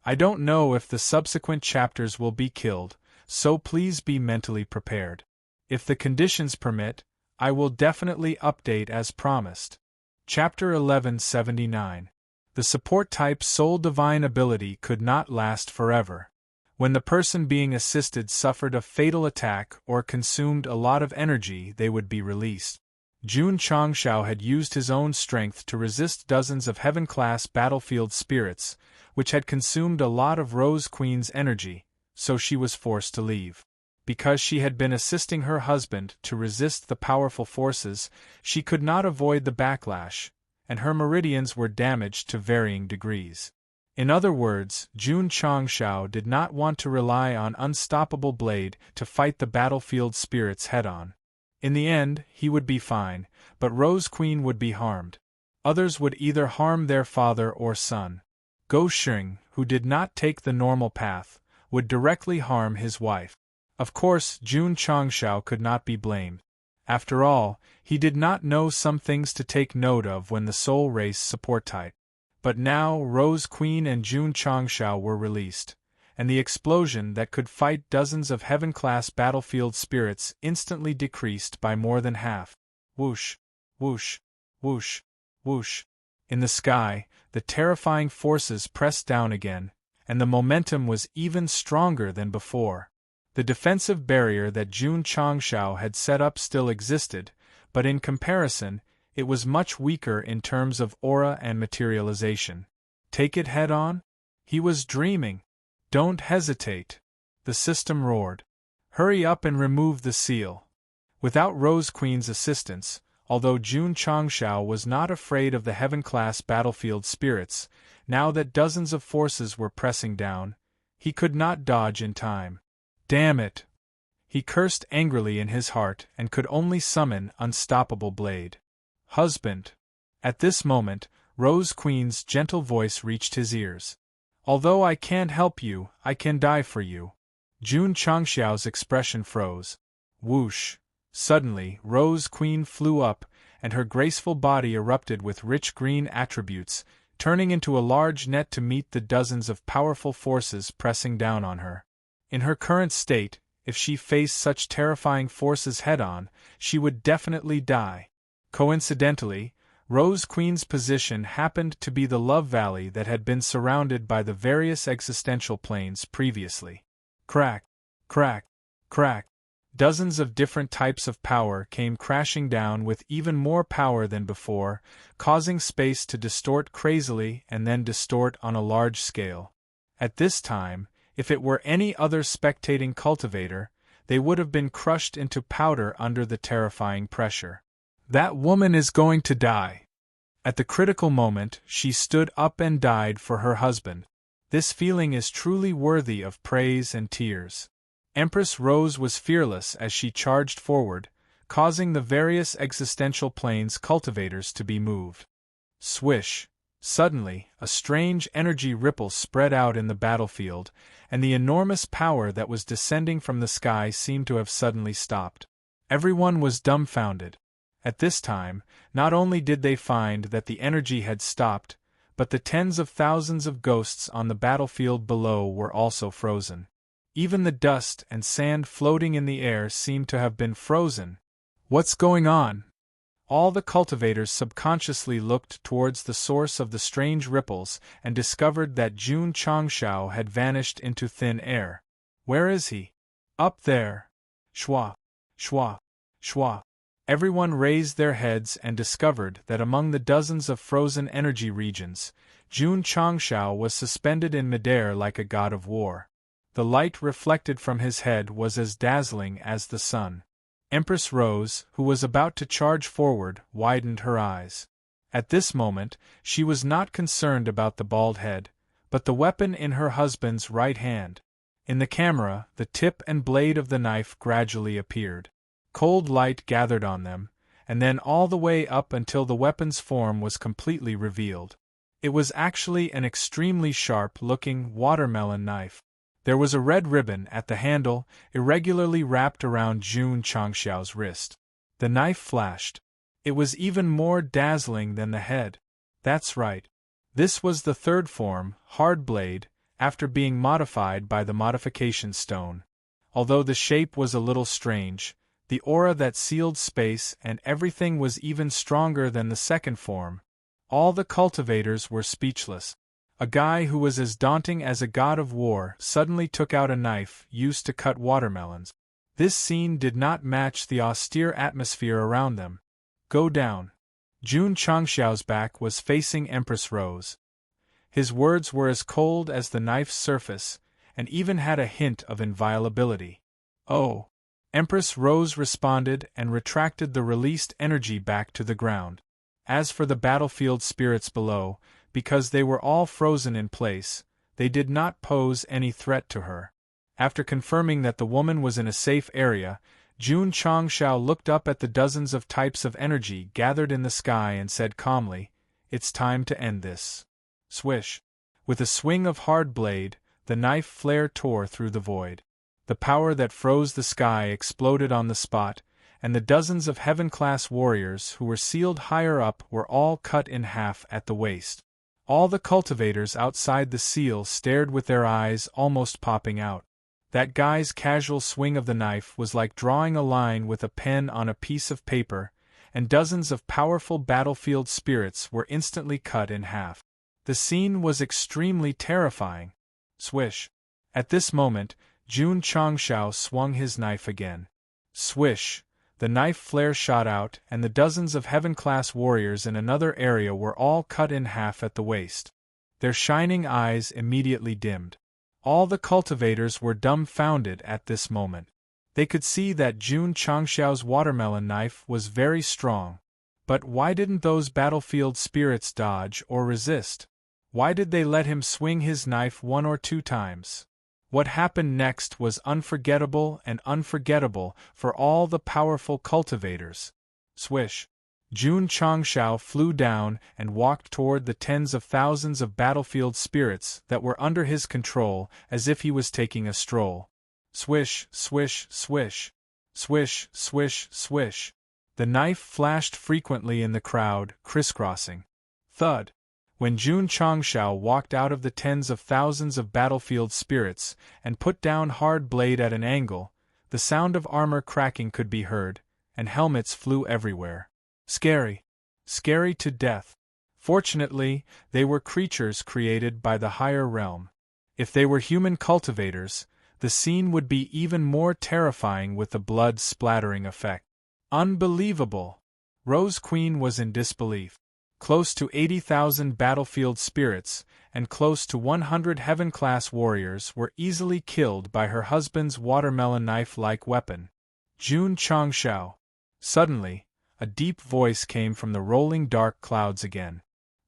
I don't know if the subsequent chapters will be killed, so please be mentally prepared. If the conditions permit, I will definitely update as promised. Chapter 1179. The support type's sole divine ability could not last forever. When the person being assisted suffered a fatal attack or consumed a lot of energy, they would be released. Jun Changshao had used his own strength to resist dozens of heaven-class battlefield spirits, which had consumed a lot of Rose Queen's energy, so she was forced to leave. Because she had been assisting her husband to resist the powerful forces, she could not avoid the backlash, and her meridians were damaged to varying degrees. In other words, Jun Changshao did not want to rely on Unstoppable Blade to fight the battlefield spirits head-on. In the end, he would be fine, but Rose Queen would be harmed. Others would either harm their father or son. Go Xing, who did not take the normal path, would directly harm his wife. Of course, Jun Changshao could not be blamed. After all, he did not know some things to take note of when the Soul Race support type. But now Rose Queen and Jun Changshao were released, and the explosion that could fight dozens of heaven-class battlefield spirits instantly decreased by more than half. Whoosh, whoosh, whoosh, whoosh. In the sky, the terrifying forces pressed down again, and the momentum was even stronger than before. The defensive barrier that Jun Changshao had set up still existed, but in comparison, it was much weaker in terms of aura and materialization. Take it head on? He was dreaming. Don't hesitate. The system roared. Hurry up and remove the seal. Without Rose Queen's assistance, although Jun Changshao was not afraid of the heaven-class battlefield spirits, now that dozens of forces were pressing down, he could not dodge in time. Damn it! He cursed angrily in his heart and could only summon Unstoppable Blade. Husband! At this moment, Rose Queen's gentle voice reached his ears. Although I can't help you, I can die for you. Jun Changshao's expression froze. Whoosh! Suddenly, Rose Queen flew up, and her graceful body erupted with rich green attributes, turning into a large net to meet the dozens of powerful forces pressing down on her. In her current state, if she faced such terrifying forces head-on, she would definitely die. Coincidentally, Rose Queen's position happened to be the Love Valley that had been surrounded by the various existential planes previously. Crack, crack, crack. Dozens of different types of power came crashing down with even more power than before, causing space to distort crazily and then distort on a large scale. At this time, if it were any other spectating cultivator, they would have been crushed into powder under the terrifying pressure. That woman is going to die. At the critical moment, she stood up and died for her husband. This feeling is truly worthy of praise and tears. Empress Rose was fearless as she charged forward, causing the various existential planes cultivators to be moved. Swish! Suddenly, a strange energy ripple spread out in the battlefield, and the enormous power that was descending from the sky seemed to have suddenly stopped. Everyone was dumbfounded. At this time, not only did they find that the energy had stopped, but the tens of thousands of ghosts on the battlefield below were also frozen. Even the dust and sand floating in the air seemed to have been frozen. What's going on? All the cultivators subconsciously looked towards the source of the strange ripples and discovered that Jun Changshao had vanished into thin air. Where is he? Up there. Shwa, shwa, shwa. Everyone raised their heads and discovered that among the dozens of frozen energy regions, Jun Changshao was suspended in midair like a god of war. The light reflected from his head was as dazzling as the sun. Empress Rose, who was about to charge forward, widened her eyes. At this moment, she was not concerned about the bald head, but the weapon in her husband's right hand. In the camera, the tip and blade of the knife gradually appeared. Cold light gathered on them, and then all the way up until the weapon's form was completely revealed. It was actually an extremely sharp-looking watermelon knife. There was a red ribbon at the handle, irregularly wrapped around Jun Changshao's wrist. The knife flashed. It was even more dazzling than the head. That's right. This was the third form, Hard Blade, after being modified by the modification stone. Although the shape was a little strange, the aura that sealed space and everything was even stronger than the second form. All the cultivators were speechless. A guy who was as daunting as a god of war suddenly took out a knife used to cut watermelons. This scene did not match the austere atmosphere around them. Go down. Jun Changshao's back was facing Empress Rose. His words were as cold as the knife's surface, and even had a hint of inviolability. Oh! Empress Rose responded and retracted the released energy back to the ground. As for the battlefield spirits below, because they were all frozen in place, they did not pose any threat to her. After confirming that the woman was in a safe area, Jun Changshao looked up at the dozens of types of energy gathered in the sky and said calmly, "It's time to end this." Swish! With a swing of Hard Blade, the knife flare tore through the void. The power that froze the sky exploded on the spot, and the dozens of heaven-class warriors who were sealed higher up were all cut in half at the waist. All the cultivators outside the seal stared with their eyes almost popping out. That guy's casual swing of the knife was like drawing a line with a pen on a piece of paper, and dozens of powerful battlefield spirits were instantly cut in half. The scene was extremely terrifying. Swish. At this moment, Jun Changshao swung his knife again. Swish. The knife flare shot out, and the dozens of heaven-class warriors in another area were all cut in half at the waist. Their shining eyes immediately dimmed. All the cultivators were dumbfounded at this moment. They could see that Jun Changshao's watermelon knife was very strong. But why didn't those battlefield spirits dodge or resist? Why did they let him swing his knife 1 or 2 times? What happened next was unforgettable and unforgettable for all the powerful cultivators. Swish. Jun Changshao flew down and walked toward the tens of thousands of battlefield spirits that were under his control as if he was taking a stroll. Swish, swish, swish. Swish, swish, swish. The knife flashed frequently in the crowd, crisscrossing. Thud. When Jun Changshao walked out of the tens of thousands of battlefield spirits and put down hard blade at an angle, the sound of armor cracking could be heard, and helmets flew everywhere. Scary. Scary to death. Fortunately, they were creatures created by the higher realm. If they were human cultivators, the scene would be even more terrifying with the blood splattering effect. Unbelievable! Rose Queen was in disbelief. Close to 80,000 battlefield spirits and close to 100 heaven-class warriors were easily killed by her husband's watermelon knife-like weapon. Jun Changshao. Suddenly, a deep voice came from the rolling dark clouds again.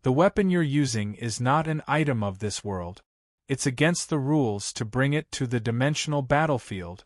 The weapon you're using is not an item of this world. It's against the rules to bring it to the dimensional battlefield.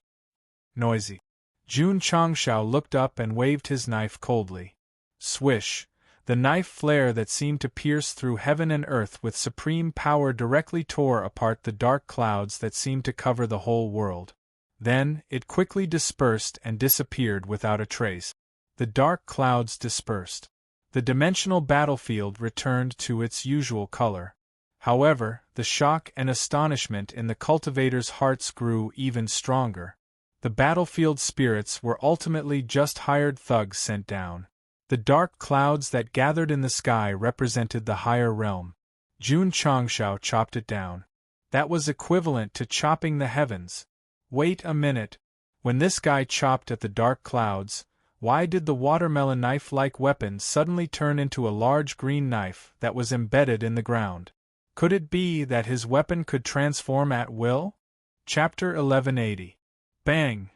Noisy. Jun Changshao looked up and waved his knife coldly. Swish. The knife flare that seemed to pierce through heaven and earth with supreme power directly tore apart the dark clouds that seemed to cover the whole world. Then, it quickly dispersed and disappeared without a trace. The dark clouds dispersed. The dimensional battlefield returned to its usual color. However, the shock and astonishment in the cultivators' hearts grew even stronger. The battlefield spirits were ultimately just hired thugs sent down. The dark clouds that gathered in the sky represented the higher realm. Jun Changshao chopped it down. That was equivalent to chopping the heavens. Wait a minute. When this guy chopped at the dark clouds, why did the watermelon knife-like weapon suddenly turn into a large green knife that was embedded in the ground? Could it be that his weapon could transform at will? Chapter 1180. Bang!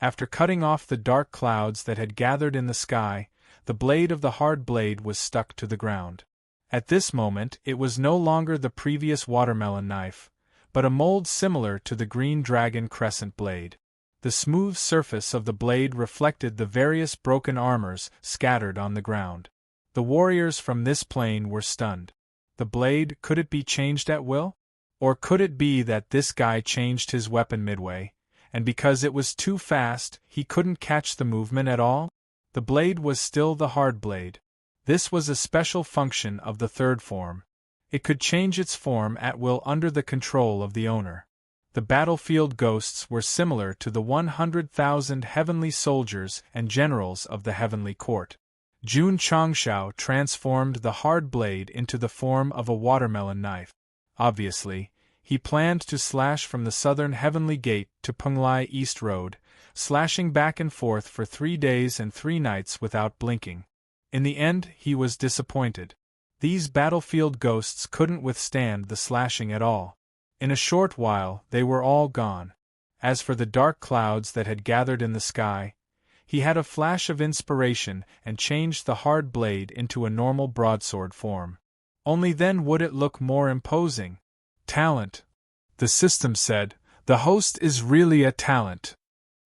After cutting off the dark clouds that had gathered in the sky, the blade of the hard blade was stuck to the ground. At this moment it was no longer the previous watermelon knife, but a mold similar to the green dragon crescent blade. The smooth surface of the blade reflected the various broken armors scattered on the ground. The warriors from this plane were stunned. The blade, could it be changed at will? Or could it be that this guy changed his weapon midway, and because it was too fast, he couldn't catch the movement at all? The blade was still the hard blade. This was a special function of the third form. It could change its form at will under the control of the owner. The battlefield ghosts were similar to the 100,000 heavenly soldiers and generals of the heavenly court. Jun Changshao transformed the hard blade into the form of a watermelon knife. Obviously, he planned to slash from the southern heavenly gate to Penglai East Road, slashing back and forth for 3 days and 3 nights without blinking. In the end, he was disappointed. These battlefield ghosts couldn't withstand the slashing at all. In a short while, they were all gone. As for the dark clouds that had gathered in the sky, he had a flash of inspiration and changed the hard blade into a normal broadsword form. Only then would it look more imposing. Talent. The system said, the host is really a talent.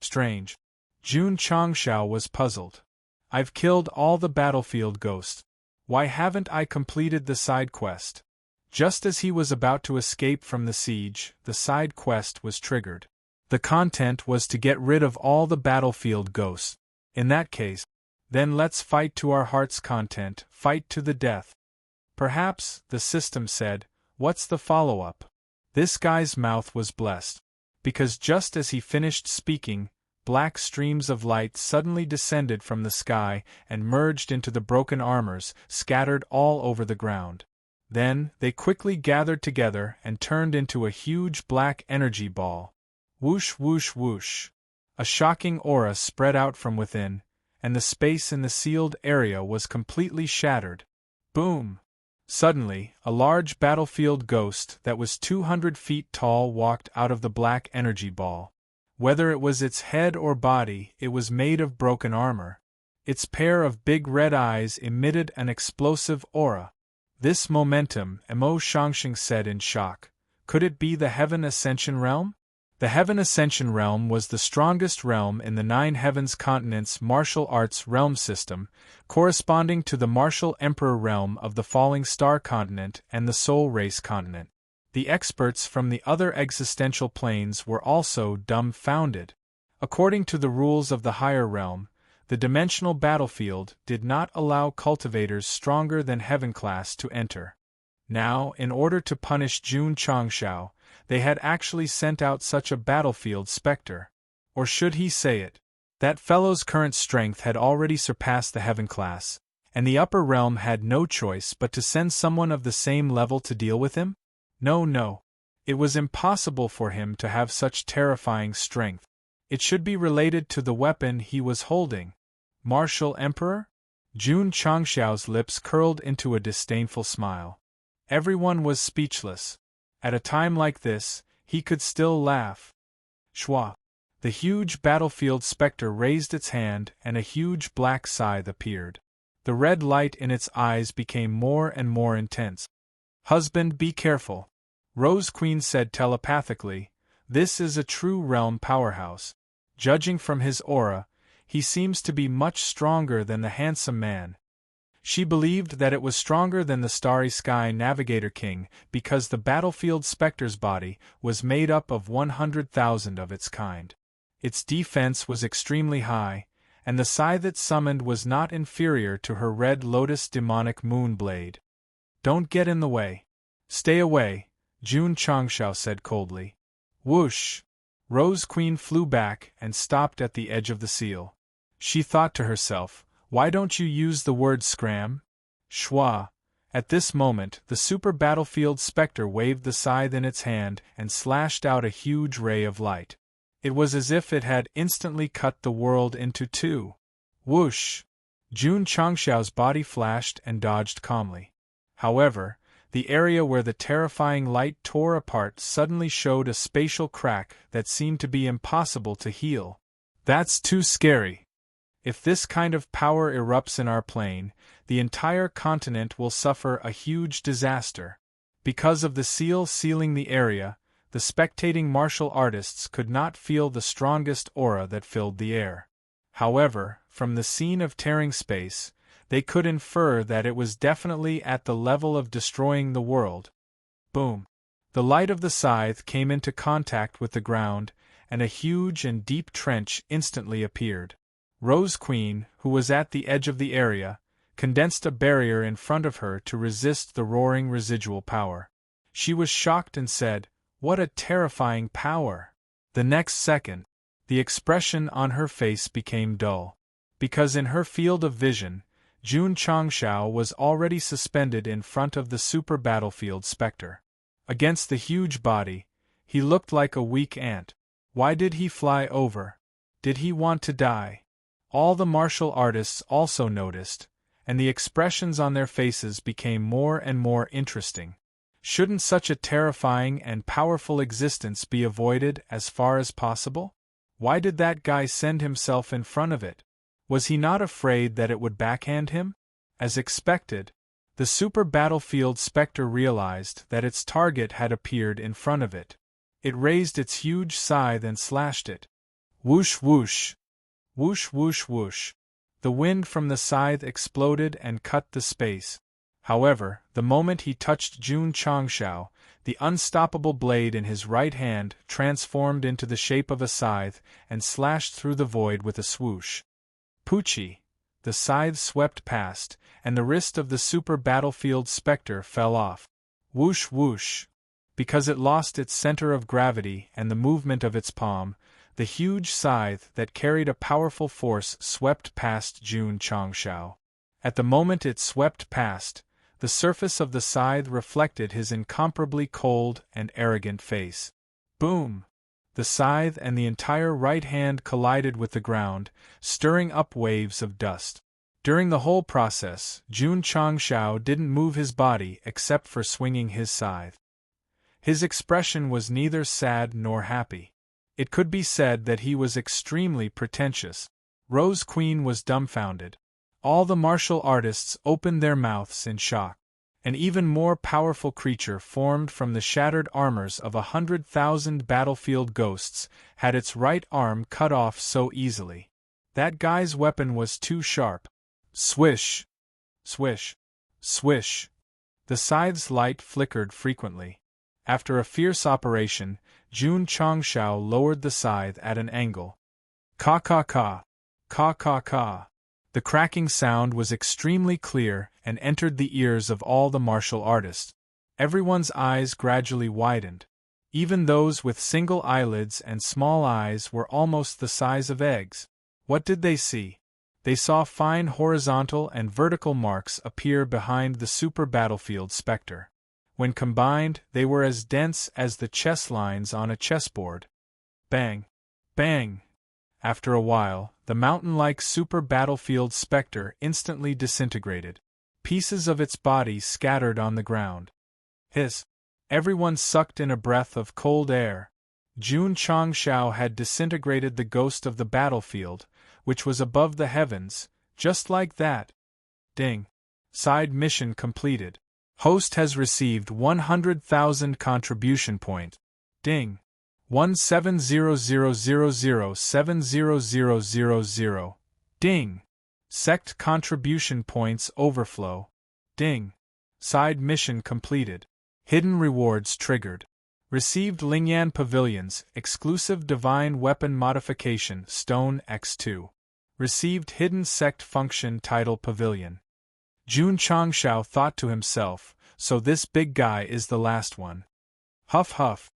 Strange. Jun Changshao was puzzled. I've killed all the battlefield ghosts. Why haven't I completed the side quest? Just as he was about to escape from the siege, the side quest was triggered. The content was to get rid of all the battlefield ghosts. In that case, then let's fight to our heart's content, fight to the death. Perhaps, the system said, what's the follow-up? This guy's mouth was blessed. Because just as he finished speaking, black streams of light suddenly descended from the sky and merged into the broken armors, scattered all over the ground. Then, they quickly gathered together and turned into a huge black energy ball. Whoosh whoosh whoosh. A shocking aura spread out from within, and the space in the sealed area was completely shattered. Boom! Suddenly, a large battlefield ghost that was 200 feet tall walked out of the black energy ball. Whether it was its head or body, it was made of broken armor. Its pair of big red eyes emitted an explosive aura. This momentum, Mo Shangxing said in shock. Could it be the Heaven Ascension Realm? The Heaven Ascension Realm was the strongest realm in the Nine Heavens Continent's martial arts realm system, corresponding to the martial emperor realm of the Falling Star Continent and the Soul Race Continent. The experts from the other existential planes were also dumbfounded. According to the rules of the higher realm, the dimensional battlefield did not allow cultivators stronger than Heaven class to enter. Now, in order to punish Jun Changshao, they had actually sent out such a battlefield specter. Or should he say it? That fellow's current strength had already surpassed the Heaven class, and the upper realm had no choice but to send someone of the same level to deal with him? No. It was impossible for him to have such terrifying strength. It should be related to the weapon he was holding. Martial Emperor? Jun Changshao's lips curled into a disdainful smile. Everyone was speechless. At a time like this, he could still laugh. Shwa. The huge battlefield specter raised its hand and a huge black scythe appeared. The red light in its eyes became more and more intense. Husband, be careful. Rose Queen said telepathically, this is a true realm powerhouse. Judging from his aura, he seems to be much stronger than the handsome man. She believed that it was stronger than the Starry Sky Navigator King because the battlefield specter's body was made up of 100,000 of its kind. Its defense was extremely high, and the scythe it summoned was not inferior to her Red Lotus demonic moon blade. Don't get in the way. Stay away, Jun Changshao said coldly. Whoosh! Rose Queen flew back and stopped at the edge of the seal. She thought to herself, why don't you use the word scram? Shwa. At this moment, the super battlefield specter waved the scythe in its hand and slashed out a huge ray of light. It was as if it had instantly cut the world into two. Whoosh! Jun Changshao's body flashed and dodged calmly. However, the area where the terrifying light tore apart suddenly showed a spatial crack that seemed to be impossible to heal. That's too scary. If this kind of power erupts in our plane, the entire continent will suffer a huge disaster. Because of the seal sealing the area, the spectating martial artists could not feel the strongest aura that filled the air. However, from the scene of tearing space, they could infer that it was definitely at the level of destroying the world. Boom! The light of the scythe came into contact with the ground, and a huge and deep trench instantly appeared. Rose Queen, who was at the edge of the area, condensed a barrier in front of her to resist the roaring residual power. She was shocked and said, "What a terrifying power!" The next second, the expression on her face became dull. Because in her field of vision, Jun Changshao was already suspended in front of the super battlefield specter. Against the huge body, he looked like a weak ant. Why did he fly over? Did he want to die? All the martial artists also noticed, and the expressions on their faces became more and more interesting. Shouldn't such a terrifying and powerful existence be avoided as far as possible? Why did that guy send himself in front of it? Was he not afraid that it would backhand him? As expected, the super battlefield specter realized that its target had appeared in front of it. It raised its huge scythe and slashed it. Whoosh whoosh! Whoosh whoosh whoosh! The wind from the scythe exploded and cut the space. However, the moment he touched Jun Changshao, the unstoppable blade in his right hand transformed into the shape of a scythe and slashed through the void with a swoosh. Poochie! The scythe swept past, and the wrist of the super battlefield spectre fell off. Whoosh whoosh! Because it lost its center of gravity and the movement of its palm, the huge scythe that carried a powerful force swept past Jun Changshao. At the moment it swept past, the surface of the scythe reflected his incomparably cold and arrogant face. Boom! The scythe and the entire right hand collided with the ground, stirring up waves of dust. During the whole process, Jun Changshao didn't move his body except for swinging his scythe. His expression was neither sad nor happy. It could be said that he was extremely pretentious. Rose Queen was dumbfounded. All the martial artists opened their mouths in shock. An even more powerful creature formed from the shattered armors of 100,000 battlefield ghosts had its right arm cut off so easily. That guy's weapon was too sharp. Swish! Swish! Swish! The scythe's light flickered frequently. After a fierce operation, Jun Changshao lowered the scythe at an angle. Ka ka ka! Ka ka ka! The cracking sound was extremely clear and entered the ears of all the martial artists. Everyone's eyes gradually widened. Even those with single eyelids and small eyes were almost the size of eggs. What did they see? They saw fine horizontal and vertical marks appear behind the super battlefield spectre. When combined, they were as dense as the chess lines on a chessboard. Bang! Bang! After a while, the mountain-like super battlefield spectre instantly disintegrated. Pieces of its body scattered on the ground. Hiss! Everyone sucked in a breath of cold air. Jun Changshao had disintegrated the ghost of the battlefield, which was above the heavens, just like that. Ding! Side mission completed. Host has received 100,000 contribution point. Ding! 17000070000. Ding! Sect contribution points overflow. Ding! Side mission completed. Hidden rewards triggered. Received Lingyan Pavilions, exclusive divine weapon modification Stone X2. Received hidden sect function title Pavilion. Jun Changshao thought to himself, so this big guy is the last one. Huff huff.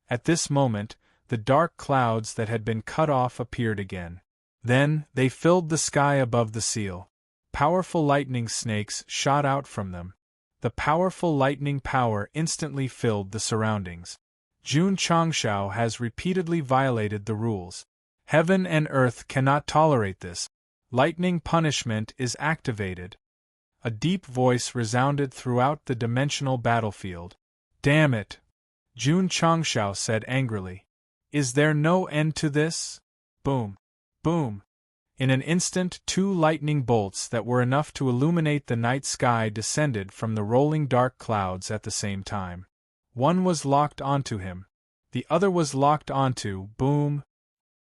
At this moment, the dark clouds that had been cut off appeared again. Then, they filled the sky above the seal. Powerful lightning snakes shot out from them. The powerful lightning power instantly filled the surroundings. Jun Changshao has repeatedly violated the rules. Heaven and earth cannot tolerate this. Lightning punishment is activated. A deep voice resounded throughout the dimensional battlefield. Damn it! Jun Changshao said angrily. Is there no end to this? Boom! Boom! In an instant 2 lightning bolts that were enough to illuminate the night sky descended from the rolling dark clouds at the same time. One was locked onto him. The other was locked onto Boom!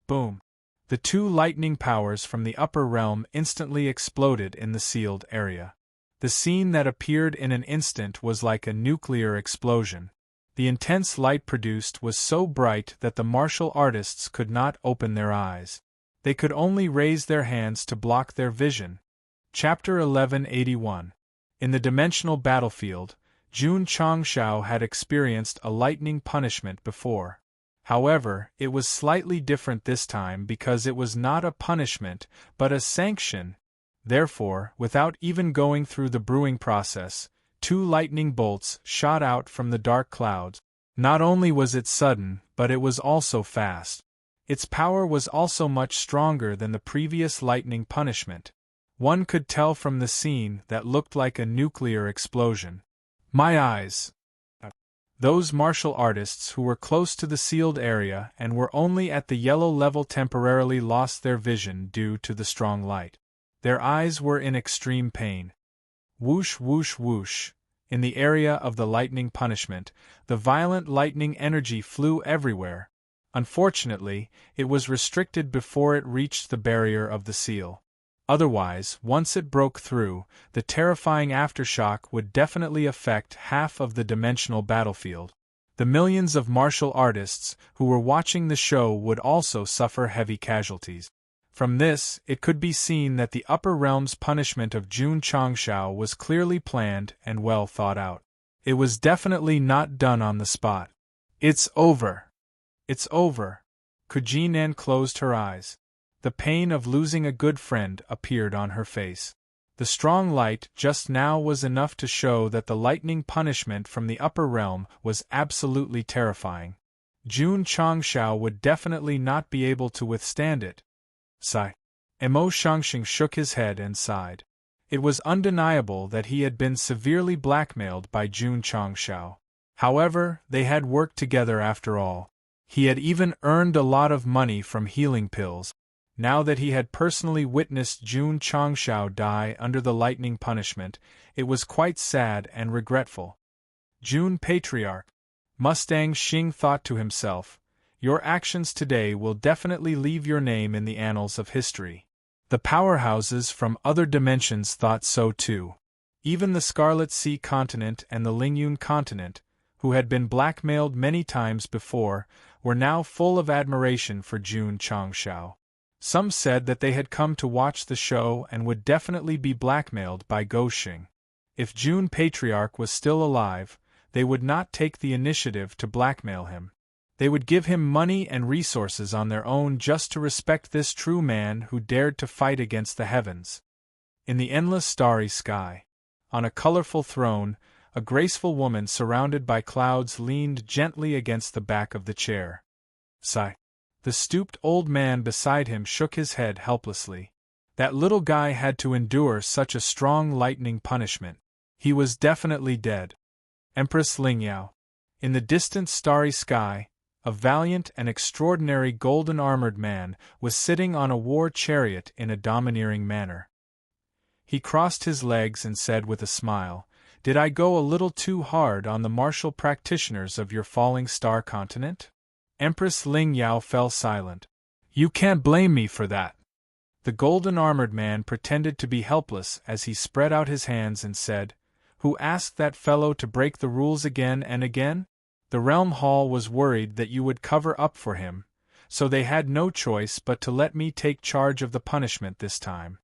Boom! The 2 lightning powers from the upper realm instantly exploded in the sealed area. The scene that appeared in an instant was like a nuclear explosion. The intense light produced was so bright that the martial artists could not open their eyes. They could only raise their hands to block their vision. Chapter 1181. In the dimensional battlefield, Jun Changshao had experienced a lightning punishment before. However, it was slightly different this time because it was not a punishment, but a sanction. Therefore, without even going through the brewing process, 2 lightning bolts shot out from the dark clouds. Not only was it sudden, but it was also fast. Its power was also much stronger than the previous lightning punishment. One could tell from the scene that looked like a nuclear explosion. My eyes! Those martial artists who were close to the sealed area and were only at the yellow level temporarily lost their vision due to the strong light. Their eyes were in extreme pain. Whoosh whoosh whoosh. In the area of the lightning punishment, the violent lightning energy flew everywhere. Unfortunately, it was restricted before it reached the barrier of the seal. Otherwise, once it broke through, the terrifying aftershock would definitely affect half of the dimensional battlefield. The millions of martial artists who were watching the show would also suffer heavy casualties. From this, it could be seen that the upper realm's punishment of Jun Changshao was clearly planned and well thought out. It was definitely not done on the spot. It's over. It's over. Kujinan closed her eyes. The pain of losing a good friend appeared on her face. The strong light just now was enough to show that the lightning punishment from the upper realm was absolutely terrifying. Jun Changshao would definitely not be able to withstand it. Sigh. Emo Shangxing shook his head and sighed. It was undeniable that he had been severely blackmailed by Jun Changshao. However, they had worked together after all. He had even earned a lot of money from healing pills. Now that he had personally witnessed Jun Changshao die under the lightning punishment, it was quite sad and regretful. Jun Patriarch, Mustang Xing thought to himself, your actions today will definitely leave your name in the annals of history. The powerhouses from other dimensions thought so too. Even the Scarlet Sea continent and the Lingyun continent, who had been blackmailed many times before, were now full of admiration for Jun Changshao. Some said that they had come to watch the show and would definitely be blackmailed by Goxing. If Jun Patriarch was still alive, they would not take the initiative to blackmail him. They would give him money and resources on their own just to respect this true man who dared to fight against the heavens. In the endless starry sky, on a colorful throne, a graceful woman surrounded by clouds leaned gently against the back of the chair. Sigh. The stooped old man beside him shook his head helplessly. That little guy had to endure such a strong lightning punishment. He was definitely dead. Empress Lingyao. In the distant starry sky, a valiant and extraordinary golden-armored man was sitting on a war chariot in a domineering manner. He crossed his legs and said with a smile, "Did I go a little too hard on the martial practitioners of your falling star continent?" Empress Lingyao fell silent. "You can't blame me for that." The golden-armored man pretended to be helpless as he spread out his hands and said, "Who asked that fellow to break the rules again and again? The Realm Hall was worried that you would cover up for him, so they had no choice but to let me take charge of the punishment this time."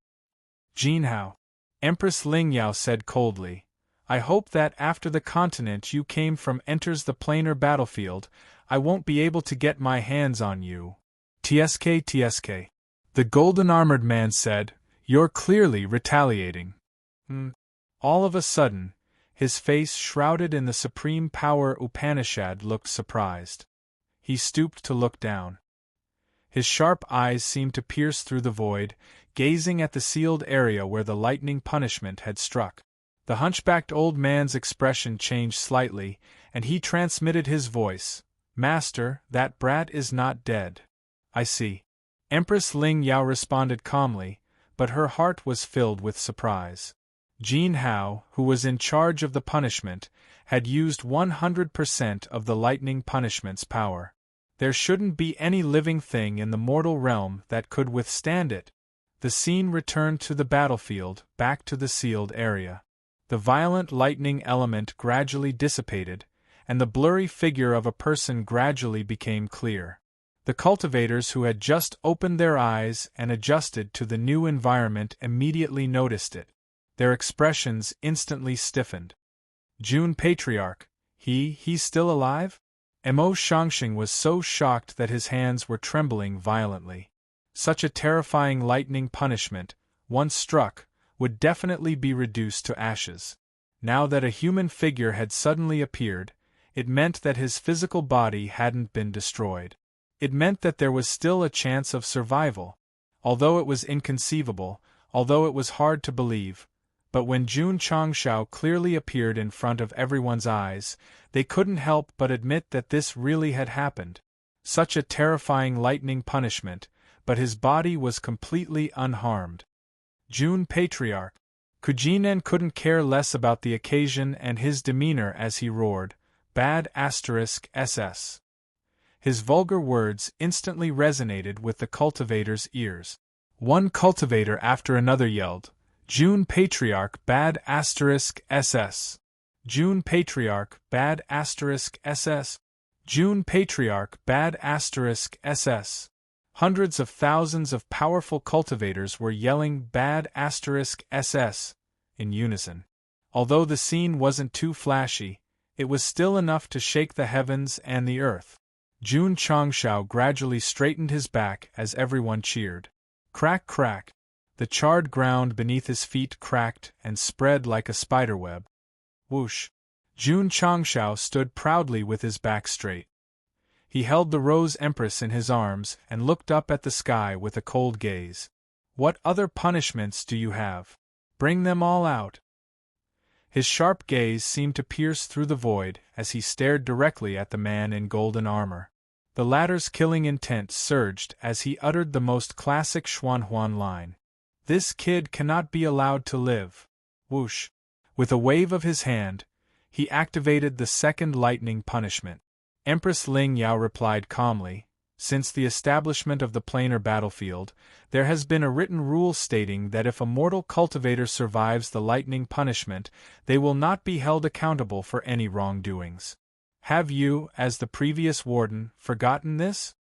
"Jinhao," Empress Lingyao said coldly, "I hope that after the continent you came from enters the planar battlefield, I won't be able to get my hands on you." "TSK. The golden-armored man said, "You're clearly retaliating." All of a sudden, his face shrouded in the supreme power Upanishad looked surprised. He stooped to look down. His sharp eyes seemed to pierce through the void, gazing at the sealed area where the lightning punishment had struck. The hunchbacked old man's expression changed slightly, and he transmitted his voice, "Master, that brat is not dead." "I see." Empress Lingyao responded calmly, but her heart was filled with surprise. Jinhao, who was in charge of the punishment, had used 100% of the lightning punishment's power. There shouldn't be any living thing in the mortal realm that could withstand it. The scene returned to the battlefield, back to the sealed area. The violent lightning element gradually dissipated, and the blurry figure of a person gradually became clear. The cultivators who had just opened their eyes and adjusted to the new environment immediately noticed it. Their expressions instantly stiffened. "Jun Patriarch, he's still alive?" Emo Shangxing was so shocked that his hands were trembling violently. Such a terrifying lightning punishment, once struck, would definitely be reduced to ashes. Now that a human figure had suddenly appeared, it meant that his physical body hadn't been destroyed. It meant that there was still a chance of survival. Although it was inconceivable, although it was hard to believe, but when Jun Changshao clearly appeared in front of everyone's eyes, they couldn't help but admit that this really had happened. Such a terrifying lightning punishment, but his body was completely unharmed. Jun Patriarch. Kujinan couldn't care less about the occasion and his demeanor as he roared, "Bad *SS. His vulgar words instantly resonated with the cultivator's ears. One cultivator after another yelled, June Patriarch bad *SS. June Patriarch bad *SS. June Patriarch bad *SS. Hundreds of thousands of powerful cultivators were yelling bad *SS in unison. Although the scene wasn't too flashy, it was still enough to shake the heavens and the earth. Jun Changshao gradually straightened his back as everyone cheered. Crack, crack. The charred ground beneath his feet cracked and spread like a spiderweb. Whoosh. Jun Changshao stood proudly with his back straight. He held the Rose Empress in his arms and looked up at the sky with a cold gaze. What other punishments do you have? Bring them all out. His sharp gaze seemed to pierce through the void as he stared directly at the man in golden armor. The latter's killing intent surged as he uttered the most classic Xuanhuan line. This kid cannot be allowed to live. Whoosh. With a wave of his hand, he activated the second lightning punishment. Empress Ling Yao replied calmly, Since the establishment of the planar battlefield, there has been a written rule stating that if a mortal cultivator survives the lightning punishment, they will not be held accountable for any wrongdoings. Have you, as the previous warden, forgotten this?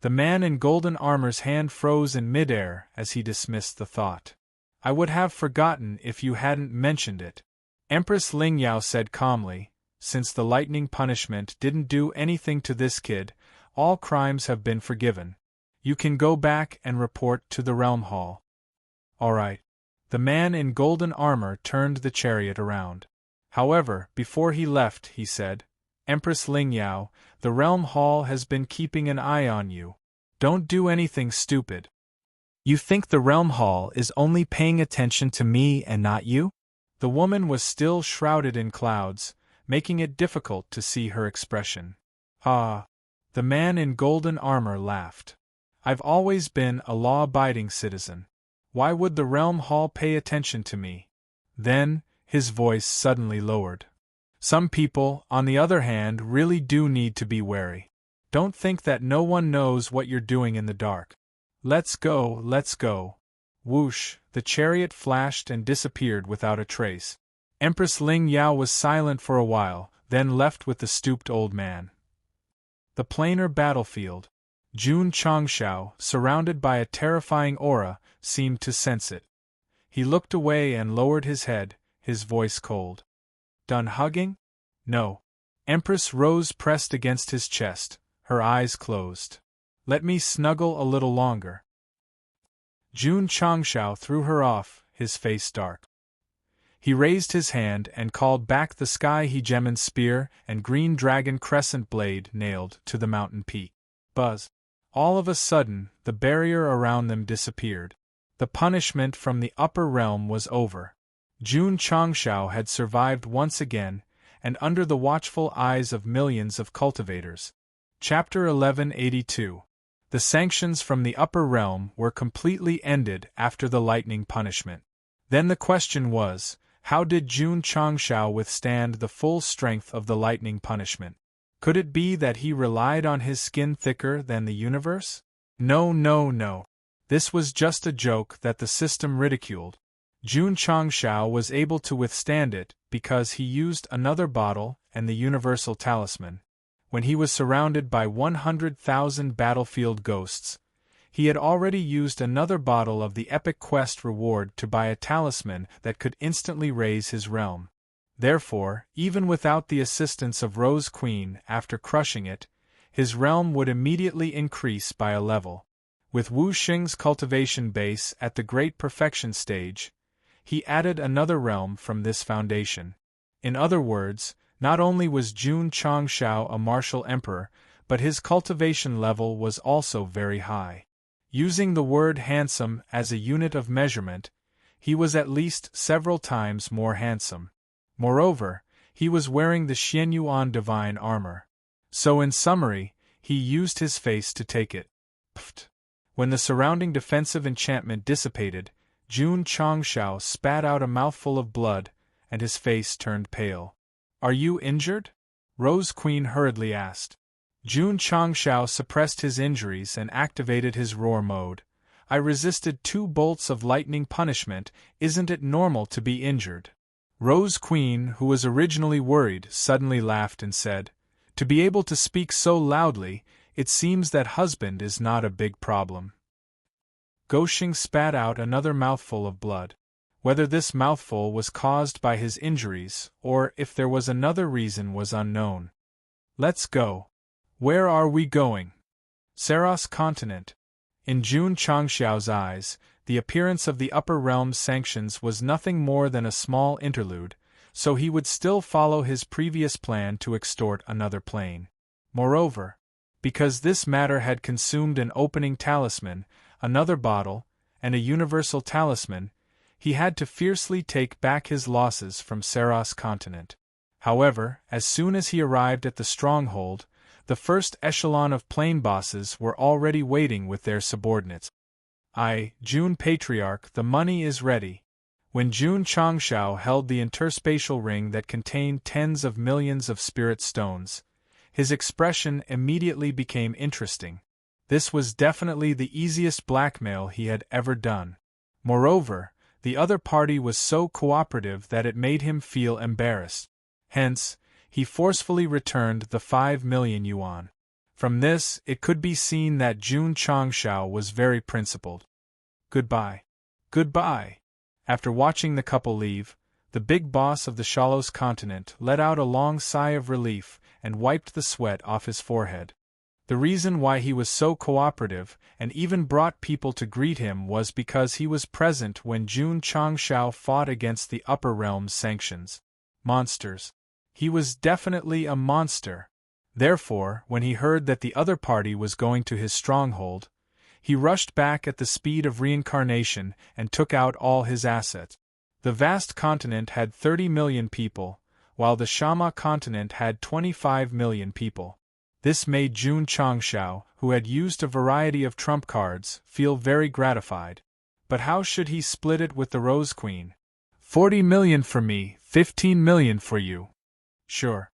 The man in golden armor's hand froze in midair as he dismissed the thought. I would have forgotten if you hadn't mentioned it. Empress Ling Yao said calmly, Since the lightning punishment didn't do anything to this kid, all crimes have been forgiven. You can go back and report to the Realm Hall. All right. The man in golden armor turned the chariot around. However, before he left, he said, Empress Ling Yao, the Realm Hall has been keeping an eye on you. Don't do anything stupid. You think the Realm Hall is only paying attention to me and not you? The woman was still shrouded in clouds, making it difficult to see her expression. Ah. The man in golden armor laughed. I've always been a law-abiding citizen. Why would the Realm Hall pay attention to me? Then, his voice suddenly lowered. Some people, on the other hand, really do need to be wary. Don't think that no one knows what you're doing in the dark. Let's go, let's go. Whoosh, the chariot flashed and disappeared without a trace. Empress Ling Yao was silent for a while, then left with the stooped old man. The planar battlefield. Jun Changshao, surrounded by a terrifying aura, seemed to sense it. He looked away and lowered his head, his voice cold. Done hugging? No. Empress Rose pressed against his chest, her eyes closed. Let me snuggle a little longer. Jun Changshao threw her off, his face dark. He raised his hand and called back the sky hegemon spear and green dragon crescent blade nailed to the mountain peak. Buzz. All of a sudden, the barrier around them disappeared. The punishment from the upper realm was over. Jun Changshao had survived once again, and under the watchful eyes of millions of cultivators. Chapter 1182. The sanctions from the upper realm were completely ended after the lightning punishment. Then the question was, how did Jun Changshao withstand the full strength of the lightning punishment? Could it be that he relied on his skin thicker than the universe? No, no, no. This was just a joke that the system ridiculed. Jun Changshao was able to withstand it because he used another bottle and the universal talisman. When he was surrounded by 100,000 battlefield ghosts, he had already used another bottle of the epic quest reward to buy a talisman that could instantly raise his realm. Therefore, even without the assistance of Rose Queen after crushing it, his realm would immediately increase by a level. With Wu Xing's cultivation base at the Great Perfection stage, he added another realm from this foundation. In other words, not only was Jun Changshao a martial emperor, but his cultivation level was also very high. Using the word handsome as a unit of measurement, he was at least several times more handsome. Moreover, he was wearing the Xianyuan divine armor. So in summary, he used his face to take it. Pfft. When the surrounding defensive enchantment dissipated, Jun Changshao spat out a mouthful of blood, and his face turned pale. Are you injured? Rose Queen hurriedly asked. Jun Changshao suppressed his injuries and activated his roar mode, I resisted 2 bolts of lightning punishment. Isn't it normal to be injured? Rose Queen, who was originally worried, suddenly laughed and said, "To be able to speak so loudly, it seems that husband is not a big problem." Goshing spat out another mouthful of blood. Whether this mouthful was caused by his injuries, or if there was another reason, was unknown. "Let's go." "Where are we going?" "Saros continent." In Jun Changxiao's eyes, the appearance of the upper realm's sanctions was nothing more than a small interlude, so he would still follow his previous plan to extort another plane. Moreover, because this matter had consumed an opening talisman, another bottle, and a universal talisman, he had to fiercely take back his losses from Saros continent. However, as soon as he arrived at the stronghold, the first echelon of plane bosses were already waiting with their subordinates. Jun Patriarch, the money is ready." When Jun Changxiao held the interspatial ring that contained tens of millions of spirit stones, his expression immediately became interesting. This was definitely the easiest blackmail he had ever done. Moreover, the other party was so cooperative that it made him feel embarrassed. Hence, he forcefully returned the 5 million yuan. From this, it could be seen that Jun Changxiao was very principled. "Goodbye." "Goodbye." After watching the couple leave, the big boss of the Shalos continent let out a long sigh of relief and wiped the sweat off his forehead. The reason why he was so cooperative and even brought people to greet him was because he was present when Jun Changxiao fought against the upper realm's sanctions. Monsters. He was definitely a monster. Therefore, when he heard that the other party was going to his stronghold, he rushed back at the speed of reincarnation and took out all his assets. The vast continent had 30 million people, while the Shama continent had 25 million people. This made Jun Changxiao, who had used a variety of trump cards, feel very gratified. But how should he split it with the Rose Queen? 40 million for me, 15 million for you. Sure.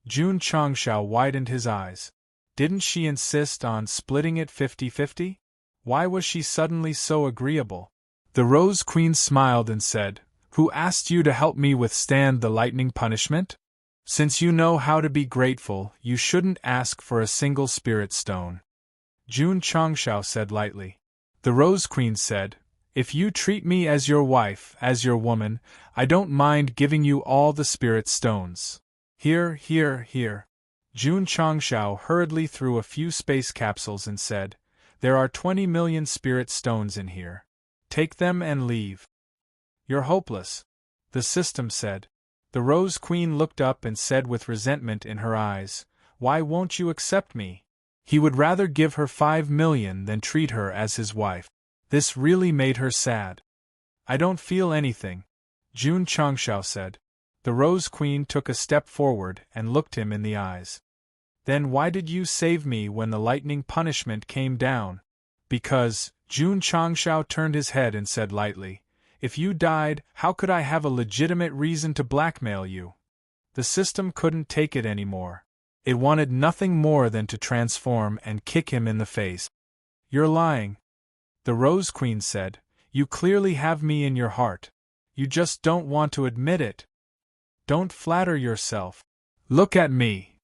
Jun Changxiao widened his eyes. Didn't she insist on splitting it 50-50? Why was she suddenly so agreeable? The Rose Queen smiled and said, "Who asked you to help me withstand the lightning punishment? Since you know how to be grateful, you shouldn't ask for a single spirit stone." Jun Changxiao said lightly. The Rose Queen said, "If you treat me as your wife, as your woman, I don't mind giving you all the spirit stones." "Here, here, here." Jun Changxiao hurriedly threw a few space capsules and said, "There are 20 million spirit stones in here. Take them and leave." "You're hopeless," the system said. The Rose Queen looked up and said with resentment in her eyes, "Why won't you accept me?" He would rather give her 5 million than treat her as his wife. This really made her sad. "I don't feel anything," Jun Changxiao said. The Rose Queen took a step forward and looked him in the eyes. "Then why did you save me when the lightning punishment came down?" "Because," Jun Changxiao turned his head and said lightly, "if you died, how could I have a legitimate reason to blackmail you?" The system couldn't take it anymore. It wanted nothing more than to transform and kick him in the face. "You're lying," the Rose Queen said. "You clearly have me in your heart. You just don't want to admit it. Don't flatter yourself. Look at me."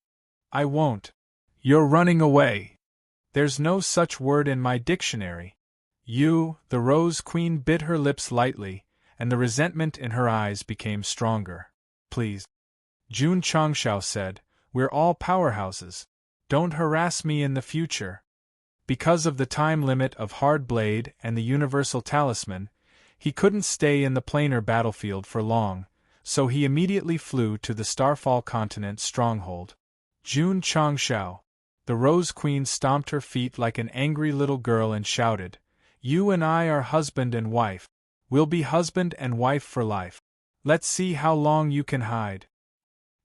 "I won't." "You're running away." "There's no such word in my dictionary." "You," the Rose Queen bit her lips lightly, and the resentment in her eyes became stronger. "Please," Jun Changxiao said, "we're all powerhouses. Don't harass me in the future." Because of the time limit of Hard Blade and the Universal Talisman, he couldn't stay in the planar battlefield for long, so he immediately flew to the Starfall continent stronghold. "Jun Changxiao." The Rose Queen stomped her feet like an angry little girl and shouted, "You and I are husband and wife. We'll be husband and wife for life. Let's see how long you can hide."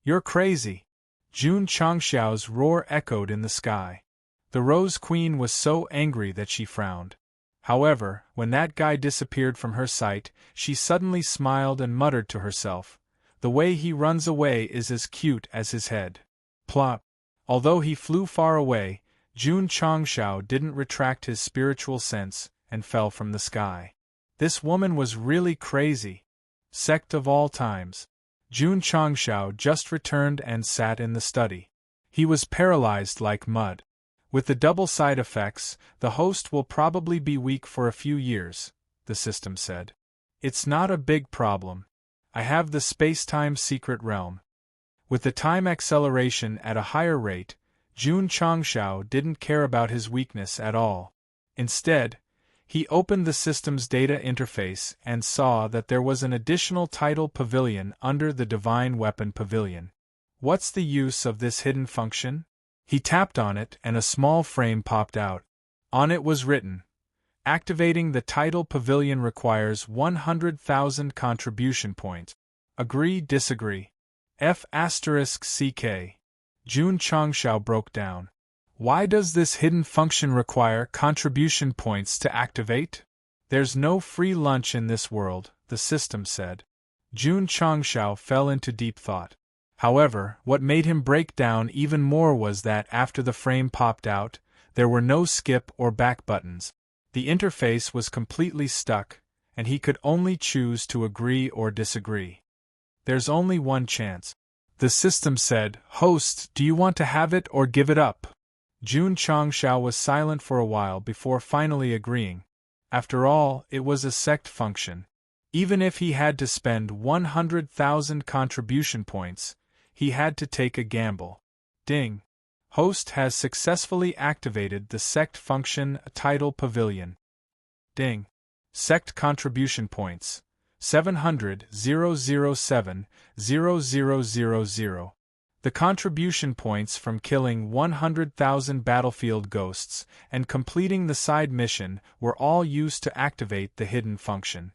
"You're crazy." Jun Changxiao's roar echoed in the sky. The Rose Queen was so angry that she frowned. However, when that guy disappeared from her sight, she suddenly smiled and muttered to herself, "The way he runs away is as cute as his head." Plop. Although he flew far away, Jun Changxiao didn't retract his spiritual sense, and fell from the sky. This woman was really crazy. Sect of all times. Jun Changshao just returned and sat in the study. He was paralyzed like mud. With the double side effects, the host will probably be weak for a few years, the system said. It's not a big problem. I have the space-time secret realm. With the time acceleration at a higher rate, Jun Changshao didn't care about his weakness at all. Instead, he opened the system's data interface and saw that there was an additional tidal pavilion under the Divine Weapon Pavilion. What's the use of this hidden function? He tapped on it and a small frame popped out. On it was written, "Activating the tidal pavilion requires 100,000 contribution points. Agree, disagree." F***CK. Jun Changshao broke down. Why does this hidden function require contribution points to activate? There's no free lunch in this world, the system said. Jun Changshao fell into deep thought. However, what made him break down even more was that after the frame popped out, there were no skip or back buttons. The interface was completely stuck, and he could only choose to agree or disagree. There's only one chance. The system said, "Host, do you want to have it or give it up?" Jun Changshao was silent for a while before finally agreeing. After all, it was a sect function. Even if he had to spend 100,000 contribution points, he had to take a gamble. Ding. Host has successfully activated the sect function tidal pavilion. Ding. Sect contribution points. 700,007,0000. The contribution points from killing 100,000 battlefield ghosts and completing the side mission were all used to activate the hidden function.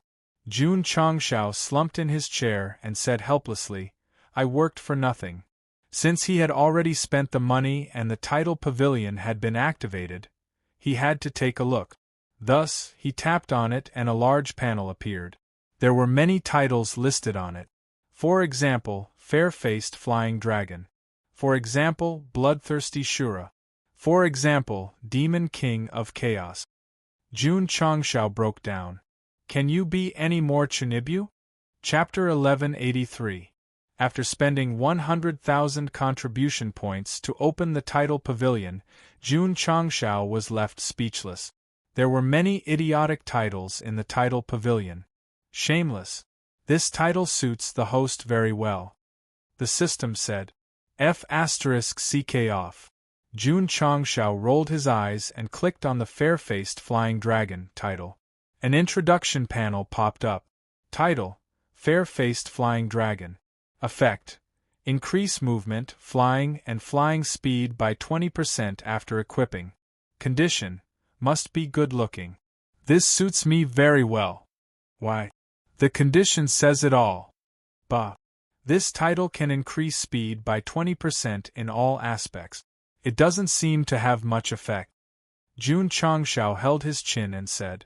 Jun Changshao slumped in his chair and said helplessly, "I worked for nothing." Since he had already spent the money and the tidal pavilion had been activated, he had to take a look. Thus, he tapped on it and a large panel appeared. There were many titles listed on it. For example, Fair-Faced Flying Dragon. For example, Bloodthirsty Shura. For example, Demon King of Chaos. Jun Changshao broke down. Can you be any more Chunibu? Chapter 1183. After spending 100,000 contribution points to open the tidal pavilion, Jun Changshao was left speechless. There were many idiotic titles in the tidal pavilion. Shameless. This title suits the host very well. The system said. F***CK off. Jun Changshao rolled his eyes and clicked on the Fair-Faced Flying Dragon title. An introduction panel popped up. Title: Fair-Faced Flying Dragon. Effect: increase movement, flying and flying speed by 20% after equipping. Condition: must be good looking. This suits me very well. Why? The condition says it all. Bah. This title can increase speed by 20% in all aspects. It doesn't seem to have much effect. Jun Changshao held his chin and said,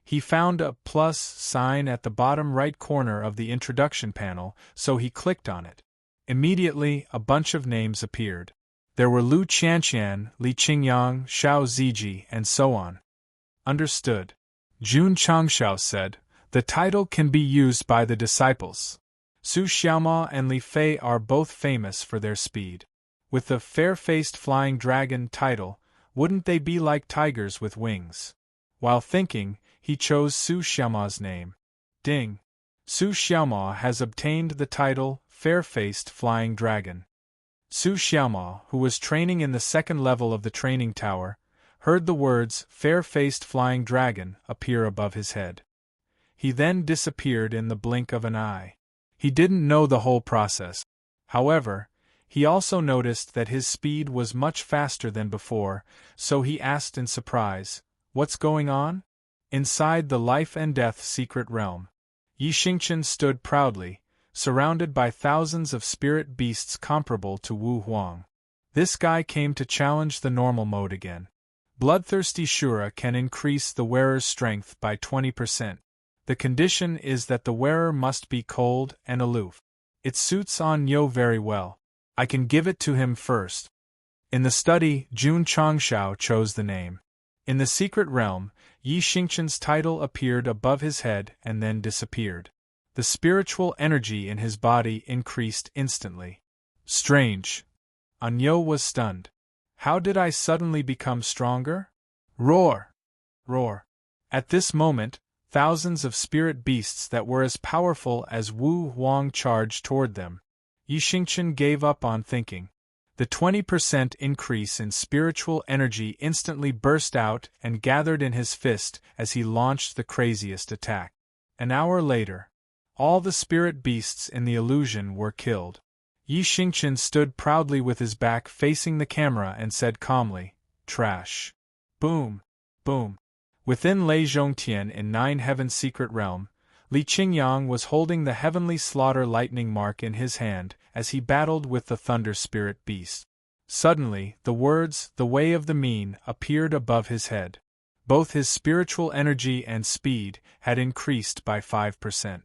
He found a plus sign at the bottom right corner of the introduction panel, so he clicked on it. Immediately, a bunch of names appeared. There were Lu Qianqian, Li Qingyang, Xiao Ziji, and so on. Understood. Jun Changshao said, the title can be used by the disciples. Su Xiaoma and Li Fei are both famous for their speed. With the Fair-Faced Flying Dragon title, wouldn't they be like tigers with wings? While thinking, he chose Su Xiaoma's name. Ding. Su Xiaoma has obtained the title Fair-Faced Flying Dragon. Su Xiaoma, who was training in the second level of the training tower, heard the words Fair-Faced Flying Dragon appear above his head. He then disappeared in the blink of an eye. He didn't know the whole process. However, he also noticed that his speed was much faster than before, so he asked in surprise, "What's going on?" Inside the life and death secret realm, Yi Xingqian stood proudly, surrounded by thousands of spirit beasts comparable to Wu Huang. This guy came to challenge the normal mode again. Bloodthirsty Shura can increase the wearer's strength by 20%. The condition is that the wearer must be cold and aloof. It suits On Yo very well. I can give it to him first. In the study, Jun Changshao chose the name. In the secret realm, Yi Xingqian's title appeared above his head and then disappeared. The spiritual energy in his body increased instantly. Strange. Anyo was stunned. How did I suddenly become stronger? Roar! Roar! At this moment, thousands of spirit beasts that were as powerful as Wu Huang charged toward them. Yi Xingqian gave up on thinking. The 20% increase in spiritual energy instantly burst out and gathered in his fist as he launched the craziest attack. An hour later, all the spirit beasts in the illusion were killed. Yi Xingqian stood proudly with his back facing the camera and said calmly, "Trash." Boom! Boom! Within Lei Zhongtian in Nine Heaven's secret realm, Li Qingyang was holding the heavenly slaughter lightning mark in his hand as he battled with the thunder spirit beast. Suddenly, the words, "The way of the mean," appeared above his head. Both his spiritual energy and speed had increased by 5%.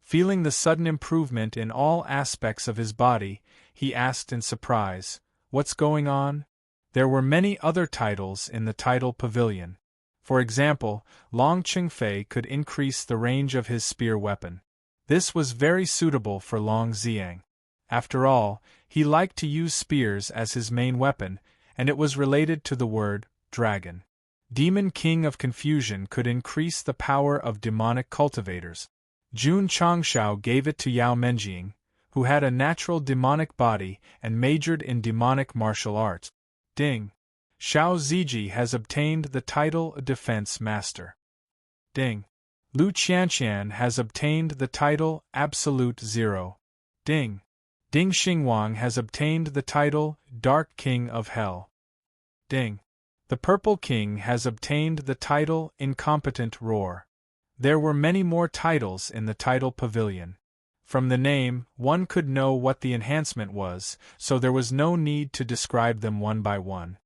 Feeling the sudden improvement in all aspects of his body, he asked in surprise, "What's going on?" There were many other titles in the title pavilion. For example, Long Qingfei could increase the range of his spear weapon. This was very suitable for Long Xiang. After all, he liked to use spears as his main weapon, and it was related to the word dragon. Demon King of Confusion could increase the power of demonic cultivators. Jun Changshao gave it to Yao Menjing, who had a natural demonic body and majored in demonic martial arts. Ding! Xiao Ziji has obtained the title Defense Master. Ding! Lu Qianqian has obtained the title Absolute Zero. Ding! Ding Xingwang has obtained the title Dark King of Hell. Ding! The Purple King has obtained the title Incompetent Roar. There were many more titles in the title pavilion. From the name, one could know what the enhancement was, so there was no need to describe them one by one.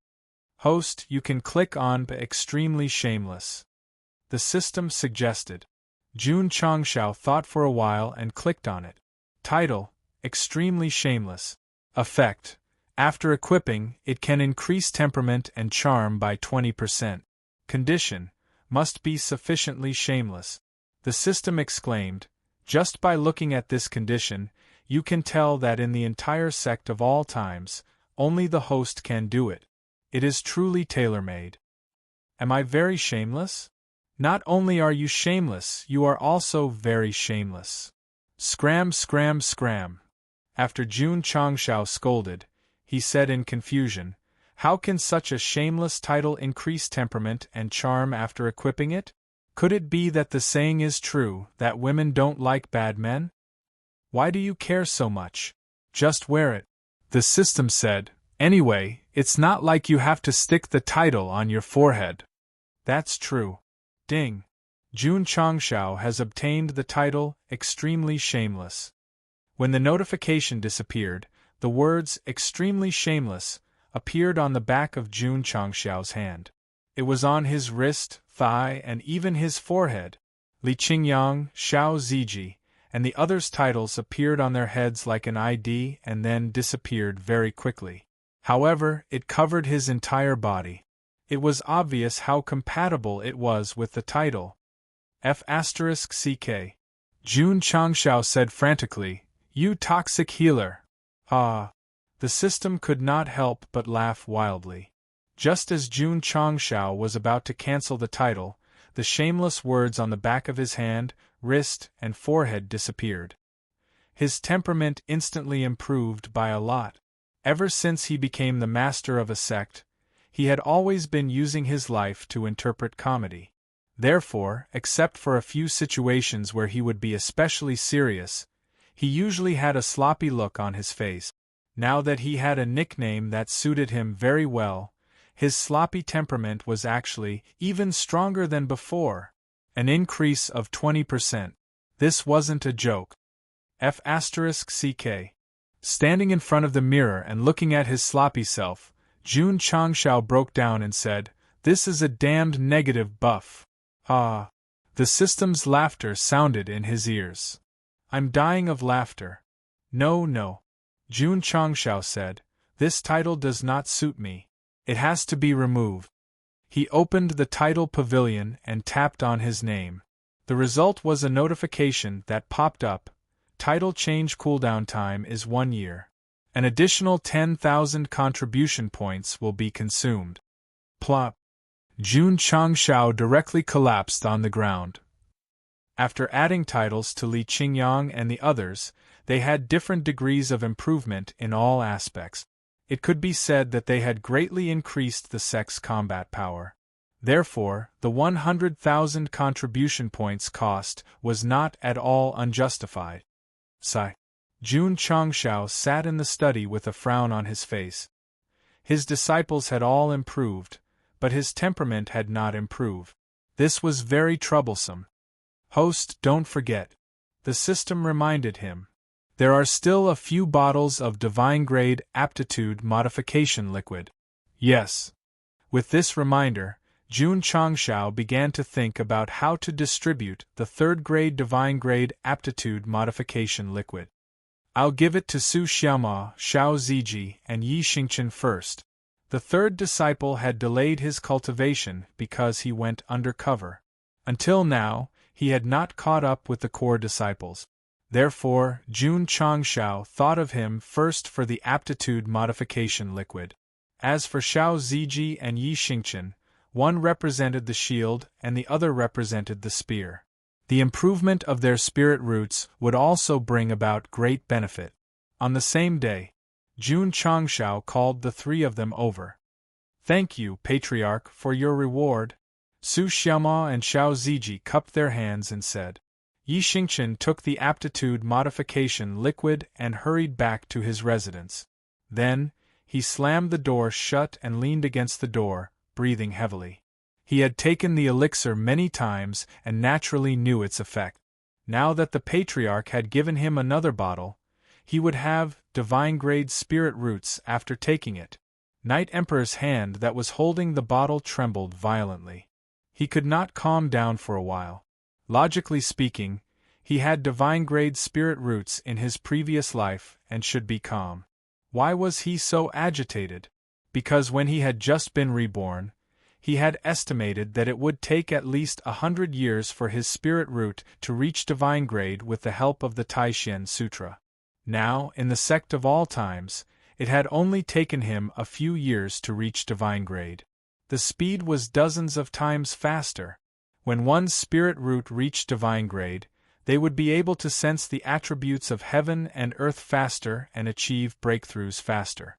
Host, you can click on Extremely Shameless. The system suggested. Jun Changshao thought for a while and clicked on it. Title: Extremely Shameless. Effect: after equipping, it can increase temperament and charm by 20%. Condition: must be sufficiently shameless. The system exclaimed, "Just by looking at this condition, you can tell that in the entire sect of all times, only the host can do it. It is truly tailor-made." Am I very shameless? Not only are you shameless, you are also very shameless. Scram, scram, scram. After Jun Changshao scolded, he said in confusion, "How can such a shameless title increase temperament and charm after equipping it? Could it be that the saying is true, that women don't like bad men? Why do you care so much? Just wear it." The system said, "Anyway, it's not like you have to stick the title on your forehead." That's true. Ding! Jun Changshao has obtained the title Extremely Shameless. When the notification disappeared, the words Extremely Shameless appeared on the back of Jun Changshao's hand. It was on his wrist, thigh, and even his forehead. Li Qingyang, Xiao Ziji, and the others' titles appeared on their heads like an ID and then disappeared very quickly. However, it covered his entire body. It was obvious how compatible it was with the title. F***CK. Jun Changshao said frantically, "You toxic healer!" Ah! The system could not help but laugh wildly. Just as Jun Changshao was about to cancel the title, the shameless words on the back of his hand, wrist, and forehead disappeared. His temperament instantly improved by a lot. Ever since he became the master of a sect, he had always been using his life to interpret comedy. Therefore, except for a few situations where he would be especially serious, he usually had a sloppy look on his face. Now that he had a nickname that suited him very well, his sloppy temperament was actually even stronger than before. An increase of 20%. This wasn't a joke. F***CK. Standing in front of the mirror and looking at his sloppy self, Jun Changshao broke down and said, "This is a damned negative buff." Ah! The system's laughter sounded in his ears. "I'm dying of laughter." "No, no," Jun Changshao said, "this title does not suit me. It has to be removed." He opened the title pavilion and tapped on his name. The result was a notification that popped up. Title change cooldown time is 1 year. An additional 10,000 contribution points will be consumed. Plop. Jun Changshao directly collapsed on the ground. After adding titles to Li Qingyang and the others, they had different degrees of improvement in all aspects. It could be said that they had greatly increased the Sect's combat power. Therefore, the 100,000 contribution points cost was not at all unjustified. Sigh. Jun Changshao sat in the study with a frown on his face. His disciples had all improved, but his temperament had not improved. This was very troublesome. Host, don't forget. The system reminded him. There are still a few bottles of divine-grade aptitude modification liquid. Yes. With this reminder, Jun Changshao began to think about how to distribute the third-grade divine-grade aptitude modification liquid. I'll give it to Su Xiaoma, Xiao Ziji, and Yi Xingchen first. The third disciple had delayed his cultivation because he went undercover. Until now, he had not caught up with the core disciples. Therefore, Jun Changshao thought of him first for the aptitude modification liquid. As for Xiao Ziji and Yi Xingchen, one represented the shield and the other represented the spear. The improvement of their spirit roots would also bring about great benefit. On the same day, Jun Changshao called the three of them over. Thank you, Patriarch, for your reward. Su Xiaoma and Xiao Ziji cupped their hands and said. Yi Xingchen took the aptitude modification liquid and hurried back to his residence. Then, he slammed the door shut and leaned against the door, breathing heavily. He had taken the elixir many times and naturally knew its effect. Now that the Patriarch had given him another bottle, he would have divine-grade spirit roots after taking it. Night Emperor's hand that was holding the bottle trembled violently. He could not calm down for a while. Logically speaking, he had divine-grade spirit roots in his previous life and should be calm. Why was he so agitated? Because when he had just been reborn, he had estimated that it would take at least 100 years for his spirit root to reach divine grade with the help of the Taishen Sutra. Now, in the Sect of all times, it had only taken him a few years to reach divine grade. The speed was dozens of times faster. When one's spirit root reached divine grade, they would be able to sense the attributes of heaven and earth faster and achieve breakthroughs faster.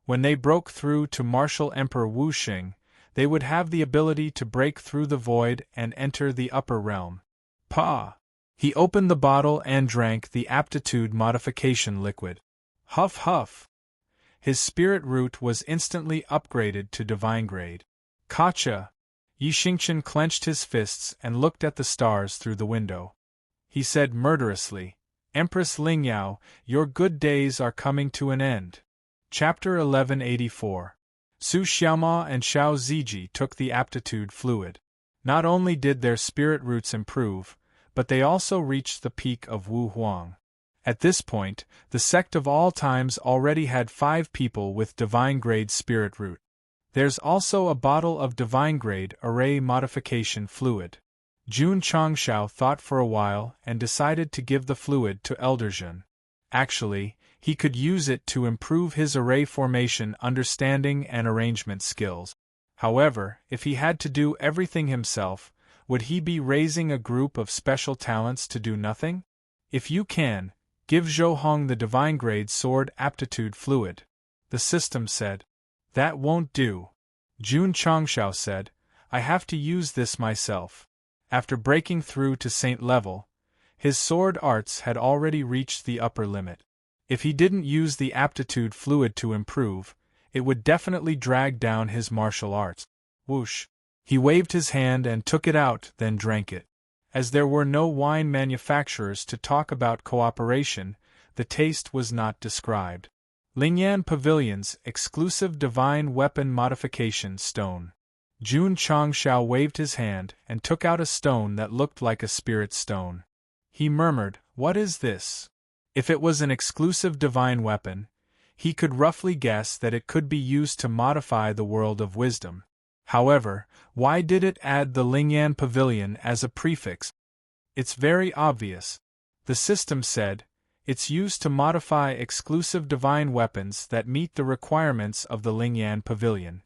When they broke through to Martial Emperor Wu Xing, they would have the ability to break through the void and enter the upper realm. Pa! He opened the bottle and drank the aptitude modification liquid. Huff huff! His spirit root was instantly upgraded to divine grade. Kacha! Yi Xingchen clenched his fists and looked at the stars through the window. He said murderously, Empress Lingyao, your good days are coming to an end. Chapter 1184. Su Xiaoma and Xiao Ziji took the aptitude fluid. Not only did their spirit roots improve, but they also reached the peak of Wu Huang. At this point, the Sect of all times already had 5 people with divine-grade spirit root. There's also a bottle of divine-grade array modification fluid. Jun Changshao thought for a while and decided to give the fluid to Elder Jun. Actually, he could use it to improve his array formation understanding and arrangement skills. However, if he had to do everything himself, would he be raising a group of special talents to do nothing? If you can, give Zhou Hong the divine-grade sword aptitude fluid. The system said. That won't do. Jun Changshao said, I have to use this myself. After breaking through to saint level, his sword arts had already reached the upper limit. If he didn't use the aptitude fluid to improve, it would definitely drag down his martial arts. Whoosh! He waved his hand and took it out, then drank it. As there were no wine manufacturers to talk about cooperation, the taste was not described. Lingyan Pavilion's exclusive divine weapon modification stone. Jun Changshao waved his hand and took out a stone that looked like a spirit stone. He murmured, What is this? If it was an exclusive divine weapon, he could roughly guess that it could be used to modify the world of wisdom. However, why did it add the Lingyan Pavilion as a prefix? It's very obvious. The system said, it's used to modify exclusive divine weapons that meet the requirements of the Lingyan Pavilion.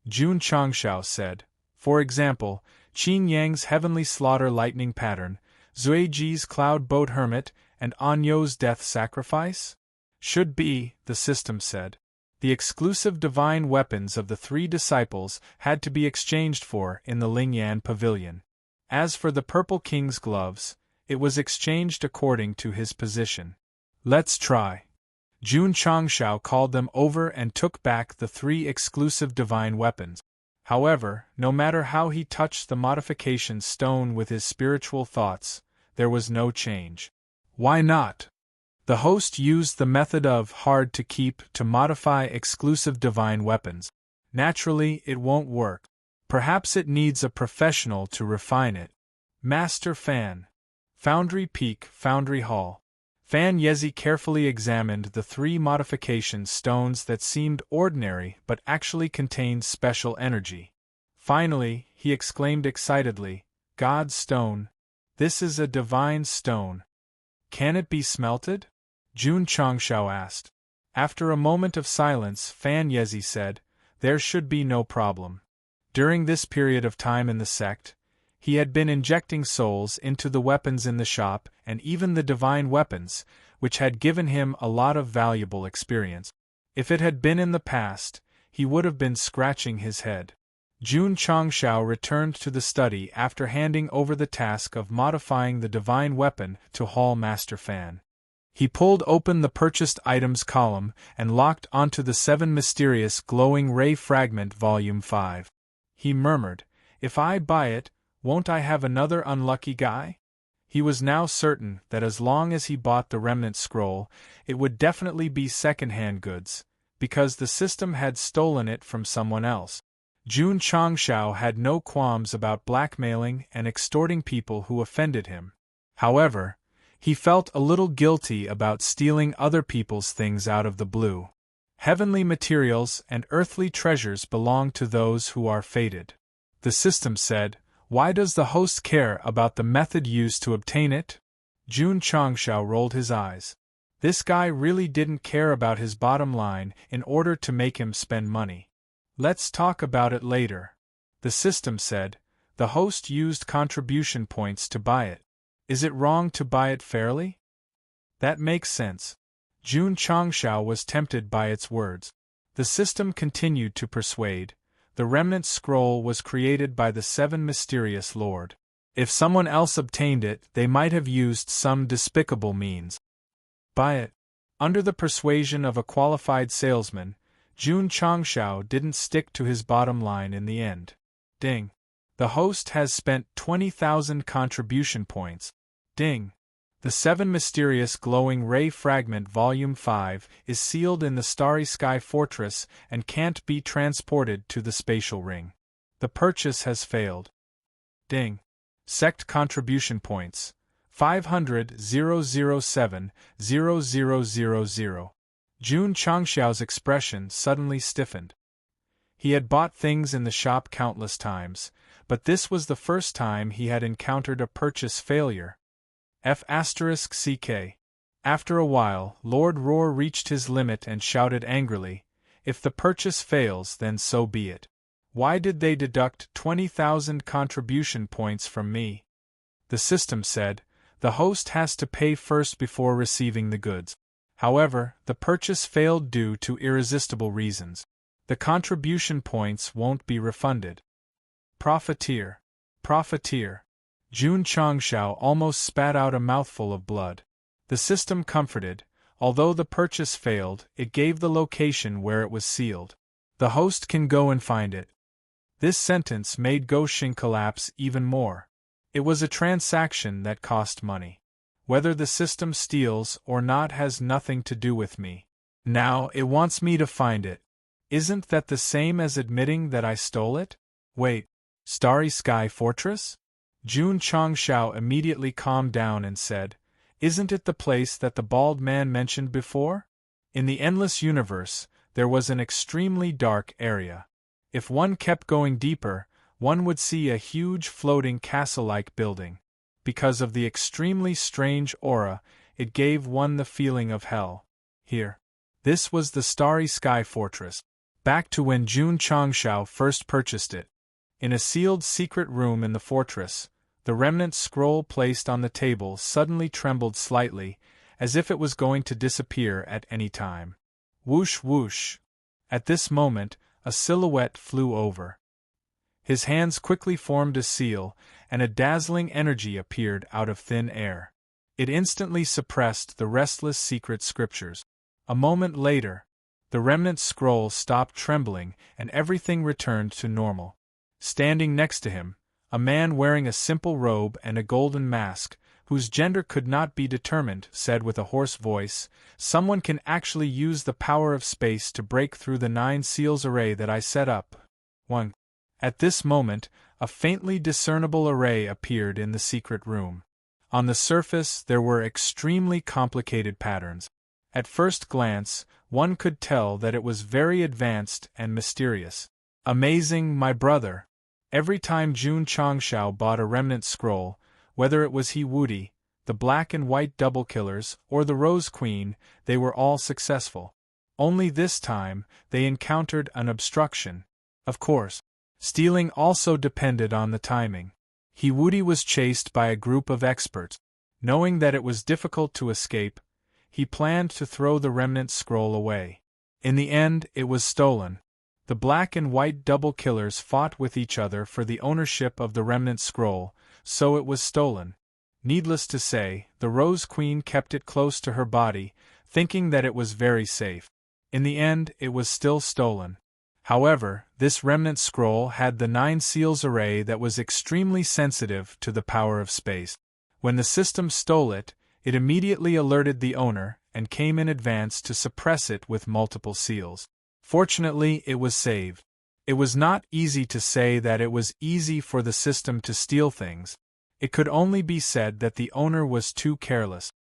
Jun Changshao said, for example, Qin Yang's Heavenly Slaughter Lightning Pattern, Zuiji's Cloud Boat Hermit, and Anyo's Death Sacrifice? Should be, the system said. The exclusive divine weapons of the three disciples had to be exchanged for in the Lingyan Pavilion. As for the Purple King's gloves, it was exchanged according to his position. Let's try. Jun Changshao called them over and took back the three exclusive divine weapons. However, no matter how he touched the modification stone with his spiritual thoughts, there was no change. Why not? The host used the method of hard to keep to modify exclusive divine weapons. Naturally, it won't work. Perhaps it needs a professional to refine it. Master Fan. Foundry Peak, Foundry Hall. Fan Yezi carefully examined the three modification stones that seemed ordinary but actually contained special energy. Finally, he exclaimed excitedly, God's stone. This is a divine stone. Can it be smelted? Jun Changshao asked. After a moment of silence, Fan Yezi said, there should be no problem. During this period of time in the sect, he had been injecting souls into the weapons in the shop and even the divine weapons, which had given him a lot of valuable experience. If it had been in the past, he would have been scratching his head. Jun Changshao returned to the study after handing over the task of modifying the divine weapon to Hall Master Fan. He pulled open the purchased items column and locked onto the 7 Mysterious Glowing Ray Fragment Volume 5. He murmured, if I buy it, won't I have another unlucky guy? He was now certain that as long as he bought the remnant scroll, it would definitely be second-hand goods, because the system had stolen it from someone else. Jun Changshao had no qualms about blackmailing and extorting people who offended him. However, he felt a little guilty about stealing other people's things out of the blue. Heavenly materials and earthly treasures belong to those who are fated. The system said, why does the host care about the method used to obtain it? Jun Changshao rolled his eyes. This guy really didn't care about his bottom line in order to make him spend money. Let's talk about it later. The system said, the host used contribution points to buy it. Is it wrong to buy it fairly? That makes sense. Jun Changshao was tempted by its words. The system continued to persuade. The remnant scroll was created by the 7 Mysterious Lord. If someone else obtained it, they might have used some despicable means. Buy it. Under the persuasion of a qualified salesman, Jun Changshao didn't stick to his bottom line in the end. Ding. The host has spent 20,000 contribution points. Ding. The 7 Mysterious Glowing Ray Fragment Volume 5 is sealed in the Starry Sky Fortress and can't be transported to the spatial ring. The purchase has failed. Ding. Sect contribution points. 500,007,0000. Jun Changshao's expression suddenly stiffened. He had bought things in the shop countless times, but this was the first time he had encountered a purchase failure. F***CK. After a while, Lord Roar reached his limit and shouted angrily, if the purchase fails, then so be it. Why did they deduct 20,000 contribution points from me? The system said, the host has to pay first before receiving the goods. However, the purchase failed due to irresistible reasons. The contribution points won't be refunded. Profiteer. Profiteer. Jun Changshao almost spat out a mouthful of blood. The system comforted, although the purchase failed, it gave the location where it was sealed. The host can go and find it. This sentence made Goshin collapse even more. It was a transaction that cost money. Whether the system steals or not has nothing to do with me. Now it wants me to find it. Isn't that the same as admitting that I stole it? Wait, Starry Sky Fortress? Jun Changshao immediately calmed down and said, isn't it the place that the bald man mentioned before? In the endless universe, there was an extremely dark area. If one kept going deeper, one would see a huge floating castle-like building. Because of the extremely strange aura, it gave one the feeling of hell. Here. This was the Starry Sky Fortress. Back to when Jun Changshao first purchased it. In a sealed secret room in the fortress, the remnant scroll placed on the table suddenly trembled slightly, as if it was going to disappear at any time. Whoosh whoosh. At this moment, a silhouette flew over. His hands quickly formed a seal, and a dazzling energy appeared out of thin air. It instantly suppressed the restless secret scriptures. A moment later, the remnant scroll stopped trembling and everything returned to normal. Standing next to him, a man wearing a simple robe and a golden mask, whose gender could not be determined, said with a hoarse voice, "Someone can actually use the power of space to break through the 9 seals array that I set up." 1. At this moment, a faintly discernible array appeared in the secret room. On the surface there were extremely complicated patterns. At first glance, one could tell that it was very advanced and mysterious. Amazing, my brother! Every time Jun Changshao bought a remnant scroll, whether it was He Wudi, the black and white double killers, or the Rose Queen, they were all successful. Only this time, they encountered an obstruction. Of course, stealing also depended on the timing. He Wudi was chased by a group of experts. Knowing that it was difficult to escape, he planned to throw the remnant scroll away. In the end, it was stolen. The black and white double killers fought with each other for the ownership of the remnant scroll, so it was stolen. Needless to say, the Rose Queen kept it close to her body, thinking that it was very safe. In the end, it was still stolen. However, this remnant scroll had the 9 seals array that was extremely sensitive to the power of space. When the system stole it, it immediately alerted the owner and came in advance to suppress it with multiple seals. Fortunately, it was saved. It was not easy to say that it was easy for the system to steal things. It could only be said that the owner was too careless.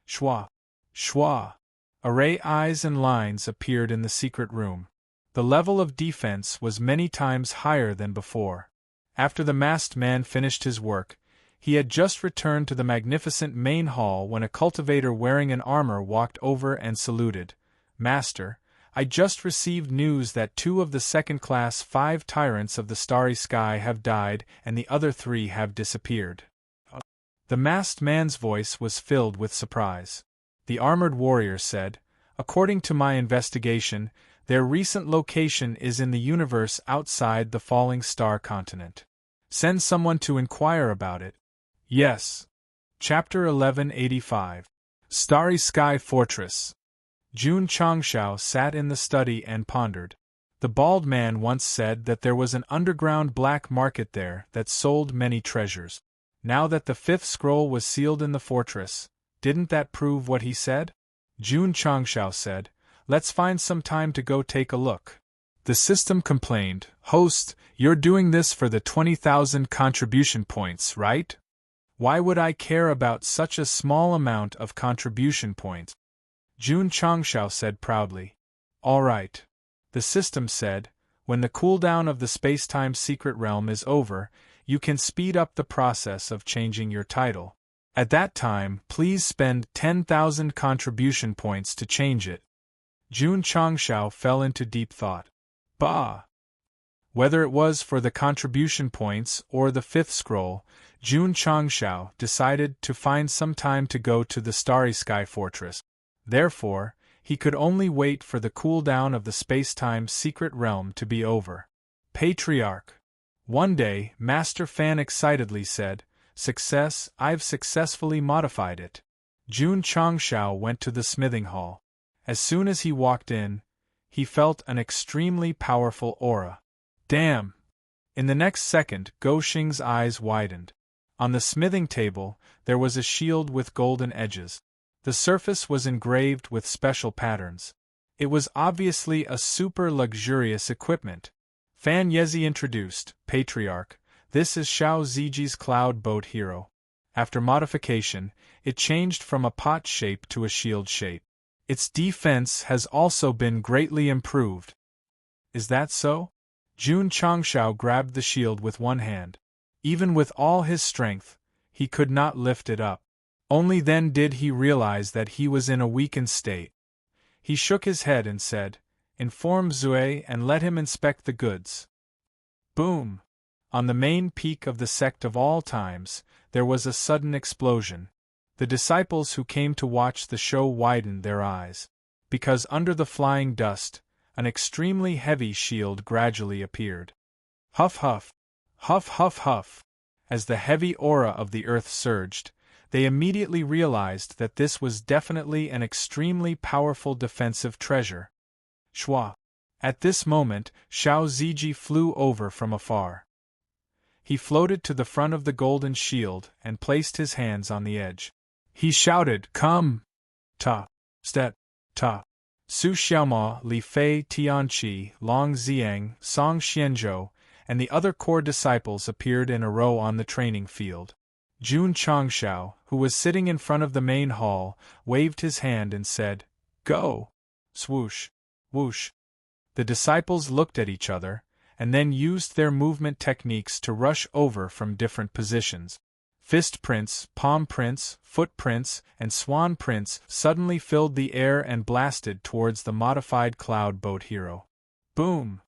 Schwa. Schwa. Array eyes and lines appeared in the secret room. The level of defense was many times higher than before. After the masked man finished his work, he had just returned to the magnificent main hall when a cultivator wearing an armor walked over and saluted. "Master, I just received news that 2 of the second-class 5 tyrants of the Starry Sky have died and the other 3 have disappeared." The masked man's voice was filled with surprise. The armored warrior said, "According to my investigation, their recent location is in the universe outside the falling star continent. Send someone to inquire about it." Yes. Chapter 1185. Starry Sky Fortress. Jun Changshao sat in the study and pondered. The bald man once said that there was an underground black market there that sold many treasures. Now that the 5th scroll was sealed in the fortress, didn't that prove what he said? Jun Changshao said, "Let's find some time to go take a look." The system complained, "Host, you're doing this for the 20,000 contribution points, right? Why would I care about such a small amount of contribution points?" Jun Changshao said proudly. "All right." The system said, "When the cooldown of the space-time secret realm is over, you can speed up the process of changing your title. At that time, please spend 10,000 contribution points to change it." Jun Changshao fell into deep thought. Bah! Whether it was for the contribution points or the 5th scroll, Jun Changshao decided to find some time to go to the Starry Sky Fortress. Therefore, he could only wait for the cooldown of the space-time secret realm to be over. Patriarch. One day, Master Fan excitedly said, "Success, I've successfully modified it." Jun Changshao went to the smithing hall. As soon as he walked in, he felt an extremely powerful aura. Damn! In the next second, Go Xing's eyes widened. On the smithing table, there was a shield with golden edges. The surface was engraved with special patterns. It was obviously a super luxurious equipment. Fan Yezi introduced, "Patriarch, this is Xiao Ziji's Cloud Boat Hero. After modification, it changed from a pot shape to a shield shape. Its defense has also been greatly improved." "Is that so?" Jun Changshao grabbed the shield with one hand. Even with all his strength, he could not lift it up. Only then did he realize that he was in a weakened state. He shook his head and said, "Inform Zue and let him inspect the goods." Boom! On the main peak of the Sect of all times, there was a sudden explosion. The disciples who came to watch the show widened their eyes. Because under the flying dust, an extremely heavy shield gradually appeared. Huff huff! Huff huff huff! As the heavy aura of the earth surged, they immediately realized that this was definitely an extremely powerful defensive treasure. Shwa! At this moment, Xiao Ziji flew over from afar. He floated to the front of the golden shield and placed his hands on the edge. He shouted, "Come! Ta! Step! Ta!" Su Xiaoma, Li Fei, Tianqi, Long Xiang, Song Xianzhou, and the other core disciples appeared in a row on the training field. Jun Changshao, who was sitting in front of the main hall, waved his hand and said, "Go!" Swoosh! Whoosh! The disciples looked at each other, and then used their movement techniques to rush over from different positions. Fist prints, palm prints, footprints, and swan prints suddenly filled the air and blasted towards the modified cloud boat hero. Boom!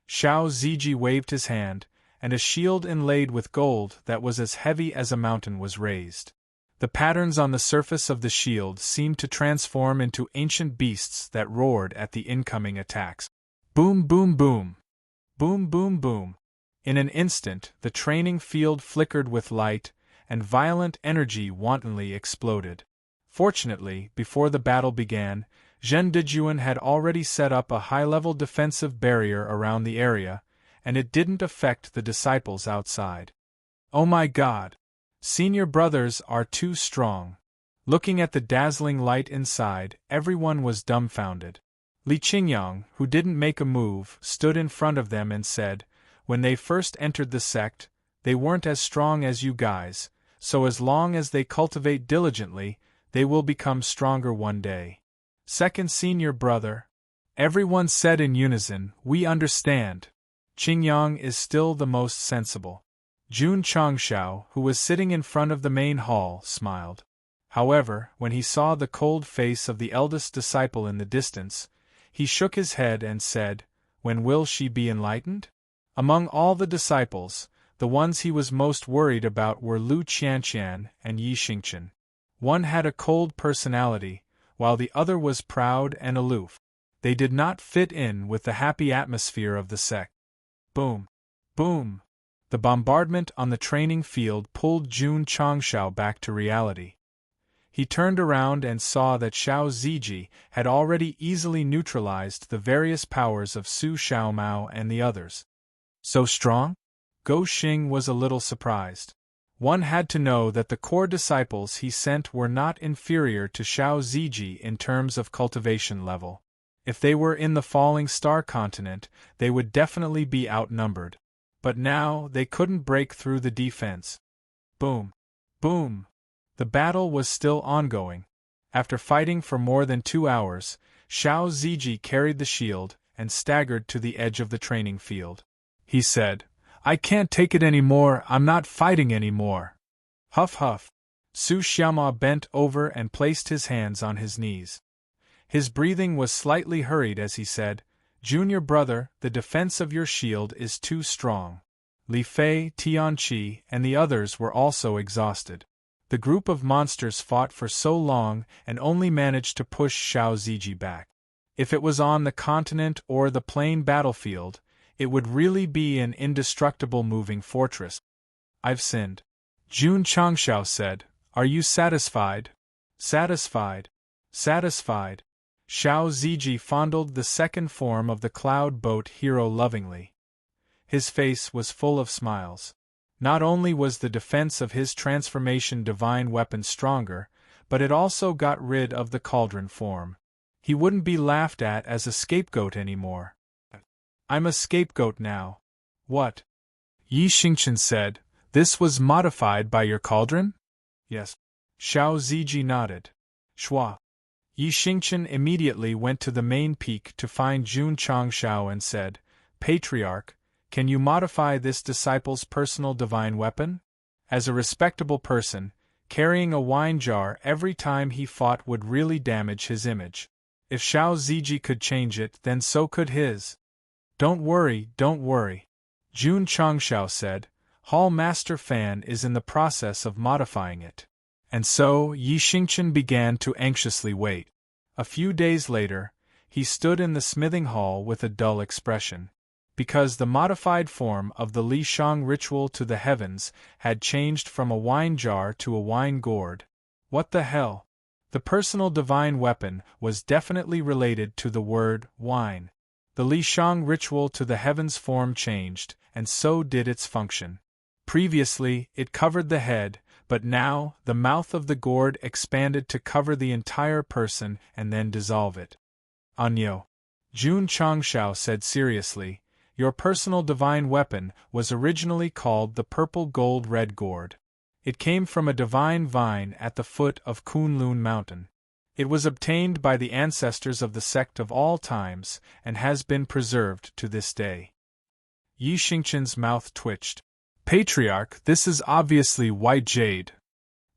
Xiao Ziji waved his hand, and a shield inlaid with gold that was as heavy as a mountain was raised. The patterns on the surface of the shield seemed to transform into ancient beasts that roared at the incoming attacks. Boom boom boom! Boom boom boom! In an instant, the training field flickered with light, and violent energy wantonly exploded. Fortunately, before the battle began, Zhen Dejuan had already set up a high-level defensive barrier around the area, and it didn't affect the disciples outside. Oh my God! Senior brothers are too strong. Looking at the dazzling light inside, everyone was dumbfounded. Li Qingyang, who didn't make a move, stood in front of them and said, "When they first entered the sect, they weren't as strong as you guys, so as long as they cultivate diligently, they will become stronger one day." Second senior brother. Everyone said in unison, "We understand." Qingyang is still the most sensible. Jun Changshao, who was sitting in front of the main hall, smiled. However, when he saw the cold face of the eldest disciple in the distance, he shook his head and said, "When will she be enlightened?" Among all the disciples, the ones he was most worried about were Lu Qianqian and Yi Xingchen. One had a cold personality, while the other was proud and aloof. They did not fit in with the happy atmosphere of the sect. Boom! Boom! The bombardment on the training field pulled Jun Changshao back to reality. He turned around and saw that Xiao Ziji had already easily neutralized the various powers of Su Xiaomao and the others. So strong? Go Xing was a little surprised. One had to know that the core disciples he sent were not inferior to Xiao Ziji in terms of cultivation level. If they were in the Falling Star continent, they would definitely be outnumbered. But now, they couldn't break through the defense. Boom! Boom! The battle was still ongoing. After fighting for more than 2 hours, Xiao Ziji carried the shield and staggered to the edge of the training field. He said, "I can't take it anymore, I'm not fighting anymore." Huff huff. Su Xiaoma bent over and placed his hands on his knees. His breathing was slightly hurried as he said, "Junior brother, the defense of your shield is too strong." Li Fei, Tianqi, and the others were also exhausted. The group of monsters fought for so long and only managed to push Xiao Ziji back. If it was on the continent or the plain battlefield, it would really be an indestructible moving fortress. "I've sinned." Jun Changshao said, "Are you satisfied?" "Satisfied. Satisfied." Xiao Ziji fondled the second form of the cloud boat hero lovingly. His face was full of smiles. Not only was the defense of his transformation divine weapon stronger, but it also got rid of the cauldron form. He wouldn't be laughed at as a scapegoat anymore. "I'm a scapegoat now." "What?" Yi Xingchen said, "This was modified by your cauldron?" "Yes." Xiao Ziji nodded. "Shwa." Yi Xingchen immediately went to the main peak to find Jun Changshao and said, "Patriarch, Can you modify this disciple's personal divine weapon? As a respectable person, carrying a wine jar every time he fought would really damage his image. If Xiao Ziji could change it, then so could his. Don't worry, don't worry. Jun Changshao said, Hall Master Fan is in the process of modifying it. And so, Yi Xingchen began to anxiously wait. A few days later, he stood in the smithing hall with a dull expression. Because the modified form of the Li Shang ritual to the heavens had changed from a wine jar to a wine gourd. What the hell? The personal divine weapon was definitely related to the word wine. The Li Shang ritual to the heavens form changed, and so did its function. Previously, it covered the head, but now, the mouth of the gourd expanded to cover the entire person and then dissolve it. Anyo. Jun Changshao said seriously, your personal divine weapon was originally called the purple gold red gourd. It came from a divine vine at the foot of Kunlun Mountain. It was obtained by the ancestors of the sect of all times and has been preserved to this day. Yi Xingchen's mouth twitched. Patriarch, this is obviously white jade.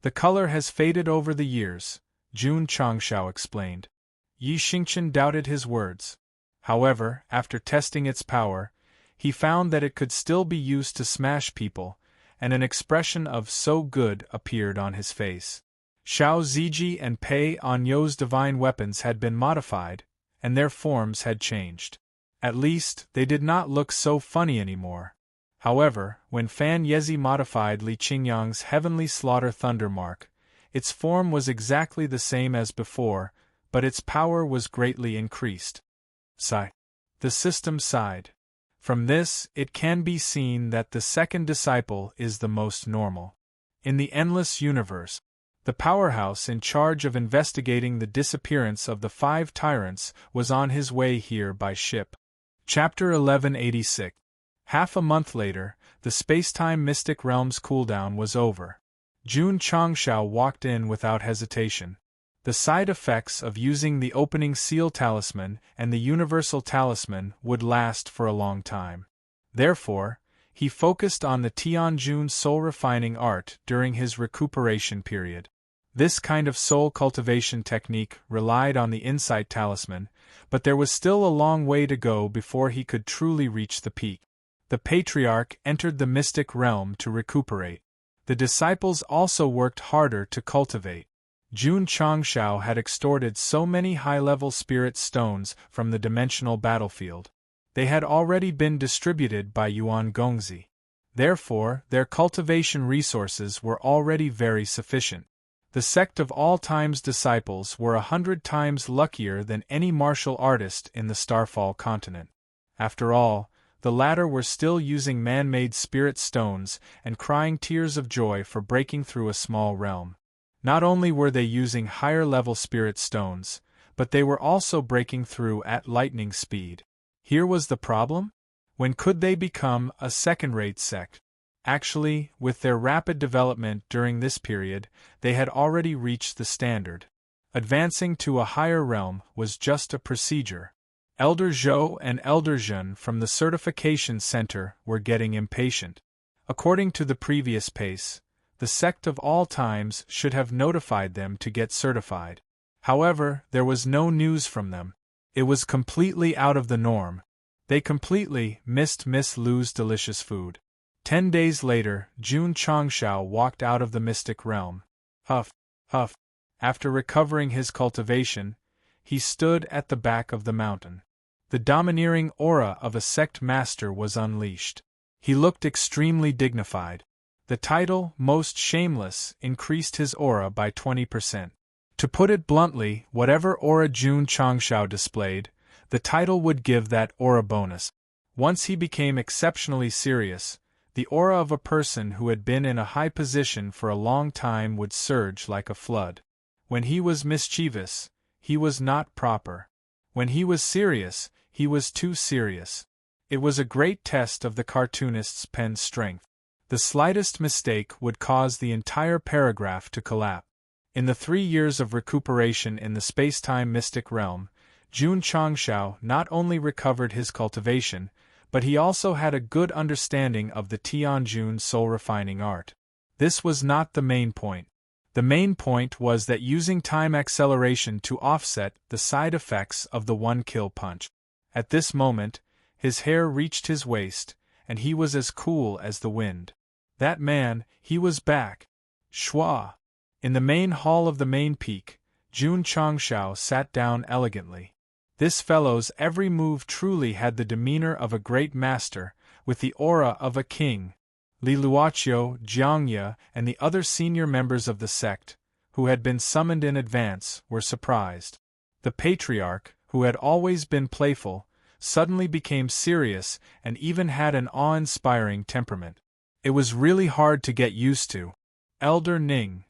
The color has faded over the years, Jun Changshao explained. Yi Xingchen doubted his words. However, after testing its power, he found that it could still be used to smash people, and an expression of "so good" appeared on his face. Xiao Ziji and Pei Anyo's divine weapons had been modified, and their forms had changed. At least, they did not look so funny anymore. However, when Fan Yezi modified Li Qingyang's heavenly slaughter thunder mark, its form was exactly the same as before, but its power was greatly increased. Sigh. The system sighed. From this, it can be seen that the second disciple is the most normal. In the endless universe, the powerhouse in charge of investigating the disappearance of the 5 tyrants was on his way here by ship. Chapter 1186. Half a month later, the space-time mystic realm's cooldown was over. Jun Changshao walked in without hesitation. The side effects of using the opening seal talisman and the universal talisman would last for a long time. Therefore, he focused on the Tianjun soul refining art during his recuperation period. This kind of soul cultivation technique relied on the insight talisman, but there was still a long way to go before he could truly reach the peak. The Patriarch entered the mystic realm to recuperate. The disciples also worked harder to cultivate. Jun Changshao had extorted so many high-level spirit stones from the dimensional battlefield. They had already been distributed by Yuan Gongzi. Therefore, their cultivation resources were already very sufficient. The Sect of all times disciples were 100 times luckier than any martial artist in the Starfall continent. After all, the latter were still using man-made spirit stones and crying tears of joy for breaking through a small realm. Not only were they using higher-level spirit stones, but they were also breaking through at lightning speed. Here was the problem? When could they become a second-rate sect? Actually, with their rapid development during this period, they had already reached the standard. Advancing to a higher realm was just a procedure. Elder Zhou and Elder Zhen from the Certification Center were getting impatient. According to the previous pace, the Sect of all times should have notified them to get certified. However, there was no news from them. It was completely out of the norm. They completely missed Miss Lu's delicious food. 10 days later, Jun Changshao walked out of the mystic realm. Huff, huff. After recovering his cultivation, he stood at the back of the mountain. The domineering aura of a sect master was unleashed. He looked extremely dignified. The title, Most Shameless, increased his aura by 20%. To put it bluntly, whatever aura Jun Changshao displayed, the title would give that aura bonus. Once he became exceptionally serious, the aura of a person who had been in a high position for a long time would surge like a flood. When he was mischievous, he was not proper. When he was serious, he was too serious. It was a great test of the cartoonist's pen strength. The slightest mistake would cause the entire paragraph to collapse. In the 3 years of recuperation in the space-time mystic realm, Jun Changshao not only recovered his cultivation, but he also had a good understanding of the Tianjun soul-refining art. This was not the main point. The main point was that using time acceleration to offset the side effects of the one-kill punch. At this moment, his hair reached his waist, and he was as cool as the wind. That man, he was back. Schwa. In the main hall of the main peak, Jun Changshao sat down elegantly. This fellow's every move truly had the demeanor of a great master, with the aura of a king. Li Luoqiu, Jiangye, and the other senior members of the sect, who had been summoned in advance, were surprised. The patriarch, who had always been playful, suddenly became serious and even had an awe-inspiring temperament. It was really hard to get used to. Elder Ning,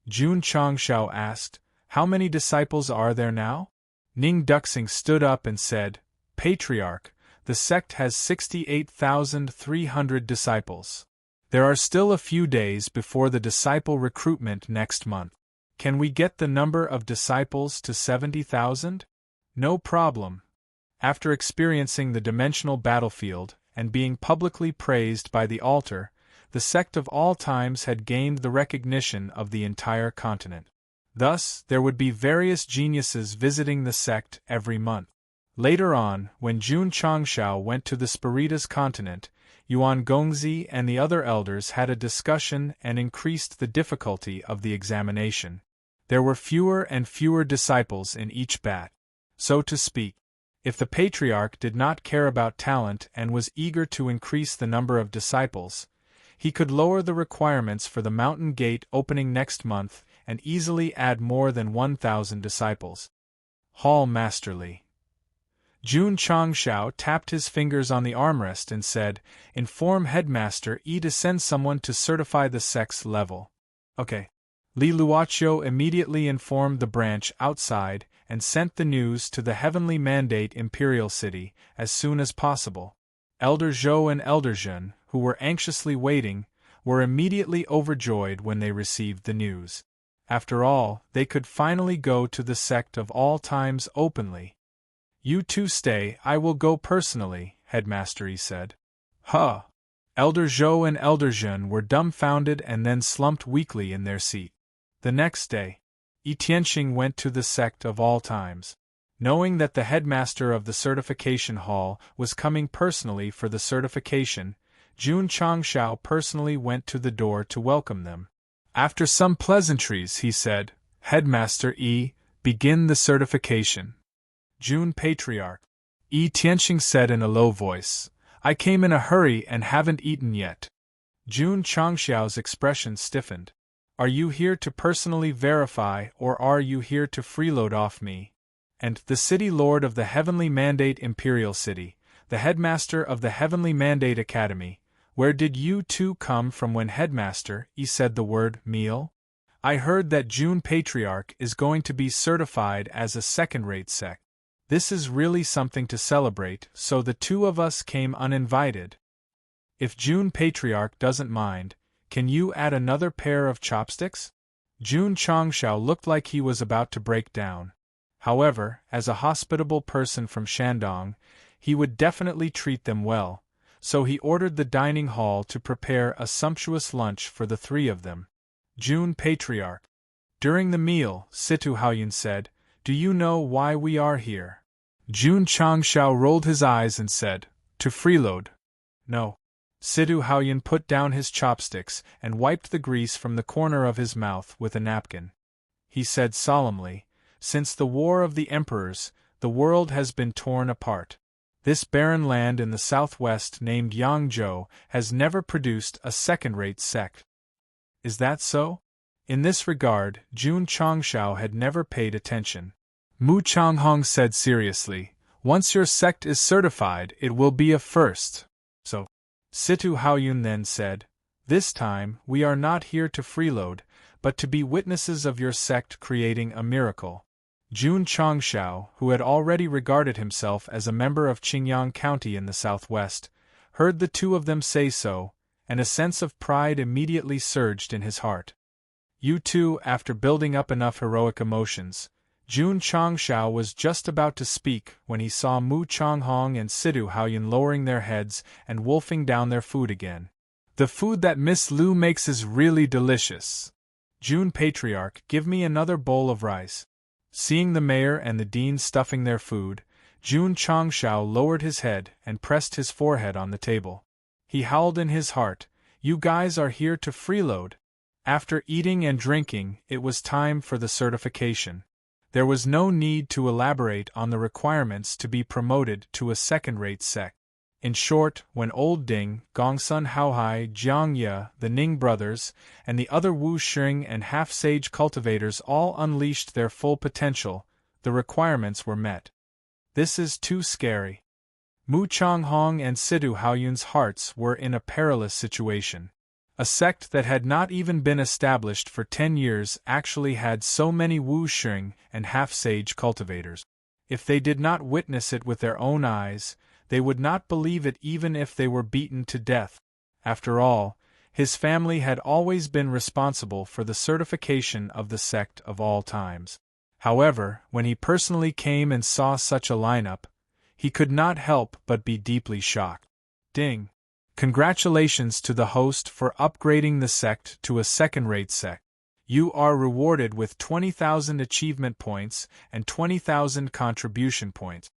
Jun Changshao asked, how many disciples are there now? Ning Duxing stood up and said, Patriarch, the sect has 68,300 disciples. There are still a few days before the disciple recruitment next month. Can we get the number of disciples to 70,000? No problem. After experiencing the dimensional battlefield and being publicly praised by the altar, the sect of all times had gained the recognition of the entire continent. Thus, there would be various geniuses visiting the sect every month. Later on, when Jun Changshao went to the Spiritus continent, Yuan Gongzi and the other elders had a discussion and increased the difficulty of the examination. There were fewer and fewer disciples in each bat. So to speak, if the patriarch did not care about talent and was eager to increase the number of disciples, he could lower the requirements for the mountain gate opening next month and easily add more than 1,000 disciples. Hall Masterly. Jun Changshao tapped his fingers on the armrest and said, inform Headmaster E to send someone to certify the sect's level. Okay. Li Luoqiu immediately informed the branch outside and sent the news to the Heavenly Mandate Imperial City as soon as possible. Elder Zhou and Elder Zhen, who were anxiously waiting, were immediately overjoyed when they received the news. After all, they could finally go to the sect of all times openly. You two stay, I will go personally, Headmaster E said. Huh! Elder Zhou and Elder Zhen were dumbfounded and then slumped weakly in their seat. The next day, Yi Tianxing went to the sect of all times. Knowing that the headmaster of the certification hall was coming personally for the certification, Jun Changshao personally went to the door to welcome them. After some pleasantries, he said, Headmaster E, begin the certification. Jun Patriarch. Yi Tianxing said in a low voice, I came in a hurry and haven't eaten yet. Jun Changxiao's expression stiffened. Are you here to personally verify or are you here to freeload off me? And the City Lord of the Heavenly Mandate Imperial City, the headmaster of the Heavenly Mandate Academy, where did you two come from when Headmaster E said the word meal? I heard that Jun Patriarch is going to be certified as a second-rate sect. This is really something to celebrate, so the two of us came uninvited. If Jun Patriarch doesn't mind, can you add another pair of chopsticks? Jun Changshao looked like he was about to break down. However, as a hospitable person from Shandong, he would definitely treat them well, so he ordered the dining hall to prepare a sumptuous lunch for the three of them. Jun Patriarch. During the meal, Situ Haoyun said, Do you know why we are here? Jun Changshao rolled his eyes and said, To freeload. No. Situ Haoyun put down his chopsticks and wiped the grease from the corner of his mouth with a napkin. He said solemnly, Since the War of the Emperors, the world has been torn apart. This barren land in the southwest named Yangzhou has never produced a second-rate sect. Is that so? In this regard, Jun Changshao had never paid attention. Mu Changhong said seriously, Once your sect is certified, it will be a first. So, Situ Haoyun then said, This time, we are not here to freeload, but to be witnesses of your sect creating a miracle. Jun Changshao, who had already regarded himself as a member of Qingyang County in the southwest, heard the two of them say so, and a sense of pride immediately surged in his heart. You two, after building up enough heroic emotions, Jun Changshao was just about to speak when he saw Mu Changhong and Sidu Haoyun lowering their heads and wolfing down their food again. The food that Miss Lu makes is really delicious. Jun Patriarch, give me another bowl of rice. Seeing the mayor and the dean stuffing their food, Jun Changshao lowered his head and pressed his forehead on the table. He howled in his heart, "You guys are here to freeload." After eating and drinking, it was time for the certification. There was no need to elaborate on the requirements to be promoted to a second-rate sect. In short, when Old Ding, Gongsun Haohai, Jiang Ye, the Ning brothers, and the other Wu Xing and half-sage cultivators all unleashed their full potential, the requirements were met. This is too scary. Mu Changhong and Sidu Haoyun's hearts were in a perilous situation. A sect that had not even been established for 10 years actually had so many Wu Xing and half-sage cultivators. If they did not witness it with their own eyes, they would not believe it even if they were beaten to death. After all, his family had always been responsible for the certification of the sect of all times. However, when he personally came and saw such a lineup, he could not help but be deeply shocked. Ding! Congratulations to the host for upgrading the sect to a second-rate sect. You are rewarded with 20,000 achievement points and 20,000 contribution points.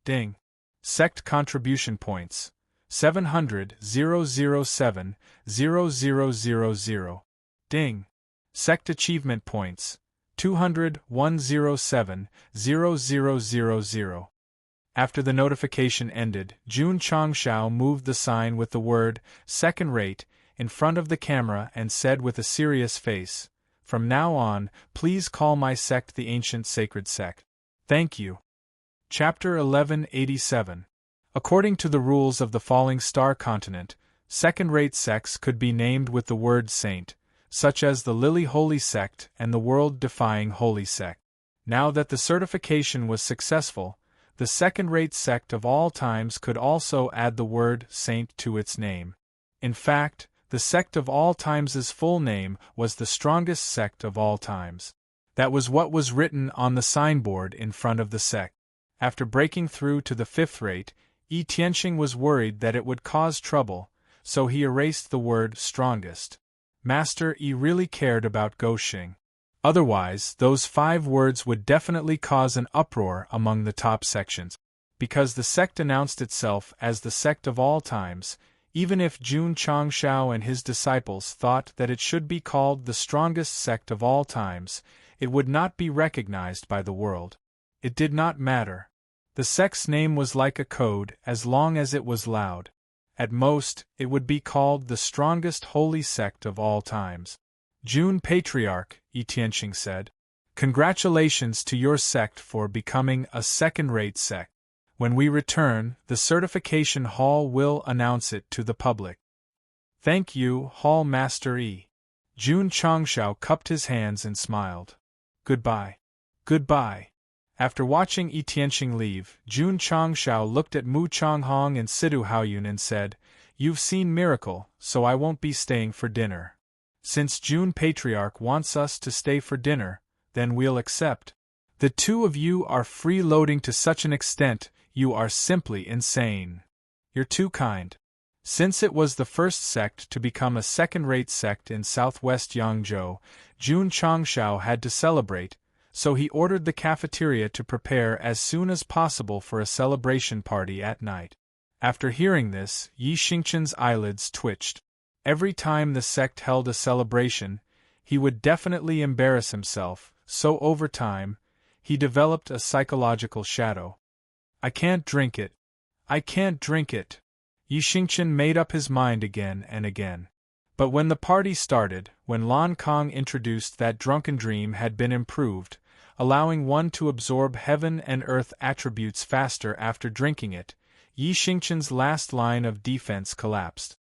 Ding! Sect contribution points 700,007,0000. Ding! Sect achievement points 200,107,0000. After the notification ended, Jun Changshao moved the sign with the word "second rate" in front of the camera and said with a serious face, "From now on, please call my sect the Ancient Sacred Sect. Thank you." Chapter 1187. According to the rules of the Falling Star Continent, second-rate sects could be named with the word saint, such as the Lily Holy Sect and the World-Defying Holy Sect. Now that the certification was successful, the second-rate sect of all times could also add the word saint to its name. In fact, the sect of all times' full name was the strongest sect of all times. That was what was written on the signboard in front of the sect. After breaking through to the fifth rate, Yi Tianxing was worried that it would cause trouble, so he erased the word strongest. Master Yi really cared about Goxing. Otherwise, those 5 words would definitely cause an uproar among the top sections. Because the sect announced itself as the sect of all times, even if Jun Changshao and his disciples thought that it should be called the strongest sect of all times, it would not be recognized by the world. It did not matter. The sect's name was like a code as long as it was loud. At most, it would be called the strongest holy sect of all times. Jun Patriarch, Yi Tianxing said, "Congratulations to your sect for becoming a second-rate sect. When we return, the certification hall will announce it to the public." "Thank you, Hall Master Yi." Jun Changshao cupped his hands and smiled. "Goodbye." "Goodbye." After watching Yi Tianxing leave, Jun Changshao looked at Mu Changhong and Sidu Haoyun and said, "You've seen miracle, so I won't be staying for dinner. Since Jun Patriarch wants us to stay for dinner, then we'll accept. The two of you are freeloading to such an extent, you are simply insane. You're too kind." Since it was the first sect to become a second-rate sect in southwest Yangzhou, Jun Changshao had to celebrate, so he ordered the cafeteria to prepare as soon as possible for a celebration party at night. After hearing this, Yi Xingchen's eyelids twitched. Every time the sect held a celebration, he would definitely embarrass himself, so over time, he developed a psychological shadow. "I can't drink it. I can't drink it." Yi Xingchen made up his mind again and again. But when the party started, when Lan Kong introduced that drunken dream had been improved, allowing one to absorb heaven and earth attributes faster after drinking it, Yi Xingchen's last line of defense collapsed.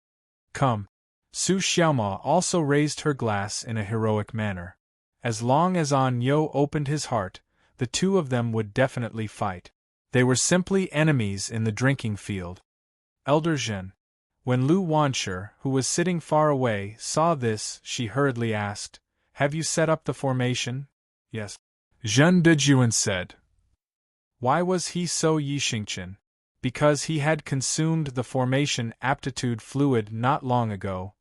"Come." Su Xiaoma also raised her glass in a heroic manner. As long as An Yo opened his heart, the two of them would definitely fight. They were simply enemies in the drinking field. Elder Zhen. When Lu Wanshi, who was sitting far away, saw this, she hurriedly asked, "Have you set up the formation?" "Yes." Zhen Dejuan said. Why was he so Yixingchen? Because he had consumed the formation aptitude fluid not long ago.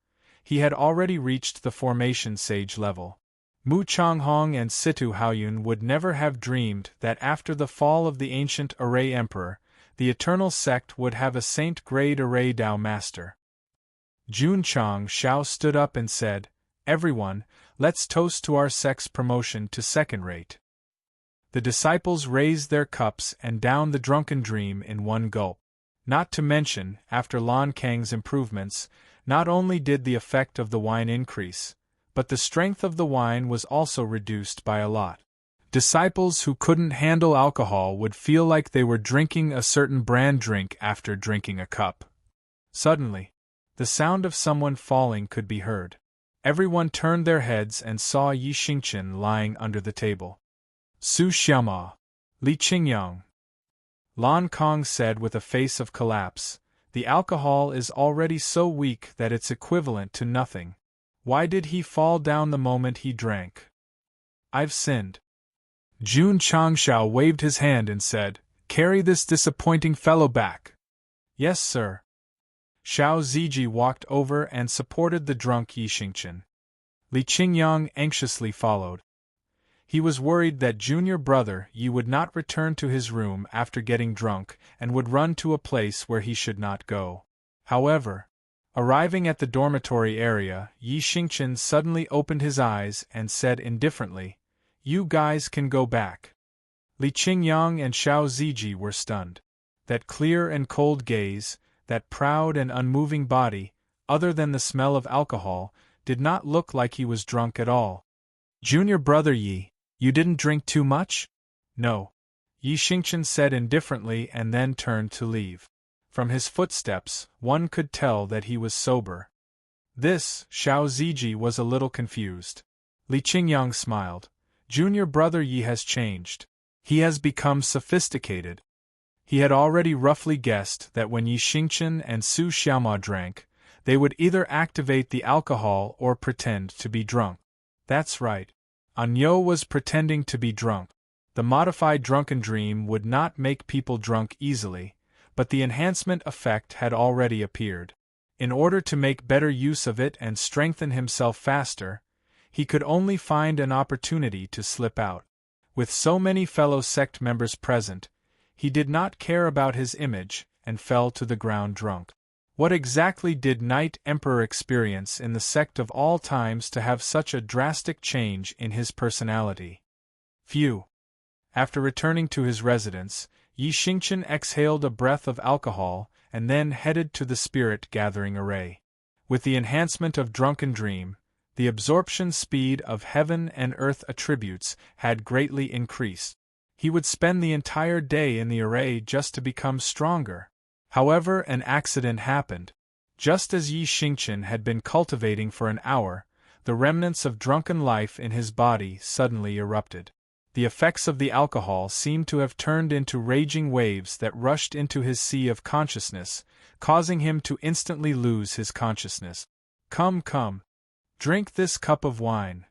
He had already reached the formation sage level. Mu Changhong and Situ Haoyun would never have dreamed that after the fall of the ancient Array Emperor, the eternal sect would have a saint-grade Array Dao Master. Jun Chang Shao stood up and said, "Everyone, let's toast to our sect's promotion to second rate." The disciples raised their cups and downed the drunken dream in one gulp. Not to mention, after Lan Kang's improvements, not only did the effect of the wine increase, but the strength of the wine was also reduced by a lot. Disciples who couldn't handle alcohol would feel like they were drinking a certain brand drink after drinking a cup. Suddenly, the sound of someone falling could be heard. Everyone turned their heads and saw Yi Xingchen lying under the table. Su Xiaoma. Li Qingyang. Lan Kong said with a face of collapse, "The alcohol is already so weak that it's equivalent to nothing. Why did he fall down the moment he drank? I've sinned." Jun Changshao waved his hand and said, "Carry this disappointing fellow back." "Yes, sir." Xiao Ziji walked over and supported the drunk Yi Xingchen. Li Qingyang anxiously followed. He was worried that junior brother Yi would not return to his room after getting drunk and would run to a place where he should not go. However, arriving at the dormitory area, Yi Xingchen suddenly opened his eyes and said indifferently, "You guys can go back." Li Qingyang and Xiao Ziji were stunned. That clear and cold gaze, that proud and unmoving body, other than the smell of alcohol, did not look like he was drunk at all. "Junior brother Yi, you didn't drink too much?" "No," Yi Xingchen said indifferently and then turned to leave. From his footsteps, one could tell that he was sober. This, Xiao Ziji was a little confused. Li Qingyang smiled. "Junior brother Yi has changed. He has become sophisticated." He had already roughly guessed that when Yi Xingchen and Su Xiaoma drank, they would either activate the alcohol or pretend to be drunk. That's right. Anyo was pretending to be drunk. The modified drunken dream would not make people drunk easily, but the enhancement effect had already appeared. In order to make better use of it and strengthen himself faster, he could only find an opportunity to slip out. With so many fellow sect members present, he did not care about his image and fell to the ground drunk. What exactly did Knight Emperor experience in the sect of all times to have such a drastic change in his personality? Phew. After returning to his residence, Yi Xingchen exhaled a breath of alcohol and then headed to the spirit-gathering array. With the enhancement of Drunken Dream, the absorption speed of heaven and earth attributes had greatly increased. He would spend the entire day in the array just to become stronger. However, an accident happened. Just as Yi Xingchen had been cultivating for an hour, the remnants of drunken life in his body suddenly erupted. The effects of the alcohol seemed to have turned into raging waves that rushed into his sea of consciousness, causing him to instantly lose his consciousness. "Come, come. Drink this cup of wine."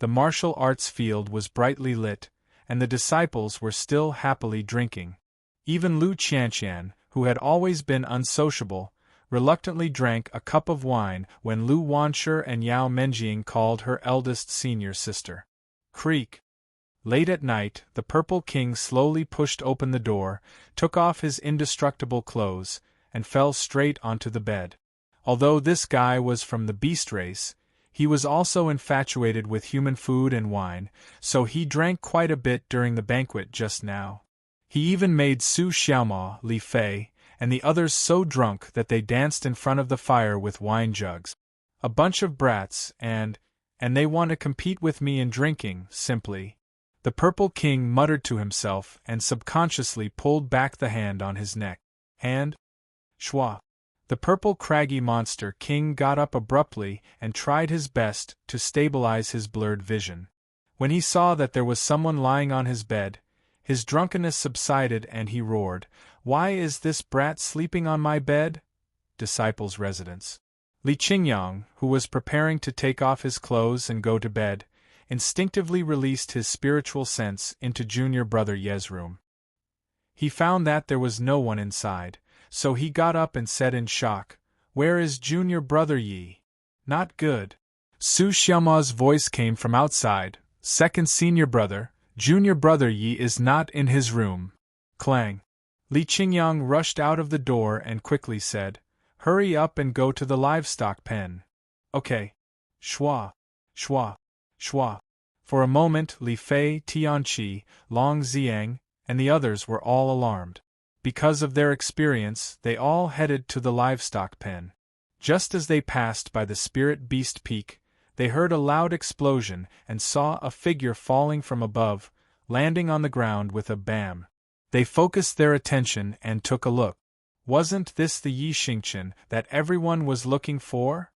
The martial arts field was brightly lit, and the disciples were still happily drinking. Even Lu Qianqian, who had always been unsociable, reluctantly drank a cup of wine when Lu Wanshi and Yao Menjing called her eldest senior sister. Creak. Late at night, the Purple King slowly pushed open the door, took off his indestructible clothes, and fell straight onto the bed. Although this guy was from the beast race, he was also infatuated with human food and wine, so he drank quite a bit during the banquet just now. He even made Su Xiaoma, Li Fei, and the others so drunk that they danced in front of the fire with wine jugs. A bunch of brats, and they want to compete with me in drinking, simply. The Purple King muttered to himself and subconsciously pulled back the hand on his neck. Hand? Schwa. The purple craggy monster king got up abruptly and tried his best to stabilize his blurred vision. When he saw that there was someone lying on his bed, his drunkenness subsided and he roared, "Why is this brat sleeping on my bed?" Disciples' residence. Li Qingyang, who was preparing to take off his clothes and go to bed, instinctively released his spiritual sense into junior brother Ye's room. He found that there was no one inside, so he got up and said in shock, "Where is junior brother Yi?" "Not good." Su Xiaoma's voice came from outside. "Second senior brother, junior brother Yi is not in his room." Clang. Li Qingyang rushed out of the door and quickly said, "Hurry up and go to the livestock pen." "Okay." Shua. Shua. Shua. For a moment Li Fei, Tianqi, Long Xiang, and the others were all alarmed. Because of their experience, they all headed to the livestock pen. Just as they passed by the Spirit Beast Peak, they heard a loud explosion and saw a figure falling from above, landing on the ground with a bam. They focused their attention and took a look. Wasn't this the Yi Xingqian that everyone was looking for?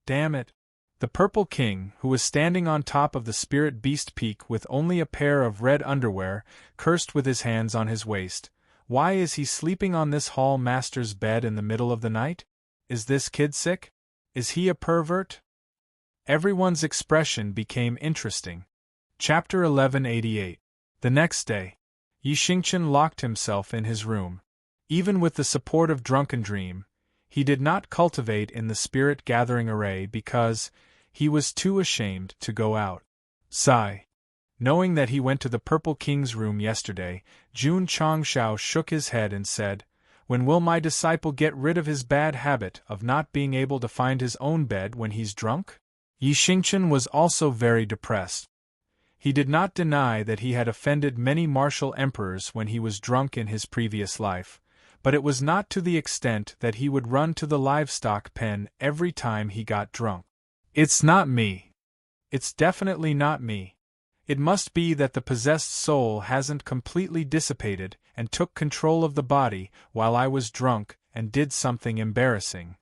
Damn it! The Purple King, who was standing on top of the Spirit Beast Peak with only a pair of red underwear, cursed with his hands on his waist. Why is he sleeping on this hall master's bed in the middle of the night? Is this kid sick? Is he a pervert? Everyone's expression became interesting. Chapter 1188. The next day, Yi Xingqian locked himself in his room. Even with the support of Drunken Dream, he did not cultivate in the spirit gathering array because he was too ashamed to go out. Sigh. Knowing that he went to the Purple King's room yesterday, Jun Changshao shook his head and said, "When will my disciple get rid of his bad habit of not being able to find his own bed when he's drunk?" Yi Xingqian was also very depressed. He did not deny that he had offended many martial emperors when he was drunk in his previous life, but it was not to the extent that he would run to the livestock pen every time he got drunk. "It's not me. It's definitely not me. It must be that the possessed soul hasn't completely dissipated and took control of the body while I was drunk and did something embarrassing."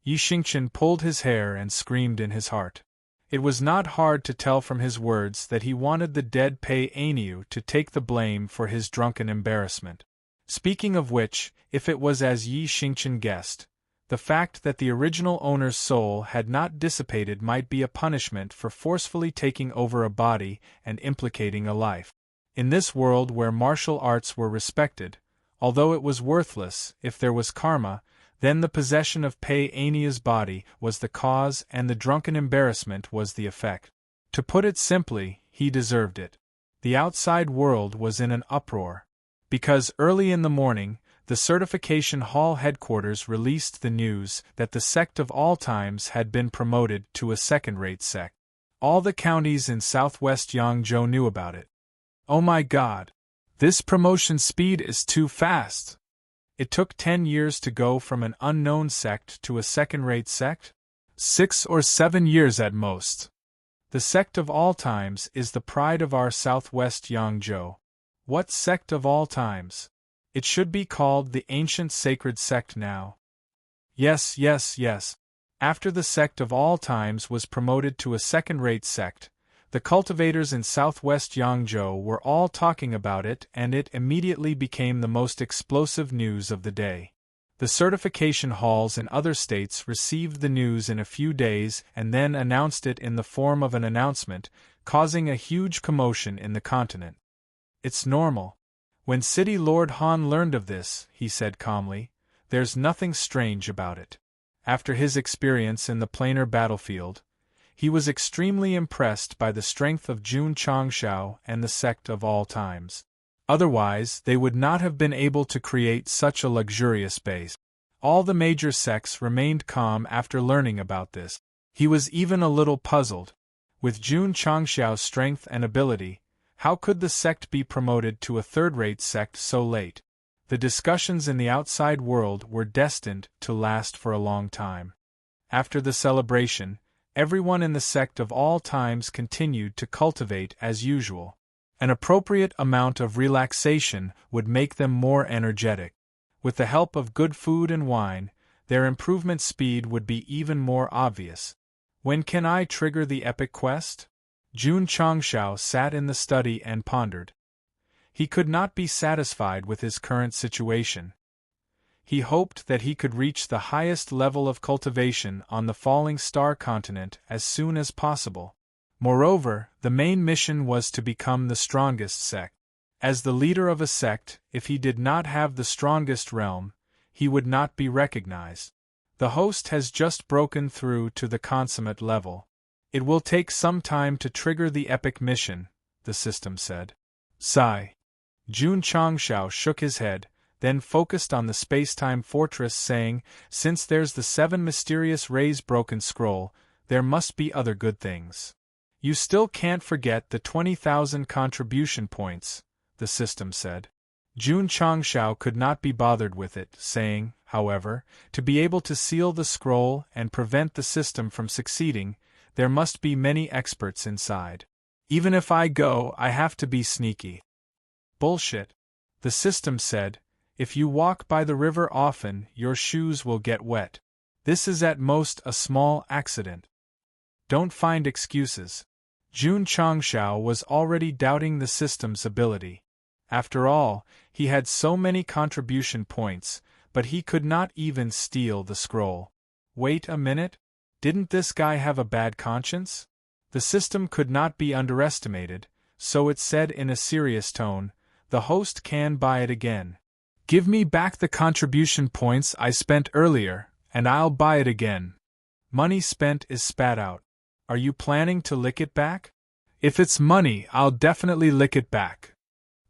Yi Xingqian pulled his hair and screamed in his heart. It was not hard to tell from his words that he wanted the dead Pei Aniu to take the blame for his drunken embarrassment. Speaking of which, if it was as Yi Xingqian guessed, the fact that the original owner's soul had not dissipated might be a punishment for forcefully taking over a body and implicating a life. In this world where martial arts were respected, although it was worthless if there was karma, then the possession of Pei Ania's body was the cause and the drunken embarrassment was the effect. To put it simply, he deserved it. The outside world was in an uproar. Because early in the morning, the Certification Hall headquarters released the news that the Sect of All Times had been promoted to a second-rate sect. All the counties in southwest Yangzhou knew about it. Oh my God! This promotion speed is too fast! It took 10 years to go from an unknown sect to a second-rate sect? 6 or 7 years at most. The Sect of All Times is the pride of our southwest Yangzhou. What Sect of All Times? It should be called the Ancient Sacred Sect now. Yes. After the Sect of All Times was promoted to a second-rate sect, the cultivators in southwest Yangzhou were all talking about it and it immediately became the most explosive news of the day. The certification halls in other states received the news in a few days and then announced it in the form of an announcement, causing a huge commotion in the continent. It's normal. When City Lord Han learned of this, he said calmly, "There's nothing strange about it." After his experience in the planar battlefield, he was extremely impressed by the strength of Jun Changshao and the Sect of All Times. Otherwise, they would not have been able to create such a luxurious base. All the major sects remained calm after learning about this. He was even a little puzzled. With Jun Changshao's strength and ability, how could the sect be promoted to a third-rate sect so late? The discussions in the outside world were destined to last for a long time. After the celebration, everyone in the Sect of All Times continued to cultivate as usual. An appropriate amount of relaxation would make them more energetic. With the help of good food and wine, their improvement speed would be even more obvious. When can I trigger the epic quest? Jun Changshao sat in the study and pondered. He could not be satisfied with his current situation. He hoped that he could reach the highest level of cultivation on the falling star continent as soon as possible. Moreover, the main mission was to become the strongest sect. As the leader of a sect, if he did not have the strongest realm, he would not be recognized. The host has just broken through to the consummate level. It will take some time to trigger the epic mission, the system said. Sigh. Jun Changshao shook his head, then focused on the space-time fortress, saying, "Since there's the 7 mysterious rays broken scroll, there must be other good things. You still can't forget the 20,000 contribution points," the system said. Jun Changshao could not be bothered with it, saying, however, to be able to seal the scroll and prevent the system from succeeding, there must be many experts inside. Even if I go, I have to be sneaky. Bullshit. The system said, if you walk by the river often, your shoes will get wet. This is at most a small accident. Don't find excuses. Jun Changshao was already doubting the system's ability. After all, he had so many contribution points, but he could not even steal the scroll. Wait a minute? Didn't this guy have a bad conscience? The system could not be underestimated, so it said in a serious tone, "The host can buy it again. Give me back the contribution points I spent earlier, and I'll buy it again. Money spent is spat out. Are you planning to lick it back?" "If it's money, I'll definitely lick it back,"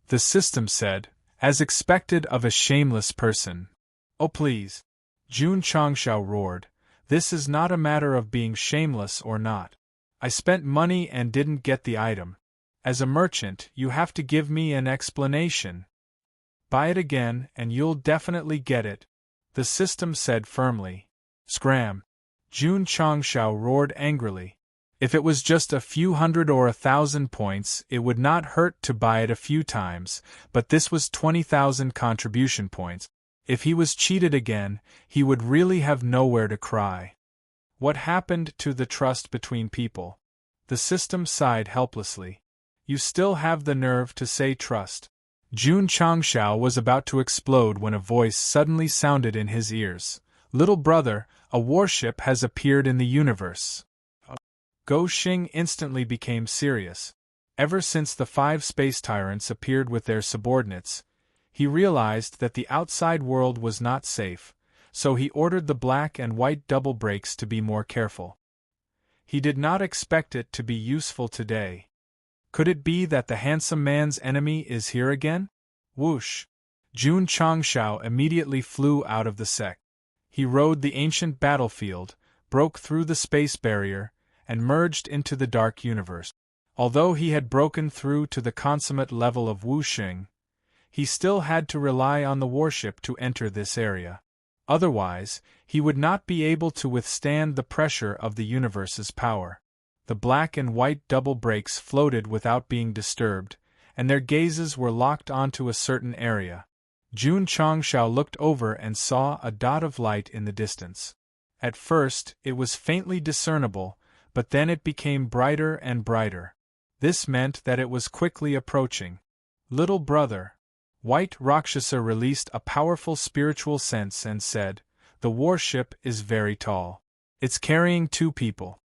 the system said, as expected of a shameless person. "Oh please," Jun Changshao roared, "this is not a matter of being shameless or not. I spent money and didn't get the item. As a merchant, you have to give me an explanation. Buy it again and you'll definitely get it," the system said firmly. "Scram!" Jun Changshao roared angrily. If it was just a few hundred or 1,000 points, it would not hurt to buy it a few times, but this was 20,000 contribution points. If he was cheated again, he would really have nowhere to cry. What happened to the trust between people? The system sighed helplessly. You still have the nerve to say trust. Jun Changshao was about to explode when a voice suddenly sounded in his ears. "Little brother, a warship has appeared in the universe." Go Xing instantly became serious. Ever since the 5 space tyrants appeared with their subordinates, he realized that the outside world was not safe, so he ordered the black and white double breaks to be more careful. He did not expect it to be useful today. Could it be that the handsome man's enemy is here again? Whoosh! Jun Changshao immediately flew out of the sect. He rode the ancient battlefield, broke through the space barrier, and merged into the dark universe. Although he had broken through to the consummate level of wuxing, he still had to rely on the warship to enter this area. Otherwise, he would not be able to withstand the pressure of the universe's power. The black and white double breaks floated without being disturbed, and their gazes were locked onto a certain area. Jun Changshao looked over and saw a dot of light in the distance. At first, it was faintly discernible, but then it became brighter and brighter. This meant that it was quickly approaching. "Little brother." White Rakshasa released a powerful spiritual sense and said, "The warship is very tall. It's carrying 2 people.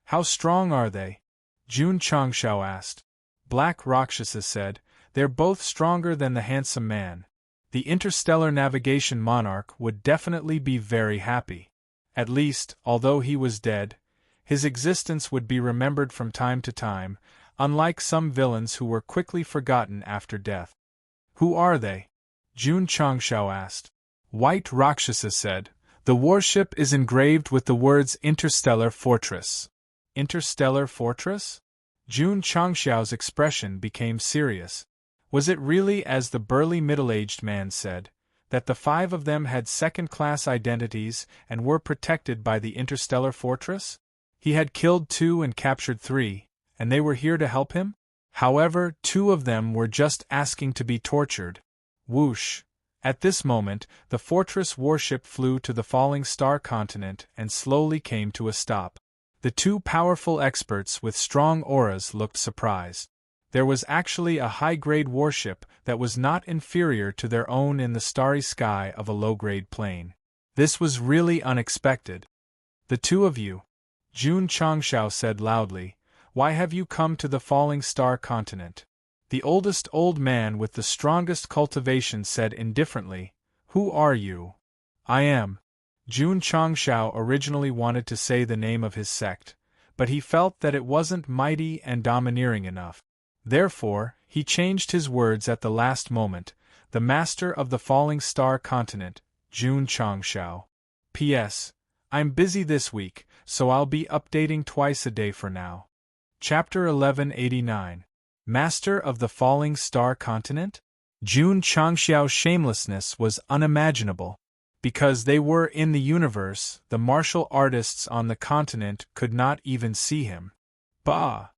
How strong are they?" Jun Changshao asked. Black Rakshasa said, "They're both stronger than the handsome man. The interstellar navigation monarch would definitely be very happy. At least, although he was dead, his existence would be remembered from time to time, unlike some villains who were quickly forgotten after death." "Who are they?" Jun Changshao asked. White Rakshasa said, "The warship is engraved with the words Interstellar Fortress." Interstellar Fortress? Jun Changshao's expression became serious. Was it really as the burly middle-aged man said, that the 5 of them had second-class identities and were protected by the Interstellar Fortress? He had killed 2 and captured 3, and they were here to help him? However, 2 of them were just asking to be tortured. Whoosh! At this moment, the fortress warship flew to the falling star continent and slowly came to a stop. The 2 powerful experts with strong auras looked surprised. There was actually a high-grade warship that was not inferior to their own in the starry sky of a low-grade plane. This was really unexpected. "The 2 of you," Jun Changshao said loudly, Why have you come to the falling star continent? The oldest old man with the strongest cultivation said indifferently, Who are you? I am. Jun Changshao originally wanted to say the name of his sect, but he felt that it wasn't mighty and domineering enough. Therefore, he changed his words at the last moment, the master of the falling star continent, Jun Changshao. P.S. I'm busy this week, so I'll be updating twice a day for now. Chapter 1189. Master of the Falling Star Continent? Jun Changxiao's shamelessness was unimaginable. Because they were in the universe, the martial artists on the continent could not even see him. Bah!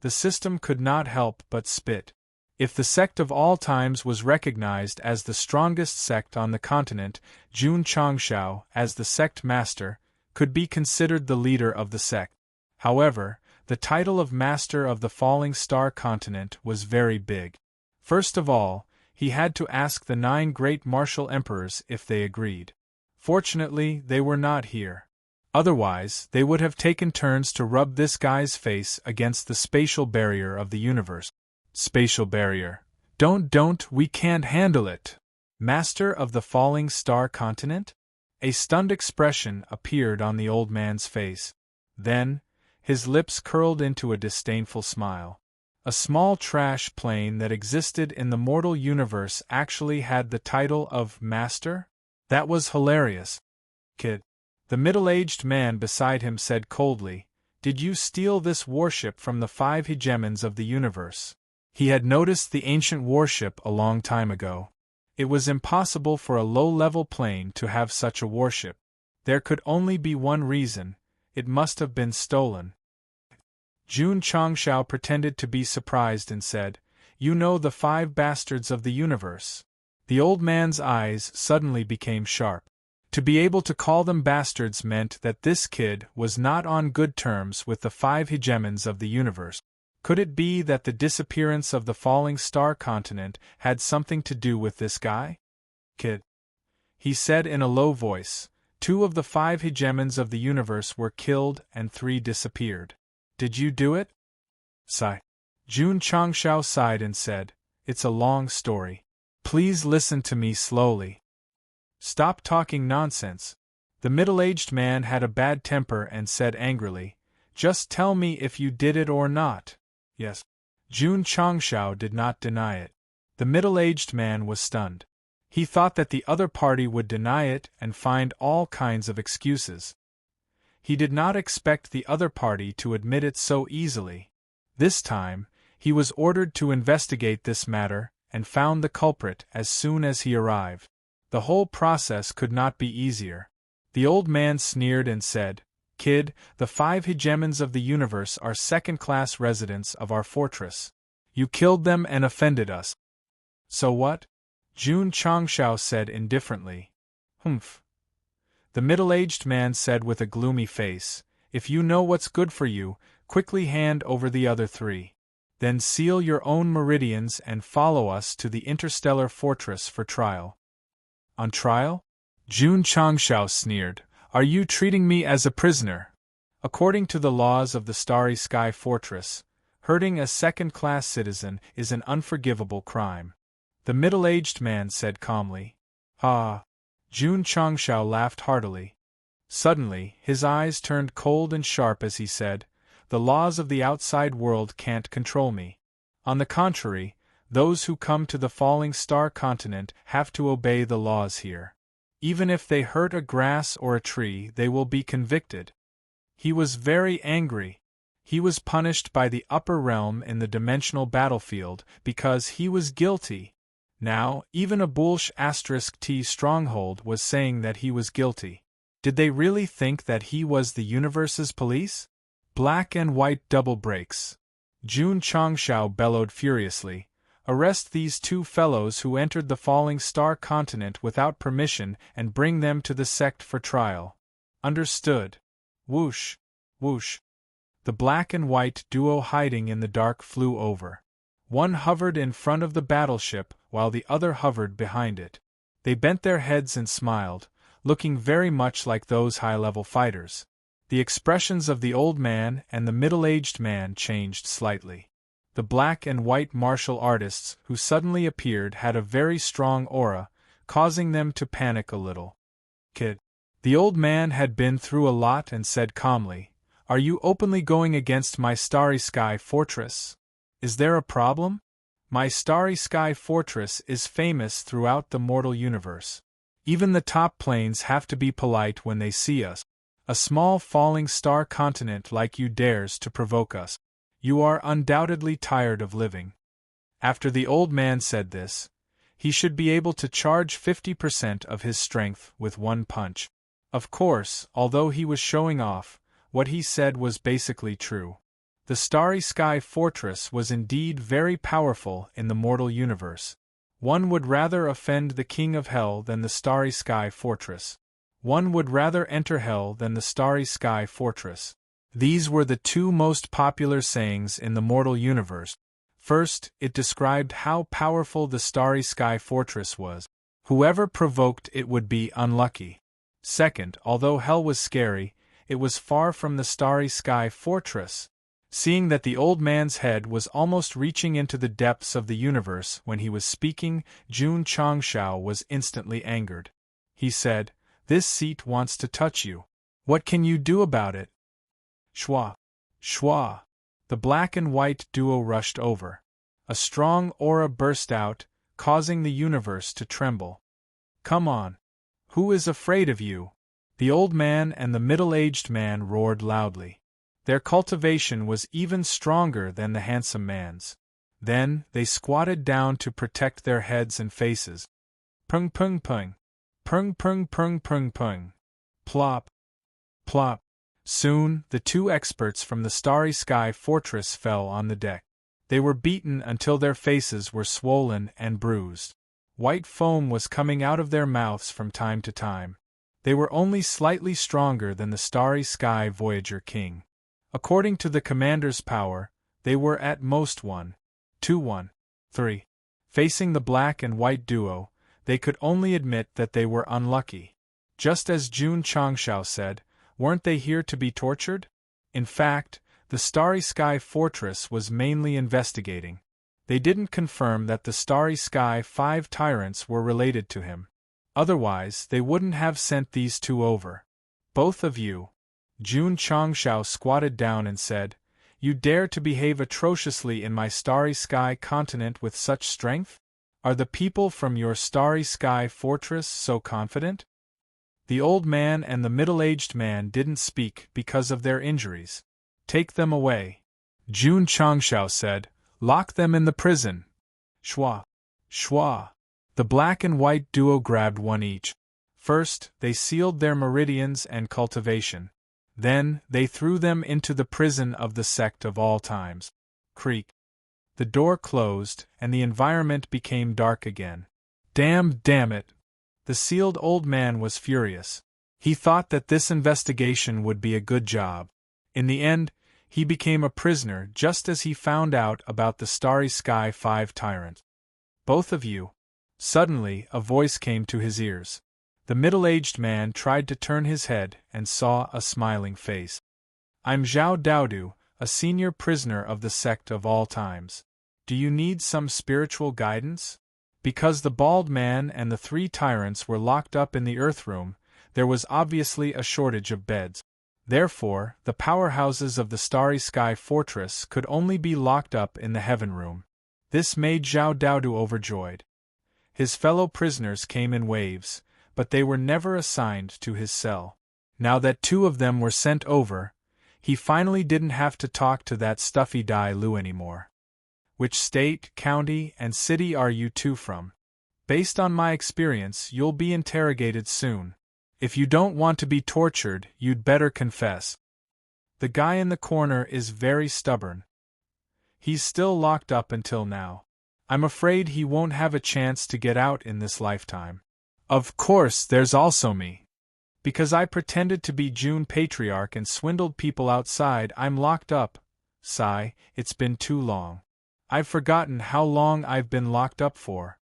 The system could not help but spit. If the sect of all times was recognized as the strongest sect on the continent, Jun Changxiao, as the sect master, could be considered the leader of the sect. However, the title of Master of the Falling Star Continent was very big. First of all, he had to ask the 9 great martial emperors if they agreed. Fortunately, they were not here. Otherwise, they would have taken turns to rub this guy's face against the spatial barrier of the universe. Spatial barrier. Don't, we can't handle it. Master of the Falling Star Continent? A stunned expression appeared on the old man's face. Then, his lips curled into a disdainful smile. A small trash plane that existed in the mortal universe actually had the title of Master? That was hilarious. Kid. The middle-aged man beside him said coldly, Did you steal this warship from the 5 hegemons of the universe? He had noticed the ancient warship a long time ago. It was impossible for a low-level plane to have such a warship. There could only be one reason. It must have been stolen. Jun Changxiao pretended to be surprised and said, You know the 5 bastards of the universe. The old man's eyes suddenly became sharp. To be able to call them bastards meant that this kid was not on good terms with the 5 hegemons of the universe. Could it be that the disappearance of the falling star continent had something to do with this guy? Kid. He said in a low voice, 2 of the 5 hegemons of the universe were killed and 3 disappeared. Did you do it? Sigh. Jun Changxiao sighed and said, It's a long story. Please listen to me slowly. Stop talking nonsense. The middle-aged man had a bad temper and said angrily, Just tell me if you did it or not. Yes. Jun Changxiao did not deny it. The middle-aged man was stunned. He thought that the other party would deny it and find all kinds of excuses. He did not expect the other party to admit it so easily. This time, he was ordered to investigate this matter and found the culprit as soon as he arrived. The whole process could not be easier. The old man sneered and said, Kid, the 5 hegemons of the universe are second-class residents of our fortress. You killed them and offended us. So what? Jun Changxiao said indifferently. Humph. The middle-aged man said with a gloomy face, If you know what's good for you, quickly hand over the other 3. Then seal your own meridians and follow us to the interstellar fortress for trial. On trial? Jun Changxiao sneered. Are you treating me as a prisoner? According to the laws of the Starry Sky Fortress, hurting a second-class citizen is an unforgivable crime. The middle-aged man said calmly. Ah. Jun Changxiao laughed heartily. Suddenly, his eyes turned cold and sharp as he said, The laws of the outside world can't control me. On the contrary, those who come to the falling star continent have to obey the laws here. Even if they hurt a grass or a tree, they will be convicted. He was very angry. He was punished by the upper realm in the dimensional battlefield because he was guilty. Now, even a Bullsh *T stronghold was saying that he was guilty. Did they really think that he was the universe's police? Black and white double breaks. Jun Changxiao bellowed furiously. Arrest these 2 fellows who entered the falling star continent without permission and bring them to the sect for trial. Understood. Whoosh, whoosh. The black and white duo hiding in the dark flew over. One hovered in front of the battleship while the other hovered behind it. They bent their heads and smiled, looking very much like those high-level fighters. The expressions of the old man and the middle-aged man changed slightly. The black and white martial artists who suddenly appeared had a very strong aura, causing them to panic a little. Kid. The old man had been through a lot and said calmly, "Are you openly going against my Starry Sky Fortress? Is there a problem? My Starry Sky Fortress is famous throughout the mortal universe. Even the top planes have to be polite when they see us. A small falling star continent like you dares to provoke us. You are undoubtedly tired of living." After the old man said this, he should be able to charge 50% of his strength with one punch. Of course, although he was showing off, what he said was basically true. The Starry Sky Fortress was indeed very powerful in the mortal universe. One would rather offend the King of Hell than the Starry Sky Fortress. One would rather enter Hell than the Starry Sky Fortress. These were the two most popular sayings in the mortal universe. First, it described how powerful the Starry Sky Fortress was. Whoever provoked it would be unlucky. Second, although Hell was scary, it was far from the Starry Sky Fortress. Seeing that the old man's head was almost reaching into the depths of the universe when he was speaking, Jun Changshao was instantly angered. He said, "This seat wants to touch you. What can you do about it?" Shwa! Shwa! The black and white duo rushed over. A strong aura burst out, causing the universe to tremble. "Come on! Who is afraid of you?" The old man and the middle-aged man roared loudly. Their cultivation was even stronger than the handsome man's. Then, they squatted down to protect their heads and faces. Pung pung pung. Pung pung pung pung pung. Plop. Plop. Soon, the two experts from the Starry Sky Fortress fell on the deck. They were beaten until their faces were swollen and bruised. White foam was coming out of their mouths from time to time. They were only slightly stronger than the Starry Sky Voyager King. According to the commander's power, they were at most 1, 2, 1, 3. Facing the black and white duo, they could only admit that they were unlucky. Just as Jun Changshao said, weren't they here to be tortured? In fact, the Starry Sky Fortress was mainly investigating. They didn't confirm that the Starry Sky 5 tyrants were related to him. Otherwise, they wouldn't have sent these two over. "Both of you." Jun Changshao squatted down and said, "You dare to behave atrociously in my Starry Sky continent with such strength? Are the people from your Starry Sky Fortress so confident?" The old man and the middle-aged man didn't speak because of their injuries. "Take them away," Jun Changshao said. "Lock them in the prison." Shwa! Shwa! The black and white duo grabbed one each. First, they sealed their meridians and cultivation. Then, they threw them into the prison of the Sect of all times. Creak. The door closed, and the environment became dark again. Damn it! The sealed old man was furious. He thought that this investigation would be a good job. In the end, he became a prisoner just as he found out about the Starry Sky 5 tyrant. "Both of you." Suddenly, a voice came to his ears. The middle-aged man tried to turn his head and saw a smiling face. "I'm Zhao Daodu, a senior prisoner of the Sect of all times. Do you need some spiritual guidance?" Because the bald man and the 3 tyrants were locked up in the Earth Room, there was obviously a shortage of beds. Therefore, the powerhouses of the Starry Sky Fortress could only be locked up in the Heaven Room. This made Zhao Daodu overjoyed. His fellow prisoners came in waves, but they were never assigned to his cell. Now that 2 of them were sent over, he finally didn't have to talk to that stuffy Dai Lu anymore. "Which state, county, and city are you 2 from? Based on my experience, you'll be interrogated soon. If you don't want to be tortured, you'd better confess." The guy in the corner is very stubborn. He's still locked up until now. I'm afraid he won't have a chance to get out in this lifetime. Of course, there's also me. Because I pretended to be June Patriarch and swindled people outside, I'm locked up. Sigh, it's been too long. I've forgotten how long I've been locked up for.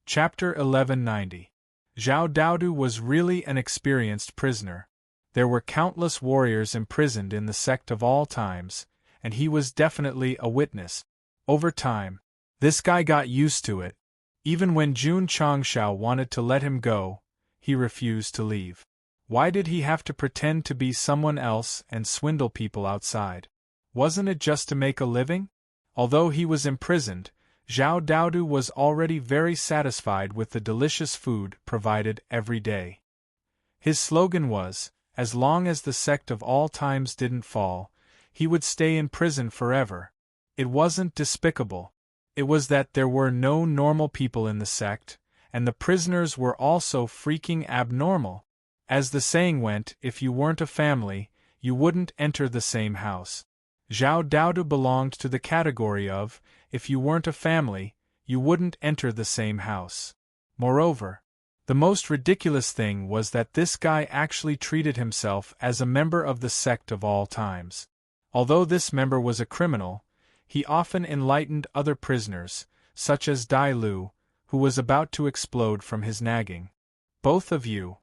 Chapter 1190. Zhao Daodu was really an experienced prisoner. There were countless warriors imprisoned in the sect of all times, and he was definitely a witness. Over time, this guy got used to it. Even when Jun Changshao wanted to let him go, he refused to leave. Why did he have to pretend to be someone else and swindle people outside? Wasn't it just to make a living? Although he was imprisoned, Zhao Daodu was already very satisfied with the delicious food provided every day. His slogan was, as long as the sect of all times didn't fall, he would stay in prison forever. It wasn't despicable. It was that there were no normal people in the sect, and the prisoners were also freaking abnormal. As the saying went, if you weren't a family, you wouldn't enter the same house. Zhao Daodu belonged to the category of, if you weren't a family, you wouldn't enter the same house. Moreover, the most ridiculous thing was that this guy actually treated himself as a member of the sect of all times. Although this member was a criminal, he often enlightened other prisoners, such as Dai Lu, who was about to explode from his nagging. Both of you.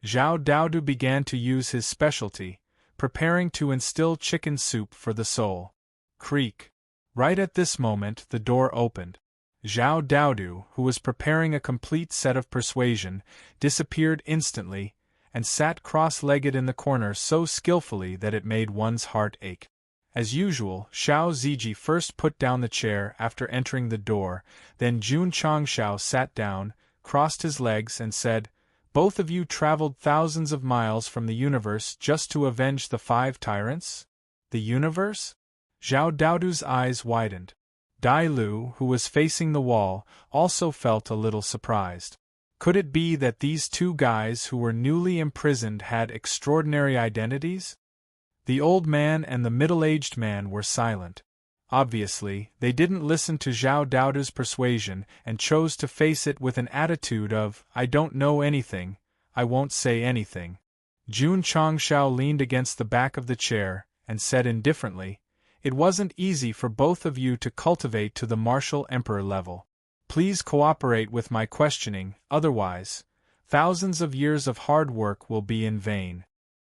Zhao Daodu began to use his specialty, preparing to instill chicken soup for the soul. Creak. Right at this moment the door opened. Zhao Daodu, who was preparing a complete set of persuasion, disappeared instantly, and sat cross-legged in the corner so skillfully that it made one's heart ache. As usual, Xiao Ziji first put down the chair after entering the door, then Jun Changshao sat down, crossed his legs and said, "Both of you traveled thousands of miles from the universe just to avenge the 5 tyrants? The universe?" Zhao Daodu's eyes widened. Dai Lu, who was facing the wall, also felt a little surprised. Could it be that these two guys who were newly imprisoned had extraordinary identities? The old man and the middle-aged man were silent. Obviously, they didn't listen to Zhao Daodu's persuasion and chose to face it with an attitude of, "I don't know anything, I won't say anything." Jun Changshao leaned against the back of the chair and said indifferently, "It wasn't easy for both of you to cultivate to the martial emperor level. Please cooperate with my questioning, otherwise, thousands of years of hard work will be in vain."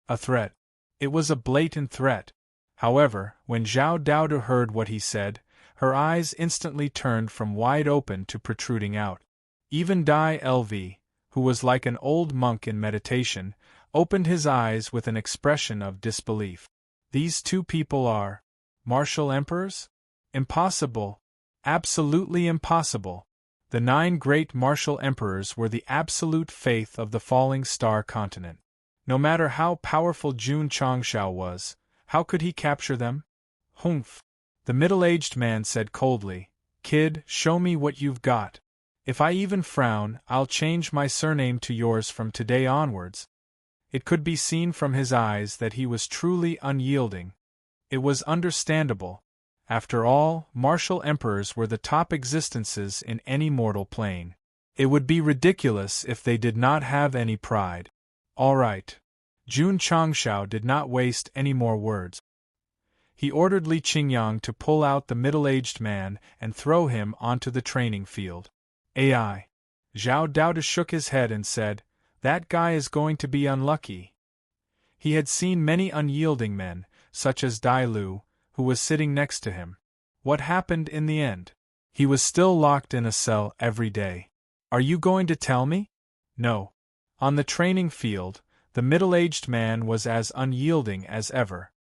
A threat. It was a blatant threat. However, when Zhao Daodu heard what he said, her eyes instantly turned from wide open to protruding out. Even Dai Lv, who was like an old monk in meditation, opened his eyes with an expression of disbelief. These two people are martial emperors? Impossible. Absolutely impossible. The 9 great martial emperors were the absolute faith of the falling star continent. No matter how powerful Jun Changshao was, how could he capture them? Humph. The middle-aged man said coldly, "Kid, show me what you've got. If I even frown, I'll change my surname to yours from today onwards." It could be seen from his eyes that he was truly unyielding. It was understandable. After all, martial emperors were the top existences in any mortal plane. It would be ridiculous if they did not have any pride. All right. Jun Changshao did not waste any more words. He ordered Li Qingyang to pull out the middle-aged man and throw him onto the training field. AI. Zhao Daodu shook his head and said, "That guy is going to be unlucky." He had seen many unyielding men, such as Dai Lu, who was sitting next to him. What happened in the end? He was still locked in a cell every day. Are you going to tell me? No. On the training field, the middle-aged man was as unyielding as ever.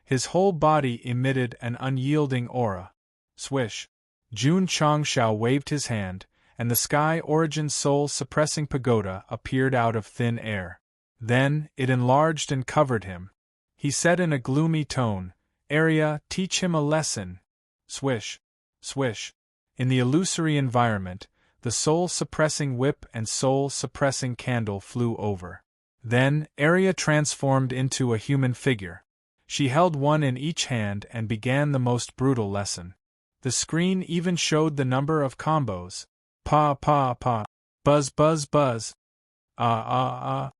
His whole body emitted an unyielding aura. Swish. Jun Changshao waved his hand, and the Sky Origin soul-suppressing pagoda appeared out of thin air. Then, it enlarged and covered him. He said in a gloomy tone, "Arya, teach him a lesson." Swish. Swish. In the illusory environment, the soul-suppressing whip and soul-suppressing candle flew over. Then, Arya transformed into a human figure. She held one in each hand and began the most brutal lesson. The screen even showed the number of combos. Pa pa pa. Buzz buzz buzz. Ah ah ah.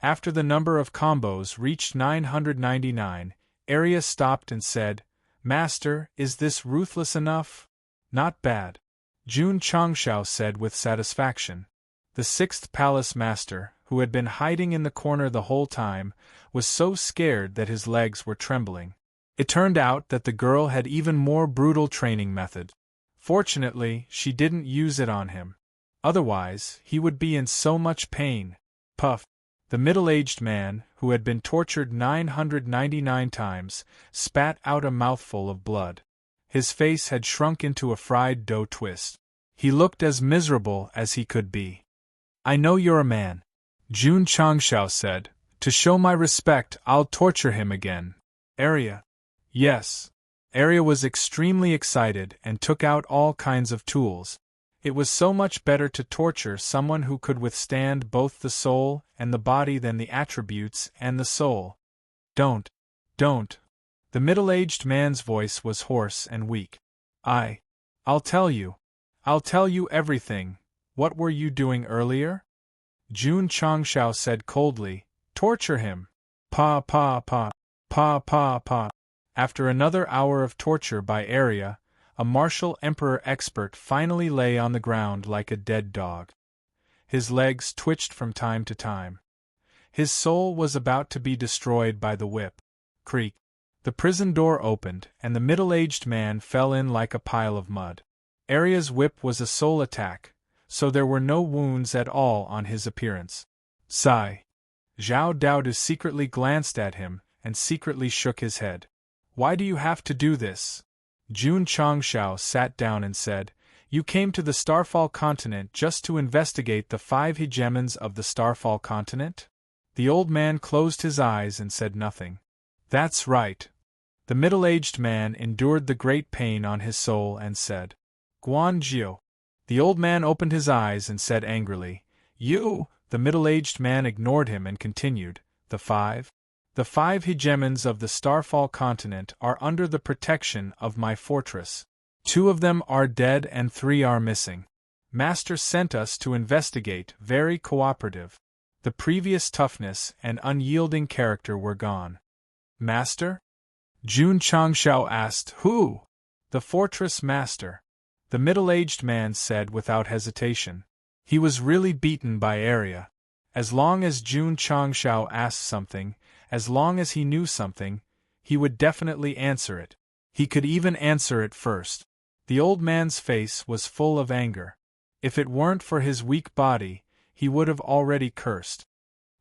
After the number of combos reached 999, Arya stopped and said, "Master, is this ruthless enough?" "Not bad," Jun Changshao said with satisfaction. The 6th Palace Master, who had been hiding in the corner the whole time, was so scared that his legs were trembling. It turned out that the girl had even more brutal training method. Fortunately, she didn't use it on him. Otherwise, he would be in so much pain. Puff. The middle-aged man, who had been tortured 999 times, spat out a mouthful of blood. His face had shrunk into a fried dough twist. He looked as miserable as he could be. "I know you're a man," Jun Changshao said. "To show my respect, I'll torture him again." Arya. Yes. Arya was extremely excited and took out all kinds of tools. It was so much better to torture someone who could withstand both the soul and the body than the attributes and the soul. Don't. The middle-aged man's voice was hoarse and weak. I'll tell you. I'll tell you everything. What were you doing earlier? Jun Changshao said coldly. Torture him. Pa. After another hour of torture by Arya, a martial emperor expert finally lay on the ground like a dead dog. His legs twitched from time to time. His soul was about to be destroyed by the whip. Creak. The prison door opened, and the middle-aged man fell in like a pile of mud. Arya's whip was a soul attack, so there were no wounds at all on his appearance. Sigh. Zhao Daodu secretly glanced at him, and secretly shook his head. Why do you have to do this? Jun Changshao sat down and said, You came to the Starfall continent just to investigate the 5 hegemons of the Starfall continent? The old man closed his eyes and said nothing. That's right. The middle-aged man endured the great pain on his soul and said, Guanjiu. The old man opened his eyes and said angrily, You! The middle-aged man ignored him and continued, The 5 hegemons of the Starfall continent are under the protection of my fortress. 2 of them are dead and 3 are missing. Master sent us to investigate, very cooperative. The previous toughness and unyielding character were gone. Master? Jun Changshao asked, Who? The fortress master. The middle-aged man said without hesitation. He was really beaten by Arya. As long as Jun Changshao asked something, as long as he knew something, he would definitely answer it. He could even answer it first. The old man's face was full of anger. If it weren't for his weak body, he would have already cursed.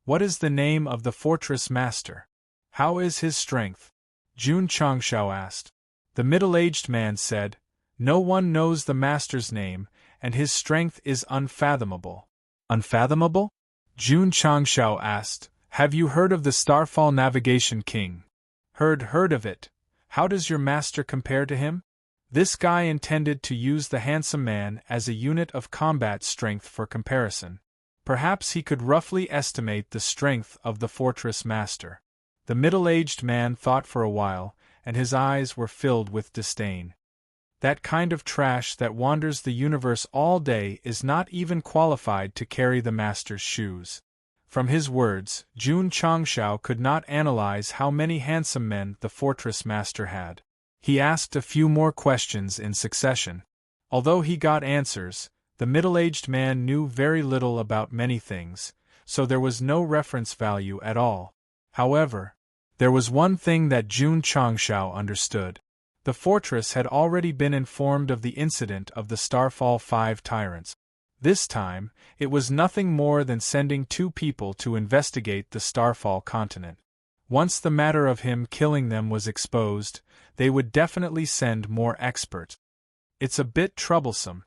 What is the name of the fortress master? How is his strength? Jun Changshao asked. The middle-aged man said, No one knows the master's name, and his strength is unfathomable. Unfathomable? Jun Changshao asked, Have you heard of the Starfall Navigation King? Heard of it. How does your master compare to him? This guy intended to use the handsome man as a unit of combat strength for comparison. Perhaps he could roughly estimate the strength of the fortress master. The middle-aged man thought for a while, and his eyes were filled with disdain. That kind of trash that wanders the universe all day is not even qualified to carry the master's shoes. From his words, Jun Changshao could not analyze how many handsome men the fortress master had. He asked a few more questions in succession. Although he got answers, the middle-aged man knew very little about many things, so there was no reference value at all. However, there was one thing that Jun Changshao understood. The fortress had already been informed of the incident of the Starfall 5 tyrants. This time, it was nothing more than sending 2 people to investigate the Starfall continent. Once the matter of him killing them was exposed, they would definitely send more experts. It's a bit troublesome.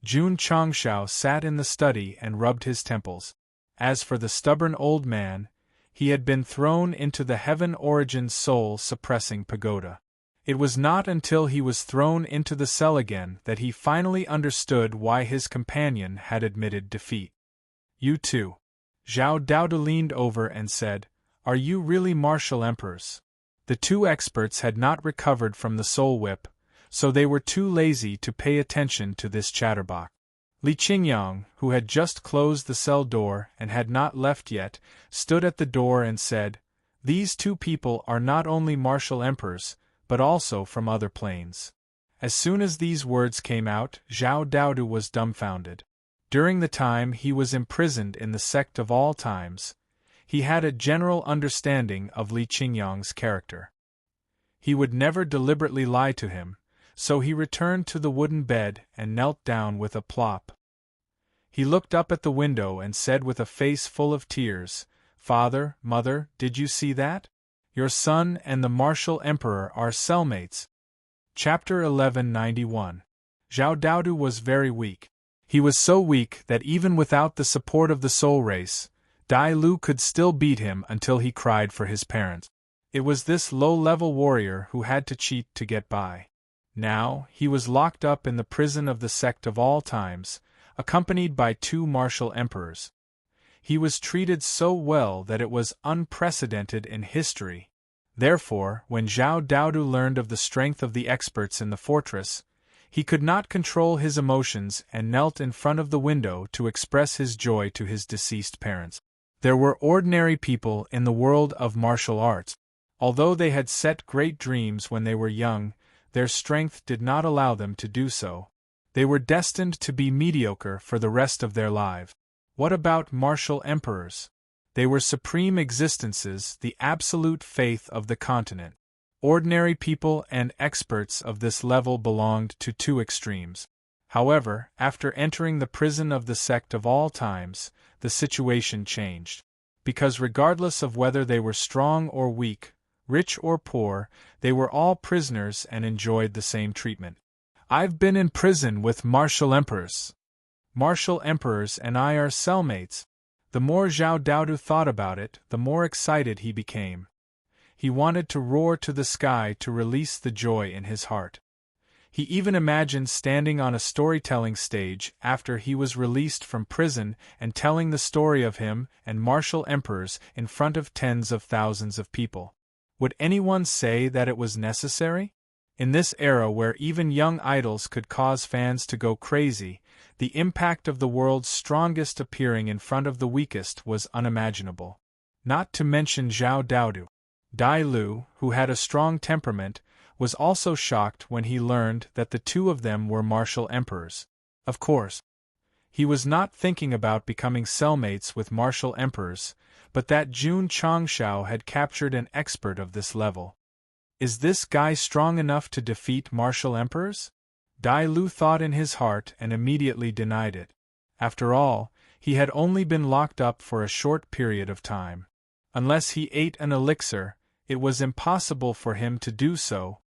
Jun Changshao sat in the study and rubbed his temples. As for the stubborn old man, he had been thrown into the Heaven Origin soul-suppressing pagoda. It was not until he was thrown into the cell again that he finally understood why his companion had admitted defeat. You too. Zhao Daodu leaned over and said, Are you really martial emperors? The 2 experts had not recovered from the soul whip, so they were too lazy to pay attention to this chatterbox. Li Qingyang, who had just closed the cell door and had not left yet, stood at the door and said, These 2 people are not only martial emperors, but also from other planes. As soon as these words came out, Zhao Daodu was dumbfounded. During the time he was imprisoned in the Sect of all times, he had a general understanding of Li Qingyang's character. He would never deliberately lie to him, so he returned to the wooden bed and knelt down with a plop. He looked up at the window and said with a face full of tears, "Father, Mother, did you see that? Your son and the martial emperor are cellmates." Chapter 1191. Zhao Daodu was very weak. He was so weak that even without the support of the soul race, Dai Lu could still beat him until he cried for his parents. It was this low-level warrior who had to cheat to get by. Now, he was locked up in the prison of the Sect of all times, accompanied by 2 martial emperors. He was treated so well that it was unprecedented in history. Therefore, when Zhao Daodu learned of the strength of the experts in the fortress, he could not control his emotions and knelt in front of the window to express his joy to his deceased parents. There were ordinary people in the world of martial arts. Although they had set great dreams when they were young, their strength did not allow them to do so. They were destined to be mediocre for the rest of their lives. What about martial emperors? They were supreme existences, the absolute faith of the continent. Ordinary people and experts of this level belonged to 2 extremes. However, after entering the prison of the Sect of all times, the situation changed. Because regardless of whether they were strong or weak, rich or poor, they were all prisoners and enjoyed the same treatment. "I've been in prison with martial emperors. Martial emperors and I are cellmates." The more Zhao Daodu thought about it, the more excited he became. He wanted to roar to the sky to release the joy in his heart. He even imagined standing on a storytelling stage after he was released from prison and telling the story of him and martial emperors in front of tens of thousands of people. Would anyone say that it was necessary? In this era where even young idols could cause fans to go crazy, the impact of the world's strongest appearing in front of the weakest was unimaginable. Not to mention Zhao Daodu. Dai Lu, who had a strong temperament, was also shocked when he learned that the 2 of them were martial emperors. Of course, he was not thinking about becoming cellmates with martial emperors, but that Jun Changshao had captured an expert of this level. Is this guy strong enough to defeat martial emperors? Dai Lu thought in his heart and immediately denied it. After all, he had only been locked up for a short period of time. Unless he ate an elixir, it was impossible for him to do so.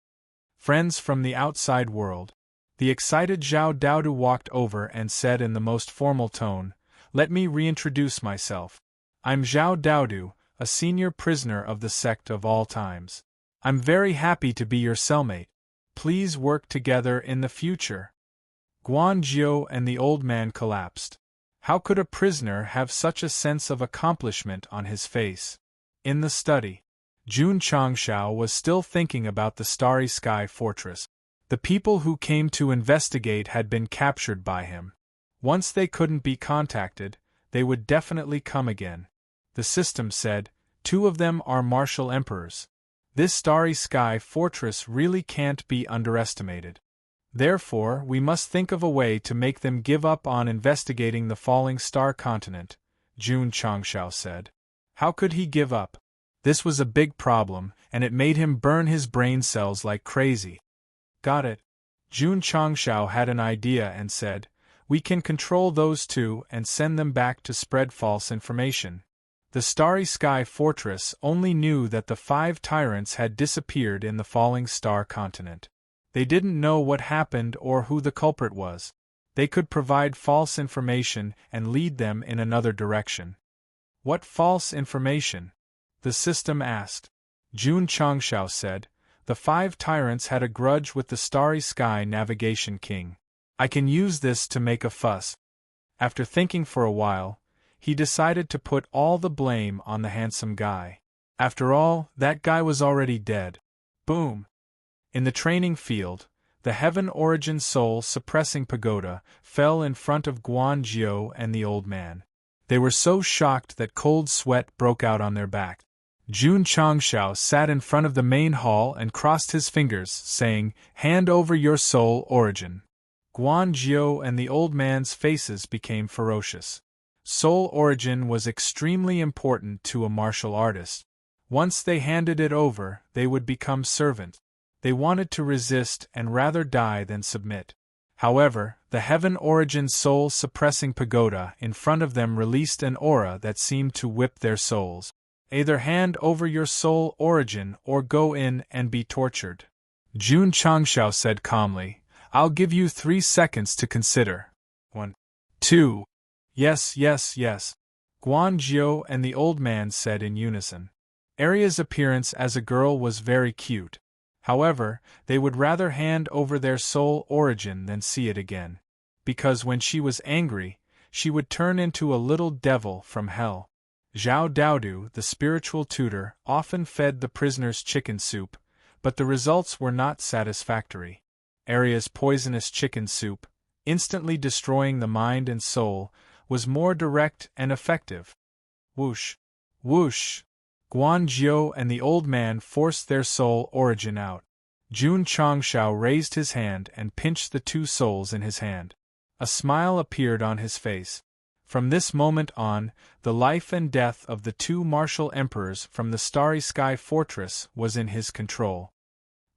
Friends from the outside world. The excited Zhao Daodu walked over and said in the most formal tone, "Let me reintroduce myself. I'm Zhao Daodu, a senior prisoner of the Sect of all times. I'm very happy to be your cellmate. Please work together in the future." Guan Jiu and the old man collapsed. How could a prisoner have such a sense of accomplishment on his face? In the study, Jun Changshao was still thinking about the Starry Sky Fortress. The people who came to investigate had been captured by him. Once they couldn't be contacted, they would definitely come again. The system said, 2 of them are martial emperors. This Starry Sky Fortress really can't be underestimated. Therefore, we must think of a way to make them give up on investigating the falling star continent, Jun Changshao said. How could he give up? This was a big problem, and it made him burn his brain cells like crazy. Got it. Jun Changshao had an idea and said, "We can control those 2 and send them back to spread false information." The Starry Sky Fortress only knew that the 5 tyrants had disappeared in the falling star continent. They didn't know what happened or who the culprit was. They could provide false information and lead them in another direction. What false information? The system asked. Jun Changshao said, "The 5 tyrants had a grudge with the Starry Sky Navigation King. I can use this to make a fuss." After thinking for a while, he decided to put all the blame on the handsome guy. After all, that guy was already dead. Boom! In the training field, the Heaven Origin Soul Suppressing Pagoda fell in front of Guan Jiu and the old man. They were so shocked that cold sweat broke out on their back. Jun Changshao sat in front of the main hall and crossed his fingers, saying, "Hand over your soul origin." Guan Jiu and the old man's faces became ferocious. Soul origin was extremely important to a martial artist. Once they handed it over, they would become servant. They wanted to resist and rather die than submit. However, the heaven origin soul suppressing pagoda in front of them released an aura that seemed to whip their souls. Either hand over your soul origin or go in and be tortured. Jun Changshao said calmly, I'll give you 3 seconds to consider. 1. 2. Yes, yes, yes. Guan Jiu and the old man said in unison. Arya's appearance as a girl was very cute. However, they would rather hand over their soul origin than see it again. Because when she was angry, she would turn into a little devil from hell. Zhao Daodu, the spiritual tutor, often fed the prisoners chicken soup, but the results were not satisfactory. Arya's poisonous chicken soup, instantly destroying the mind and soul, was more direct and effective. Whoosh! Whoosh! Guan Jiu and the old man forced their soul origin out. Jun Changshao raised his hand and pinched the 2 souls in his hand. A smile appeared on his face. From this moment on, the life and death of the 2 martial emperors from the Starry Sky Fortress was in his control.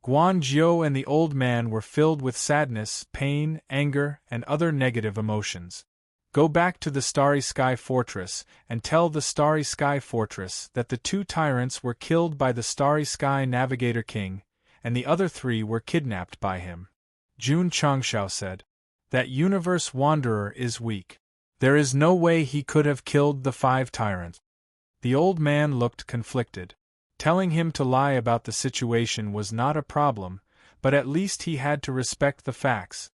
Guan Jiu and the old man were filled with sadness, pain, anger, and other negative emotions. Go back to the Starry Sky Fortress and tell the Starry Sky Fortress that the 2 tyrants were killed by the Starry Sky Navigator King, and the other 3 were kidnapped by him. Jun Changshao said, That universe wanderer is weak. There is no way he could have killed the 5 tyrants. The old man looked conflicted. Telling him to lie about the situation was not a problem, but at least he had to respect the facts.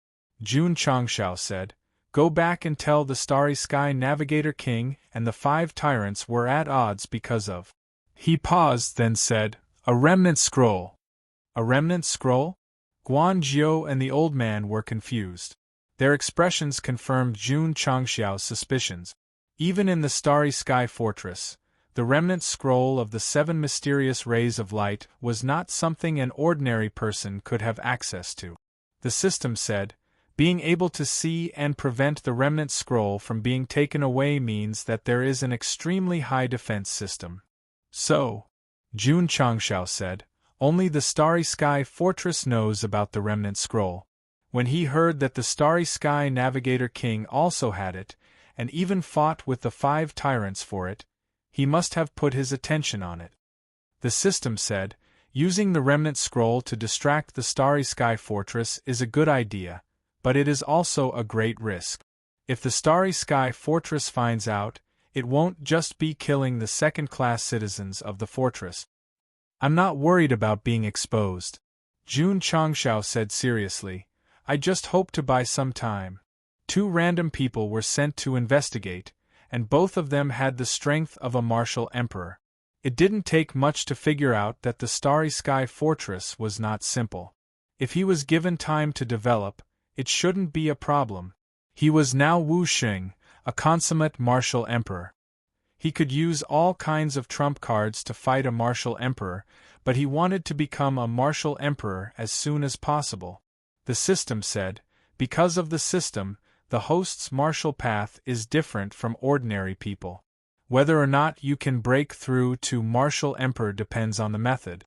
Jun Changshao said, Go back and tell the Starry Sky Navigator King and the 5 tyrants were at odds because of. He paused, then said, A remnant scroll. A remnant scroll? Guan Jiu and the old man were confused. Their expressions confirmed Jun Changshao's suspicions. Even in the Starry Sky Fortress, the remnant scroll of the 7 mysterious rays of light was not something an ordinary person could have access to. The system said, being able to see and prevent the remnant scroll from being taken away means that there is an extremely high defense system. So, Jun Changshao said, only the Starry Sky Fortress knows about the remnant scroll. When he heard that the Starry Sky Navigator King also had it, and even fought with the 5 tyrants for it, he must have put his attention on it. The system said, using the remnant scroll to distract the Starry Sky Fortress is a good idea, but it is also a great risk. If the Starry Sky Fortress finds out, it won't just be killing the second-class citizens of the fortress. I'm not worried about being exposed. Jun Changshao said seriously, I just hope to buy some time. 2 random people were sent to investigate, and both of them had the strength of a martial emperor. It didn't take much to figure out that the Starry Sky Fortress was not simple. If he was given time to develop, it shouldn't be a problem. He was now Wu Xing, a consummate martial emperor. He could use all kinds of trump cards to fight a martial emperor, but he wanted to become a martial emperor as soon as possible. The system said, because of the system, the host's martial path is different from ordinary people. Whether or not you can break through to martial emperor depends on the method.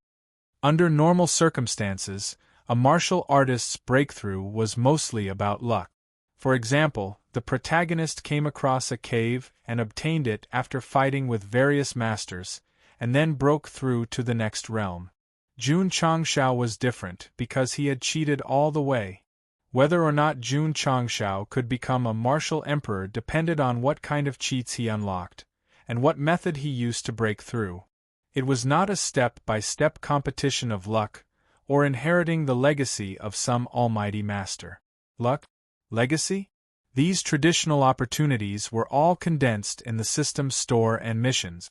Under normal circumstances, a martial artist's breakthrough was mostly about luck. For example, the protagonist came across a cave and obtained it after fighting with various masters, and then broke through to the next realm. Jun Changshao was different because he had cheated all the way. Whether or not Jun Changshao could become a martial emperor depended on what kind of cheats he unlocked, and what method he used to break through. It was not a step-by-step competition of luck, or inheriting the legacy of some almighty master. Luck? Legacy? These traditional opportunities were all condensed in the system's store and missions.